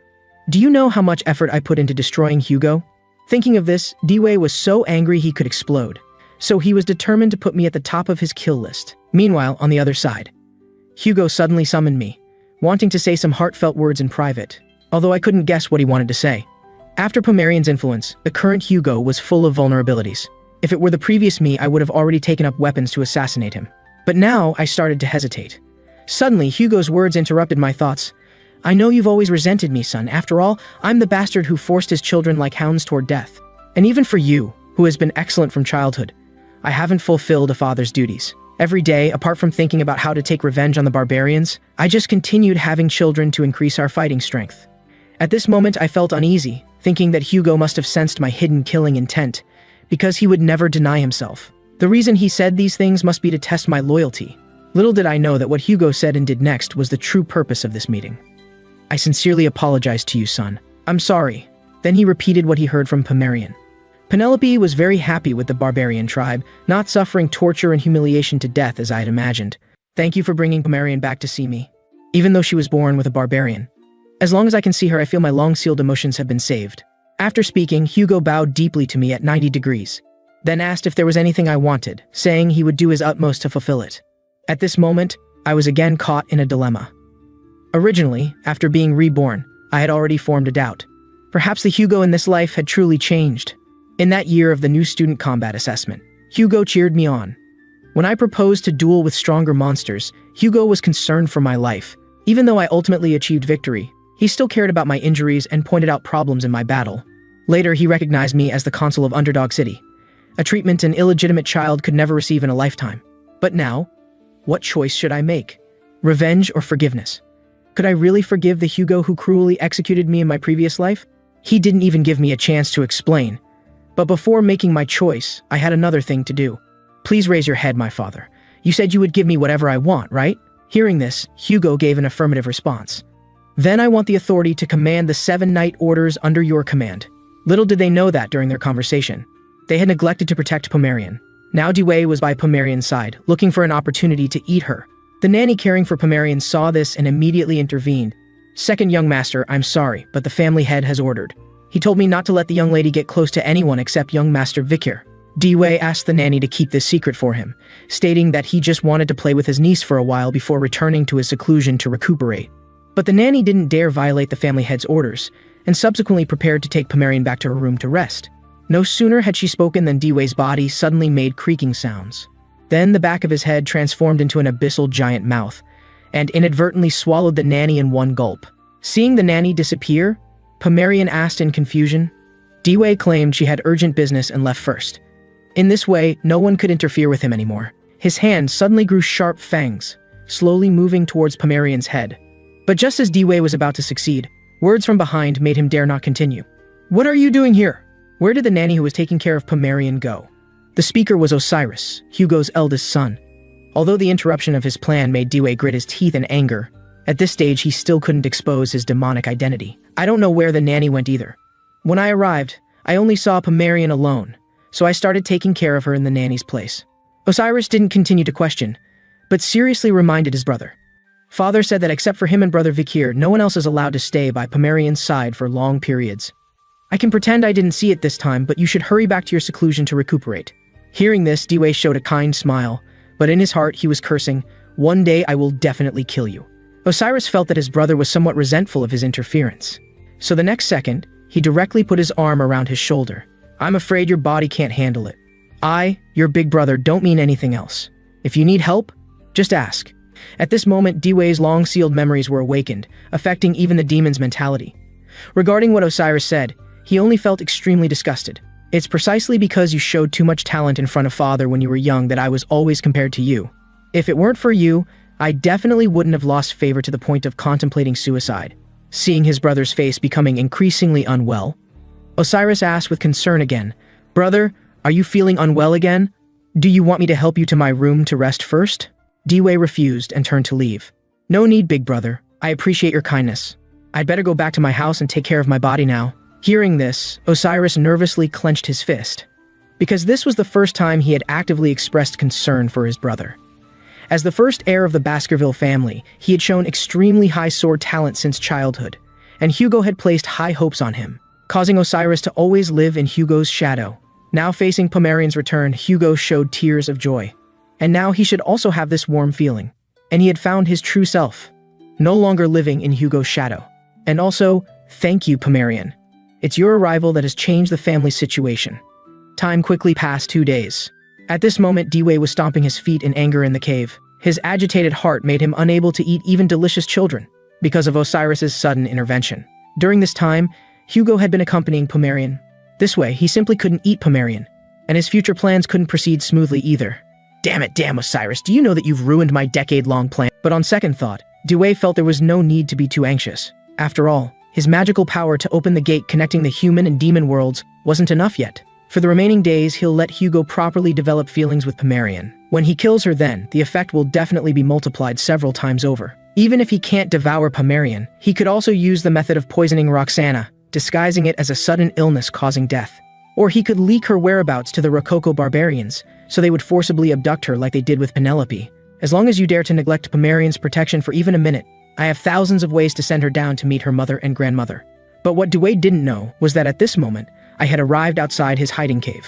Do you know how much effort I put into destroying Hugo? Thinking of this, Dway was so angry he could explode. So he was determined to put me at the top of his kill list. Meanwhile, on the other side, Hugo suddenly summoned me, wanting to say some heartfelt words in private, although I couldn't guess what he wanted to say. After Pomerian's influence, the current Hugo was full of vulnerabilities. If it were the previous me, I would have already taken up weapons to assassinate him. But now, I started to hesitate. Suddenly, Hugo's words interrupted my thoughts. I know you've always resented me, son. After all, I'm the bastard who forced his children like hounds toward death. And even for you, who has been excellent from childhood, I haven't fulfilled a father's duties. Every day, apart from thinking about how to take revenge on the barbarians, I just continued having children to increase our fighting strength. At this moment, I felt uneasy, thinking that Hugo must have sensed my hidden killing intent, because he would never deny himself. The reason he said these things must be to test my loyalty. Little did I know that what Hugo said and did next was the true purpose of this meeting. I sincerely apologize to you, son. I'm sorry. Then he repeated what he heard from Pomerian. Penelope was very happy with the barbarian tribe, not suffering torture and humiliation to death as I had imagined. Thank you for bringing Pomerian back to see me, even though she was born with a barbarian. As long as I can see her, I feel my long-sealed emotions have been saved. After speaking, Hugo bowed deeply to me at 90 degrees, then asked if there was anything I wanted, saying he would do his utmost to fulfill it. At this moment, I was again caught in a dilemma. Originally, after being reborn, I had already formed a doubt. Perhaps the Hugo in this life had truly changed. In that year of the new student combat assessment, Hugo cheered me on. When I proposed to duel with stronger monsters, Hugo was concerned for my life. Even though I ultimately achieved victory, he still cared about my injuries and pointed out problems in my battle. Later, he recognized me as the consul of Underdog City, a treatment an illegitimate child could never receive in a lifetime. But now, what choice should I make? Revenge or forgiveness? Could I really forgive the Hugo who cruelly executed me in my previous life? He didn't even give me a chance to explain. But before making my choice, I had another thing to do. Please raise your head, my father. You said you would give me whatever I want, right? Hearing this, Hugo gave an affirmative response. Then I want the authority to command the 7 knight orders under your command. Little did they know that during their conversation, they had neglected to protect Pomerian. Now Dewey was by Pomerian's side, looking for an opportunity to eat her. The nanny caring for Pomerian saw this and immediately intervened. Second young master, I'm sorry, but the family head has ordered. He told me not to let the young lady get close to anyone except young Master Vikir. Dewey asked the nanny to keep this secret for him, stating that he just wanted to play with his niece for a while before returning to his seclusion to recuperate. But the nanny didn't dare violate the family head's orders, and subsequently prepared to take Pomerian back to her room to rest. No sooner had she spoken than Dewey's body suddenly made creaking sounds. Then the back of his head transformed into an abyssal giant mouth, and inadvertently swallowed the nanny in one gulp. Seeing the nanny disappear, Pomerian asked in confusion. Dewey claimed she had urgent business and left first. In this way, no one could interfere with him anymore. His hand suddenly grew sharp fangs, slowly moving towards Pomerian's head. But just as Dewey was about to succeed, words from behind made him dare not continue. What are you doing here? Where did the nanny who was taking care of Pomerian go? The speaker was Osiris, Hugo's eldest son. Although the interruption of his plan made Dewey grit his teeth in anger, at this stage he still couldn't expose his demonic identity. I don't know where the nanny went either. When I arrived, I only saw Pomerian alone, so I started taking care of her in the nanny's place. Osiris didn't continue to question, but seriously reminded his brother. Father said that except for him and brother Vikir, no one else is allowed to stay by Pomerian's side for long periods. I can pretend I didn't see it this time, but you should hurry back to your seclusion to recuperate. Hearing this, Dewey showed a kind smile, but in his heart he was cursing, one day I will definitely kill you. Osiris felt that his brother was somewhat resentful of his interference. So the next second, he directly put his arm around his shoulder. I'm afraid your body can't handle it. I, your big brother, don't mean anything else. If you need help, just ask. At this moment, Dewey's long-sealed memories were awakened, affecting even the demon's mentality. Regarding what Osiris said, he only felt extremely disgusted. It's precisely because you showed too much talent in front of father when you were young that I was always compared to you. If it weren't for you, I definitely wouldn't have lost favor to the point of contemplating suicide. Seeing his brother's face becoming increasingly unwell, Osiris asked with concern again, Brother, are you feeling unwell again? Do you want me to help you to my room to rest first? Dewey refused and turned to leave. No need, big brother. I appreciate your kindness. I'd better go back to my house and take care of my body now. Hearing this, Osiris nervously clenched his fist, because this was the first time he had actively expressed concern for his brother. As the first heir of the Baskerville family, he had shown extremely high sword talent since childhood, and Hugo had placed high hopes on him, causing Osiris to always live in Hugo's shadow. Now facing Pomerian's return, Hugo showed tears of joy. And now he should also have this warm feeling. And he had found his true self, no longer living in Hugo's shadow. And also, thank you, Pomerian. It's your arrival that has changed the family situation. Time quickly passed 2 days. At this moment, Dewey was stomping his feet in anger in the cave. His agitated heart made him unable to eat even delicious children because of Osiris's sudden intervention. During this time, Hugo had been accompanying Pomerian. This way, he simply couldn't eat Pomerian, and his future plans couldn't proceed smoothly either. Damn Osiris, do you know that you've ruined my decade-long plan? But on second thought, Dewey felt there was no need to be too anxious. After all, his magical power to open the gate connecting the human and demon worlds wasn't enough yet. For the remaining days, he'll let Hugo properly develop feelings with Pomerian. When he kills her then, the effect will definitely be multiplied several times over. Even if he can't devour Pomerian, he could also use the method of poisoning Roxana, disguising it as a sudden illness causing death. Or he could leak her whereabouts to the Rococo barbarians, so they would forcibly abduct her like they did with Penelope. As long as you dare to neglect Pomerian's protection for even a minute, I have thousands of ways to send her down to meet her mother and grandmother. But what Dewey didn't know was that at this moment, I had arrived outside his hiding cave.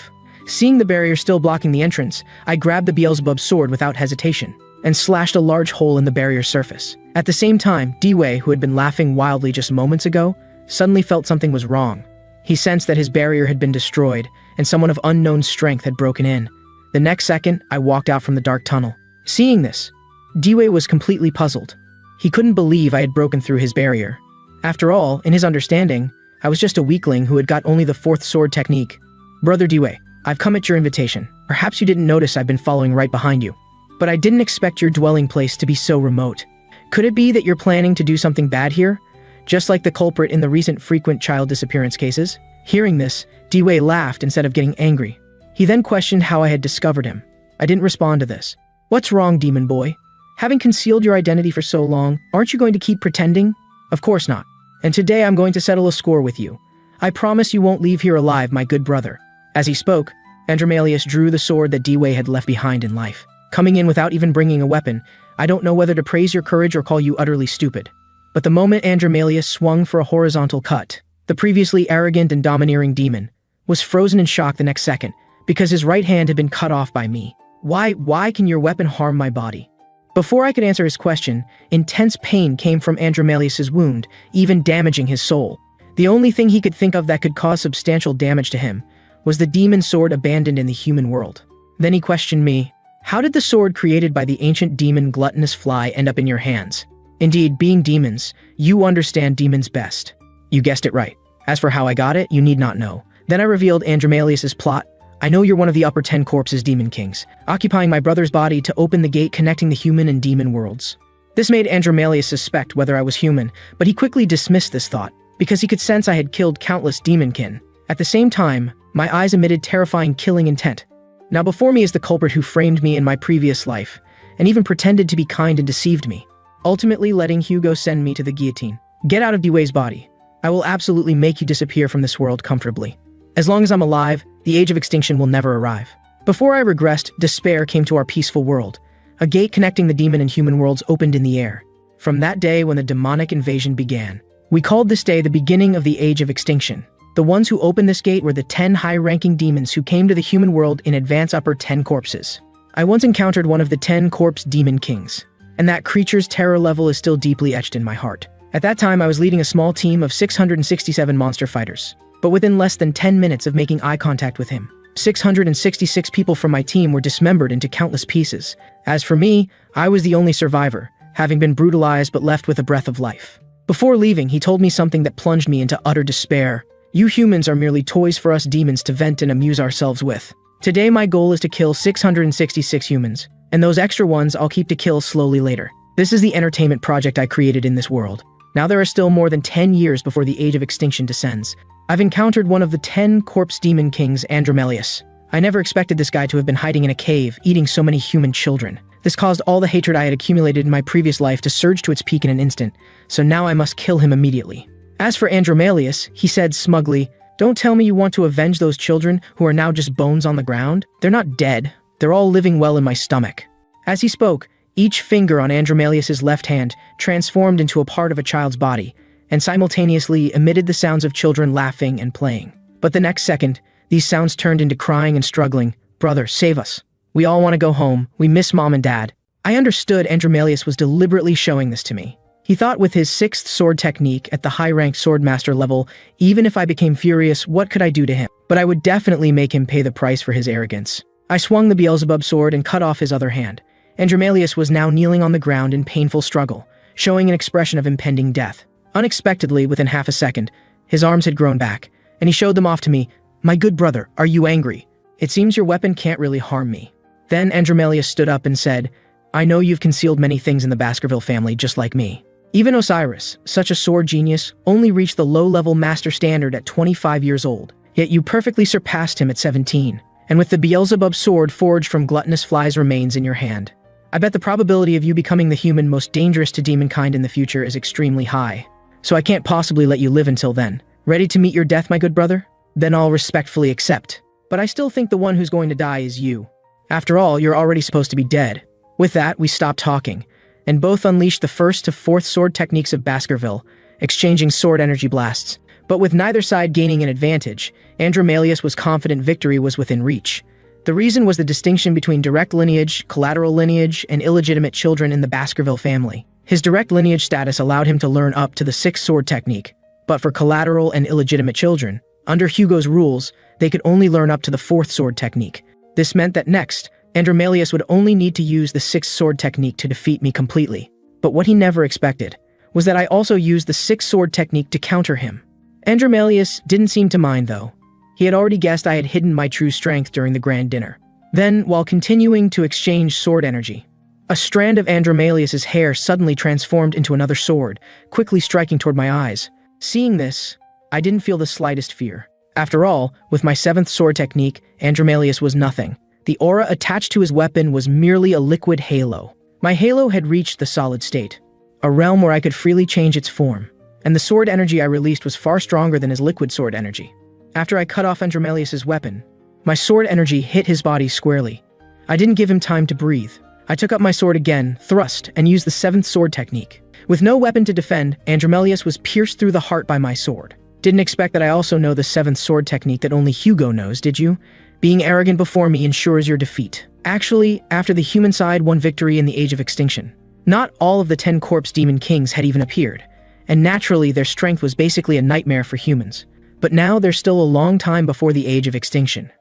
Seeing the barrier still blocking the entrance, I grabbed the Beelzebub sword without hesitation, and slashed a large hole in the barrier's surface. At the same time, Dewey, who had been laughing wildly just moments ago, suddenly felt something was wrong. He sensed that his barrier had been destroyed, and someone of unknown strength had broken in. The next second, I walked out from the dark tunnel. Seeing this, Dewey was completely puzzled. He couldn't believe I had broken through his barrier. After all, in his understanding, I was just a weakling who had got only the fourth sword technique. Brother Dway, I've come at your invitation. Perhaps you didn't notice I've been following right behind you. But I didn't expect your dwelling place to be so remote. Could it be that you're planning to do something bad here? Just like the culprit in the recent frequent child disappearance cases? Hearing this, Dway laughed instead of getting angry. He then questioned how I had discovered him. I didn't respond to this. What's wrong, demon boy? Having concealed your identity for so long, aren't you going to keep pretending? Of course not. And today I'm going to settle a score with you. I promise you won't leave here alive, my good brother. As he spoke, Andromalius drew the sword that Dway had left behind in life. Coming in without even bringing a weapon, I don't know whether to praise your courage or call you utterly stupid. But the moment Andromalius swung for a horizontal cut, the previously arrogant and domineering demon was frozen in shock the next second because his right hand had been cut off by me. Why can your weapon harm my body? Before I could answer his question, intense pain came from Andromalius's wound, even damaging his soul. The only thing he could think of that could cause substantial damage to him was the demon sword abandoned in the human world. Then he questioned me, how did the sword created by the ancient demon gluttonous fly end up in your hands? Indeed, being demons, you understand demons best. You guessed it right. As for how I got it, you need not know. Then I revealed Andromalius's plot. I know you're one of the upper 10 corpses demon kings, occupying my brother's body to open the gate connecting the human and demon worlds. This made Andromalius suspect whether I was human, but he quickly dismissed this thought, because he could sense I had killed countless demonkin. At the same time, my eyes emitted terrifying killing intent. Now before me is the culprit who framed me in my previous life, and even pretended to be kind and deceived me, ultimately letting Hugo send me to the guillotine. Get out of Dway's body. I will absolutely make you disappear from this world comfortably. As long as I'm alive, the age of extinction will never arrive. Before I regressed, despair came to our peaceful world. A gate connecting the demon and human worlds opened in the air. From that day when the demonic invasion began, we called this day the beginning of the age of extinction. The ones who opened this gate were the 10 high-ranking demons who came to the human world in advance upper 10 corpses. I once encountered one of the 10 corpse demon kings, and that creature's terror level is still deeply etched in my heart. At that time, I was leading a small team of 667 monster fighters. But within less than 10 minutes of making eye contact with him, 666 people from my team were dismembered into countless pieces. As for me, I was the only survivor, having been brutalized but left with a breath of life. Before leaving, he told me something that plunged me into utter despair. You humans are merely toys for us demons to vent and amuse ourselves with. Today my goal is to kill 666 humans, and those extra ones I'll keep to kill slowly later. This is the entertainment project I created in this world. Now there are still more than 10 years before the age of extinction descends. I've encountered one of the 10 corpse demon kings, Andromalius. I never expected this guy to have been hiding in a cave, eating so many human children. This caused all the hatred I had accumulated in my previous life to surge to its peak in an instant, so now I must kill him immediately. As for Andromalius, he said smugly, "Don't tell me you want to avenge those children who are now just bones on the ground. They're not dead. They're all living well in my stomach." As he spoke, each finger on Andromalius's left hand transformed into a part of a child's body, and simultaneously emitted the sounds of children laughing and playing. But the next second, these sounds turned into crying and struggling. "Brother, save us. We all want to go home. We miss mom and dad." I understood Andromalius was deliberately showing this to me. He thought with his 6th sword technique at the high-ranked swordmaster level, even if I became furious, what could I do to him? But I would definitely make him pay the price for his arrogance. I swung the Beelzebub sword and cut off his other hand. Andromalius was now kneeling on the ground in painful struggle, showing an expression of impending death. Unexpectedly, within half a second, his arms had grown back, and he showed them off to me. "My good brother, are you angry? It seems your weapon can't really harm me." Then Andromalius stood up and said, "I know you've concealed many things in the Baskerville family just like me. Even Osiris, such a sword genius, only reached the low-level master standard at 25 years old. Yet you perfectly surpassed him at 17, and with the Beelzebub sword forged from gluttonous flies remains in your hand. I bet the probability of you becoming the human most dangerous to demonkind in the future is extremely high. So I can't possibly let you live until then. Ready to meet your death, my good brother? Then I'll respectfully accept. But I still think the one who's going to die is you. After all, you're already supposed to be dead." With that, we stopped talking, and both unleashed the 1st to 4th sword techniques of Baskerville, exchanging sword energy blasts. But with neither side gaining an advantage, Andromalius was confident victory was within reach. The reason was the distinction between direct lineage, collateral lineage, and illegitimate children in the Baskerville family. His direct lineage status allowed him to learn up to the 6th sword technique, but for collateral and illegitimate children, under Hugo's rules, they could only learn up to the 4th sword technique. This meant that next, Andromalius would only need to use the 6th sword technique to defeat me completely. But what he never expected was that I also used the 6th sword technique to counter him. Andromalius didn't seem to mind, though. He had already guessed I had hidden my true strength during the grand dinner. Then, while continuing to exchange sword energy, a strand of Andromalius's hair suddenly transformed into another sword, quickly striking toward my eyes. Seeing this, I didn't feel the slightest fear. After all, with my 7th sword technique, Andromalius was nothing. The aura attached to his weapon was merely a liquid halo. My halo had reached the solid state, a realm where I could freely change its form, and the sword energy I released was far stronger than his liquid sword energy. After I cut off Andromalius's weapon, my sword energy hit his body squarely. I didn't give him time to breathe. I took up my sword again, thrust, and used the 7th sword technique. With no weapon to defend, Andromalius was pierced through the heart by my sword. Didn't expect that I also know the 7th sword technique that only Hugo knows, did you? Being arrogant before me ensures your defeat. Actually, after the human side won victory in the Age of Extinction, not all of the 10 corpse demon kings had even appeared, and naturally their strength was basically a nightmare for humans. But now there's still a long time before the Age of Extinction.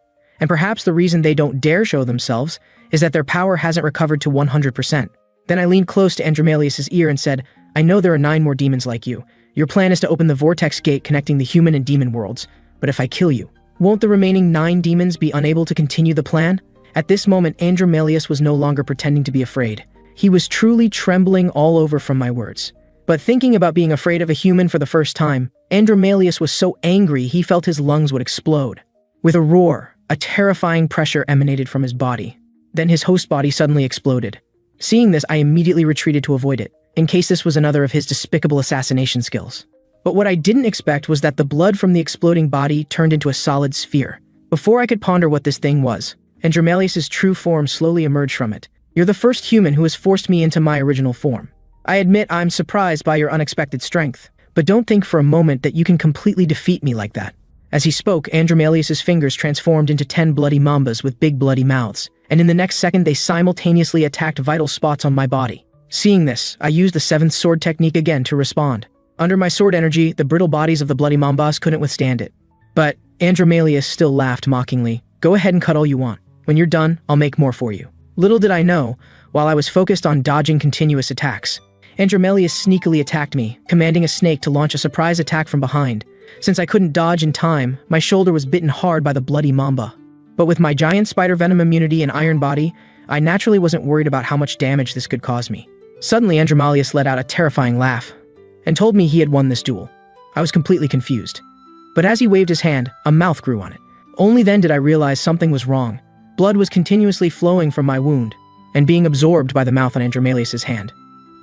And perhaps the reason they don't dare show themselves is that their power hasn't recovered to 100%. Then I leaned close to Andromalius's ear and said, I know there are 9 more demons like you. Your plan is to open the vortex gate connecting the human and demon worlds. But if I kill you, won't the remaining 9 demons be unable to continue the plan? At this moment, Andromalius was no longer pretending to be afraid. He was truly trembling all over from my words. But thinking about being afraid of a human for the first time, Andromalius was so angry he felt his lungs would explode. With a roar, a terrifying pressure emanated from his body. Then his host body suddenly exploded. Seeing this, I immediately retreated to avoid it, in case this was another of his despicable assassination skills. But what I didn't expect was that the blood from the exploding body turned into a solid sphere. Before I could ponder what this thing was, Andromalius's true form slowly emerged from it. You're the first human who has forced me into my original form. I admit I'm surprised by your unexpected strength, but don't think for a moment that you can completely defeat me like that. As he spoke, Andromalius's fingers transformed into 10 bloody mambas with big bloody mouths, and in the next second they simultaneously attacked vital spots on my body. Seeing this, I used the 7th sword technique again to respond. Under my sword energy, the brittle bodies of the bloody mambas couldn't withstand it. But Andromalius still laughed mockingly. Go ahead and cut all you want. When you're done, I'll make more for you. Little did I know, while I was focused on dodging continuous attacks, Andromalius sneakily attacked me, commanding a snake to launch a surprise attack from behind. Since I couldn't dodge in time, my shoulder was bitten hard by the bloody mamba. But with my giant spider venom immunity and iron body, I naturally wasn't worried about how much damage this could cause me. Suddenly, Andromalius let out a terrifying laugh and told me he had won this duel. I was completely confused. But as he waved his hand, a mouth grew on it. Only then did I realize something was wrong. Blood was continuously flowing from my wound and being absorbed by the mouth on Andromalius's hand.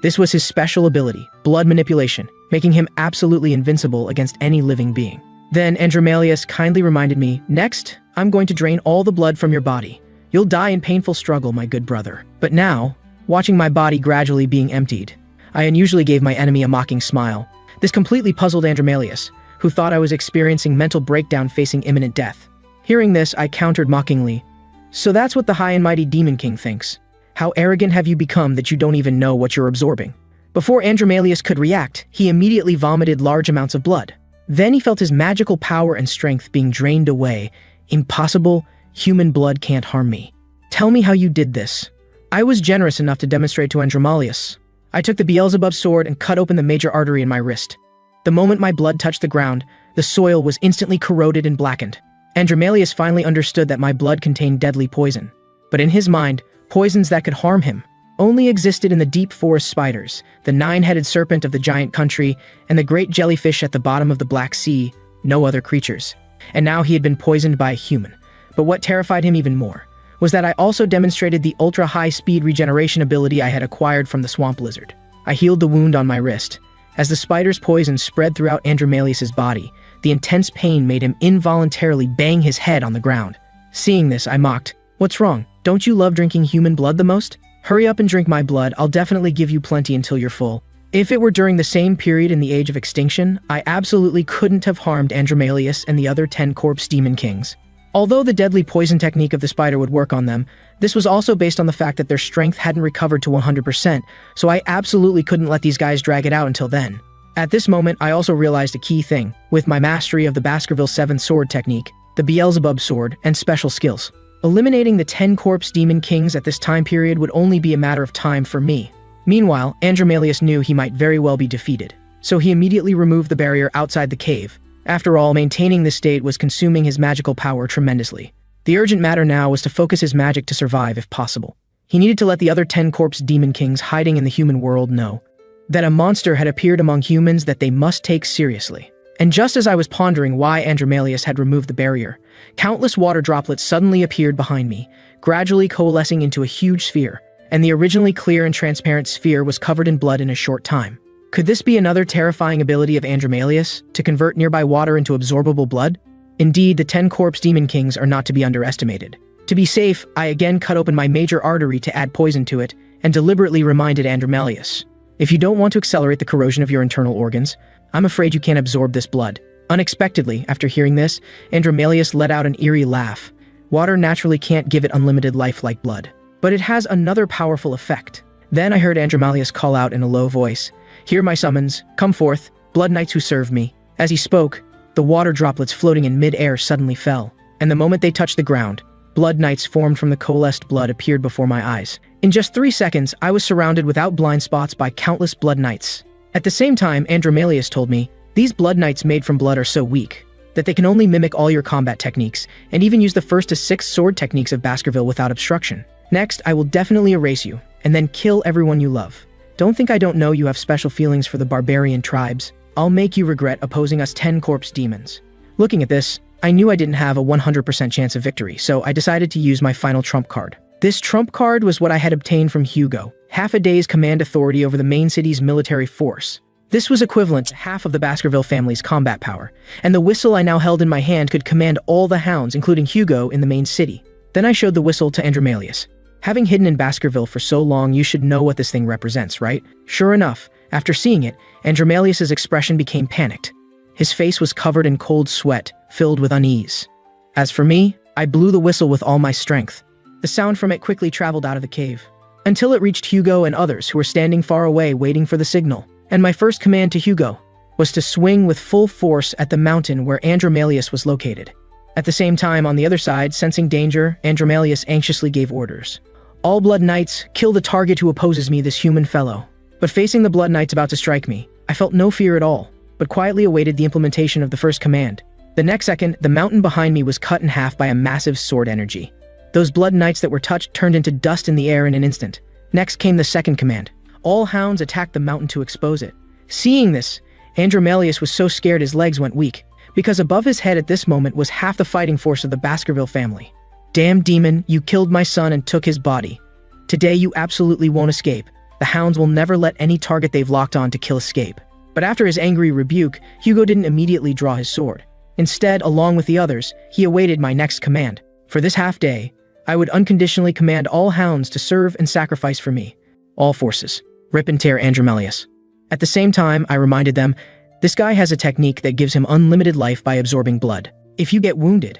This was his special ability, blood manipulation, making him absolutely invincible against any living being. Then Andromalius kindly reminded me, next, I'm going to drain all the blood from your body. You'll die in painful struggle, my good brother. But now, watching my body gradually being emptied, I unusually gave my enemy a mocking smile. This completely puzzled Andromalius, who thought I was experiencing mental breakdown facing imminent death. Hearing this, I countered mockingly, so that's what the high and mighty Demon King thinks. How arrogant have you become that you don't even know what you're absorbing? Before Andromalius could react, he immediately vomited large amounts of blood. Then he felt his magical power and strength being drained away. Impossible, human blood can't harm me. Tell me how you did this. I was generous enough to demonstrate to Andromalius. I took the Beelzebub sword and cut open the major artery in my wrist. The moment my blood touched the ground, the soil was instantly corroded and blackened. Andromalius finally understood that my blood contained deadly poison. But in his mind, poisons that could harm him only existed in the deep forest spiders, the 9-headed serpent of the giant country, and the great jellyfish at the bottom of the Black Sea, no other creatures. And now he had been poisoned by a human. But what terrified him even more was that I also demonstrated the ultra-high-speed regeneration ability I had acquired from the swamp lizard. I healed the wound on my wrist. As the spider's poison spread throughout Andromalius's body, the intense pain made him involuntarily bang his head on the ground. Seeing this, I mocked, "What's wrong? Don't you love drinking human blood the most? Hurry up and drink my blood, I'll definitely give you plenty until you're full." If it were during the same period in the Age of Extinction, I absolutely couldn't have harmed Andromalius and the other 10 corpse demon kings. Although the deadly poison technique of the spider would work on them, this was also based on the fact that their strength hadn't recovered to 100%, so I absolutely couldn't let these guys drag it out until then. At this moment, I also realized a key thing, with my mastery of the Baskerville 7 sword technique, the Beelzebub sword, and special skills. Eliminating the 10 corpse demon kings at this time period would only be a matter of time for me. Meanwhile, Andromalius knew he might very well be defeated, so he immediately removed the barrier outside the cave, After all, maintaining this state was consuming his magical power tremendously. The urgent matter now was to focus his magic to survive if possible. He needed to let the other 10 corpse demon kings hiding in the human world know that a monster had appeared among humans that they must take seriously. And just as I was pondering why Andromalius had removed the barrier, countless water droplets suddenly appeared behind me, gradually coalescing into a huge sphere, and the originally clear and transparent sphere was covered in blood in a short time. Could this be another terrifying ability of Andromalius, to convert nearby water into absorbable blood? Indeed, the 10 corpse demon kings are not to be underestimated. To be safe, I again cut open my major artery to add poison to it, and deliberately reminded Andromalius, if you don't want to accelerate the corrosion of your internal organs, I'm afraid you can't absorb this blood. Unexpectedly, after hearing this, Andromalius let out an eerie laugh. Water naturally can't give it unlimited life like blood, but it has another powerful effect. Then I heard Andromalius call out in a low voice, "Hear my summons, come forth, blood knights who serve me." As he spoke, the water droplets floating in mid-air suddenly fell, and the moment they touched the ground, blood knights formed from the coalesced blood appeared before my eyes. In just 3 seconds, I was surrounded without blind spots by countless blood knights. At the same time, Andromalius told me, these blood knights made from blood are so weak that they can only mimic all your combat techniques, and even use the 1st to 6th sword techniques of Baskerville without obstruction. Next, I will definitely erase you, and then kill everyone you love. Don't think I don't know you have special feelings for the barbarian tribes. I'll make you regret opposing us 10 corpse demons. Looking at this, I knew I didn't have a 100% chance of victory, so I decided to use my final trump card. This trump card was what I had obtained from Hugo, half a day's command authority over the main city's military force. This was equivalent to half of the Baskerville family's combat power, and the whistle I now held in my hand could command all the hounds, including Hugo, in the main city. Then I showed the whistle to Andromalius. Having hidden in Baskerville for so long, you should know what this thing represents, right? Sure enough, after seeing it, Andromalius's expression became panicked. His face was covered in cold sweat, filled with unease. As for me, I blew the whistle with all my strength. The sound from it quickly traveled out of the cave, until it reached Hugo and others who were standing far away waiting for the signal. And my first command to Hugo was to swing with full force at the mountain where Andromalius was located. At the same time, on the other side, sensing danger, Andromalius anxiously gave orders. All blood knights, kill the target who opposes me, this human fellow. But facing the blood knights about to strike me, I felt no fear at all, but quietly awaited the implementation of the first command. The next second, the mountain behind me was cut in half by a massive sword energy. Those blood knights that were touched turned into dust in the air in an instant. Next came the second command. All hounds attacked the mountain to expose it. Seeing this, Andromalius was so scared his legs went weak, because above his head at this moment was half the fighting force of the Baskerville family. Damn demon, you killed my son and took his body. Today you absolutely won't escape. The hounds will never let any target they've locked on to kill escape. But after his angry rebuke, Hugo didn't immediately draw his sword. Instead, along with the others, he awaited my next command. For this half day, I would unconditionally command all hounds to serve and sacrifice for me. All forces. Rip and tear Andromalius. At the same time, I reminded them, this guy has a technique that gives him unlimited life by absorbing blood. If you get wounded,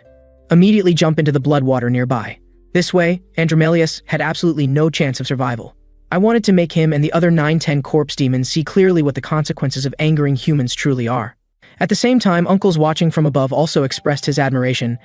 immediately jump into the blood water nearby. This way, Andromalius had absolutely no chance of survival. I wanted to make him and the other 9-10 corpse demons see clearly what the consequences of angering humans truly are. At the same time, uncles watching from above also expressed his admiration.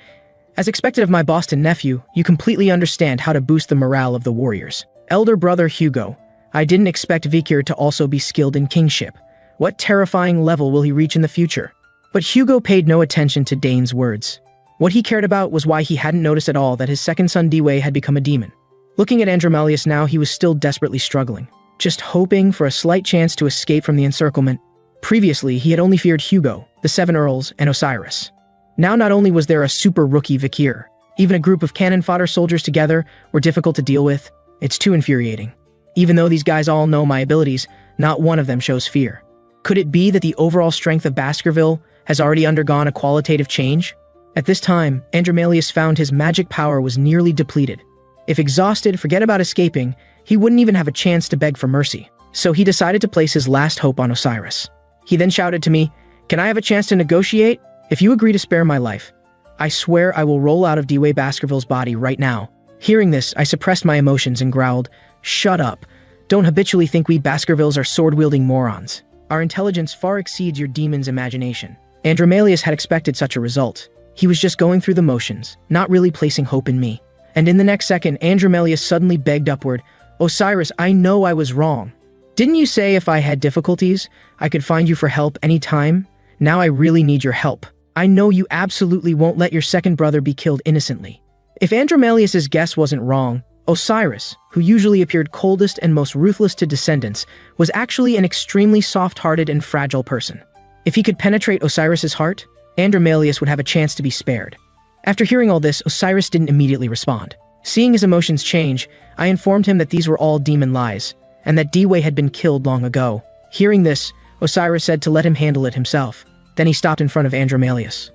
As expected of my Boston nephew, you completely understand how to boost the morale of the warriors. Elder brother Hugo, I didn't expect Vikir to also be skilled in kingship. What terrifying level will he reach in the future? But Hugo paid no attention to Dane's words. What he cared about was why he hadn't noticed at all that his second son Dway had become a demon. Looking at Andromalius now, he was still desperately struggling, just hoping for a slight chance to escape from the encirclement. Previously, he had only feared Hugo, the 7 Earls, and Osiris. Now not only was there a super rookie Vikir, even a group of cannon fodder soldiers together were difficult to deal with. It's too infuriating. Even though these guys all know my abilities, not one of them shows fear. Could it be that the overall strength of Baskerville has already undergone a qualitative change? At this time, Andromalius found his magic power was nearly depleted. If exhausted, forget about escaping, he wouldn't even have a chance to beg for mercy. So he decided to place his last hope on Osiris. He then shouted to me, "Can I have a chance to negotiate? If you agree to spare my life, I swear I will roll out of Dway Baskerville's body right now." Hearing this, I suppressed my emotions and growled, "Shut up. Don't habitually think we Baskervilles are sword-wielding morons. Our intelligence far exceeds your demon's imagination." Andromalius had expected such a result. He was just going through the motions, not really placing hope in me. And in the next second, Andromalius suddenly begged upward, "Osiris, I know I was wrong. Didn't you say if I had difficulties, I could find you for help any time? Now I really need your help. I know you absolutely won't let your second brother be killed innocently." If Andromalius's guess wasn't wrong, Osiris, who usually appeared coldest and most ruthless to descendants, was actually an extremely soft-hearted and fragile person. If he could penetrate Osiris's heart, Andromalius would have a chance to be spared. After hearing all this, Osiris didn't immediately respond. Seeing his emotions change, I informed him that these were all demon lies, and that Dway had been killed long ago. Hearing this, Osiris said to let him handle it himself. Then he stopped in front of Andromalius.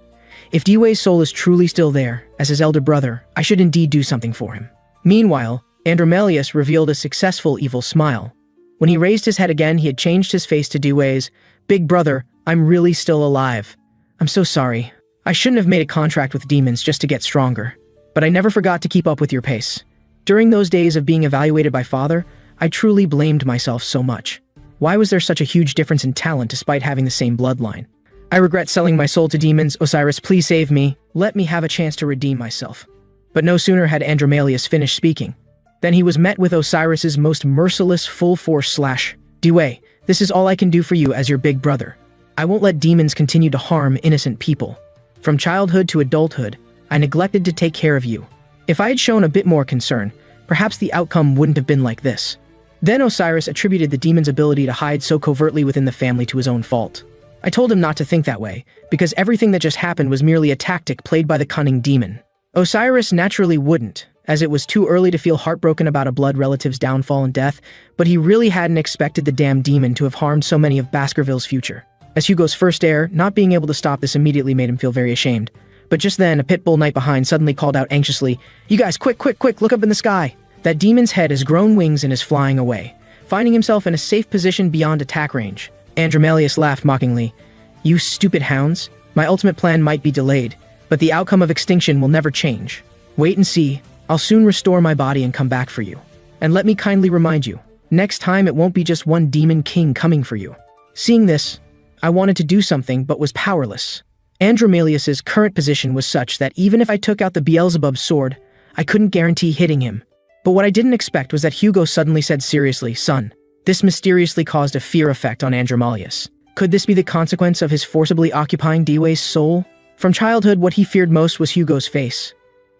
If Dway's soul is truly still there, as his elder brother, I should indeed do something for him. Meanwhile, Andromalius revealed a successful evil smile. When he raised his head again, he had changed his face to Dway's. "Big brother, I'm really still alive. I'm so sorry. I shouldn't have made a contract with demons just to get stronger. But I never forgot to keep up with your pace. During those days of being evaluated by Father, I truly blamed myself so much. Why was there such a huge difference in talent despite having the same bloodline? I regret selling my soul to demons. Osiris, please save me. Let me have a chance to redeem myself." But no sooner had Andromalius finished speaking than he was met with Osiris's most merciless full-force slash. "Dway, this is all I can do for you as your big brother. I won't let demons continue to harm innocent people. From childhood to adulthood, I neglected to take care of you. If I had shown a bit more concern, perhaps the outcome wouldn't have been like this." Then Osiris attributed the demon's ability to hide so covertly within the family to his own fault. I told him not to think that way, because everything that just happened was merely a tactic played by the cunning demon. Osiris naturally wouldn't, as it was too early to feel heartbroken about a blood relative's downfall and death, but he really hadn't expected the damned demon to have harmed so many of Baskerville's future. As Hugo's first heir, not being able to stop this immediately made him feel very ashamed. But just then, a pit bull knight behind suddenly called out anxiously, "You guys, quick, quick, quick, look up in the sky!" That demon's head has grown wings and is flying away, finding himself in a safe position beyond attack range. Andromalius laughed mockingly. "You stupid hounds, my ultimate plan might be delayed, but the outcome of extinction will never change. Wait and see, I'll soon restore my body and come back for you. And let me kindly remind you, next time it won't be just one demon king coming for you." Seeing this, I wanted to do something but was powerless. Andromalius's current position was such that even if I took out the Beelzebub sword, I couldn't guarantee hitting him. But what I didn't expect was that Hugo suddenly said seriously, "Son." This mysteriously caused a fear effect on Andromalius. Could this be the consequence of his forcibly occupying Dway's soul? From childhood, what he feared most was Hugo's face.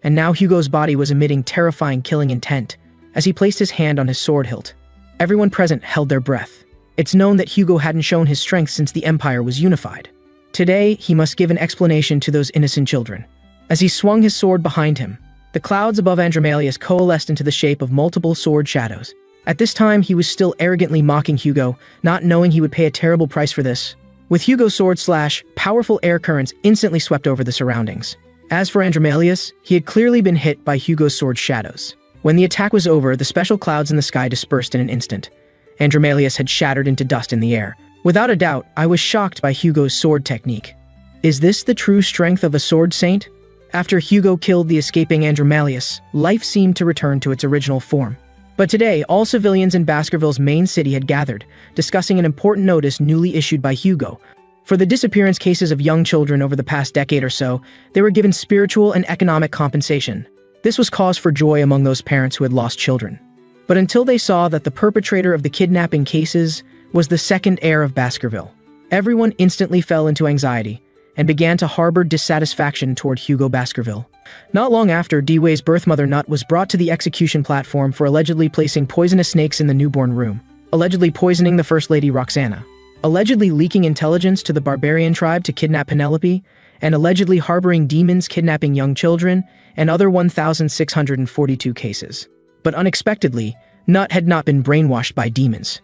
And now Hugo's body was emitting terrifying killing intent as he placed his hand on his sword hilt. Everyone present held their breath. It's known that Hugo hadn't shown his strength since the Empire was unified. Today, he must give an explanation to those innocent children. As he swung his sword behind him, the clouds above Andromalius coalesced into the shape of multiple sword shadows. At this time, he was still arrogantly mocking Hugo, not knowing he would pay a terrible price for this. With Hugo's sword slash, powerful air currents instantly swept over the surroundings. As for Andromalius, he had clearly been hit by Hugo's sword shadows. When the attack was over, the special clouds in the sky dispersed in an instant. Andromalius had shattered into dust in the air. Without a doubt, I was shocked by Hugo's sword technique. Is this the true strength of a sword saint? After Hugo killed the escaping Andromalius, life seemed to return to its original form. But today, all civilians in Baskerville's main city had gathered, discussing an important notice newly issued by Hugo. For the disappearance cases of young children over the past decade or so, they were given spiritual and economic compensation. This was cause for joy among those parents who had lost children. But until they saw that the perpetrator of the kidnapping cases was the second heir of Baskerville, everyone instantly fell into anxiety and began to harbor dissatisfaction toward Hugo Baskerville. Not long after, Dway's birth mother Nut was brought to the execution platform for allegedly placing poisonous snakes in the newborn room, allegedly poisoning the First Lady Roxana, allegedly leaking intelligence to the barbarian tribe to kidnap Penelope, and allegedly harboring demons kidnapping young children, and other 1,642 cases. But unexpectedly, Nut had not been brainwashed by demons.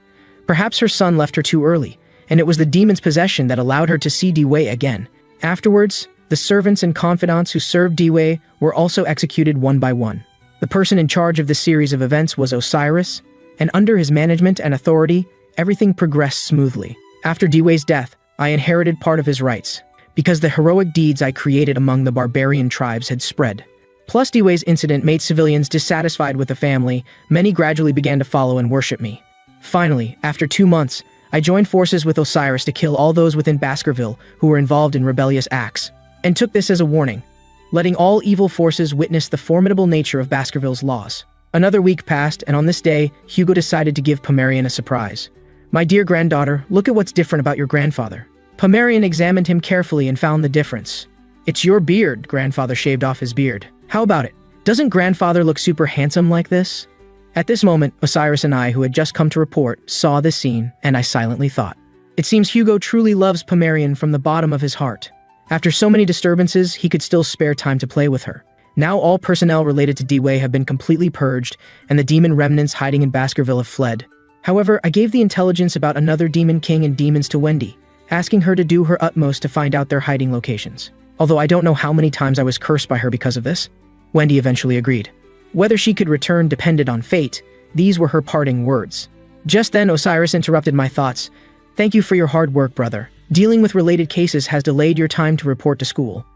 Perhaps her son left her too early, and it was the demon's possession that allowed her to see Dway again. Afterwards, the servants and confidants who served Dway were also executed one by one. The person in charge of this series of events was Osiris, and under his management and authority, everything progressed smoothly. After Dway's death, I inherited part of his rights, because the heroic deeds I created among the barbarian tribes had spread. Plus, Dway's incident made civilians dissatisfied with the family. Many gradually began to follow and worship me. Finally, after 2 months, I joined forces with Osiris to kill all those within Baskerville who were involved in rebellious acts, and took this as a warning, letting all evil forces witness the formidable nature of Baskerville's laws. Another week passed, and on this day, Hugo decided to give Pomerian a surprise. "My dear granddaughter, look at what's different about your grandfather." Pomerian examined him carefully and found the difference. "It's your beard," grandfather shaved off his beard. "How about it? Doesn't grandfather look super handsome like this?" At this moment, Osiris and I, who had just come to report, saw this scene, and I silently thought, it seems Hugo truly loves Pomerian from the bottom of his heart. After so many disturbances, he could still spare time to play with her. Now all personnel related to D-Wei have been completely purged, and the demon remnants hiding in Baskerville have fled. However, I gave the intelligence about another demon king and demons to Wendy, asking her to do her utmost to find out their hiding locations. Although I don't know how many times I was cursed by her because of this, Wendy eventually agreed. Whether she could return depended on fate. These were her parting words. Just then, Osiris interrupted my thoughts. "Thank you for your hard work, brother. Dealing with related cases has delayed your time to report to school.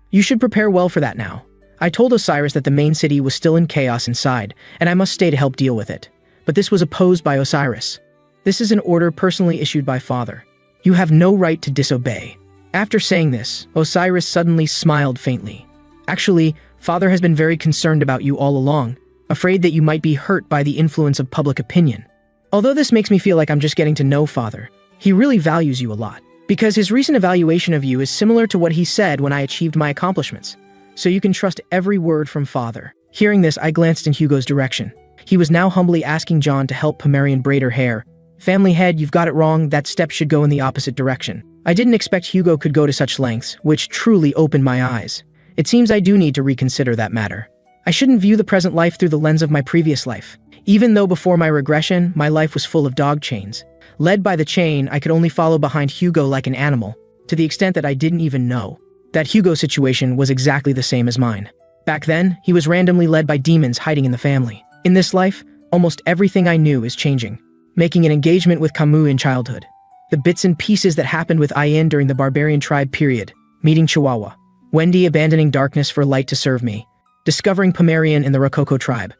You should prepare well for that now." I told Osiris that the main city was still in chaos inside, and I must stay to help deal with it. But this was opposed by Osiris. "This is an order personally issued by Father. You have no right to disobey." After saying this, Osiris suddenly smiled faintly. "Actually, Father has been very concerned about you all along, afraid that you might be hurt by the influence of public opinion. Although this makes me feel like I'm just getting to know Father, he really values you a lot, because his recent evaluation of you is similar to what he said when I achieved my accomplishments. So you can trust every word from Father." Hearing this, I glanced in Hugo's direction. He was now humbly asking John to help Pomerian braid her hair. "Family head, you've got it wrong. That step should go in the opposite direction." I didn't expect Hugo could go to such lengths, which truly opened my eyes. It seems I do need to reconsider that matter. I shouldn't view the present life through the lens of my previous life. Even though before my regression, my life was full of dog chains. Led by the chain, I could only follow behind Hugo like an animal, to the extent that I didn't even know that Hugo's situation was exactly the same as mine. Back then, he was randomly led by demons hiding in the family. In this life, almost everything I knew is changing, making an engagement with Camus in childhood. The bits and pieces that happened with Ayin during the barbarian tribe period, meeting Chihuahua, Wendy abandoning darkness for light to serve me, discovering Pomerian in the Rococo tribe,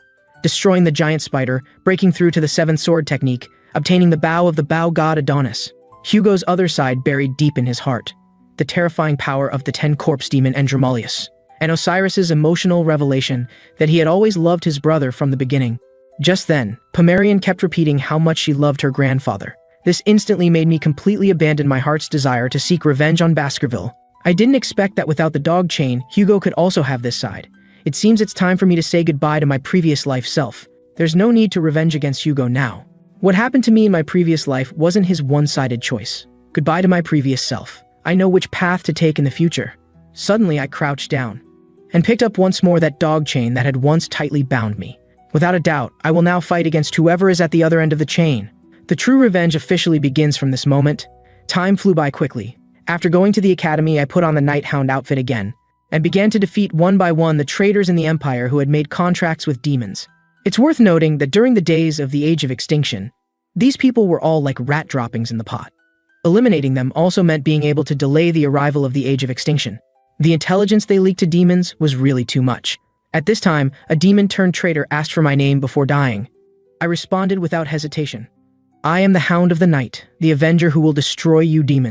destroying the giant spider, breaking through to the seven sword technique, obtaining the bow of the bow god Adonis, Hugo's other side buried deep in his heart, the terrifying power of the 10-corpse demon Andromalius, and Osiris's emotional revelation that he had always loved his brother from the beginning. Just then, Pomerian kept repeating how much she loved her grandfather. This instantly made me completely abandon my heart's desire to seek revenge on Baskerville. I didn't expect that without the dog chain, Hugo could also have this side. It seems it's time for me to say goodbye to my previous life self. There's no need to revenge against Hugo now. What happened to me in my previous life wasn't his one-sided choice. Goodbye to my previous self. I know which path to take in the future. Suddenly, I crouched down and picked up once more that dog chain that had once tightly bound me. Without a doubt, I will now fight against whoever is at the other end of the chain. The true revenge officially begins from this moment. Time flew by quickly. After going to the academy, I put on the Night Hound outfit again and began to defeat one by one the traitors in the Empire who had made contracts with demons. It's worth noting that during the days of the Age of Extinction, these people were all like rat droppings in the pot. Eliminating them also meant being able to delay the arrival of the Age of Extinction. The intelligence they leaked to demons was really too much. At this time, a demon-turned-traitor asked for my name before dying. I responded without hesitation. "I am the Hound of the Night, the Avenger who will destroy you demons."